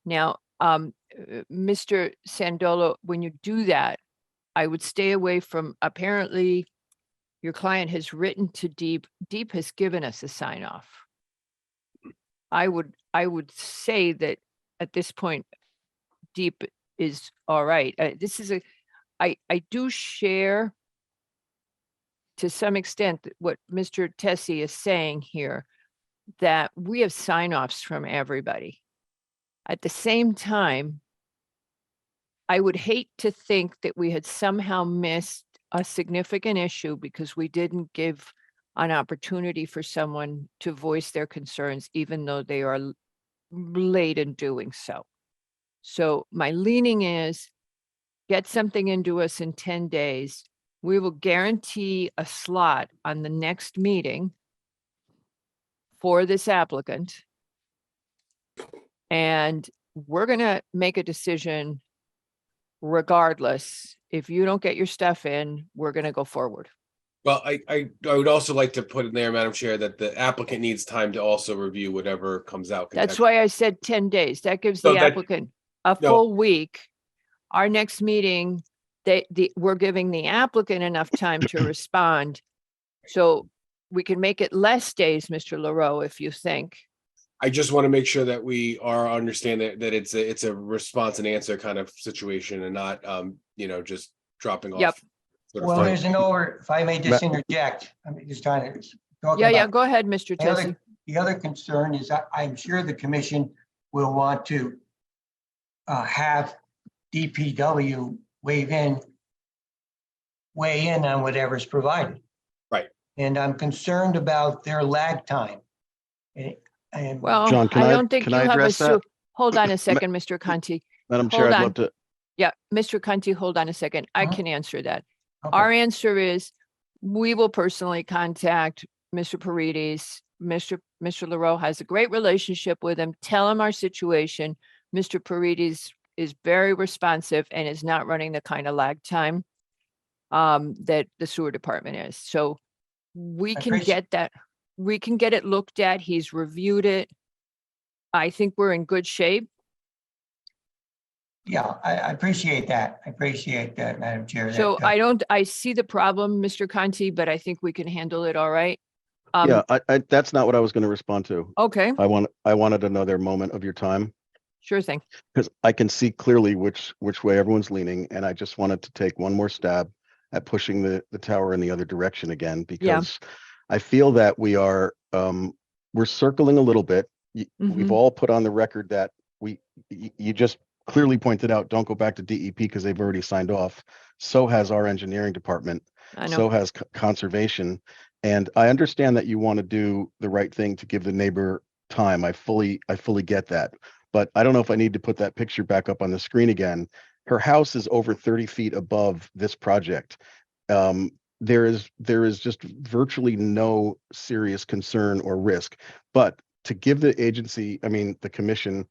Now, Mr. Sandolo, when you do that, I would stay away from, apparently your client has written to Deep. Deep has given us a sign off. I would say that at this point, Deep is all right. This is I do share to some extent what Mr. Tessie is saying here, that we have sign-offs from everybody. At the same time, I would hate to think that we had somehow missed a significant issue because we didn't give an opportunity for someone to voice their concerns, even though they are late in doing so. So my leaning is get something into us in 10 days. We will guarantee a slot on the next meeting for this applicant. And we're gonna make a decision regardless. If you don't get your stuff in, we're gonna go forward. well, I would also like to put in there, Madam Chair, that the applicant needs time to also review whatever comes out. That's why I said 10 days. That gives So the that- applicant a no. full week. Our next meeting, we're giving the applicant enough time to respond. So we can make it less days, Mr. Leroux, if you think. I just want to make sure that we are understanding that it's a response and answer kind of situation and not, just dropping off. Yep. sort of Well, final- there's an over, if I may just interject, I'm just trying to talk Yeah, about. go ahead, Mr. The other- Tessie. The other concern is I'm sure the commission will want to have DPW weigh in on whatever's provided. Right. And I'm concerned about their lag time. And Well, John, I don't think can you I have a, address that? hold on a second, Mr. Conti. Madam Chair, Hold I'd on. love to. Yeah, Mr. Conti, hold on a second. I Uh-huh. can answer that. Okay. Our answer is, we will personally contact Mr. Paredes. Mr. Leroux has a great relationship with him. Tell him our situation. Mr. Paredes is very responsive and is not running the kind of lag time that the sewer department is. So we I can appreciate- get that, we can get it looked at. He's reviewed it. I think we're in good shape. Yeah, I appreciate that. I appreciate that, Madam Chair. that, So I see the problem, Mr. Conti, but I think we can handle it all right. Yeah, that's not what I was going to respond to. Okay, I wanted another moment of your time sure thing. because I can see clearly which way everyone's leaning, and I just wanted to take one more stab at pushing the tower in the other direction again because I feel that we're circling a little bit. We've Mhm. all put on the record that you just clearly pointed out, don't go back to DEP because they've already signed off. So has our engineering department. I know. So has conservation. And I understand that you want to do the right thing to give the neighbor time. I fully get that. But I don't know if I need to put that picture back up on the screen again. Her house is over 30 feet above this project. There is just virtually no serious concern or risk. But to give the agency, the commission,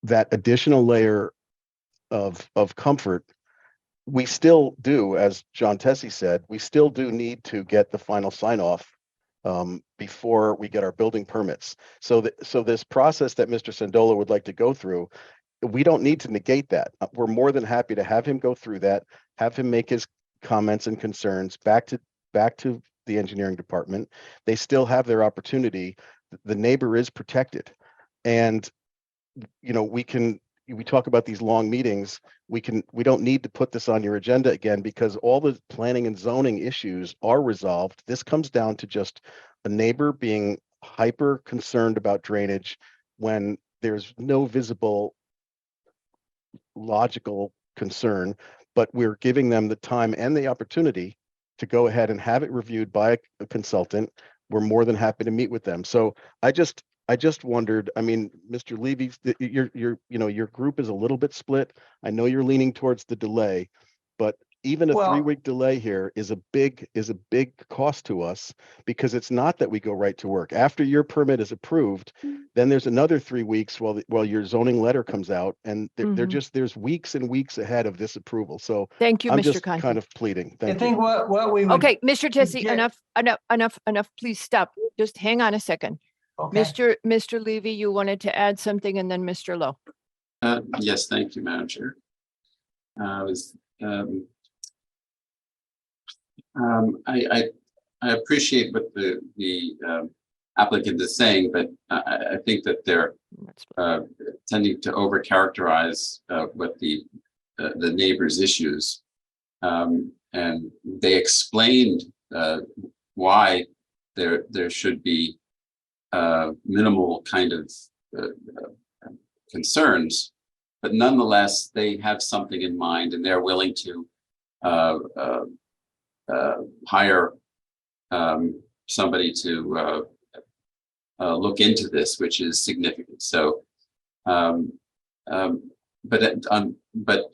that additional layer of comfort, we still do, as John Tessie said, we still do need to get the final sign off before we get our building permits. So this process that Mr. Sandola would like to go through, we don't need to negate that. We're more than happy to have him go through that, have him make his comments and concerns back to the engineering department. They still have their opportunity. The neighbor is protected. And we talk about these long meetings. We don't need to put this on your agenda again because all the planning and zoning issues are resolved. This comes down to just a neighbor being hyper concerned about drainage when there's no visible logical concern, but we're giving them the time and the opportunity to go ahead and have it reviewed by a consultant. We're more than happy to meet with them. So I just wondered, I mean, Mr. Levy, your group is a little bit split. I know you're leaning towards the delay, but even a Well- 3-week delay here is a big cost to us, because it's not that we go right to work. After your permit is approved, then there's another 3 weeks while your zoning letter comes out, and there's weeks and weeks ahead of this approval. So Thank you, I'm Mr. just Conti. kind of pleading. I Thank think you. what we would. Okay, Mr. Tessie, suggest- enough. Please stop. Just hang on a second. Okay. Mr. Levy, you wanted to add something, and then Mr. Lowe. Yes, thank you, Madam Chair. I appreciate what the applicant is saying, but I think that they're tending to overcharacterize what the neighbors' issues, and they explained why there should be minimal kind of concerns, but nonetheless they have something in mind, and they're willing to hire somebody to look into this, which is significant. So, but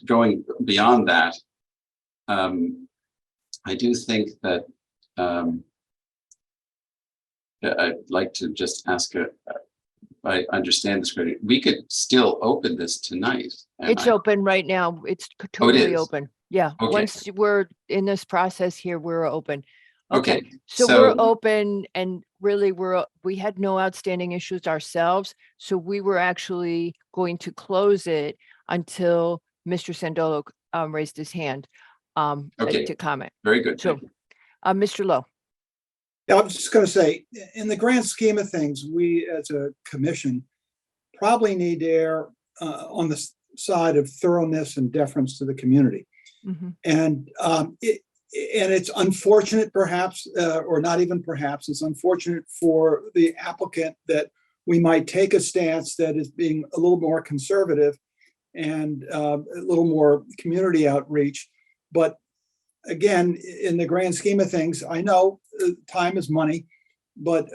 going beyond that, I do think that I'd like to just ask I understand this correctly. We could still open this tonight. It's open right now. It's totally is? open. Yeah, Okay. once we're in this process here, we're open. Okay, So we're open, and really we had no outstanding issues ourselves. So we were actually going to close it until Mr. Sandolo raised his hand Okay. to comment. Very good. So, Thank you. Mr. Lowe. Yeah, I was just going to say, in the grand scheme of things, we as a commission probably need to err on the side of thoroughness and deference to the community. And it's unfortunate, perhaps, or not even perhaps, it's unfortunate for the applicant that we might take a stance that is being a little more conservative and a little more community outreach. But again, in the grand scheme of things, I know time is money, but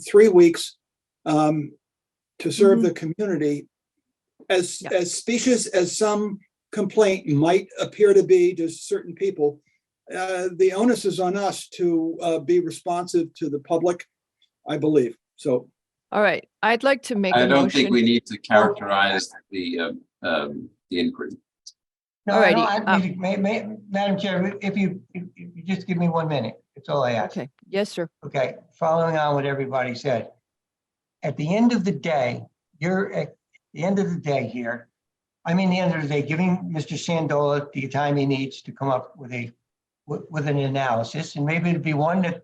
3 weeks to serve the community, as specious as some complaint might appear to be to certain people, the onus is on us to be responsive to the public, I believe. So, all right, I'd like to make I a don't motion. think we need to characterize the inquiry. No, Alrighty, Madam Chair, if you just give me 1 minute, that's all I ask. Okay, yes, sir. Okay, following on what everybody said. At the end of the day, you're at the end of the day here. I mean, the end of the day, giving Mr. Sandola the time he needs to come up with an analysis, and maybe it'd be one that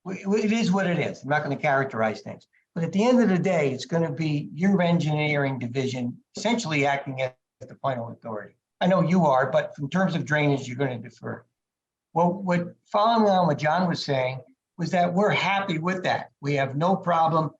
it is what it is. I'm not going to characterize things, but at the end of the day, it's going to be your engineering division essentially acting as the final authority. I know you are, but in terms of drainage, you're going to defer. Well, following on what John was saying was that we're happy with that. We have no problem.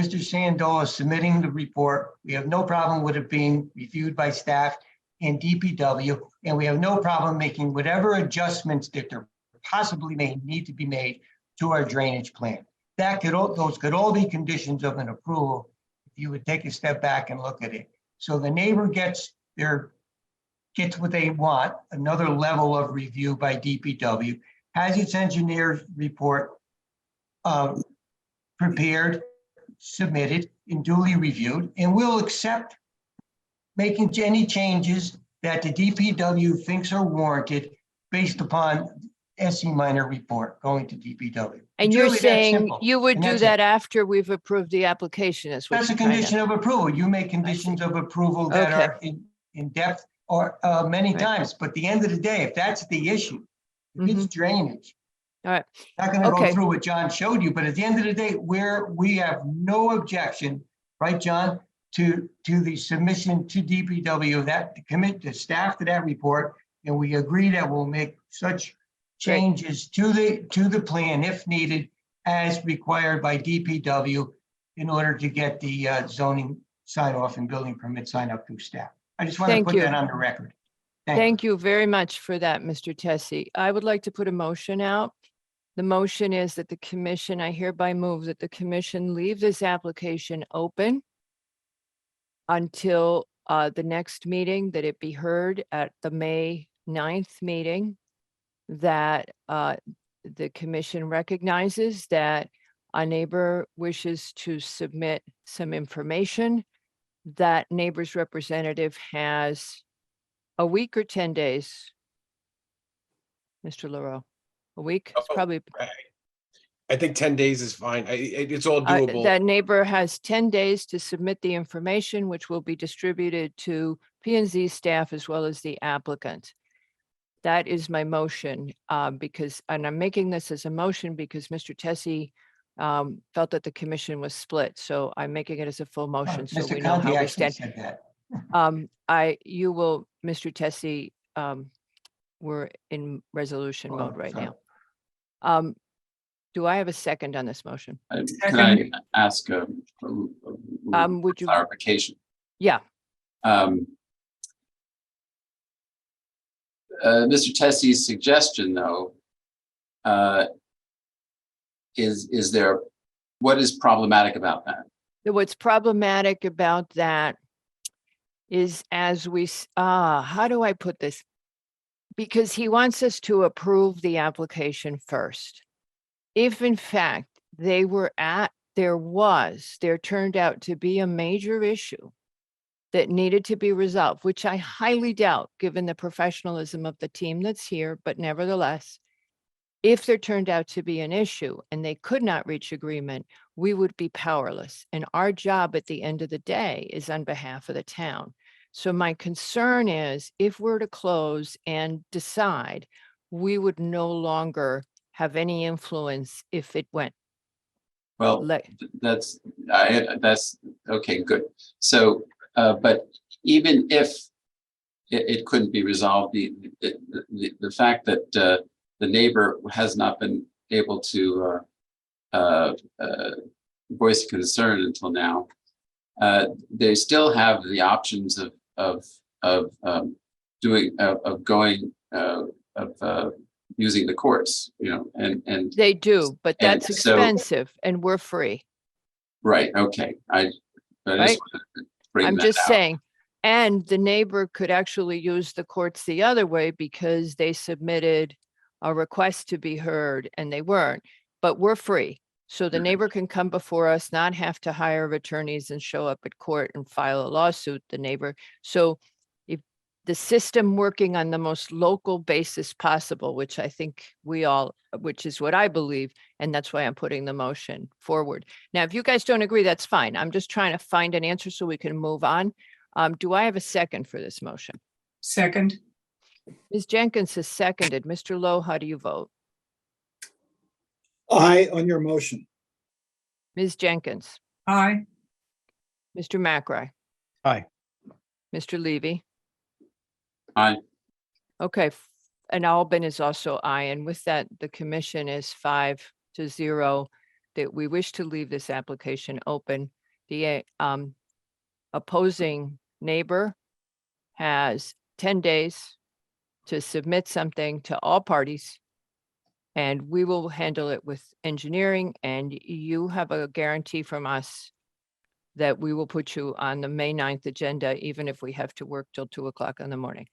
Mr. Sandola submitting the report. We have no problem with it being reviewed by staff and DPW, and we have no problem making whatever adjustments that there possibly may need to be made to our drainage plan. Those could all be conditions of an approval if you would take a step back and look at it. So the neighbor gets what they want, another level of review by DPW, has its engineer's report prepared, submitted, and duly reviewed, and we'll accept making any changes that the DPW thinks are warranted based upon SE minor report going to DPW. And It's you're really that saying simple. you would And do that's that it. after we've approved the application, is what That's a you're trying to- condition of approval. You make conditions of approval that Okay. are in depth or many times, but at the end of the day, if that's the issue, if it's drainage. All right. Not gonna Okay. go through what John showed you, but at the end of the day, we have no objection, right, John, to the submission to DPW that to commit the staff to that report, and we agree that we'll make such changes to the plan if needed as required by DPW in order to get the zoning sign off and building permit sign up through staff. I just want to Thank put you. that on the record. Thank you. Thank you very much for that, Mr. Tessie. I would like to put a motion out. The motion is that the commission, I hereby move that the commission leave this application open until the next meeting, that it be heard at the May 9th meeting, that the commission recognizes that a neighbor wishes to submit some information. That neighbor's representative has a week or 10 days. Mr. Laurel, a week? It's probably, I think 10 days is fine. It's all doable. that neighbor has 10 days to submit the information, which will be distributed to P and Z staff as well as the applicant. That is my motion, because, and I'm making this as a motion because Mr. Tessie felt that the commission was split, so I'm making it as a full motion, so Mr. we know Conti how we actually stand. said that. You will, Mr. Tessie, we're in resolution Oh, mode right sorry. now. Do I have a second on this motion? Can I ask a Would you, clarification? yeah, Mr. Tessie's suggestion, though, is there, what is problematic about that? what's problematic about that is as we, how do I put this? Because he wants us to approve the application first. If in fact there turned out to be a major issue that needed to be resolved, which I highly doubt, given the professionalism of the team that's here, but nevertheless, if there turned out to be an issue and they could not reach agreement, we would be powerless. And our job at the end of the day is on behalf of the town. So my concern is if we're to close and decide, we would no longer have any influence if it went. Well, that's okay, good. So, but even if it couldn't be resolved, the fact that the neighbor has not been able to voice a concern until now, they still have the options of using the courts, you know, and They do, but that's and so- expensive and we're free. right. Okay, I just Right. wanted to bring I'm that just out. saying, and the neighbor could actually use the courts the other way because they submitted a request to be heard and they weren't, but we're free. So the neighbor can come before us, not have to hire attorneys and show up at court and file a lawsuit, the neighbor. So if the system working on the most local basis possible, which I think which is what I believe, and that's why I'm putting the motion forward. Now, if you guys don't agree, that's fine. I'm just trying to find an answer so we can move on. Do I have a second for this motion? Second, Ms. Jenkins has seconded. Mr. Lowe, how do you vote? Aye on your motion. Ms. Jenkins, aye. Mr. McRae, Aye. Mr. Levy. Aye. Okay, and Albin is also aye, and with that, the commission is 5-0 that we wish to leave this application open. The opposing neighbor has 10 days to submit something to all parties, and we will handle it with engineering, and you have a guarantee from us that we will put you on the May 9th agenda, even if we have to work till 2:00 in the morning.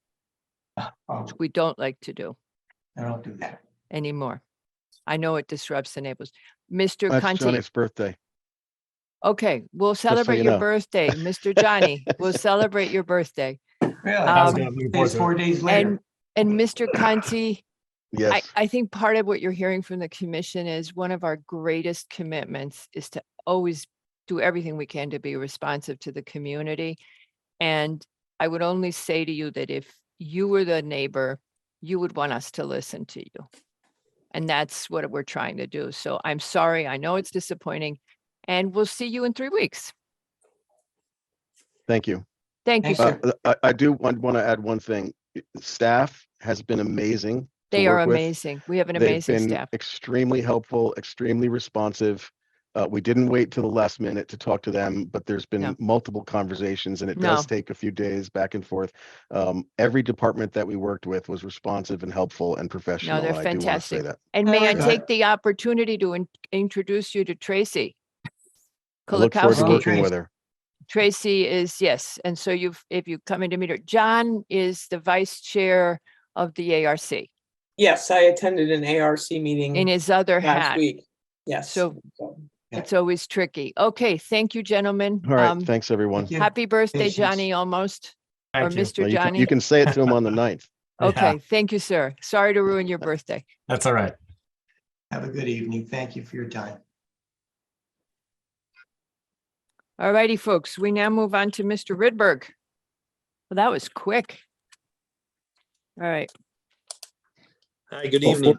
Which we don't like to do I don't do that. anymore. I know it disrupts the neighbors. Mr. That's Conti, Johnny's birthday. okay, we'll so celebrate you your know. birthday, Mr. Johnny. We'll celebrate your birthday. Really? It's 4 days later. And Mr. Conti, Yes. I think part of what you're hearing from the commission is one of our greatest commitments is to always do everything we can to be responsive to the community. And I would only say to you that if you were the neighbor, you would want us to listen to you. And that's what we're trying to do. So I'm sorry, I know it's disappointing, and we'll see you in 3 weeks. Thank you. Thank you, sir. I do want to add one thing. Staff has been amazing They are work with. amazing. We have an They've amazing been staff. extremely helpful, extremely responsive. We didn't wait till the last minute to talk to them, but there's been No. multiple conversations and it does No. take a few days back and forth. Every department that we worked with was responsive and helpful and professional. No, they're I do want to say fantastic. that. And may I Good. take the opportunity to introduce you to Tracy I look forward to Kolakowski. working with her. Tracy is, yes, and so if you come in to meet her, John is the vice chair of the ARC Yes, I attended an ARC meeting in his other last hat. week. Yes. So it's always tricky. Okay, thank you, gentlemen. All right. Thanks, everyone. Thank you. Happy birthday, Patience. Johnny, almost, or Thank you. Mr. Well, Johnny. you can say it to him on the 9th. Okay, Yeah, thank you, sir. Sorry to ruin your birthday. that's all right. Have a good evening. Thank you for your time. All righty, folks, we now move on to Mr. Rydberg. Well, that was quick. All right, Hi, good evening.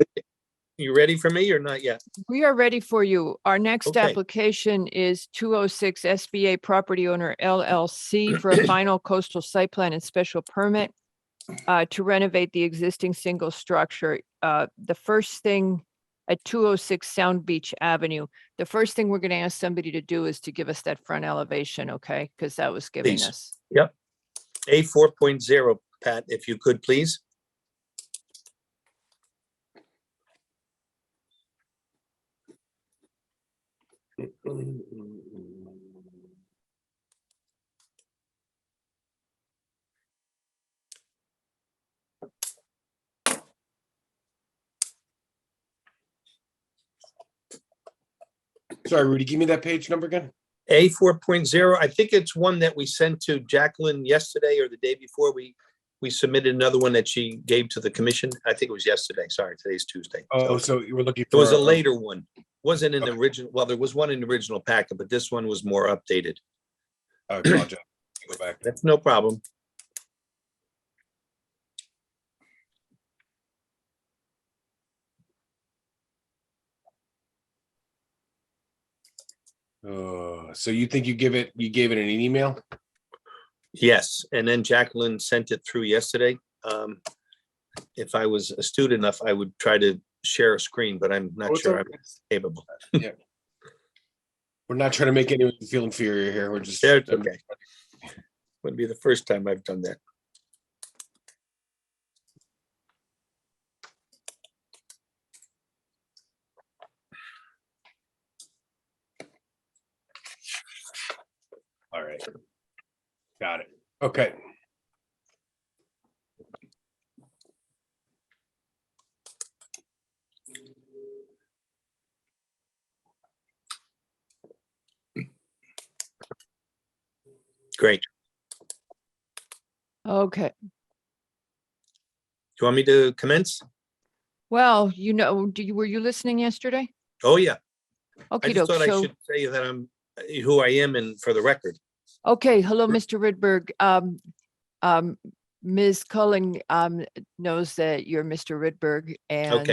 You ready for me or not yet? we are ready for you. Our next Okay. application is 206 SBA Property Owner LLC for a final coastal site plan and special permit to renovate the existing single structure. The first thing at 206 Sound Beach Avenue, the first thing we're going to ask somebody to do is to give us that front elevation, okay? Because that was giving Please. us. Yep. A 4.0, Pat, if you could, please. Sorry, Rudy, give me that page number again. A 4.0, I think it's one that we sent to Jacqueline yesterday or the day before. We submitted another one that she gave to the commission. I think it was yesterday. Sorry, today's Tuesday. Oh, so you were looking It was for a later one. Wasn't an original, well, there was one in the original packet, but this one was more updated. I apologize. Go back. That's no problem. So you think you gave it an email? Yes, and then Jacqueline sent it through yesterday. If I was astute enough, I would try to share a screen, but I'm not sure I'm capable. Yeah. We're not trying to make anyone feel inferior here. We're just. Yeah, it's okay. Wouldn't be the first time I've done that. All right. Got it. Okay. Great. Okay. Do you want me to commence? Well, were you listening yesterday? Oh, yeah. Okay, I just thought I so, should say that I'm who I am and for the record. okay, hello, Mr. Rydberg. Ms. Culling knows that you're Mr. Rydberg and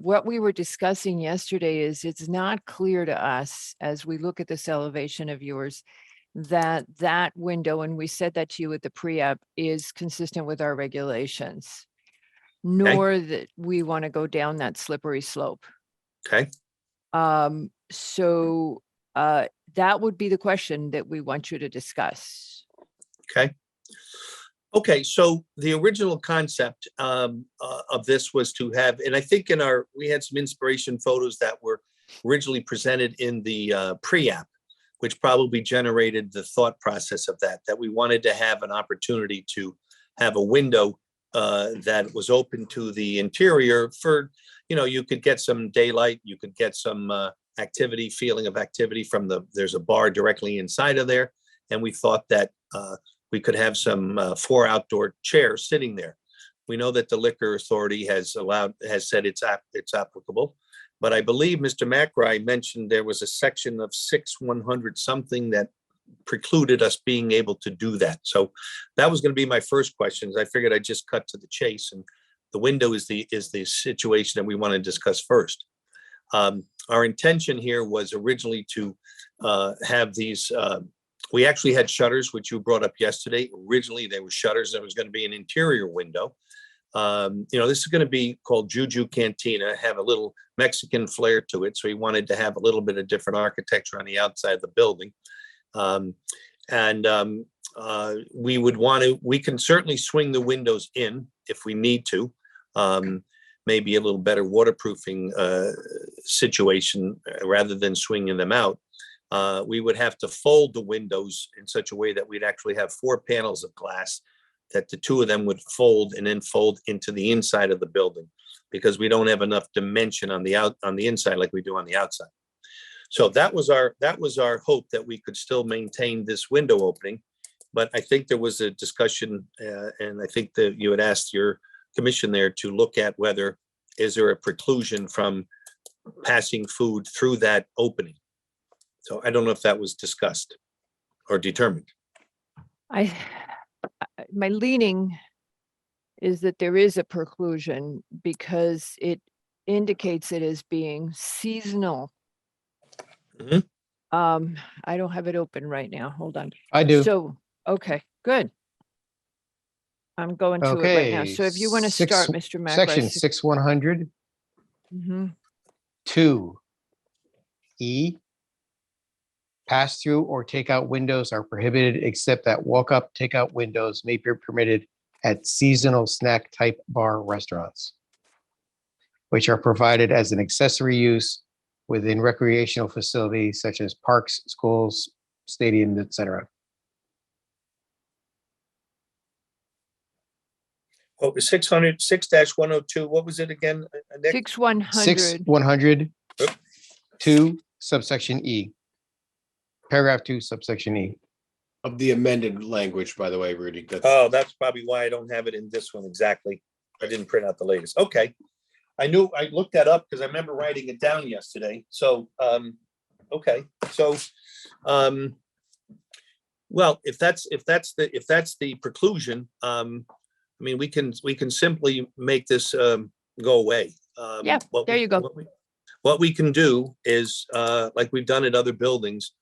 what we were discussing yesterday is it's not clear to us as we look at this elevation of yours that window, and we said that to you at the pre-app, is consistent with our regulations, nor that we want to go down that slippery slope. Okay. So that would be the question that we want you to discuss. Okay. Okay, so the original concept of this was to have, and I think we had some inspiration photos that were originally presented in the pre-app, which probably generated the thought process of that we wanted to have an opportunity to have a window that was open to the interior for, you could get some daylight, you could get some feeling of activity there's a bar directly inside of there. And we thought that we could have some 4 outdoor chairs sitting there. We know that the liquor authority has said it's applicable, but I believe Mr. McRae mentioned there was a section of 6-100 something that precluded us being able to do that. So that was going to be my first question. I figured I'd just cut to the chase, and the window is the situation that we want to discuss first. Our intention here was originally to have these. We actually had shutters, which you brought up yesterday. Originally, they were shutters. There was going to be an interior window. This is going to be called Juju Cantina, have a little Mexican flair to it. So he wanted to have a little bit of different architecture on the outside of the building. We can certainly swing the windows in if we need to. Maybe a little better waterproofing situation rather than swinging them out. We would have to fold the windows in such a way that we'd actually have 4 panels of glass that the 2 of them would fold and then fold into the inside of the building, because we don't have enough dimension on the inside like we do on the outside. So that was our hope, that we could still maintain this window opening. But I think there was a discussion, and I think that you had asked your commission there to look at whether is there a preclusion from passing food through that opening. So I don't know if that was discussed or determined. My leaning is that there is a preclusion because it indicates it as being seasonal. Mhm. I don't have it open right now. Hold on. I do. So, okay, good. I'm going to it right now. Okay. So if you want to start, Mr. Mack. Section 6100, Mm-hmm. 2E. Pass-through or takeout windows are prohibited except that walk-up takeout windows may be permitted at seasonal snack-type bar restaurants, which are provided as an accessory use within recreational facilities such as parks, schools, stadiums, etc. What was 606-102? What was it again? Nick? 6100. 6100, Oop. 2, subsection E. Paragraph 2, subsection E. Of the amended language, by the way, Rudy. Oh, that's probably why I don't have it in this one exactly. I didn't print out the latest. Okay. I looked that up because I remember writing it down yesterday. So, okay. So, well, if that's the preclusion, I mean, we can simply make this go away. Yeah, there you go. What we can do is, like we've done at other buildings,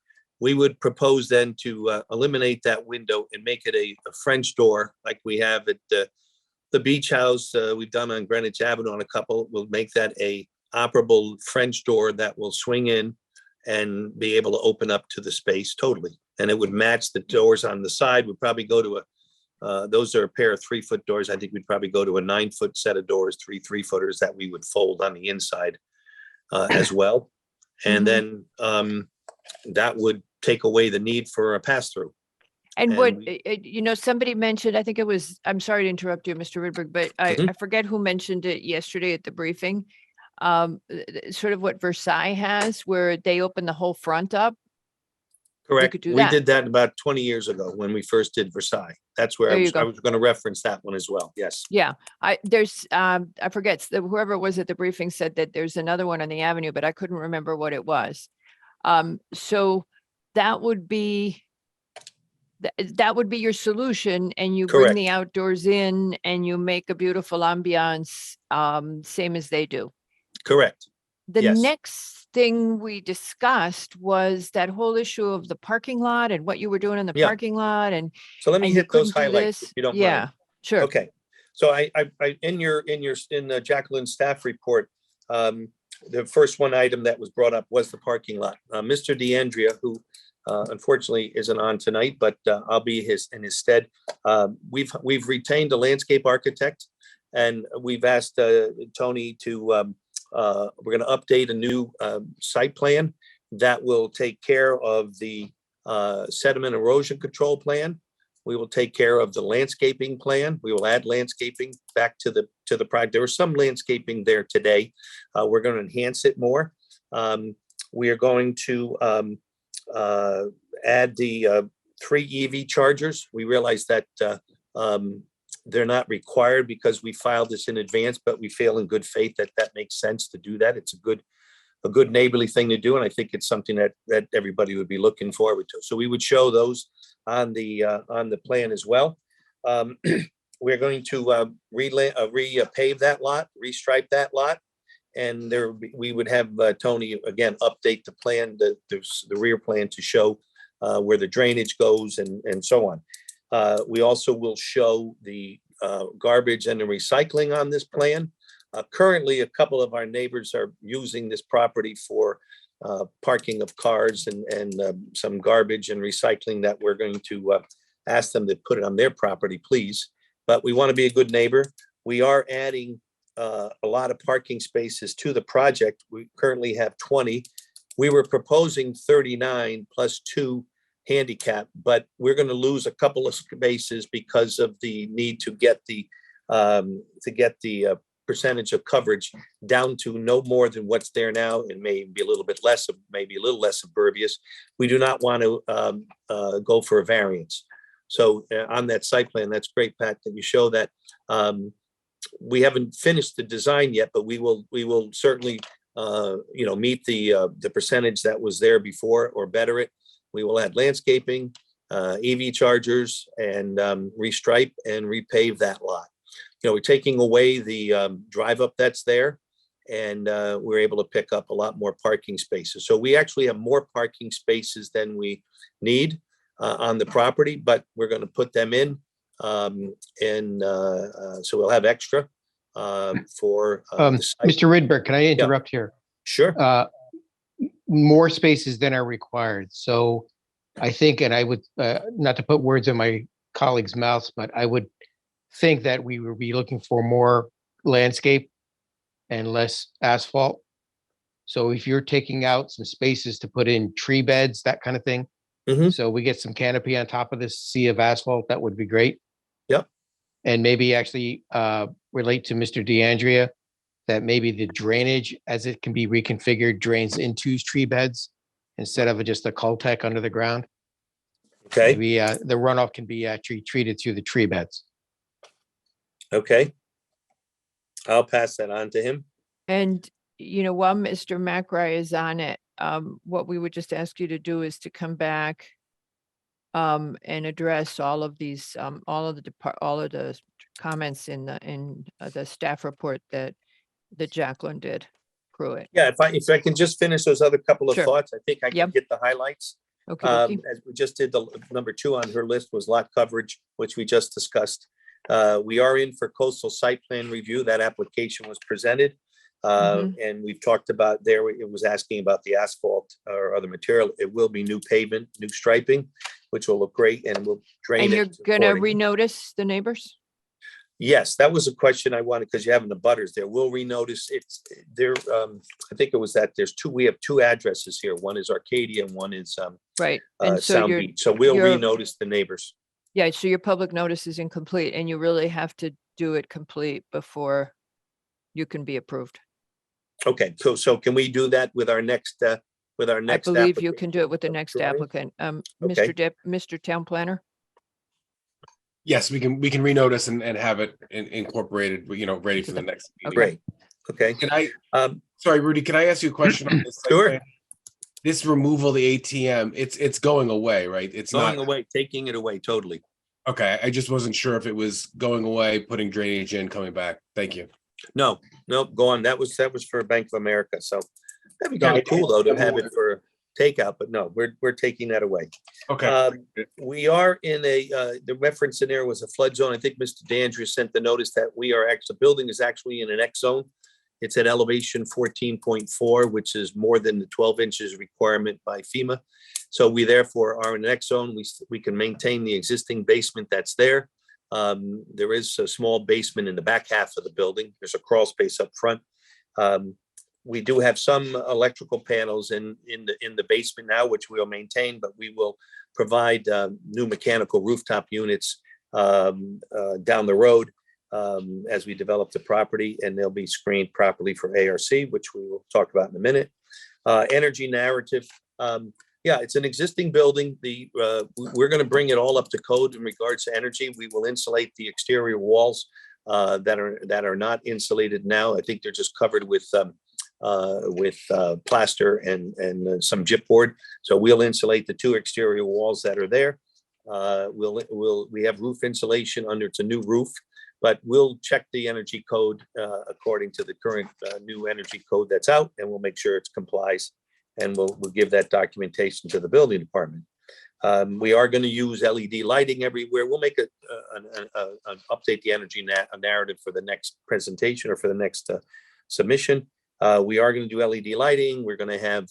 we would propose then to eliminate that window and make it a French door like we have at the beach house. We've done on Greenwich Avenue on a couple. We'll make that a operable French door that will swing in and be able to open up to the space totally. And it would match the doors on the side. We'd probably go to those are a pair of 3-foot doors. I think we'd probably go to a 9-foot set of doors, 3 3-footers that we would fold on the inside as well. And then that would take away the need for a pass-through. And what, somebody mentioned, I think it was, I'm sorry to interrupt you, Mr. Rydberg, but I forget who mentioned it yesterday at the briefing. Sort of what Versailles has, where they open the whole front up. Correct. could do We that. did that about 20 years ago when we first did Versailles. That's where There I you was, go. going to reference that one as well. Yes. Yeah, I forget, whoever it was at the briefing said that there's another one on the avenue, but I couldn't remember what it was. So that would be your solution, and you bring Correct. the outdoors in and you make a beautiful ambiance, same as they do. Correct. The Yes. next thing we discussed was that whole issue of the parking lot and what you were doing in the Yeah. parking lot, and So let me and you hit those couldn't do highlights if this. you don't Yeah, mind. sure. Okay. So I in Jacqueline's staff report, the first one item that was brought up was the parking lot. Mr. DeAndrea, who unfortunately isn't on tonight, but I'll be in his stead. We've retained a landscape architect, and we've asked Tony to we're going to update a new site plan that will take care of the sediment erosion control plan. We will take care of the landscaping plan. We will add landscaping back to the project. There was some landscaping there today. We're going to enhance it more. We are going to add the 3 EV chargers. We realize that they're not required because we filed this in advance, but we feel in good faith that that makes sense to do that. It's a good neighborly thing to do, and I think it's something that everybody would be looking forward to. So we would show those on the plan as well. We're going to repave that lot, restripe that lot, and we would have Tony again update the plan, the rear plan to show where the drainage goes and so on. We also will show the garbage and the recycling on this plan. Currently, a couple of our neighbors are using this property for parking of cars and some garbage and recycling that we're going to ask them to put it on their property, please. But we want to be a good neighbor. We are adding a lot of parking spaces to the project. We currently have 20. We were proposing 39 plus 2 handicap, but we're going to lose a couple of spaces because of the need to get the percentage of coverage down to no more than what's there now, and maybe a little bit less, maybe a little less impervious. We do not want to go for a variance. So on that site plan, that's great, Pat, that you show that. We haven't finished the design yet, but we will certainly meet the percentage that was there before or better it. We will add landscaping, EV chargers, and restripe and repave that lot. We're taking away the drive up that's there, and we're able to pick up a lot more parking spaces. So we actually have more parking spaces than we need on the property, but we're going to put them in. So we'll have extra for the site. Mr. Ridberg, can I interrupt here? Sure. More spaces than are required. So I think, and I would, not to put words in my colleagues' mouths, but I would think that we would be looking for more landscape and less asphalt. So if you're taking out some spaces to put in tree beds, that kind of thing, so we get some canopy on top of this sea of asphalt, that would be great. Yep. And maybe actually relate to Mr. DeAndrea, that maybe the drainage, as it can be reconfigured, drains into tree beds instead of just a cul-de-sac under the ground. Okay. Maybe the runoff can be actually treated through the tree beds. Okay. I'll pass that on to him. And, while Mr. McRae is on it, what we would just ask you to do is to come back and address all of these, all of the comments in the staff report that Jacqueline did. Pruitt. Yeah, if I can just finish those other couple of Sure. thoughts, I think I can get the highlights. Okay. As we just did, the number 2 on her list was lot coverage, which we just discussed. We are in for coastal site plan review. That application was presented. And we've talked about there, it was asking about the asphalt or other material. It will be new pavement, new striping, which will look great, and will drain And it you're gonna accordingly. renotice the neighbors? Yes, that was a question I wanted, because you have the butters there. We'll renotice it's there. I think it was that we have 2 addresses here. One is Arcadia and one is Right. And so Sound Beach. So we'll you're- renotice the neighbors. Yeah, so your public notice is incomplete and you really have to do it complete before you can be approved. Okay, so can we do that with our next I believe you application? can do it with the next Sure. applicant. Okay. Mr. Town Planner? Yes, we can renotice and have it incorporated, ready for the next meeting. Great. Okay. Can I, sorry, Rudy, can I ask you a question on this? Sure. This removal of the ATM, it's going away, right? It's Going not away, taking it away, totally. Okay. I just wasn't sure if it was going away, putting drainage in, coming back. Thank you. No, go on. That was for Bank of America. So that'd be No, kind I- of cool though to I- have it for takeout, but no, we're taking that away. Okay. We are in the reference in there was a flood zone. I think Mr. DeAndrea sent the notice that the building is actually in an X zone. It's at elevation 14.4, which is more than the 12 inches requirement by FEMA. So we therefore are in an X zone. We can maintain the existing basement that's there. There is a small basement in the back half of the building. There's a crawl space up front. We do have some electrical panels in the basement now, which we'll maintain, but we will provide new mechanical rooftop units down the road as we develop the property, and they'll be screened properly for ARC, which we will talk about in a minute. Energy narrative. Yeah, it's an existing building. We're going to bring it all up to code in regards to energy. We will insulate the exterior walls that are not insulated now. I think they're just covered with plaster and some gypboard. So we'll insulate the 2 exterior walls that are there. We have roof insulation under, it's a new roof, but we'll check the energy code according to the current new energy code that's out, and we'll make sure it complies, and we'll give that documentation to the building department. We are going to use LED lighting everywhere. We'll make an update the energy narrative for the next presentation or for the next submission. We are going to do LED lighting. We're going to have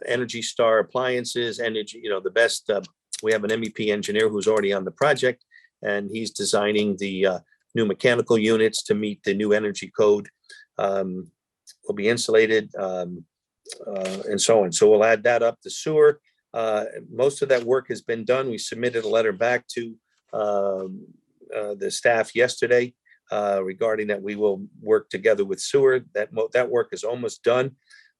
Energy Star appliances, energy, the best. We have an MEP engineer who's already on the project, and he's designing the new mechanical units to meet the new energy code. Will be insulated and so on. So we'll add that up. The sewer, most of that work has been done. We submitted a letter back to the staff yesterday regarding that we will work together with sewer. That work is almost done.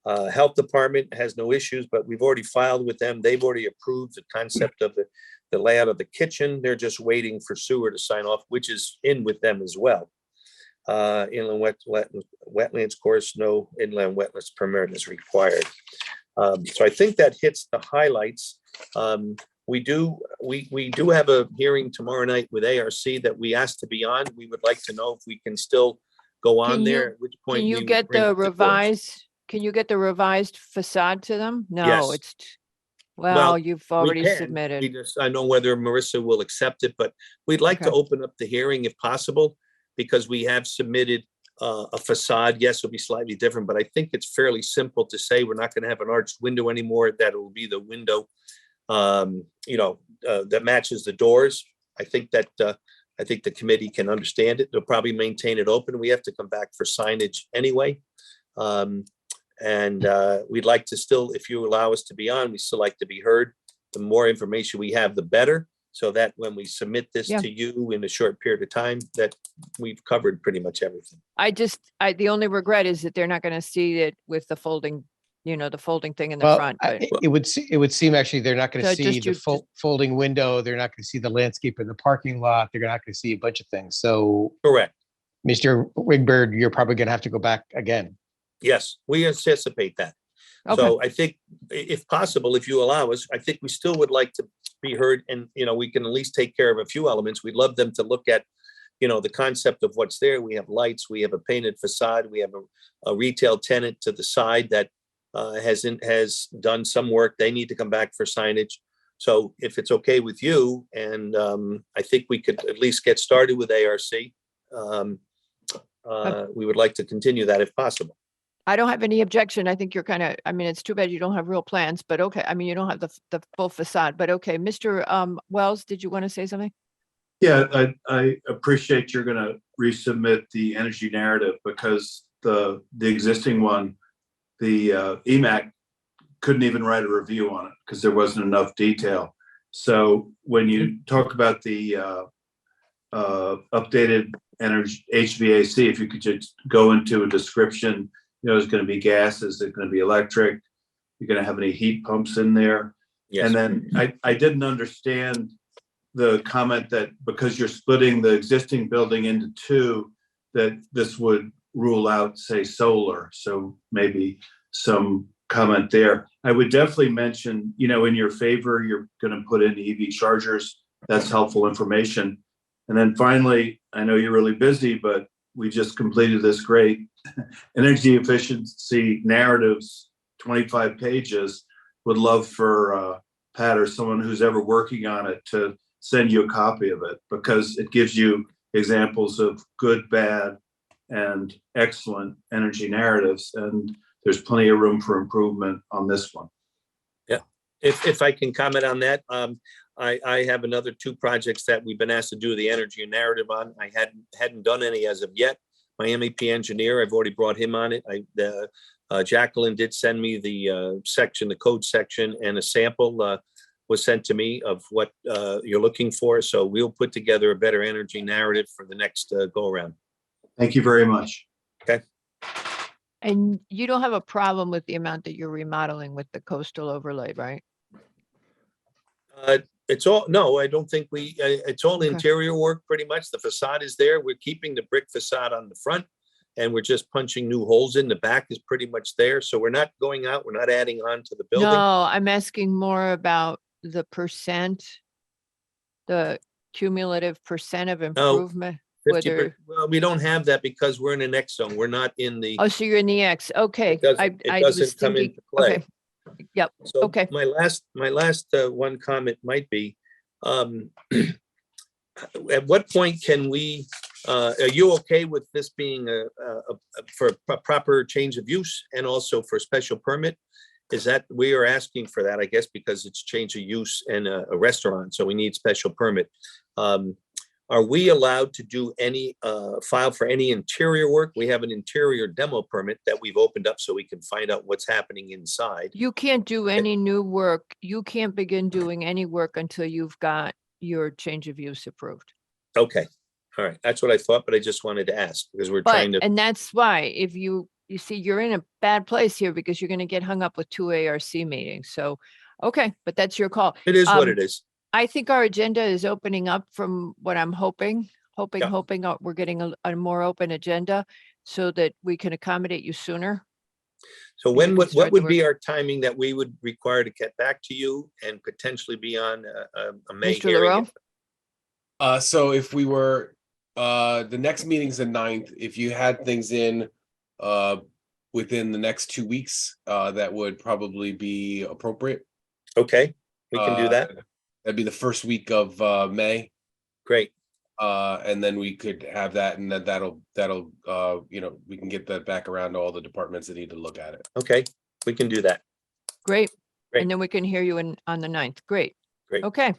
Health Department has no issues, but we've already filed with them. They've already approved the concept of the layout of the kitchen. They're just waiting for sewer to sign off, which is in with them as well. Inland wetlands course, no inland wetlands permit is required. So I think that hits the highlights. We do have a hearing tomorrow night with ARC that we asked to be on. We would like to know if we can still go on there, at which point. Can we you would get bring it the to board. revised, can you get the revised facade to them? No, Yes. it's, well, you've already submitted. I know whether Marissa will accept it, but we'd like to Okay. open up the hearing if possible, because we have submitted a facade. Yes, it'll be slightly different, but I think it's fairly simple to say we're not going to have an arched window anymore, that it will be the window, that matches the doors. I think the committee can understand it. They'll probably maintain it open. We have to come back for signage anyway. We'd like to still, if you allow us to be on, we still like to be heard. The more information we have, the better, so that when we submit this Yeah. to you in a short period of time, that we've covered pretty much everything. The only regret is that they're not going to see it with the folding, the folding thing in the Well, front. But it would seem actually they're not going So to see just the you- folding window. They're not going to see the landscape in the parking lot. They're not going to see a bunch of things. So, Correct. Mr. Wigbird, you're probably going to have to go back again. Yes, we anticipate that. So I think if possible, if you allow us, I think we still would like to be heard, and, we can at least take care of a few elements. We'd love them to look at, the concept of what's there. We have lights, we have a painted facade, we have a retail tenant to the side that has done some work. They need to come back for signage. So if it's okay with you, and I think we could at least get started with ARC. We would like to continue that if possible. I don't have any objection. I think you're it's too bad you don't have real plans, but okay. You don't have the full facade, but okay. Mr. Wells, did you want to say something? Yeah, I appreciate you're going to resubmit the energy narrative, because the existing one, the EMAC couldn't even write a review on it because there wasn't enough detail. So when you talk about the updated energy HVAC, if you could just go into a description, there's going to be gases, there's going to be electric, you're going to have any heat pumps in there. Yes. And then I didn't understand the comment that because you're splitting the existing building into two, that this would rule out, say, solar. So maybe some comment there. I would definitely mention, in your favor, you're going to put in EV chargers. That's helpful information. And then finally, I know you're really busy, but we just completed this great energy efficiency narratives, 25 pages. Would love for Pat or someone who's ever working on it to send you a copy of it, because it gives you examples of good, bad, and excellent energy narratives. And there's plenty of room for improvement on this one. Yeah, if I can comment on that, I have another two projects that we've been asked to do the energy narrative on. I hadn't done any as of yet. My MEP engineer, I've already brought him on it. Jacqueline did send me the code section, and a sample was sent to me of what you're looking for. So we'll put together a better energy narrative for the next go around. Thank you very much. Okay. And you don't have a problem with the amount that you're remodeling with the coastal overlay, right? It's all, no, I don't think it's all interior work pretty much. The facade is there. We're keeping the brick facade on the front, and we're just punching new holes in. The back is pretty much there. So we're not going out, we're not adding on to the building. No, I'm asking more about the cumulative percent of improvement. 50%. Well, we don't have that because we're in an X zone. We're not in the. Oh, so you're in the X. Okay. It doesn't come into play. Okay. Yep. So Okay. my last one comment might be, at what point can we, are you okay with this being for a proper change of use and also for special permit? Is that, we are asking for that, I guess, because it's change of use in a restaurant, so we need special permit. Are we allowed to do any, file for any interior work? We have an interior demo permit that we've opened up so we can find out what's happening inside. You can't do any new work. You can't begin doing any work until you've got your change of use approved. Okay, all right, that's what I thought, but I just wanted to ask because we're trying But, to, and that's why if you see, you're in a bad place here because you're going to get hung up with 2 ARC meetings. So, okay, but that's your call. it is what it is. I think our agenda is opening up from what I'm hoping, Yeah. we're getting a more open agenda so that we can accommodate you sooner. So and you when can would, start what the would be work. our timing that we would require to get back to you and potentially be on a May Mr. hearing? Laurel? So if we were, the next meeting's the 9th, if you had things in, within the next 2 weeks, that would probably be appropriate. Okay, we can do that. That'd be the first week of, May. Great. And then we could have that, and then that'll, you know, we can get that back around to all the departments that need to look at it. Okay, we can do that. Great. Great. And then we can hear you on the 9th. Great. Great. Okay.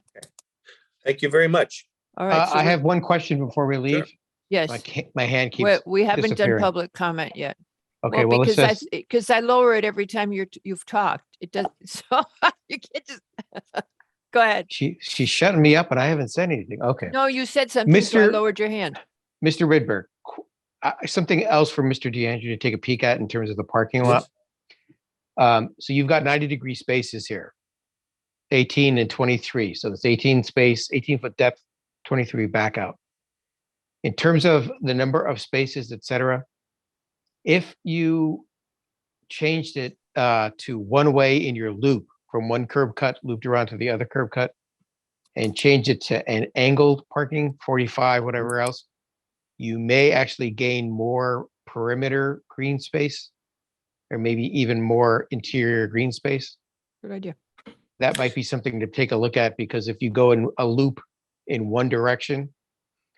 Thank you very much. All right. so I we- have one question before we leave. Yes. My hand keeps We haven't done disappearing. public comment yet. Okay, well, let's just, Because I lower it every time you've talked. It does, so you can't just, go ahead. she's shutting me up, but I haven't said anything. Okay. No, you said something, so I Mr. lowered your hand. Mr. Ridberg, something else for Mr. DeAndre to take a peek at in terms of the parking lot. So you've got 90-degree spaces here, 18 and 23. So it's 18 space, 18-foot depth, 23 back out. In terms of the number of spaces, et cetera, if you changed it to one way in your loop from one curb cut looped around to the other curb cut and change it to an angled parking, 45, whatever else, you may actually gain more perimeter green space or maybe even more interior green space. Good idea. That might be something to take a look at, because if you go in a loop in one direction,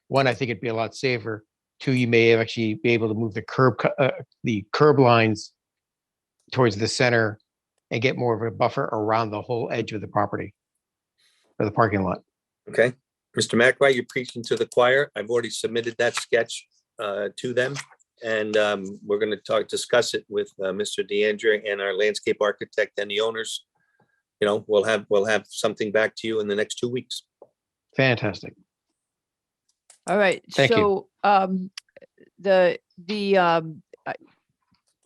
one, I think it'd be a lot safer. Two, you may actually be able to move the curb lines towards the center and get more of a buffer around the whole edge of the property or the parking lot. Okay, Mr. McRae, you're preaching to the choir. I've already submitted that sketch to them. And we're going to discuss it with Mr. DeAndre and our landscape architect and the owners. You know, we'll have something back to you in the next 2 weeks. Fantastic. All right. Thank you. So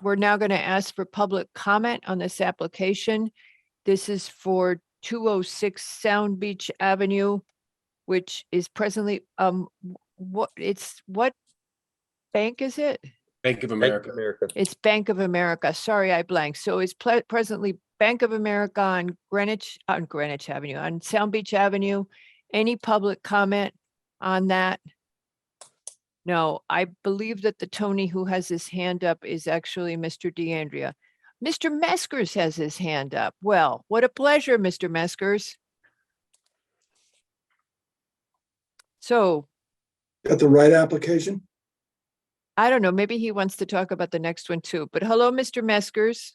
we're now going to ask for public comment on this application. This is for 206 Sound Beach Avenue, which is presently, what bank is it? Bank of America. It's Bank of America. Sorry, I blanked. So it's presently Bank of America on Greenwich Avenue, on Sound Beach Avenue. Any public comment on that? No, I believe that the Tony who has his hand up is actually Mr. DeAndrea. Mr. Meskers has his hand up. Well, what a pleasure, Mr. Meskers. So Got the right application? I don't know, maybe he wants to talk about the next one too, but hello, Mr. Meskers.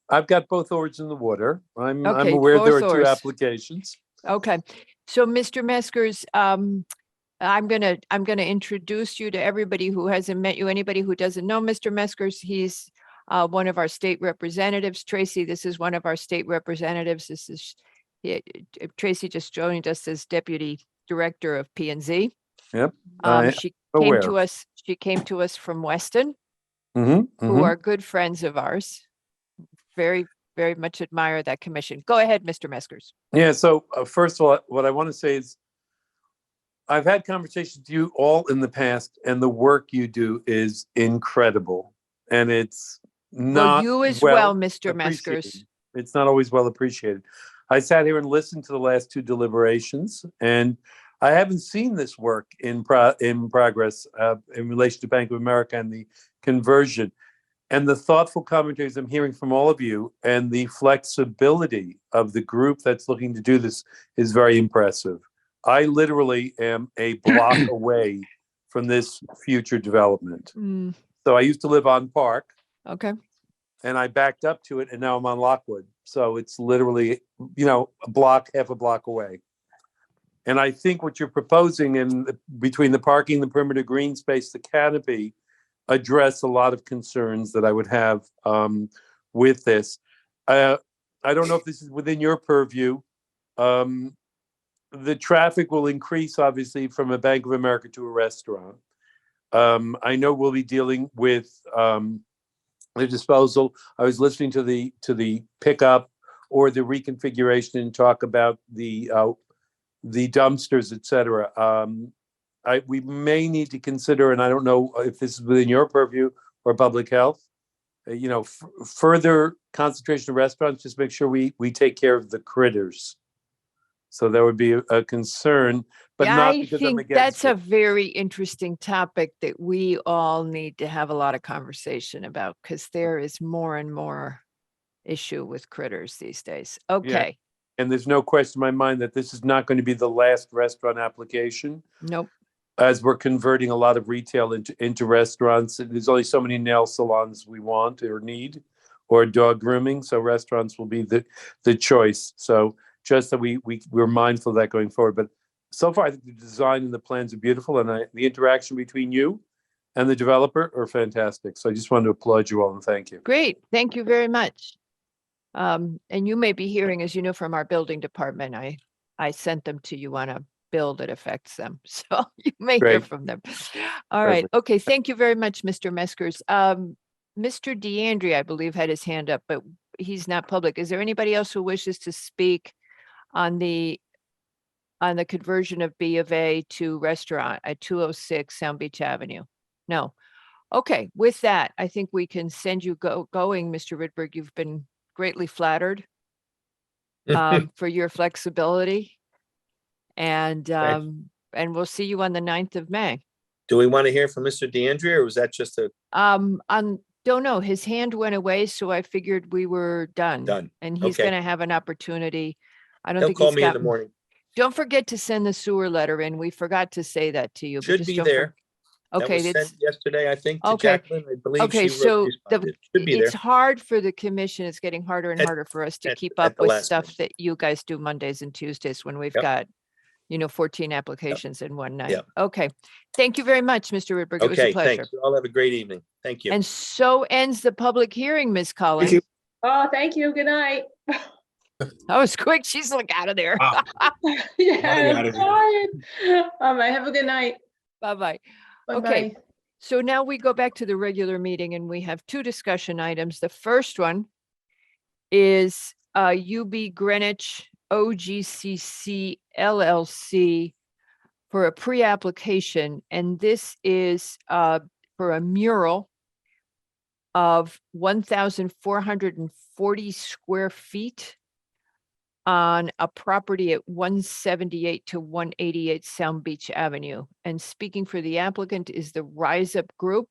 I've got both oars in the water. I'm Okay, aware there are both two oars. applications. Okay, so Mr. Meskers, I'm gonna introduce you to everybody who hasn't met you. Anybody who doesn't know Mr. Meskers, he's one of our state representatives. Tracy, this is one of our state representatives. Tracy just joined us as Deputy Director of P&Z. Yep. She aware. came to us from Weston, Mhm, who mhm. are good friends of ours. Very, very much admire that commission. Go ahead, Mr. Meskers. Yeah, so first of all, what I want to say is I've had conversations with you all in the past, and the work you do is incredible. And it's not You as well, Mr. Meskers. appreciated. It's not always well appreciated. I sat here and listened to the last two deliberations, and I haven't seen this work in progress in relation to Bank of America and the conversion. and the thoughtful commentaries I'm hearing from all of you and the flexibility of the group that's looking to do this is very impressive. I literally am a block away from this future development. Mm, So I used to live on Park okay. and I backed up to it and now I'm on Lockwood. So it's literally, a block, half a block away. And I think what you're proposing between the parking, the perimeter green space, the canopy, address a lot of concerns that I would have with this. I don't know if this is within your purview. The traffic will increase, obviously, from a Bank of America to a restaurant. I know we'll be dealing with the disposal. I was listening to the pickup or the reconfiguration and talk about the dumpsters, et cetera. We may need to consider, and I don't know if this is within your purview or public health, further concentration of restaurants, just make sure we take care of the critters. So that would be a concern, but not I because I'm think against that's a it. very interesting topic that we all need to have a lot of conversation about, because there is more and more issue with critters these days. Okay, And there's no question in my mind that this is not going to be the last restaurant application. nope. As we're converting a lot of retail into restaurants, there's only so many nail salons we want or need, or dog grooming. So restaurants will be the choice. So just that we're mindful of that going forward. But so far, I think the design and the plans are beautiful, and the interaction between you and the developer are fantastic. So I just wanted to applaud you all and thank you. Great, thank you very much. And you may be hearing, as you know, from our building department, I sent them to you on a bill that affects them. So you may hear Great. from them. All right. Perfect. Okay. Thank you very much, Mr. Meskers. Mr. DeAndre, I believe, had his hand up, but he's not public. Is there anybody else who wishes to speak on the conversion of B of A to restaurant at 206 Sound Beach Avenue? No. Okay. With that, I think we can send you going, Mr. Ridberg. You've been greatly flattered for your flexibility. And we'll see you on the 9th of May. Do we want to hear from Mr. DeAndrea, or was that just a Don't know. His hand went away, so I figured we were done. Done? And he's Okay. going to have an opportunity. I don't He'll think call he's me in got. the morning. Don't forget to send the sewer letter in. We forgot to say that to you. but Should just be don't there. Okay, That was that's sent yesterday, I think, to okay. Jacqueline. I believe Okay, she so responded. Should be it's there. hard for the commission. It's getting harder and harder for us to keep at up the with last stuff minute. that you guys do Mondays and Tuesdays when we've Yep. got, 14 applications in one night. Yep. Okay. Thank you very much, Mr. Ridberg. It was a Okay, pleasure. thanks. You all have a great evening. Thank you. And so ends the public hearing, Ms. Cullen. you. Oh, thank you. Good night. That was quick. She's like out of there. Wow. Yeah, outta I'm here. tired. All right, have a good night. Bye-bye. Bye-bye. Okay. So now we go back to the regular meeting and we have two discussion items. The first one is UB Greenwich OGCC LLC for a pre-application. And this is for a mural of 1,440 square feet on a property at 178 to 188 Sound Beach Avenue. And speaking for the applicant is the Rise Up Group.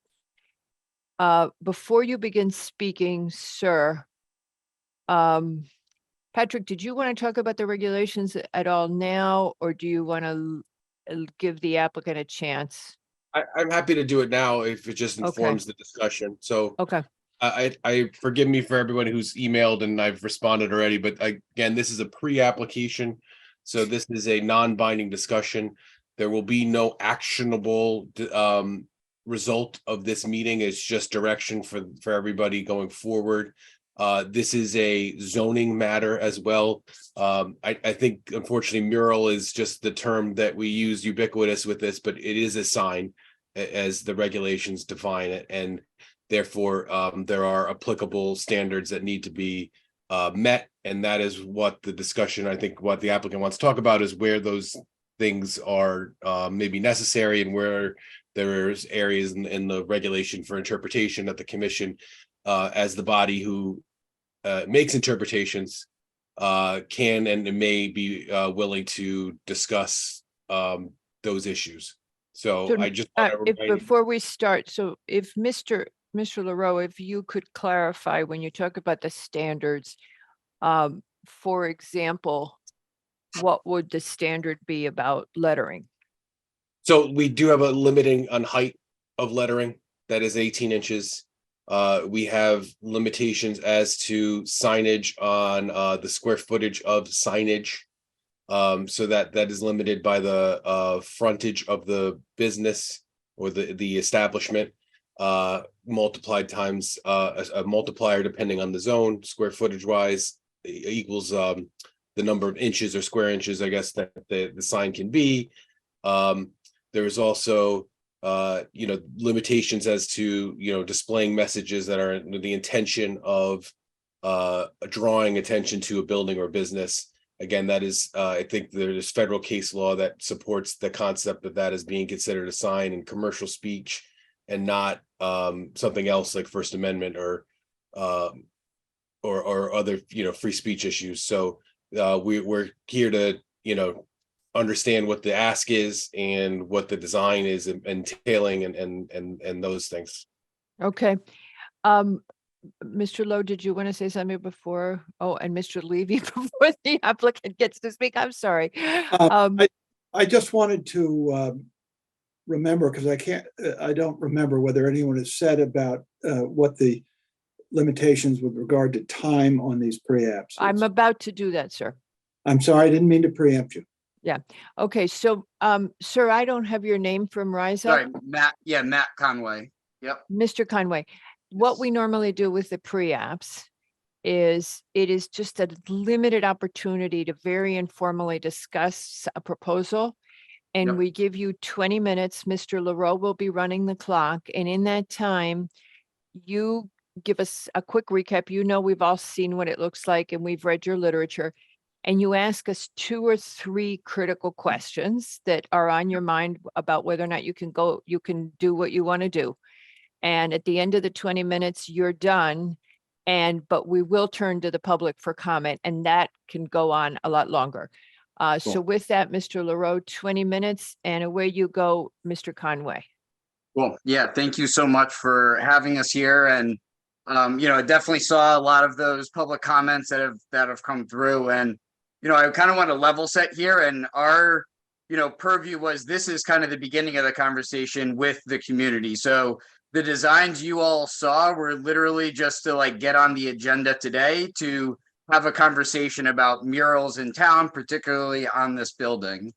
Before you begin speaking, sir, Patrick, did you want to talk about the regulations at all now, or do you want to give the applicant a chance? I'm happy to do it now if it just Okay. informs the discussion. So Okay. I forgive me for everybody who's emailed and I've responded already, but again, this is a pre-application. So this is a non-binding discussion. There will be no actionable result of this meeting. It's just direction for everybody going forward. This is a zoning matter as well. I think unfortunately mural is just the term that we use ubiquitous with this, but it is a sign as the regulations define it. And therefore, there are applicable standards that need to be met. And that is what the discussion, I think what the applicant wants to talk about is where those things are maybe necessary and where there's areas in the regulation for interpretation that the commission as the body who makes interpretations can and may be willing to discuss those issues. So I just want if everybody. before we start, so if Mr. Mr. LaRoe, if you could clarify when you talk about the standards, for example, what would the standard be about lettering? So we do have a limiting on height of lettering that is 18 inches. We have limitations as to signage on the square footage of signage. So that is limited by the frontage of the business or the establishment, multiplied times a multiplier depending on the zone, square footage wise, equals the number of inches or square inches, I guess, that the sign can be. There's also limitations as to displaying messages that are the intention of drawing attention to a building or business. Again, that is, I think there's federal case law that supports the concept of that as being considered a sign in commercial speech and not something else like First Amendment or other free speech issues. So we're here to understand what the ask is and what the design is entailing and those things. Okay. Mr. Lowe, did you want to say something before? Oh, and Mr. Levy, before the applicant gets to speak, I'm sorry. I just wanted to remember, because I don't remember whether anyone has said about what the limitations with regard to time on these pre-apps. I'm about to do that, sir. I'm sorry, I didn't mean to preempt you. Yeah. Okay. So, sir, I don't have your name from Rise Up. Sorry, Matt. Yeah, Matt Conway. Yep. Mr. Conway, what we normally do with the pre-apps is it is just a limited opportunity to very informally discuss a proposal. And Yep. we give you 20 minutes. Mr. LaRoe will be running the clock. And in that time, you give us a quick recap. We've all seen what it looks like and we've read your literature. And you ask us 2 or 3 critical questions that are on your mind about whether or not you can do what you want to do. And at the end of the 20 minutes, you're done. But we will turn to the public for comment, and that can go on a lot longer. So with that, Mr. LaRoe, 20 minutes, and away you go, Mr. Conway. Well, yeah, thank you so much for having us here. And I definitely saw a lot of those public comments that have come through. And I kind of want to level set here. And our purview was this is kind of the beginning of the conversation with the community. So the designs you all saw were literally just to get on the agenda today to have a conversation about murals in town, particularly on this building.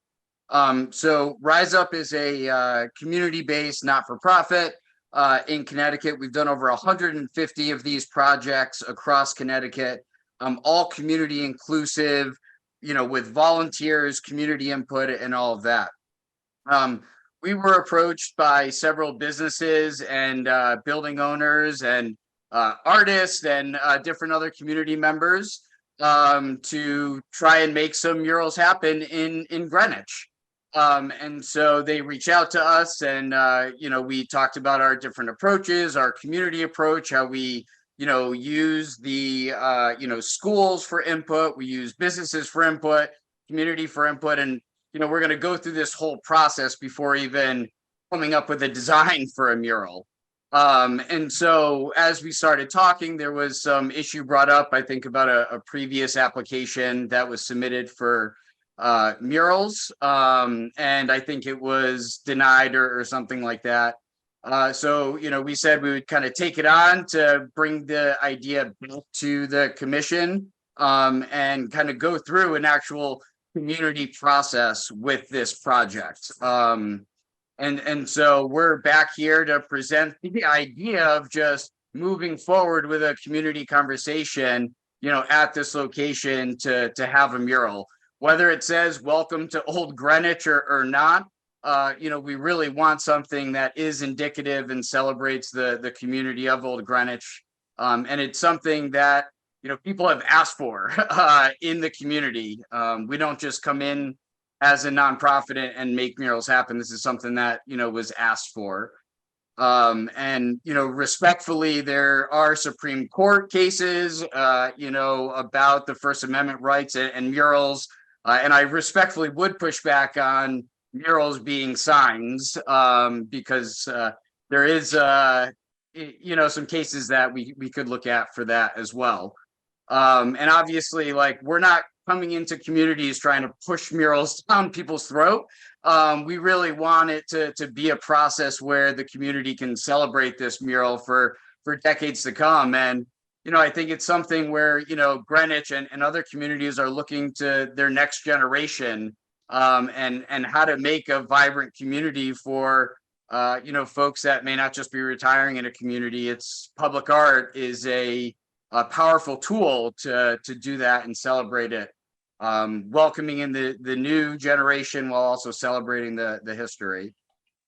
So Rise Up is a community-based not-for-profit in Connecticut. We've done over 150 of these projects across Connecticut, all community inclusive, with volunteers, community input, and all of that. We were approached by several businesses and building owners and artists and different other community members to try and make some murals happen in Greenwich. And so they reach out to us and, we talked about our different approaches, our community approach, how we, use the, schools for input, we use businesses for input, community for input, and, we're going to go through this whole process before even coming up with a design for a mural. And so as we started talking, there was some issue brought up, I think, about a previous application that was submitted for murals. And I think it was denied or something like that. So, we said we would kind of take it on to bring the idea back to the commission and kind of go through an actual community process with this project. And so we're back here to present the idea of just moving forward with a community conversation, at this location to have a mural. Whether it says welcome to Old Greenwich or not, we really want something that is indicative and celebrates the community of Old Greenwich. And it's something that, people have asked for in the community. We don't just come in as a nonprofit and make murals happen. This is something that, was asked for. And, respectfully, there are Supreme Court cases, about the First Amendment rights and murals. And I respectfully would push back on murals being signs because there is some cases that we could look at for that as well. And obviously, like, we're not coming into communities trying to push murals down people's throat. We really want it to be a process where the community can celebrate this mural for decades to come. And, I think it's something where, Greenwich and other communities are looking to their next generation, and how to make a vibrant community for, folks that may not just be retiring in a community. It's public art is a powerful tool to do that and celebrate it, welcoming in the new generation while also celebrating the history.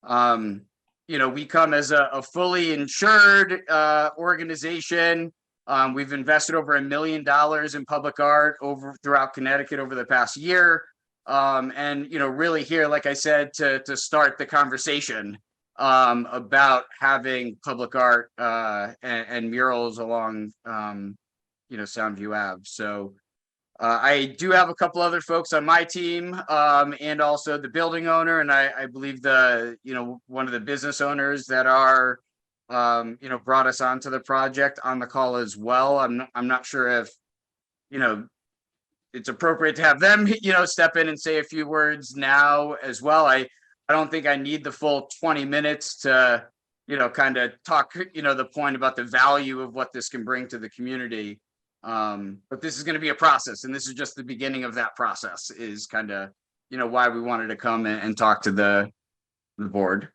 We come as a fully insured organization. We've invested over $1 million in public art throughout Connecticut over the past year. And really here, like I said, to start the conversation about having public art and murals along Soundview Ave. So I do have a couple other folks on my team, and also the building owner, and I believe one of the business owners that are brought us onto the project on the call as well. I'm not sure if it's appropriate to have them step in and say a few words now as well. I don't think I need the full 20 minutes to kind of talk the point about the value of what this can bring to the community. But this is going to be a process, and this is just the beginning of that process, is kind of why we wanted to come and talk to the board.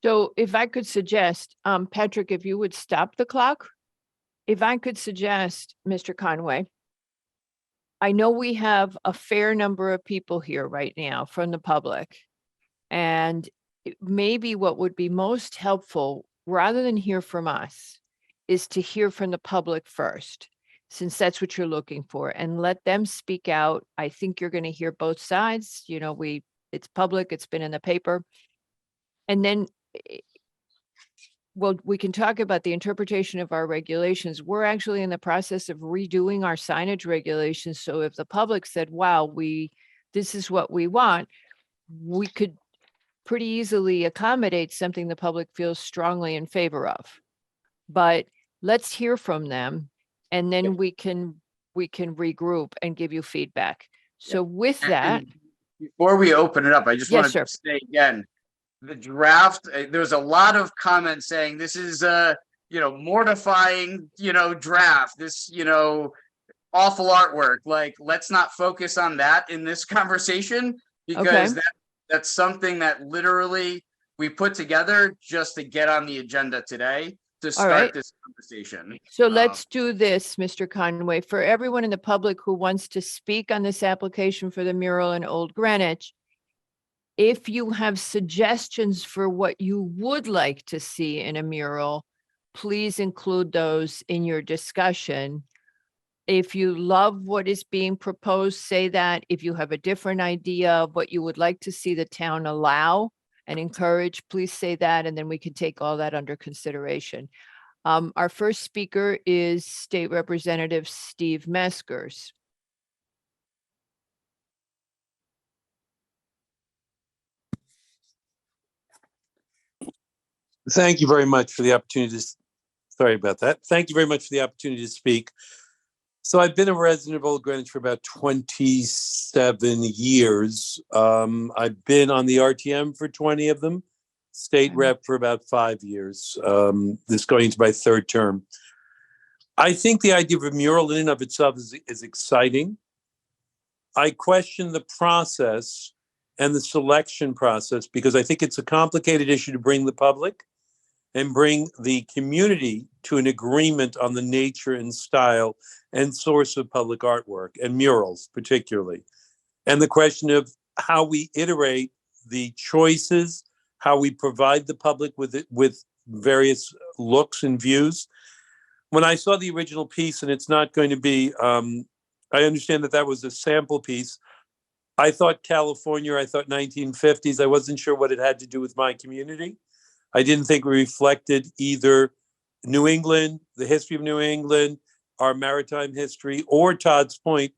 So if I could suggest, Patrick, if you would stop the clock, if I could suggest, Mr. Conway, I know we have a fair number of people here right now from the public, and maybe what would be most helpful, rather than hear from us, is to hear from the public first, since that's what you're looking for, and let them speak out. I think you're going to hear both sides. It's public, it's been in the paper. And then, well, we can talk about the interpretation of our regulations. We're actually in the process of redoing our signage regulations. So if the public said, wow, this is what we want, we could pretty easily accommodate something the public feels strongly in favor of. But let's hear from them, and then we can regroup and give you feedback. So with that, before we open it up, I just want to sure. say again, the draft, there was a lot of comments saying this is a mortifying draft, this awful artwork. Like, let's not focus on that in this conversation, because that's something that literally we put together just to get on the agenda today to start this conversation. So let's do this, Mr. Conway. For everyone in the public who wants to speak on this application for the mural in Old Greenwich, if you have suggestions for what you would like to see in a mural, please include those in your discussion. If you love what is being proposed, say that. If you have a different idea of what you would like to see the town allow and encourage, please say that, and then we can take all that under consideration. Our first speaker is State Representative Steve Meskers. Thank you very much for the opportunity to, sorry about that. Thank you very much for the opportunity to speak. So I've been a resident of Old Greenwich for about 27 years. I've been on the RTM for 20 of them, state rep for about 5 years. This going into my third term. I think the idea of a mural in and of itself is exciting. I question the process and the selection process, because I think it's a complicated issue to bring the public and bring the community to an agreement on the nature and style and source of public artwork and murals particularly. And the question of how we iterate the choices, how we provide the public with various looks and views. When I saw the original piece, and it's not going to be, I understand that was a sample piece. I thought California, I thought 1950s. I wasn't sure what it had to do with my community. I didn't think it reflected either New England, the history of New England, our maritime history, or Todd's point,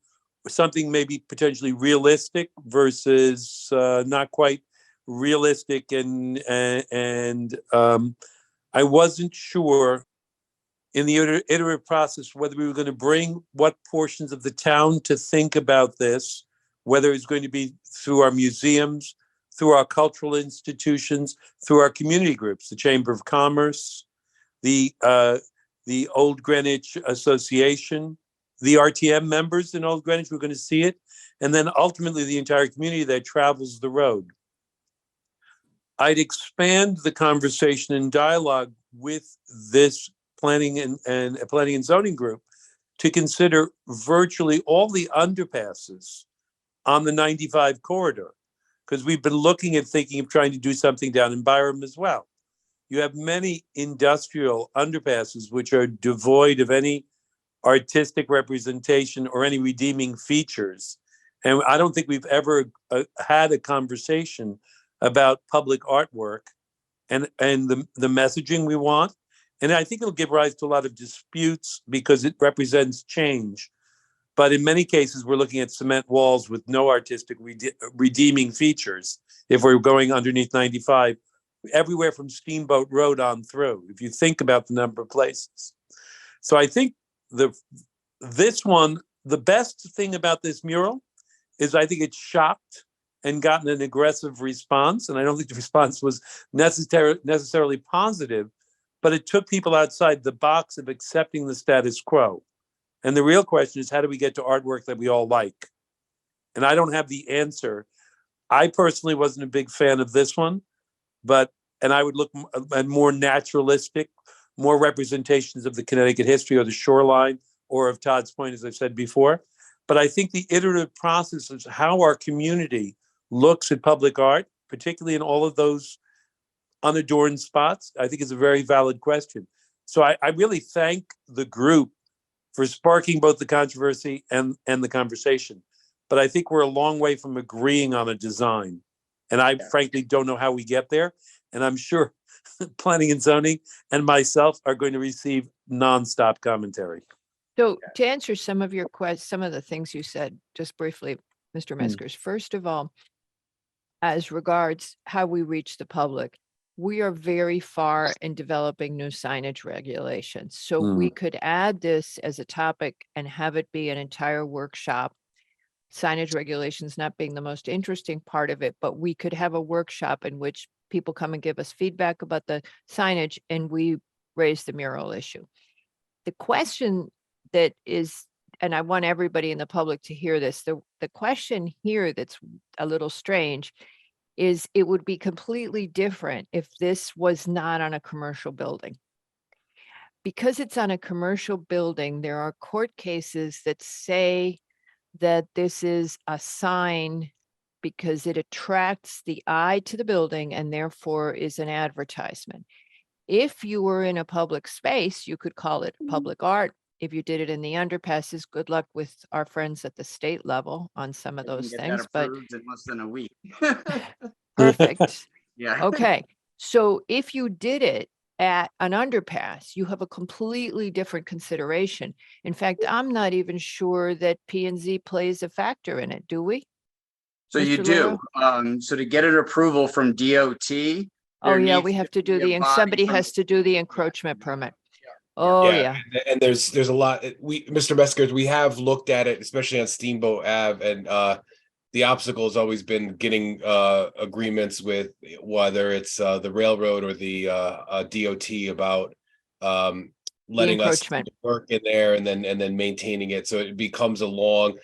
something maybe potentially realistic versus not quite realistic and I wasn't sure in the iterative process whether we were going to bring what portions of the town to think about this, whether it's going to be through our museums, through our cultural institutions, through our community groups, the Chamber of Commerce, the Old Greenwich Association, the RTM members in Old Greenwich, we're going to see it, and then ultimately the entire community that travels the road. I'd expand the conversation and dialogue with this planning and zoning group to consider virtually all the underpasses on the 95 corridor, because we've been looking at thinking of trying to do something down in Byram as well. You have many industrial underpasses which are devoid of any artistic representation or any redeeming features. And I don't think we've ever had a conversation about public artwork and the messaging we want. And I think it'll give rise to a lot of disputes because it represents change. But in many cases, we're looking at cement walls with no artistic redeeming features. If we're going underneath 95, everywhere from Steamboat Road on through, if you think about the number of places. So I think this one, the best thing about this mural is I think it's shocked and gotten an aggressive response. And I don't think the response was necessarily positive, but it took people outside the box of accepting the status quo. And the real question is, how do we get to artwork that we all like? And I don't have the answer. I personally wasn't a big fan of this one, and I would look at more naturalistic, more representations of the Connecticut history or the shoreline or of Todd's Point, as I've said before. But I think the iterative process is how our community looks at public art, particularly in all of those unadorned spots, I think is a very valid question. So I really thank the group for sparking both the controversy and the conversation. But I think we're a long way from agreeing on a design. And I frankly don't know how we get there. And I'm sure planning and zoning and myself are going to receive nonstop commentary. So to answer some of your questions, some of the things you said, just briefly, Mr. Meskers, first of all, as regards how we reach the public, we are very far in developing new signage regulations. So we could add this as a topic and have it be an entire workshop. Signage regulations not being the most interesting part of it, but we could have a workshop in which people come and give us feedback about the signage and we raise the mural issue. The question that is, and I want everybody in the public to hear this, the question here that's a little strange is it would be completely different if this was not on a commercial building. Because it's on a commercial building, there are court cases that say that this is a sign because it attracts the eye to the building and therefore is an advertisement. If you were in a public space, you could call it public art. If you did it in the underpasses, good luck with our friends at the state level on some of those things. But in less than a week. perfect. Yeah. Okay. So if you did it at an underpass, you have a completely different consideration. In fact, I'm not even sure that P&Z plays a factor in it. Do we? So you Mr. do. Lero? So to get an approval from DOT. Oh, yeah, needs we have to be do a body somebody from- has to do the encroachment permit. Oh, yeah. And there's a lot. Mr. Meskers, we have looked at it, especially on Steamboat Ave, and the obstacle has always been getting agreements with whether it's the railroad or the DOT about letting us work in there and then maintaining it. So it becomes a long,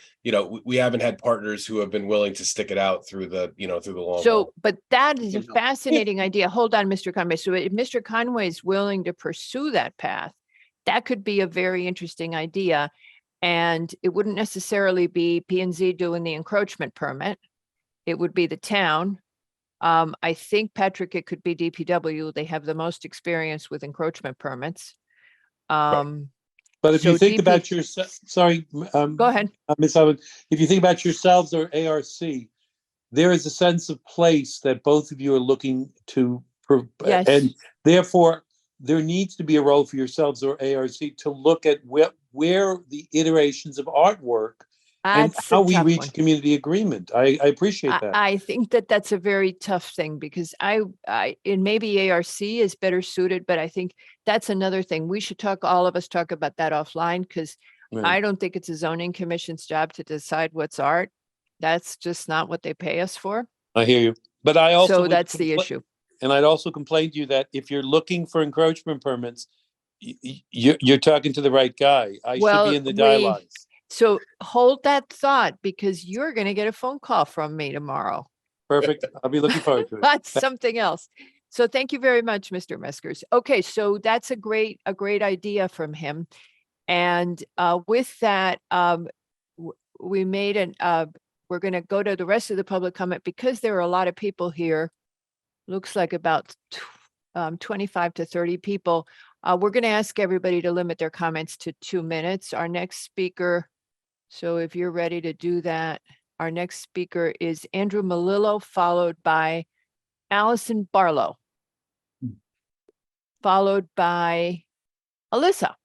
we haven't had partners who have been willing to stick it out through the long haul. But that is a fascinating idea. Hold on, Mr. Conway. So if Mr. Conway is willing to pursue that path, that could be a very interesting idea. And it wouldn't necessarily be P&Z doing the encroachment permit. It would be the town. I think, Patrick, it could be DPW. They have the most experience with encroachment permits. But if you think about yourself, sorry, go ahead, Ms. Owen, if you think about yourselves or ARC, there is a sense of place that both of you are looking to, yes. And therefore there needs to be a role for yourselves or ARC to look at where the iterations of artwork and That's a how we tough reach one. community agreement. I appreciate that. I think that that's a very tough thing because and maybe ARC is better suited, but I think that's another thing. We should all of us talk about that offline because Right. I don't think it's a zoning commission's job to decide what's art. That's just not what they pay us for. I hear you. But I also So would that's the compl- issue. And I'd also complain to you that if you're looking for encroachment permits, you're talking to the right guy. I should Well, be in the dialogue. So hold that thought because you're going to get a phone call from me tomorrow. Perfect. I'll be looking forward to it. That's something else. So thank you very much, Mr. Meskers. Okay, so that's a great idea from him. And with that, we made we're going to go to the rest of the public comment because there are a lot of people here. Looks like about 25 to 30 people. We're going to ask everybody to limit their comments to 2 minutes. Our next speaker, so if you're ready to do that, our next speaker is Andrew Melillo, followed by Allison Barlow, followed by Alyssa.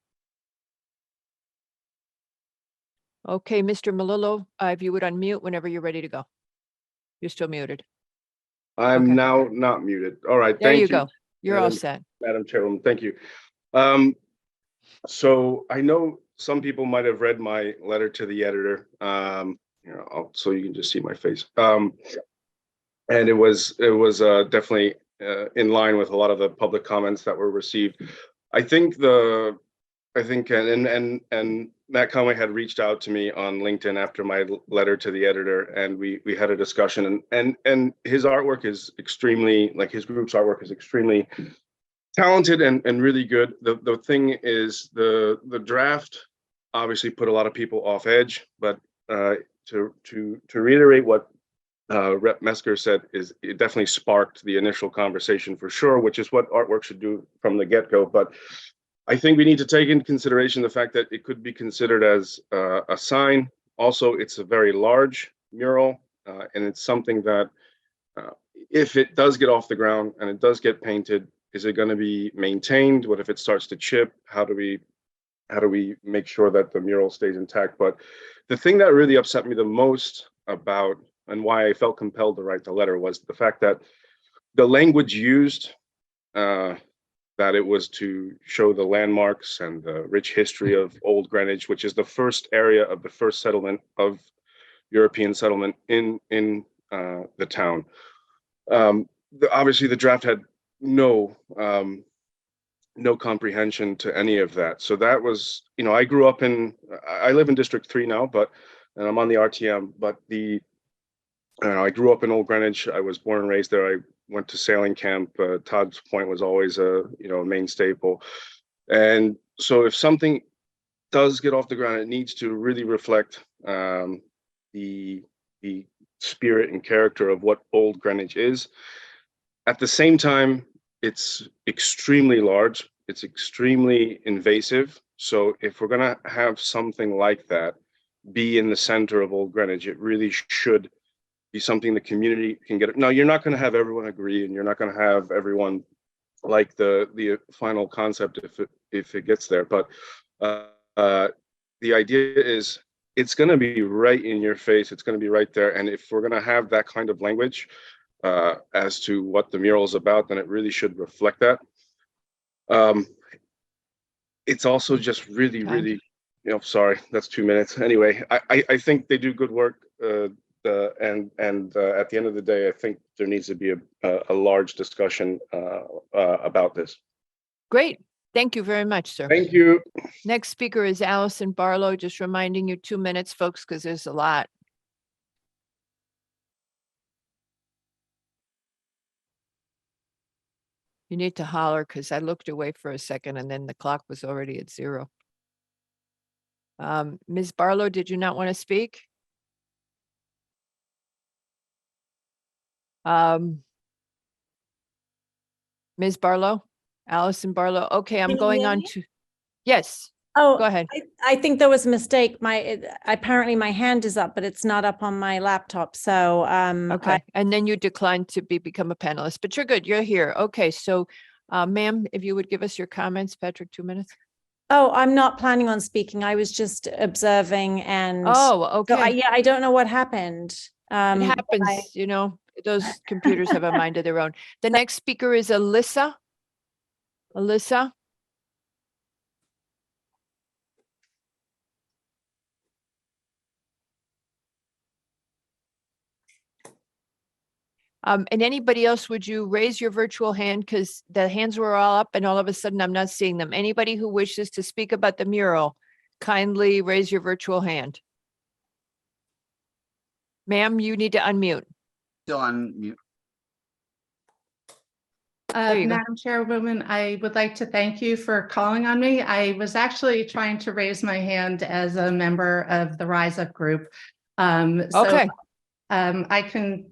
Okay, Mr. Melillo, if you would unmute whenever you're ready to go. You're still muted. I'm Okay. now not muted. All right, There thank you go. You're all Madam- set. Madam Chairwoman, thank you. So I know some people might have read my letter to the editor, so you can just see my face. And it was definitely in line with a lot of the public comments that were received. I think Matt Conway had reached out to me on LinkedIn after my letter to the editor, and we had a discussion. And his artwork is extremely, like his group's artwork is extremely talented and really good. The thing is, the draft obviously put a lot of people off edge. But to reiterate what Rep. Mesker said, is it definitely sparked the initial conversation for sure, which is what artwork should do from the get-go. But I think we need to take into consideration the fact that it could be considered as a sign. Also, it's a very large mural, and it's something that if it does get off the ground and it does get painted, is it going to be maintained? What if it starts to chip? How do we make sure that the mural stays intact? But the thing that really upset me the most about, and why I felt compelled to write the letter, was the fact that the language used, that it was to show the landmarks and the rich history of Old Greenwich, which is the first area of the first settlement of European settlement in the town. Obviously, the draft had no comprehension to any of that. So that was, I grew up I live in District 3 now, and I'm on the RTM, but I grew up in Old Greenwich. I was born and raised there. I went to sailing camp. Todd's Point was always a main staple. And so if something does get off the ground, it needs to really reflect the spirit and character of what Old Greenwich is. At the same time, it's extremely large. It's extremely invasive. So if we're going to have something like that be in the center of Old Greenwich, it really should be something the community can get. Now, you're not going to have everyone agree, and you're not going to have everyone like the final concept if it gets there. But the idea is it's going to be right in your face. It's going to be right there. And if we're going to have that kind of language as to what the mural is about, then it really should reflect that. It's also just really, sorry, that's 2 minutes. Anyway, I think they do good work. And at the end of the day, I think there needs to be a large discussion about this. Great. Thank you very much, sir. Thank you. Next speaker is Allison Barlow. Just reminding you 2 minutes, folks, because there's a lot. You need to holler because I looked away for a second and then the clock was already at 0. Ms. Barlow, did you not want to speak? Ms. Barlow, Allison Barlow. Okay, I'm Can you going hear on me? to, yes, Oh, go ahead. I think there was a mistake. Apparently my hand is up, but it's not up on my laptop. So, Okay, and then you declined to become a panelist, but you're good. You're here. Okay, so, ma'am, if you would give us your comments, Patrick, 2 minutes. Oh, I'm not planning on speaking. I was just observing and. Oh, So okay. yeah, I don't know what happened. It but happens, you know, those computers have a mind of their own. The next speaker is Alyssa. Alyssa? And anybody else, would you raise your virtual hand? Because the hands were all up and all of a sudden I'm not seeing them. Anybody who wishes to speak about the mural, kindly raise your virtual hand. Ma'am, you need to unmute. Still on mute. There you go. Madam Chairwoman, I would like to thank you for calling on me. I was actually trying to raise my hand as a member of the Rise Up group. Okay. I can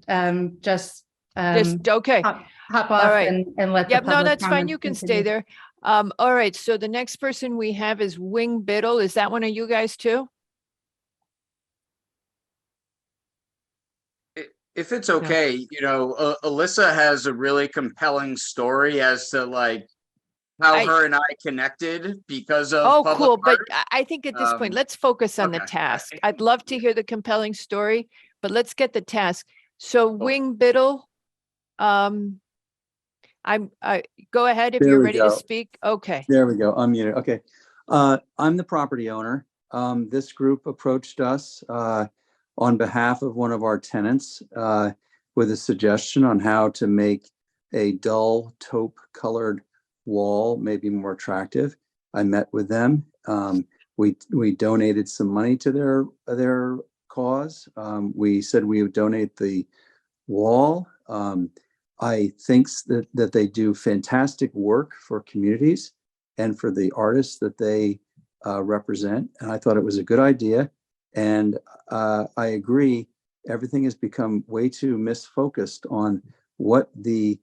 just okay. hop All off right. and let the Yep, no, public that's fine. comments You can stay continue. there. All right. So the next person we have is Wing Biddle. Is that one of you guys too? If it's okay, you know, Alyssa has a really compelling story as to like how her and I connected because of Oh, public cool. But art. I think at this point, let's focus on the task. I'd love to hear the compelling story, but let's get the task. So Wing Biddle, go ahead if There you're we ready to go. speak. Okay. There we go. Unmuted. Okay. I'm the property owner. This group approached us on behalf of one of our tenants with a suggestion on how to make a dull taupe colored wall maybe more attractive. I met with them. We donated some money to their cause. We said we would donate the wall. I think that they do fantastic work for communities and for the artists that they represent. And I thought it was a good idea. And I agree, everything has become way too misfocused on what the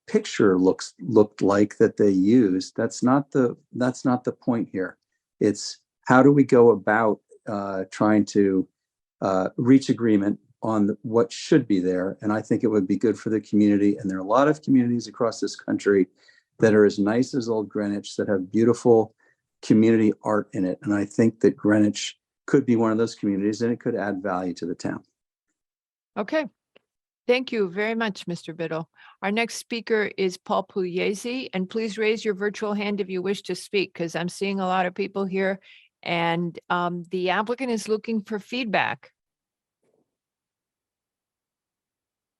picture looked like that they used. That's not the point here. It's how do we go about trying to reach agreement on what should be there. And I think it would be good for the community. And there are a lot of communities across this country that are as nice as Old Greenwich, that have beautiful community art in it. And I think that Greenwich could be one of those communities and it could add value to the town. Okay. Thank you very much, Mr. Biddle. Our next speaker is Paul Pugliese, and please raise your virtual hand if you wish to speak, because I'm seeing a lot of people here. And the applicant is looking for feedback.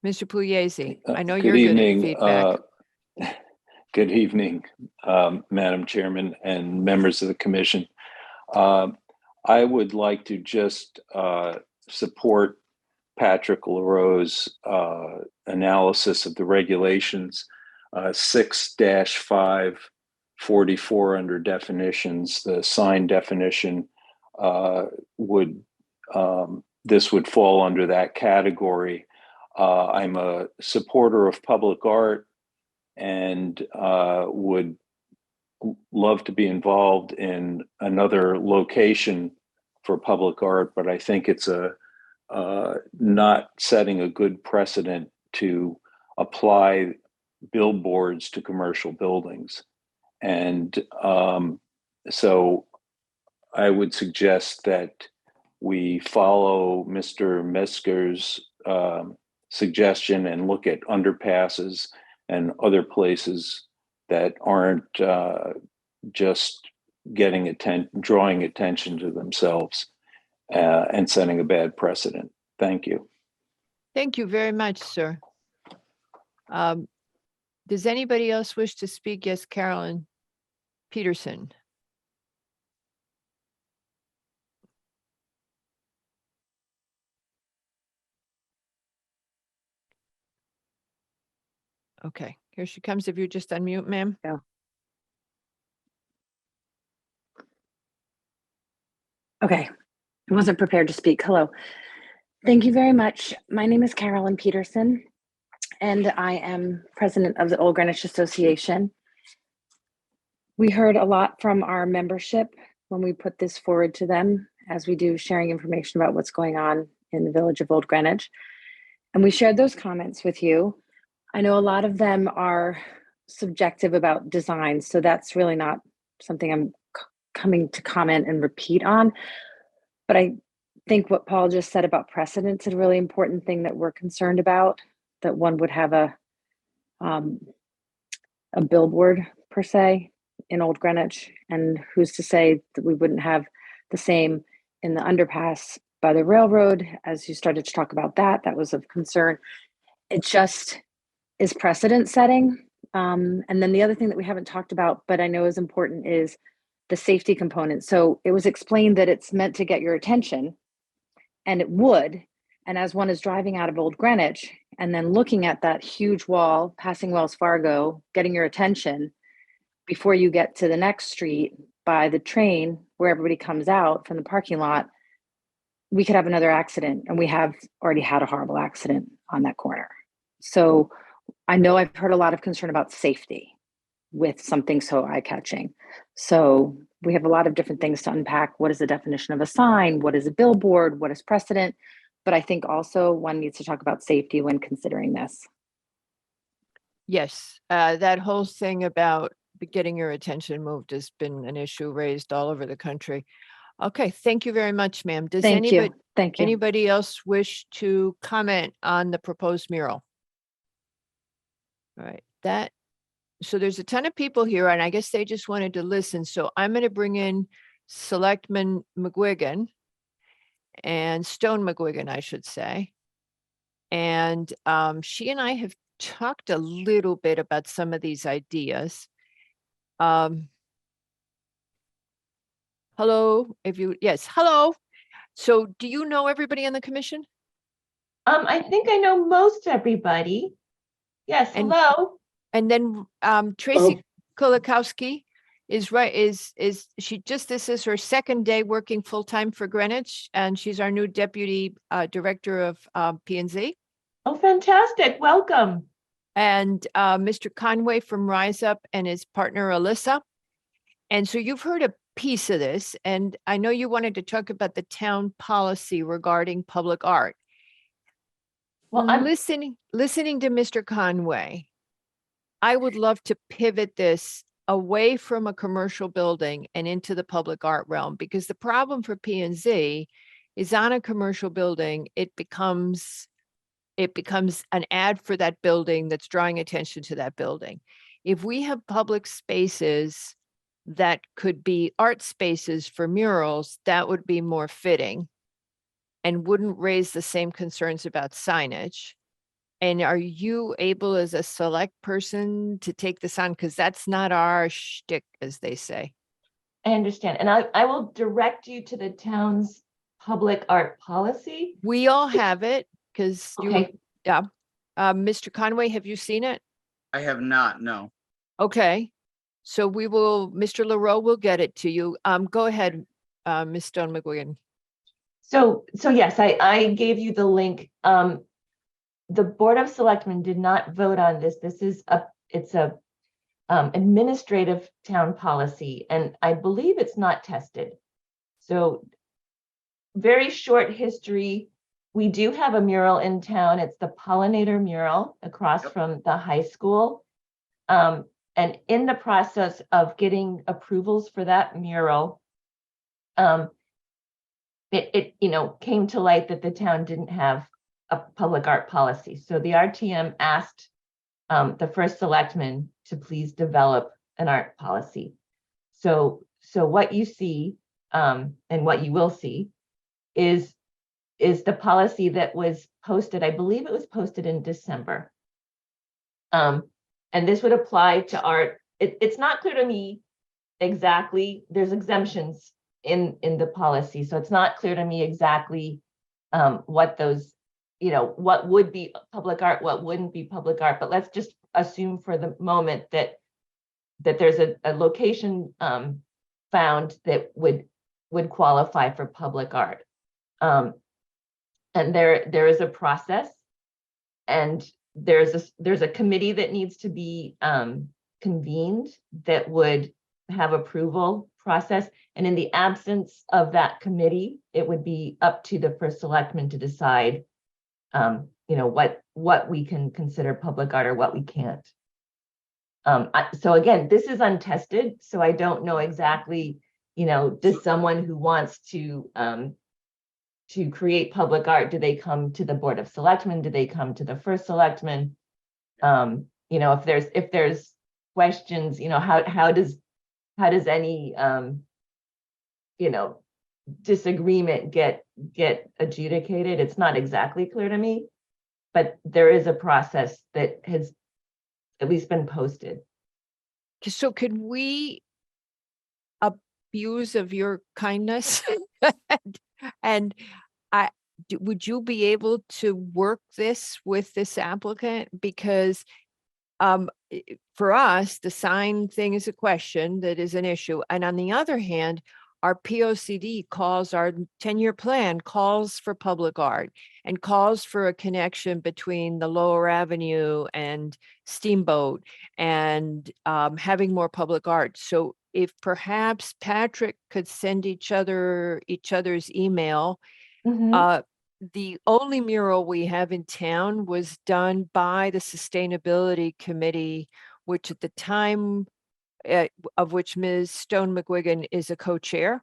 Mr. Pugliese, I know you're good at feedback. Good evening, Madam Chairman and members of the commission. I would like to just support Patrick LaRoe's analysis of the regulations. 6-544 under definitions, the sign definition this would fall under that category. I'm a supporter of public art and would love to be involved in another location for public art, but I think it's not setting a good precedent to apply billboards to commercial buildings. And so I would suggest that we follow Mr. Mesker's suggestion and look at underpasses and other places that aren't just drawing attention to themselves and setting a bad precedent. Thank you. Thank you very much, sir. Does anybody else wish to speak? Yes, Carolyn Peterson. Okay, here she comes. If you just unmute, ma'am. Yeah. Okay, I wasn't prepared to speak. Hello. Thank you very much. My name is Carolyn Peterson, and I am president of the Old Greenwich Association. We heard a lot from our membership when we put this forward to them, as we do sharing information about what's going on in the village of Old Greenwich. And we shared those comments with you. I know a lot of them are subjective about design, so that's really not something I'm coming to comment and repeat on. But I think what Paul just said about precedence is a really important thing that we're concerned about, that one would have a billboard per se in Old Greenwich, and who's to say that we wouldn't have the same in the underpass by the railroad. As you started to talk about that, that was of concern. It just is precedent setting. And then the other thing that we haven't talked about, but I know is important, is the safety component. So it was explained that it's meant to get your attention, and it would. And as one is driving out of Old Greenwich and then looking at that huge wall, passing Wells Fargo, getting your attention before you get to the next street by the train where everybody comes out from the parking lot, we could have another accident. And we have already had a horrible accident on that corner. So I know I've heard a lot of concern about safety with something so eye-catching. So we have a lot of different things to unpack. What is the definition of a sign? What is a billboard? What is precedent? But I think also one needs to talk about safety when considering this. Yes, that whole thing about getting your attention moved has been an issue raised all over the country. Okay, thank you very much, ma'am. Does Thank you. Thank you. anybody else wish to comment on the proposed mural? All right, so there's a ton of people here, and I guess they just wanted to listen. So I'm going to bring in Selectman McGuigan and Stone McGuigan, I should say. And she and I have talked a little bit about some of these ideas. Hello, yes, hello. So do you know everybody on the commission? I think I know most everybody. Yes, hello. And then Tracy Kulikowski is this is her second day working full-time for Greenwich, and she's our new deputy director of P&Z. Oh, fantastic. Welcome. And Mr. Conway from Rise Up and his partner Alyssa. And so you've heard a piece of this, and I know you wanted to talk about the town policy regarding public art. Well, I'm listening to Mr. Conway. I would love to pivot this away from a commercial building and into the public art realm, because the problem for P&Z is on a commercial building, it becomes an ad for that building that's drawing attention to that building. If we have public spaces that could be art spaces for murals, that would be more fitting and wouldn't raise the same concerns about signage. And are you able as a select person to take this on? Because that's not our shtick, as they say. I understand. And I will direct you to the town's public art policy. We all have it because Okay. Mr. Conway, have you seen it? I have not, no. Okay. So Mr. LaRoe will get it to you. Go ahead, Ms. Stone McGuigan. So yes, I gave you the link. The Board of Selectmen did not vote on this. It's a administrative town policy, and I believe it's not tested. So very short history. We do have a mural in town. It's the Pollinator mural across from the high school. And in the process of getting approvals for that mural, it came to light that the town didn't have a public art policy. So the RTM asked the first selectman to please develop an art policy. So what you see and what you will see is the policy that was posted. I believe it was posted in December. And this would apply to art. It's not clear to me exactly. There's exemptions in the policy, so it's not clear to me exactly what those, what would be public art, what wouldn't be public art. But let's just assume for the moment that there's a location found that would qualify for public art. And there is a process, and there's a committee that needs to be convened that would have approval process. And in the absence of that committee, it would be up to the first selectman to decide, what we can consider public art or what we can't. So again, this is untested, so I don't know exactly does someone who wants to create public art, do they come to the Board of Selectmen? Do they come to the first selectman? If there's questions, how does any disagreement get adjudicated? It's not exactly clear to me, but there is a process that has at least been posted. So could we abuse of your kindness? And would you be able to work this with this applicant? Because for us, the sign thing is a question that is an issue. And on the other hand, our POCD calls, our 10-year plan calls for public art and calls for a connection between the Lower Avenue and Steamboat and having more public art. So if perhaps Patrick could send each other's email. The only mural we have in town was done by the Sustainability Committee, which at the time of which Ms. Stone McGuigan is a co-chair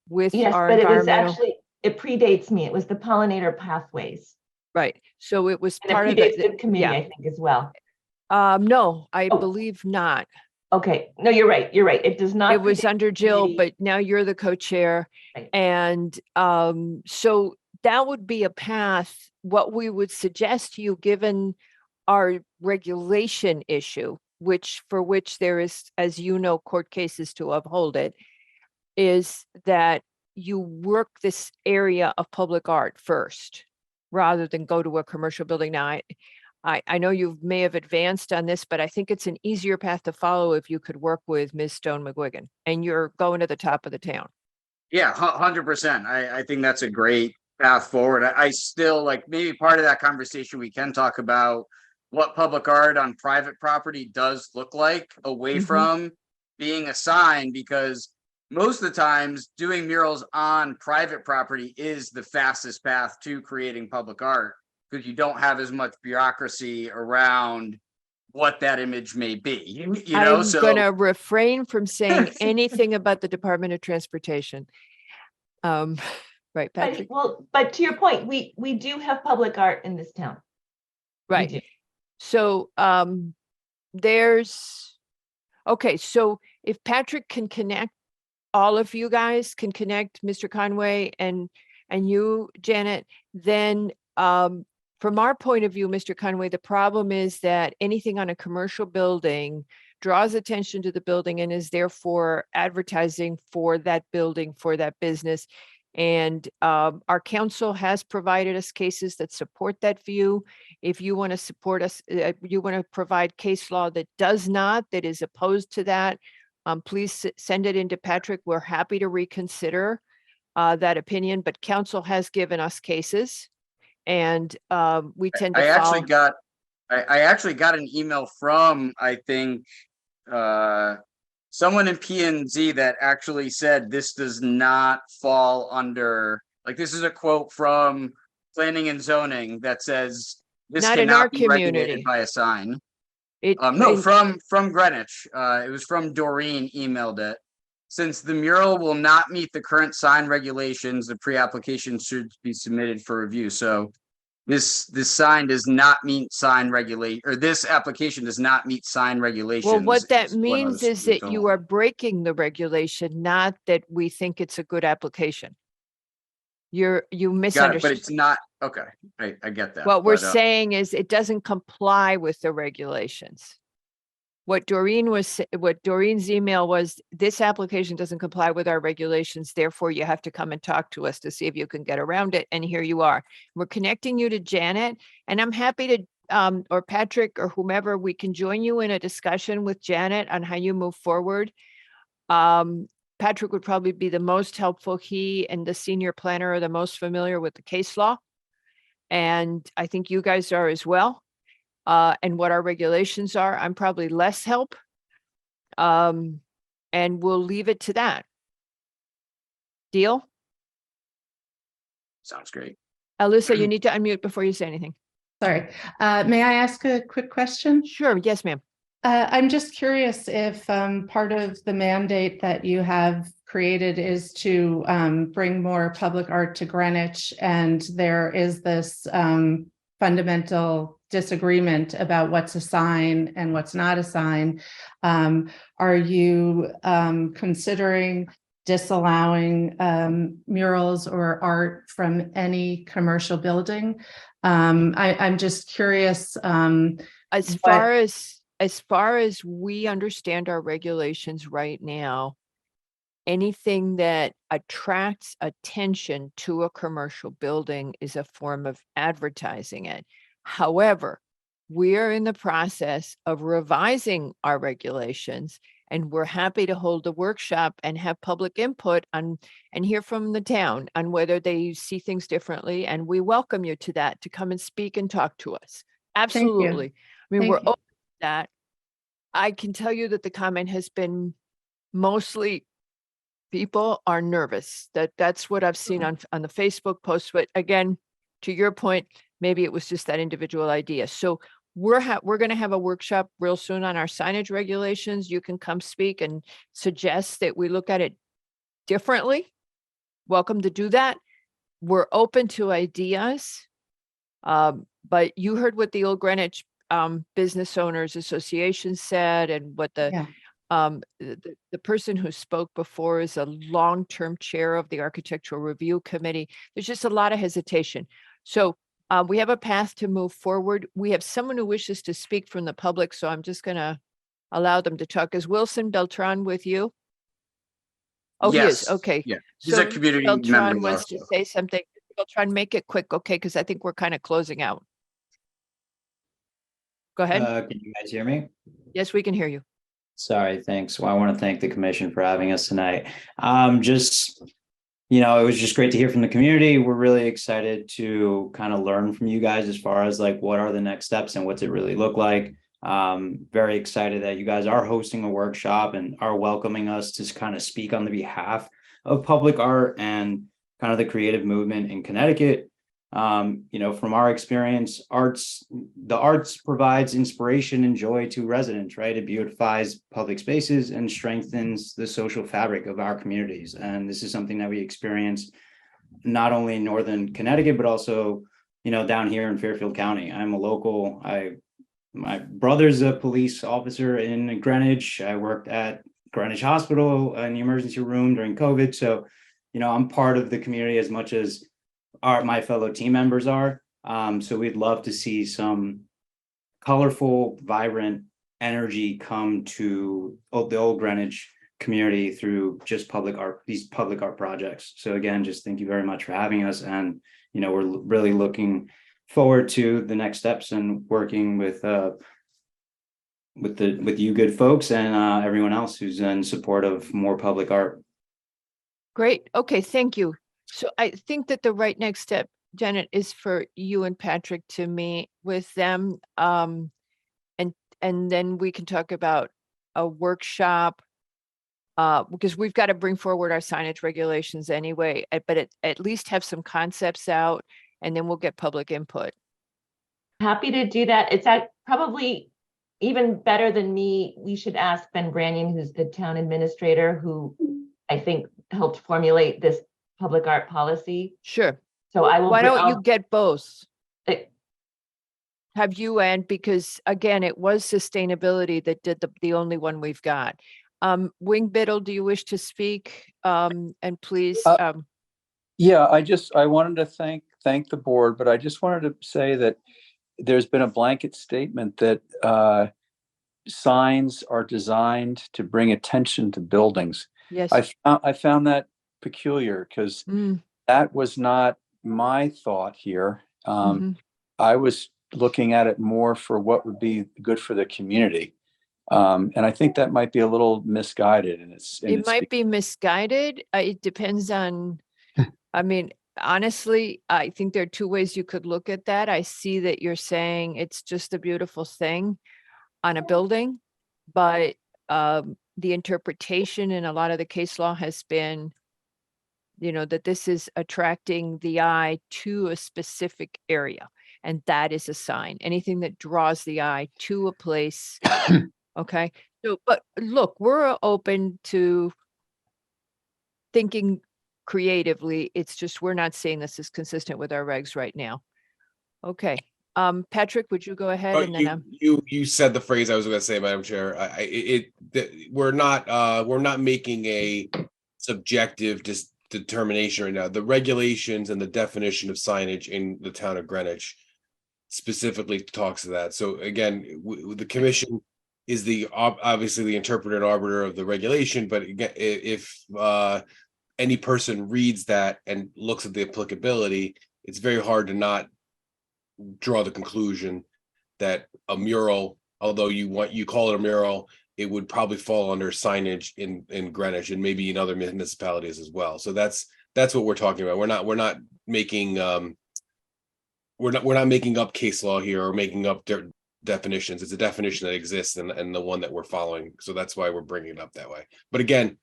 with Yes, our but environmental. it predates me. It was the Pollinator Pathways. Right. So it was And part it of predates the the committee, I think, as well. No, I believe not. Okay, no, you're right. It does not. It was predate under the Jill, committee. but now you're the co-chair. Right. And so that would be a path. What we would suggest to you, given our regulation issue, for which there is, as you know, court cases to uphold it, is that you work this area of public art first, rather than go to a commercial building. Now, I know you may have advanced on this, but I think it's an easier path to follow if you could work with Ms. Stone McGuigan, and you're going to the top of the town. Yeah, 100%. I think that's a great path forward. I still like, maybe part of that conversation, we can talk about what public art on private property does look like away from being a sign, because most of the times doing murals on private property is the fastest path to creating public art, because you don't have as much bureaucracy around what that image may be. I'm So gonna refrain from saying anything about the Department of Transportation. Right, Patrick? But to your point, we do have public art in this town. Right. do. So okay, so if Patrick can connect, all of you guys can connect Mr. Conway and you, Janet, then from our point of view, Mr. Conway, the problem is that anything on a commercial building draws attention to the building and is therefore advertising for that building, for that business. And our council has provided us cases that support that view. If you want to support us, you want to provide case law that does not, that is opposed to that, please send it into Patrick. We're happy to reconsider that opinion, but council has given us cases, and we tend to follow. I actually got an email from, I think, someone in P&Z that actually said this does not fall under, like, this is a quote from planning and zoning that says this Not in cannot our be regulated community. by a sign. No, From Greenwich. It was from Doreen, emailed it. Since the mural will not meet the current sign regulations, the pre-application should be submitted for review. So this sign does not meet sign regulate, or this application does not meet sign regulations. Well, what that is what I means was is that told. you are breaking the regulation, not that we think it's a good application. You Got it, misunderstood. but it's not, okay, I get that. What we're but, saying is it doesn't comply with the regulations. What Doreen's email was, this application doesn't comply with our regulations, therefore you have to come and talk to us to see if you can get around it, and here you are. We're connecting you to Janet, and I'm happy to, or Patrick or whomever, we can join you in a discussion with Janet on how you move forward. Patrick would probably be the most helpful. He and the senior planner are the most familiar with the case law. And I think you guys are as well. And what our regulations are. I'm probably less help. And we'll leave it to that. Deal? Sounds great. Alyssa, you need to unmute before you say anything. Sorry. May I ask a quick question? Sure. Yes, ma'am. I'm just curious if part of the mandate that you have created is to bring more public art to Greenwich, and there is this fundamental disagreement about what's a sign and what's not a sign. Are you considering disallowing murals or art from any commercial building? I'm just curious. As far as we understand our regulations right now, anything that attracts attention to a commercial building is a form of advertising it. However, we are in the process of revising our regulations, and we're happy to hold a workshop and have public input on and hear from the town on whether they see things differently. And we welcome you to that, to come and speak and talk to us. Absolutely. I mean, Thank we're you. open to that. I can tell you that the comment has been mostly people are nervous. That's what I've seen on the Facebook posts. But again, to your point, maybe it was just that individual idea. So we're going to have a workshop real soon on our signage regulations. You can come speak and suggest that we look at it differently. Welcome to do that. We're open to ideas. But you heard what the Old Greenwich Business Owners Association said, and what the person who spoke before is a long-term chair of the Architectural Review Committee. There's just a lot of hesitation. So we have a path to move forward. We have someone who wishes to speak from the public, so I'm just going to allow them to talk. Is Wilson Beltran with you? Oh, he is. Yes. Okay. Yeah. He's a community Beltran member wants to also. say something. Beltran, make it quick, okay? Because I think we're kind of closing out. Go ahead. Can you guys hear me? Yes, we can hear you. Sorry, thanks. Well, I want to thank the commission for having us tonight. Just, it was just great to hear from the community. We're really excited to kind of learn from you guys as far as like what are the next steps and what's it really look like. Very excited that you guys are hosting a workshop and are welcoming us to kind of speak on the behalf of public art and kind of the creative movement in Connecticut. From our experience, the arts provides inspiration and joy to residents, right? It beautifies public spaces and strengthens the social fabric of our communities. And this is something that we experience not only in Northern Connecticut, but also, down here in Fairfield County. I'm a local. My brother's a police officer in Greenwich. I worked at Greenwich Hospital in the emergency room during COVID. So, I'm part of the community as much as my fellow team members are. So we'd love to see some colorful, vibrant energy come to the Old Greenwich community through just these public art projects. So again, just thank you very much for having us. And, we're really looking forward to the next steps and working with you good folks and everyone else who's in support of more public art. Great. Okay, thank you. So I think that the right next step, Janet, is for you and Patrick to meet with them. And then we can talk about a workshop because we've got to bring forward our signage regulations anyway, but at least have some concepts out, and then we'll get public input. Happy to do that. It's probably even better than me. We should ask Ben Brannion, who's the town administrator, who I think helped formulate this public art policy. Sure. So I will. Why don't you get both? Have you, and because again, it was sustainability that did the only one we've got. Wing Biddle, do you wish to speak? And please. Yeah, I wanted to thank the board, but I just wanted to say that there's been a blanket statement that signs are designed to bring attention to buildings. Yes. I found that peculiar because that was not my thought here. I was looking at it more for what would be good for the community. And I think that might be a little misguided. It might be misguided. It depends on, I mean, honestly, I think there are two ways you could look at that. I see that you're saying it's just a beautiful thing on a building, but the interpretation in a lot of the case law has been, that this is attracting the eye to a specific area. And that is a sign. Anything that draws the eye to a place Okay, so, but look, we're open to thinking creatively. It's just, we're not seeing this as consistent with our regs right now. Okay, Patrick, would you go ahead Oh, and then, you said the phrase I was going to say, Madam Chair. We're not making a subjective determination right now. The regulations and the definition of signage in the town of Greenwich specifically talks to that. So again, the commission is obviously the interpreter and arbiter of the regulation, but again, if any person reads that and looks at the applicability, it's very hard to not draw the conclusion that a mural, although you call it a mural, it would probably fall under signage in Greenwich and maybe in other municipalities as well. So that's what we're talking about. We're not making we're not making up case law here or making up definitions. It's a definition that exists and the one that we're following. So that's why we're bringing it up that way. But again,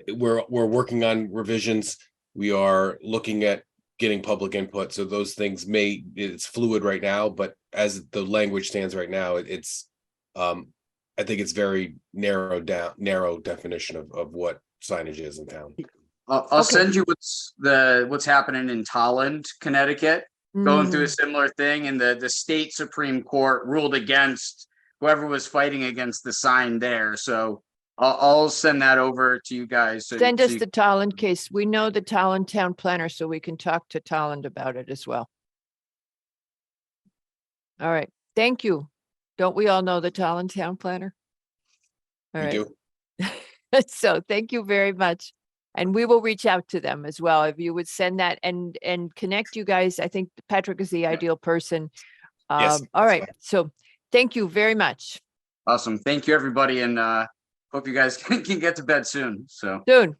we're working on revisions. We are looking at getting public input. So those things it's fluid right now, but as the language stands right now, it's I think it's very narrow definition of what signage is in town. I'll send you what's happening in Tolland, Connecticut, going through a similar thing, and the state Supreme Court ruled against whoever was fighting against the sign there. So I'll send that over to you guys. send us the Tolland case. We know the Tolland town planner, so we can talk to Tolland about it as well. All right, thank you. Don't we all know the Tolland town planner? All right. Do. So thank you very much. And we will reach out to them as well. If you would send that and connect you guys, I think Patrick is the ideal person. Yes, All that's right. fine. So thank you very much. Awesome. Thank you, everybody. And hope you guys can get to bed soon. So Soon.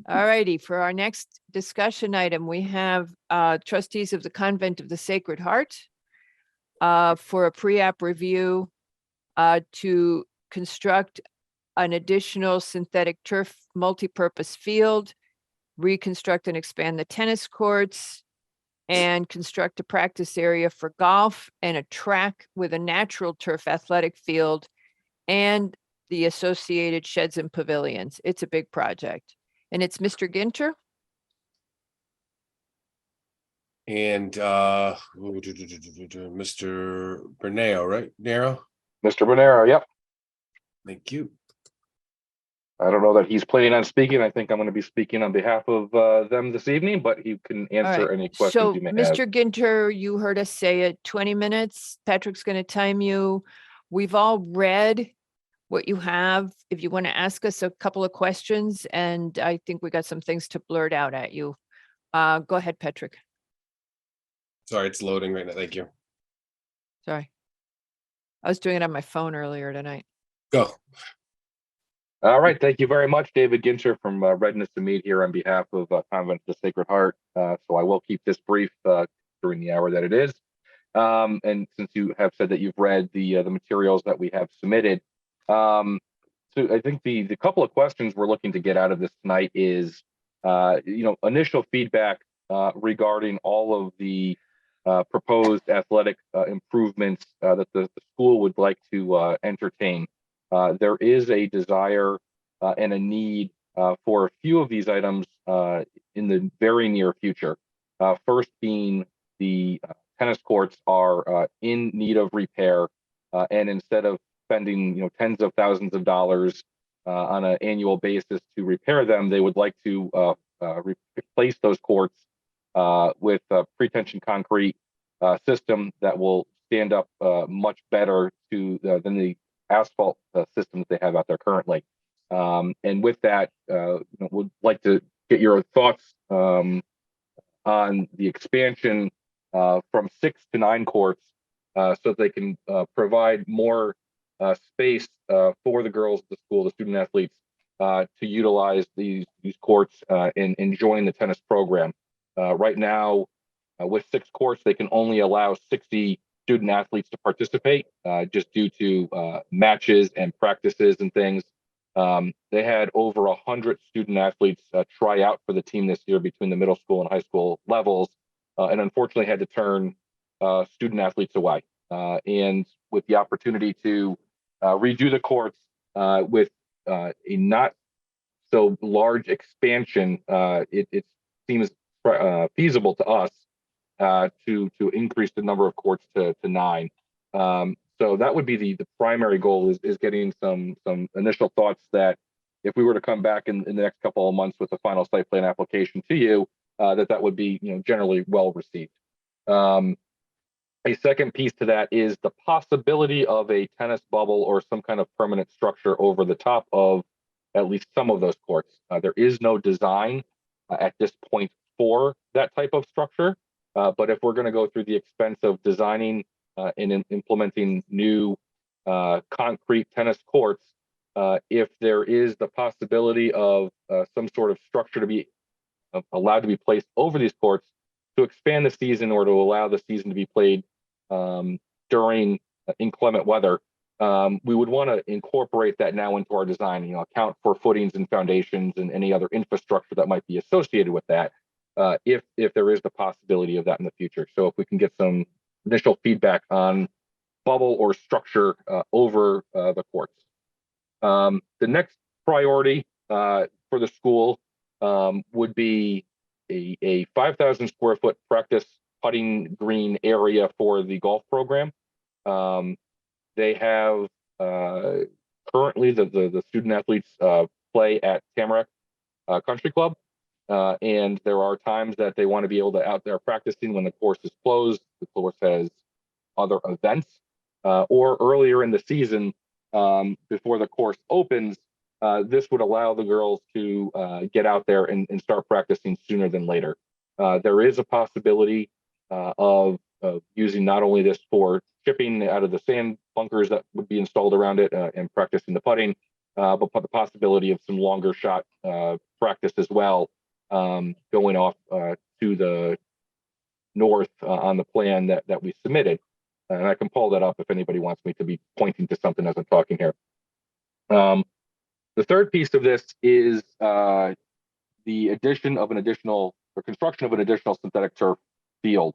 All righty. For our next discussion item, we have trustees of the Convent of the Sacred Heart for a pre-app review to construct an additional synthetic turf multipurpose field, reconstruct and expand the tennis courts, and construct a practice area for golf and a track with a natural turf athletic field and the associated sheds and pavilions. It's a big project. And it's Mr. Ginter. And Mr. Berneo, right? Nero? Mr. Bernero, yep. Thank you. I don't know that he's planning on speaking. I think I'm going to be speaking on behalf of them this evening, but he can answer any questions So, you may have. Mr. Ginter, you heard us say it, 20 minutes. Patrick's going to time you. We've all read what you have. If you want to ask us a couple of questions, and I think we got some things to blurt out at you. Go ahead, Patrick. Sorry, it's loading right now. Thank you. Sorry. I was doing it on my phone earlier tonight. Go. All right. Thank you very much, David Ginter from Readiness to Meet here on behalf of Convent of the Sacred Heart. So I will keep this brief during the hour that it is. And since you have said that you've read the materials that we have submitted, so I think the couple of questions we're looking to get out of this tonight is, initial feedback regarding all of the proposed athletic improvements that the school would like to entertain. There is a desire and a need for a few of these items in the very near future. First being the tennis courts are in need of repair, and instead of spending tens of thousands of dollars on an annual basis to repair them, they would like to replace those courts with a pre-tension concrete system that will stand up much better than the asphalt systems they have out there currently. And with that, would like to get your thoughts on the expansion from 6 to 9 courts so that they can provide more space for the girls at the school, the student athletes, to utilize these courts and join the tennis program. Right now, with 6 courts, they can only allow 60 student athletes to participate just due to matches and practices and things. They had over 100 student athletes try out for the team this year between the middle school and high school levels, and unfortunately had to turn student athletes away. And with the opportunity to redo the courts with a not so large expansion, it seems feasible to us to increase the number of courts to 9. So that would be the primary goal is getting some initial thoughts that if we were to come back in the next couple of months with the final site plan application to you, that would be generally well received. A second piece to that is the possibility of a tennis bubble or some kind of permanent structure over the top of at least some of those courts. There is no design at this point for that type of structure, but if we're going to go through the expense of designing and implementing new concrete tennis courts, if there is the possibility of some sort of structure to be allowed to be placed over these courts to expand the season or to allow the season to be played during inclement weather, we would want to incorporate that now into our design, account for footings and foundations and any other infrastructure that might be associated with that, if there is the possibility of that in the future. So if we can get some initial feedback on bubble or structure over the courts. The next priority for the school would be a 5,000 square foot practice putting green area for the golf program. They have currently the student athletes play at Tamarack Country Club, and there are times that they want to be able to out there practicing when the course is closed, the course has other events, or earlier in the season before the course opens. This would allow the girls to get out there and start practicing sooner than later. There is a possibility of using not only this for chipping out of the sand bunkers that would be installed around it and practicing the putting, but the possibility of some longer shot practice as well, going off to the north on the plan that we submitted. And I can pull that up if anybody wants me to be pointing to something as I'm talking here. The third piece of this is the addition of construction of an additional synthetic turf field.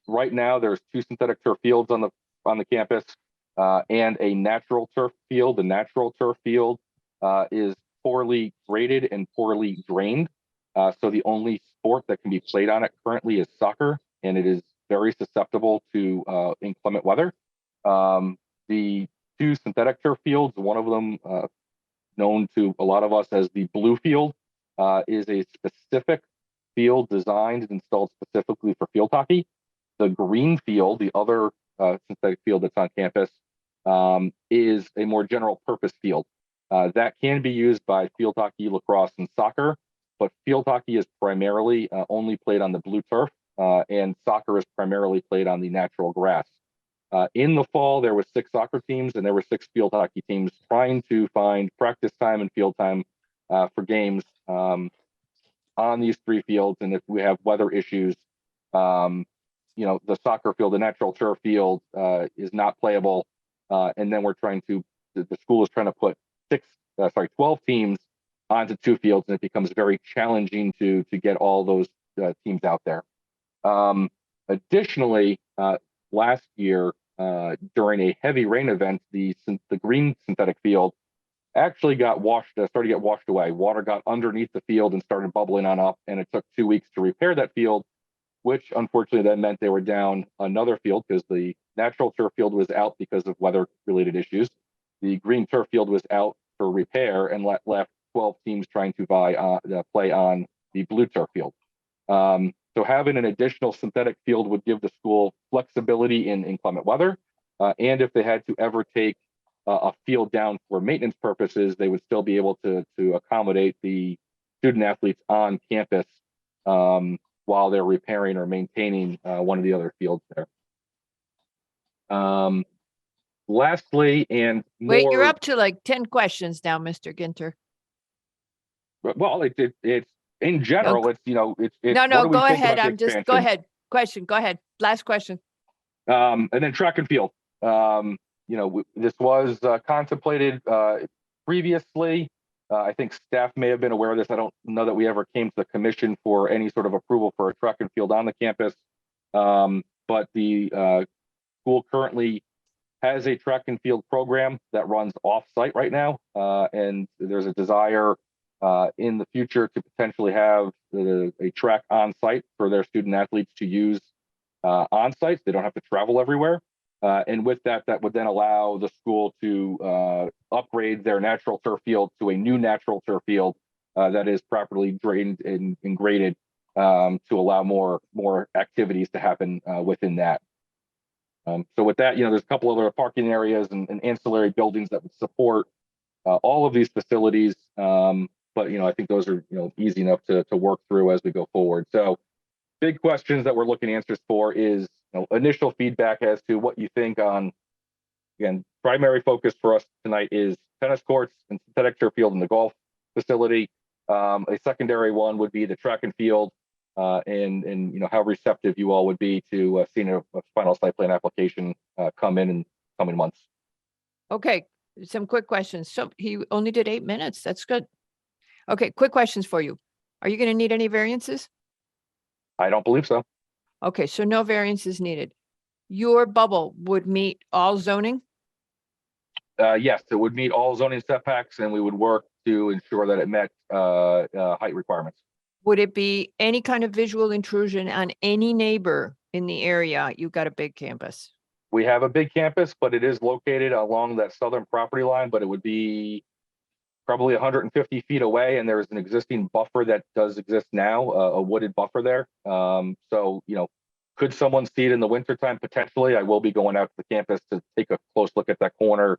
Right now, there's 2 synthetic turf fields on the campus and a natural turf field. The natural turf field is poorly graded and poorly drained. So the only sport that can be played on it currently is soccer, and it is very susceptible to inclement weather. The 2 synthetic turf fields, one of them known to a lot of us as the blue field, is a specific field designed and installed specifically for field hockey. The green field, the other synthetic field that's on campus, is a more general purpose field. That can be used by field hockey, lacrosse, and soccer, but field hockey is primarily only played on the blue turf, and soccer is primarily played on the natural grass. In the fall, there were 6 soccer teams and there were 6 field hockey teams trying to find practice time and field time for games on these 3 fields. And if we have weather issues, the soccer field, the natural turf field is not playable. And then the school is trying to put 12 teams onto 2 fields, and it becomes very challenging to get all those teams out there. Additionally, last year, during a heavy rain event, the green synthetic field actually started to get washed away. Water got underneath the field and started bubbling on up, and it took 2 weeks to repair that field, which unfortunately then meant they were down another field because the natural turf field was out because of weather-related issues. The green turf field was out for repair and left 12 teams trying to play on the blue turf field. So having an additional synthetic field would give the school flexibility in inclement weather. And if they had to ever take a field down for maintenance purposes, they would still be able to accommodate the student athletes on campus while they're repairing or maintaining one of the other fields there. Lastly, and more, Wait, you're up to like 10 questions now, Mr. Ginter. Well, it's in general, it's No, what do we go think ahead. about the I'm just, go expansion? ahead. Question, go ahead. Last question. And then track and field. This was contemplated previously. I think staff may have been aware of this. I don't know that we ever came to the commission for any sort of approval for a track and field on the campus. But the school currently has a track and field program that runs off-site right now, and there's a desire in the future to potentially have a track on-site for their student athletes to use on-site. They don't have to travel everywhere. And with that, that would then allow the school to upgrade their natural turf field to a new natural turf field that is properly drained and graded to allow more activities to happen within that. So with that, there's a couple other parking areas and ancillary buildings that would support all of these facilities. But I think those are easy enough to work through as we go forward. So big questions that we're looking answers for is initial feedback as to what you think on, again, primary focus for us tonight is tennis courts and synthetic turf field and the golf facility. A secondary one would be the track and field and how receptive you all would be to seeing a final site plan application come in coming months. Okay, some quick questions. So he only did 8 minutes. That's good. Okay, quick questions for you. Are you going to need any variances? I don't believe so. Okay, so no variances needed. Your bubble would meet all zoning? Yes, it would meet all zoning setbacks, and we would work to ensure that it met height requirements. Would it be any kind of visual intrusion on any neighbor in the area? You've got a big campus. We have a big campus, but it is located along that southern property line, but it would be probably 150 feet away, and there is an existing buffer that does exist now, a wooded buffer there. So, could someone see it in the wintertime? Potentially. I will be going out to the campus to take a close look at that corner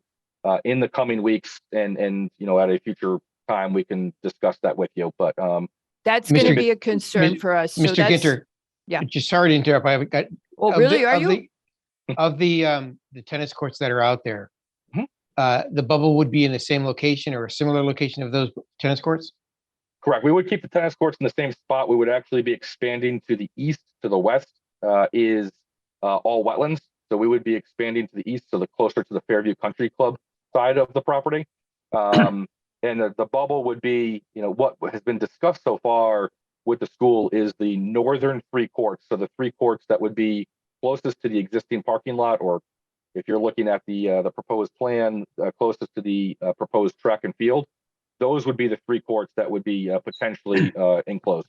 in the coming weeks, and at a future time, we can discuss that with you. But that's going to be a concern for us. So Mr. Ginter, yeah. Just sorry to interrupt. I've got. Oh, really? Are you? Of the tennis courts that are out there, the bubble would be in the same location or a similar location of those tennis courts? Correct. We would keep the tennis courts in the same spot. We would actually be expanding to the east. To the west is all wetlands. So we would be expanding to the east, so the closer to the Fairview Country Club side of the property. And the bubble would be, what has been discussed so far with the school is the northern 3 courts. So the 3 courts that would be closest to the existing parking lot, or if you're looking at the proposed plan, closest to the proposed track and field, those would be the 3 courts that would be potentially enclosed.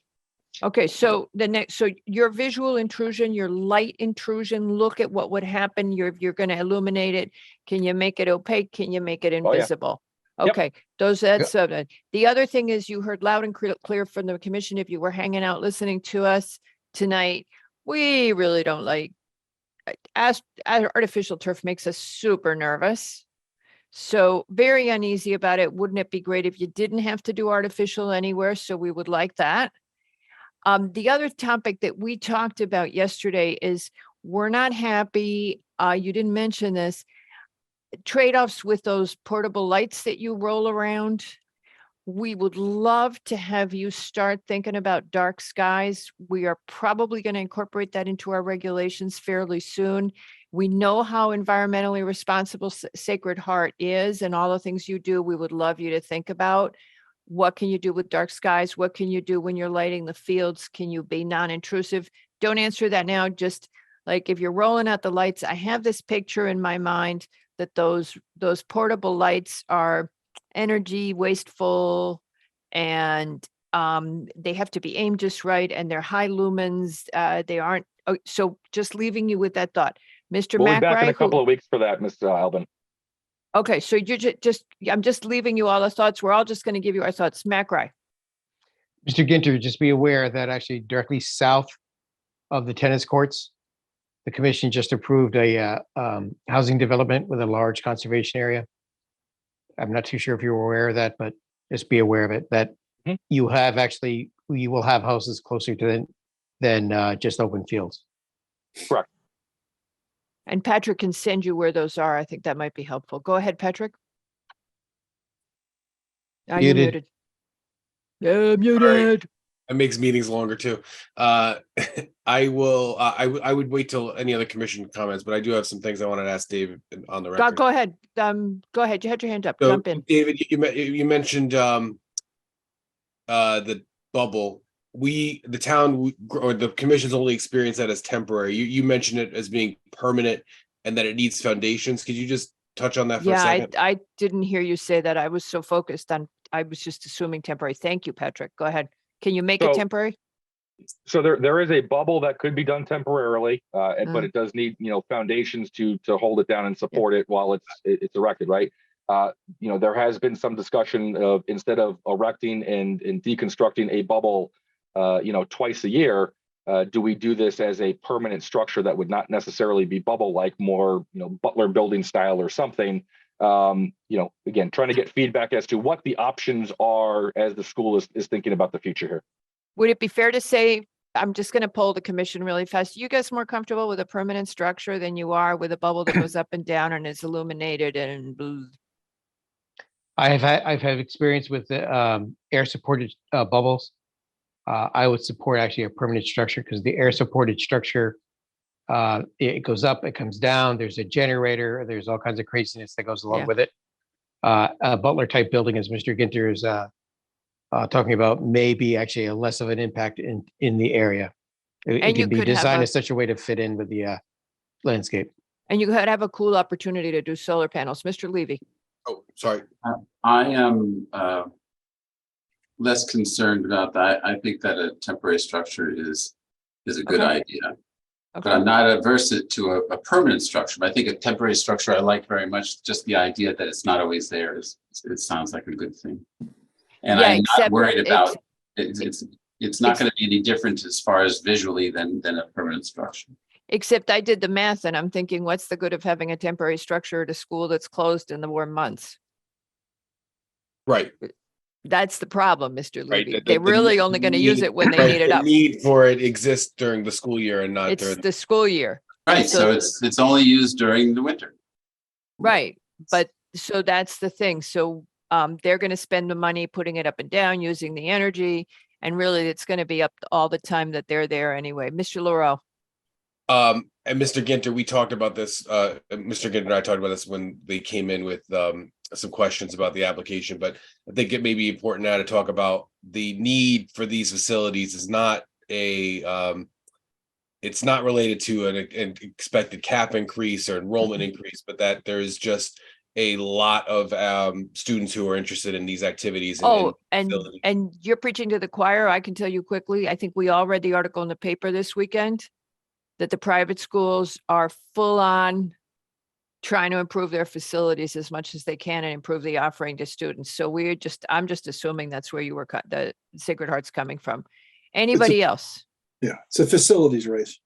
Okay, so so your visual intrusion, your light intrusion, look at what would happen. You're going to illuminate it. Can you make it opaque? Can you make it invisible? Oh, yeah. Okay, that's the other thing is you heard loud and clear from the commission. If you were hanging out listening to us tonight, we really don't like artificial turf. Makes us super nervous. So very uneasy about it. Wouldn't it be great if you didn't have to do artificial anywhere? So we would like that. The other topic that we talked about yesterday is we're not happy. You didn't mention this. Trade-offs with those portable lights that you roll around. We would love to have you start thinking about dark skies. We are probably going to incorporate that into our regulations fairly soon. We know how environmentally responsible Sacred Heart is and all the things you do. We would love you to think about. What can you do with dark skies? What can you do when you're lighting the fields? Can you be non-intrusive? Don't answer that now. Just like if you're rolling out the lights, I have this picture in my mind that those portable lights are energy wasteful and they have to be aimed just right and they're high lumens. They aren't. So just leaving you with that thought. Mr. We'll be back in McRae, a couple of weeks for that, Ms. Albin. Okay, so you're I'm just leaving you all the thoughts. We're all just going to give you our thoughts. McRae. Mr. Ginter, just be aware that actually directly south of the tennis courts, the commission just approved a housing development with a large conservation area. I'm not too sure if you're aware of that, but just be aware of it, that you will have houses closer to than just open fields. Correct. And Patrick can send you where those are. I think that might be helpful. Go ahead, Patrick. You're muted. Yeah, muted. That makes meetings longer too. I will. I would wait till any other commission comments, but I do have some things I wanted to ask David on the record. Go ahead. Go ahead. You had your hand up. So, Jump in. David, you mentioned the bubble. The town or the commission's only experienced that as temporary. You mentioned it as being permanent, and that it needs foundations. Could you just touch on that for a Yeah, second? I didn't hear you say that. I was so focused on, I was just assuming temporary. Thank you, Patrick. Go ahead. Can you make it So- temporary? So there is a bubble that could be done temporarily, but Mm. it does need, foundations to hold it down and support it while it's erected, right? There has been some discussion of, instead of erecting and deconstructing a bubble, twice a year, do we do this as a permanent structure that would not necessarily be bubble-like, more, Butler building style or something? Again, trying to get feedback as to what the options are as the school is thinking about the future here. Would it be fair to say, I'm just going to poll the commission really fast. You guys more comfortable with a permanent structure than you are with a bubble that goes up and down and is illuminated and blah? I've had experience with the air supported bubbles. I would support actually a permanent structure, because the air supported structure, it goes up, it comes down. There's a generator. There's all kinds of craziness that goes along Yeah. with it. A Butler type building, as Mr. Ginter is talking about, may be actually a less of an impact in the area. It And you can be could have designed a- as such a way to fit in with the landscape. And you could have a cool opportunity to do solar panels. Mr. Levy. Oh, sorry. I am less concerned about that. I think that a temporary structure is a good Okay. idea. But Okay. I'm not averse to a permanent structure. But I think a temporary structure I like very much. Just the idea that it's not always there it sounds like a good thing. And Yeah, I'm not except worried it's- about it's not going to be any different as far as visually than a permanent structure. Except I did the math and I'm thinking, what's the good of having a temporary structure at a school that's closed in the warm months? Right. That's the problem, Mr. Right. Levy. They're really only going to use it when they need it The up. need for it exists during the school year and not It's during. the school year. Right. So it's only used during the winter. Right, but so that's the thing. So they're going to spend the money putting it up and down, using the energy, and really it's going to be up all the time that they're there anyway. Mr. Laurel. And Mr. Ginter, we talked about this, Mr. Ginter and I talked about this when they came in with some questions about the application, but I think it may be important now to talk about the need for these facilities is not it's not related to an expected cap increase or enrollment increase, but that there's just a lot of students who are interested in these activities. Oh, and you're preaching to the choir. I can tell you quickly, I think we all read the article in the paper this weekend that the private schools are full on trying to improve their facilities as much as they can and improve the offering to students. So I'm just assuming that's where you were, the Sacred Heart's coming from. Anybody else? Yeah, it's a facilities race.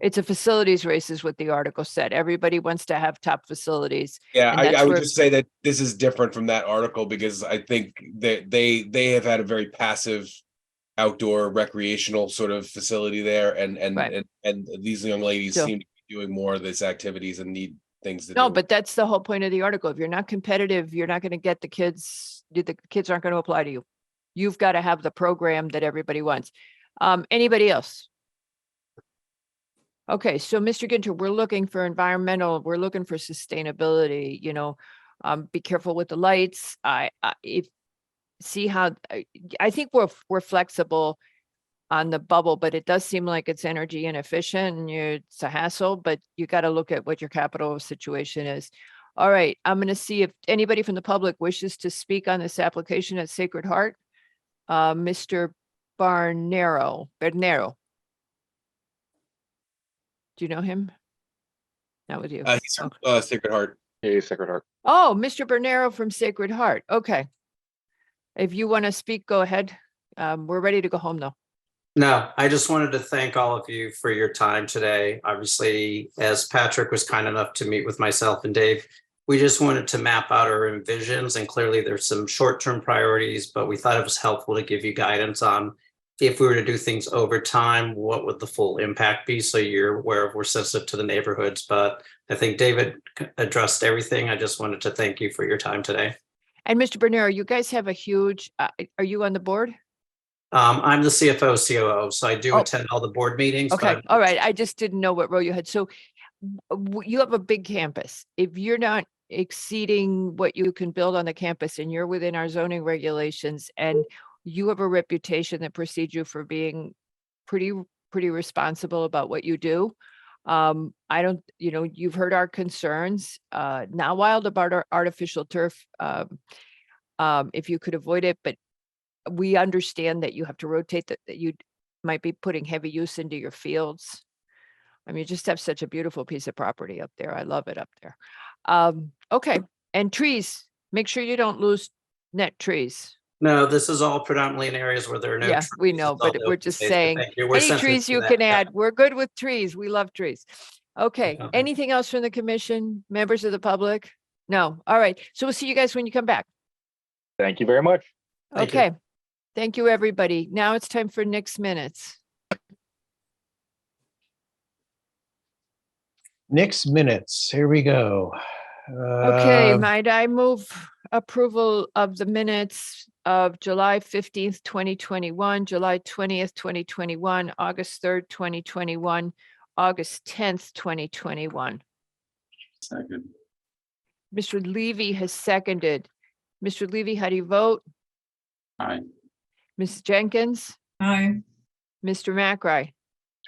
It's a facilities race is what the article said. Everybody wants to have top facilities. Yeah, and that's I would where- just say that this is different from that article because I think that they have had a very passive outdoor recreational sort of facility there, and these young ladies So- seem to be doing more of these activities and need things to No, do. but that's the whole point of the article. If you're not competitive, you're not going to get the kids aren't going to apply to you. You've got to have the program that everybody wants. Anybody else? Okay, so Mr. Ginter, we're looking for environmental, we're looking for sustainability, be careful with the lights. I think we're flexible on the bubble, but it does seem like it's energy inefficient and it's a hassle, but you got to look at what your capital situation is. All right, I'm going to see if anybody from the public wishes to speak on this application at Sacred Heart. Mr. Bernero. Do you know him? Not with you. He's from Sacred Heart. Yeah, Sacred Heart. Oh, Mr. Bernero from Sacred Heart. Okay. If you want to speak, go ahead. We're ready to go home though. No, I just wanted to thank all of you for your time today. Obviously, as Patrick was kind enough to meet with myself and Dave, we just wanted to map out our envisions, and clearly there's some short-term priorities, but we thought it was helpful to give you guidance on if we were to do things over time, what would the full impact be? So you're aware of, we're sensitive to the neighborhoods, but I think David addressed everything. I just wanted to thank you for your time today. And Mr. Bernero, you guys have a huge, are you on the board? I'm the CFO, COO, so I do attend all the board meetings. but Okay, I'm- all right. I just didn't know what role you had. So you have a big campus. If you're not exceeding what you can build on the campus and you're within our zoning regulations and you have a reputation that precedes you for being pretty responsible about what you do, I don't, you've heard our concerns, not wild about our artificial turf. If you could avoid it, but we understand that you have to rotate that you might be putting heavy use into your fields. I mean, you just have such a beautiful piece of property up there. I love it up there. Okay, and trees, make sure you don't lose net trees. No, this is all predominantly in areas where there are no. Yeah, we trees. know, It's all but we're open just space, but saying, thank you. We're any sensitive trees to you that. can Yeah. add. We're good with trees. We love trees. Okay, Okay. anything else from the commission, members of the public? No, all right. So we'll see you guys when you come back. Thank you very much. Thank you. Okay, thank you, everybody. Now it's time for Nick's minutes. Next minutes, here we go. Okay, Uh, might I move approval of the minutes of July 15th, 2021, July 20th, 2021, August 3rd, 2021, August 10th, 2021. Second. Mr. Levy has seconded. Mr. Levy, how do you vote? Aye. Ms. Jenkins? Aye. Mr. McRae?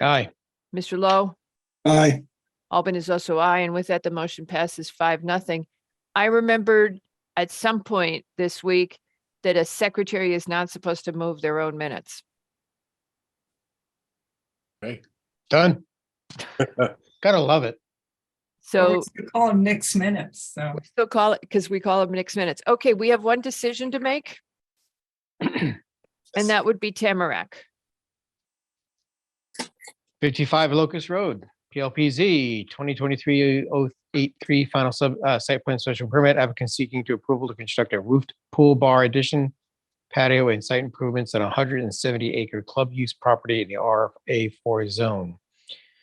Aye. Mr. Lowe? Aye. Albin is also aye, and with that, the motion passes 5-0. I remembered at some point this week that a secretary is not supposed to move their own minutes. Okay. Done. Gotta love it. So We call them Nick's minutes, so. we still call it, because we call them Nick's minutes. Okay, we have one decision to make. And that would be Tamarack. 55 Locust Road, PLPZ 2023-083 final site plan special permit. Applicant seeking to approval to construct a roofed pool bar addition, patio and site improvements on a 170-acre club use property in the RA4 zone.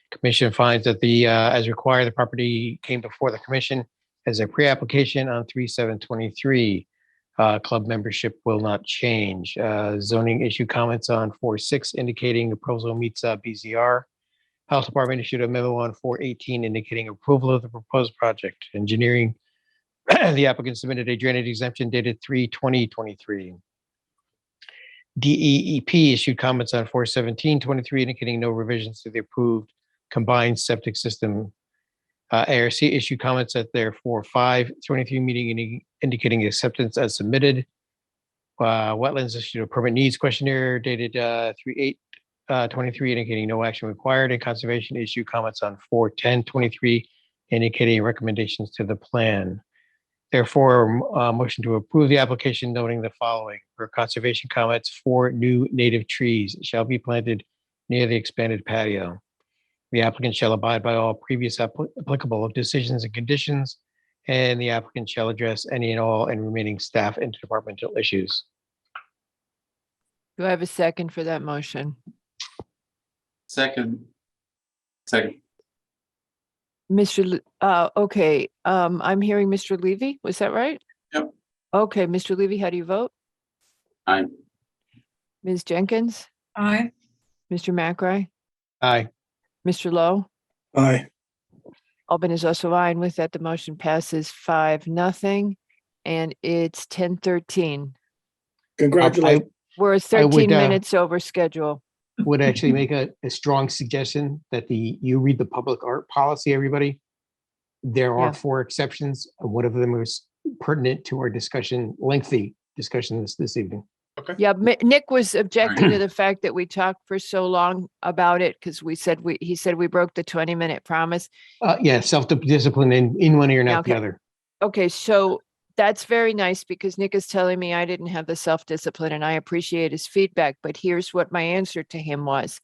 Commission finds that as required, the property came before the commission as a pre-application on 3/7/23. Club membership will not change. Zoning issue comments on 4/6 indicating approval meets BZR. Health Department issued a memo on 4/18 indicating approval of the proposed project. Engineering, the applicant submitted a drainage exemption dated 3/20/23. DEEP issued comments on 4/17/23 indicating no revisions to the approved combined septic system. ARC issued comments at their 4/5/23 meeting indicating acceptance as submitted. Wetlands issued a permit needs questionnaire dated 3/8/23 indicating no action required, and conservation issued comments on 4/10/23 indicating recommendations to the plan. Therefore, motion to approve the application noting the following. For conservation comments, 4 new native trees shall be planted near the expanded patio. The applicant shall abide by all previous applicable decisions and conditions, and the applicant shall address any and all and remaining staff and departmental issues. Do I have a second for that motion? Second. Okay, I'm hearing Mr. Levy. Was that right? Yep. Okay, Mr. Levy, how do you vote? Aye. Ms. Jenkins? Aye. Mr. McRae? Aye. Mr. Lowe? Aye. Albin is also aye, and with that, the motion passes 5-0, and it's 10:13. Congratulations. We're I 13 would, minutes over schedule. Would actually make a strong suggestion that you read the public art policy, everybody. There are Yeah. 4 exceptions, and one of them is pertinent to our lengthy discussion this evening. Yeah, Nick was objecting to the fact that we talked for so long about it because he said we broke the 20-minute promise. Yeah, self-discipline in one ear and out the Okay. other. Okay, so that's very nice because Nick is telling me I didn't have the self-discipline and I appreciate his feedback, but here's what my answer to him was.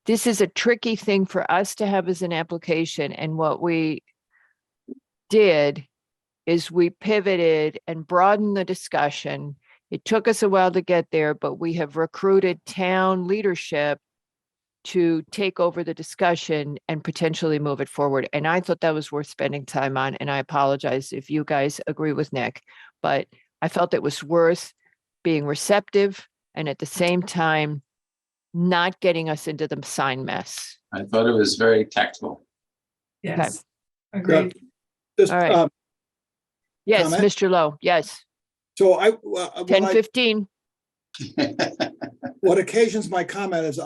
This is a tricky thing for us to have as an application, and what we did is we pivoted and broadened the discussion. It took us a while to get there, but we have recruited town leadership to take over the discussion and potentially move it forward. And I thought that was worth spending time on. And I apologize if you guys agree with Nick, but I felt it was worth being receptive and at the same time, not getting us into the sign mess. I thought it was very tactful. Yes. Agreed. Just, All right. Yes, comment? Mr. Lowe. Yes. So 10:15. what occasions my comment is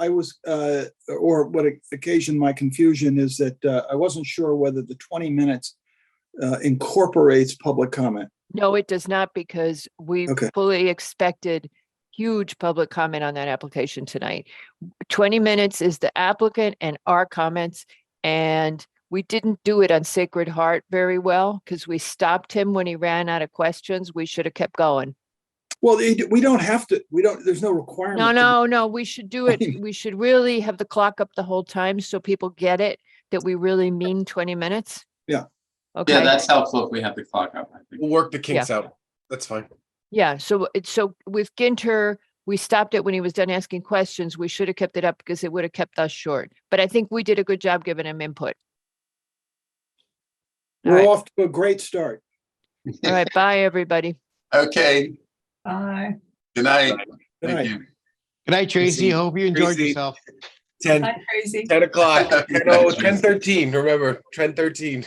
or what occasioned my confusion is that I wasn't sure whether the 20 minutes incorporates public comment. No, it does not, because we Okay. fully expected huge public comment on that application tonight. 20 minutes is the applicant and our comments, and we didn't do it on Sacred Heart very well because we stopped him when he ran out of questions. We should have kept going. Well, we don't have to, there's no requirement. No, we should do it. We should really have the clock up the whole time so people get it, that we really mean 20 minutes. Yeah. Okay. Yeah, that's helpful if we have the clock up, I think. We'll work the kinks out. That's fine. Yeah, so with Ginter, we stopped it when he was done asking questions. We should have kept it up because it would have kept us short. But I think we did a good job giving him input. We're right. off to a great start. All right, bye, everybody. Okay, Bye. good night. Good Thank night. you. Good night, Tracy. Hope you enjoyed Tracy. yourself. 10 Bye, Crazy. 10 o'clock. No, 10:13. Remember, 10:13.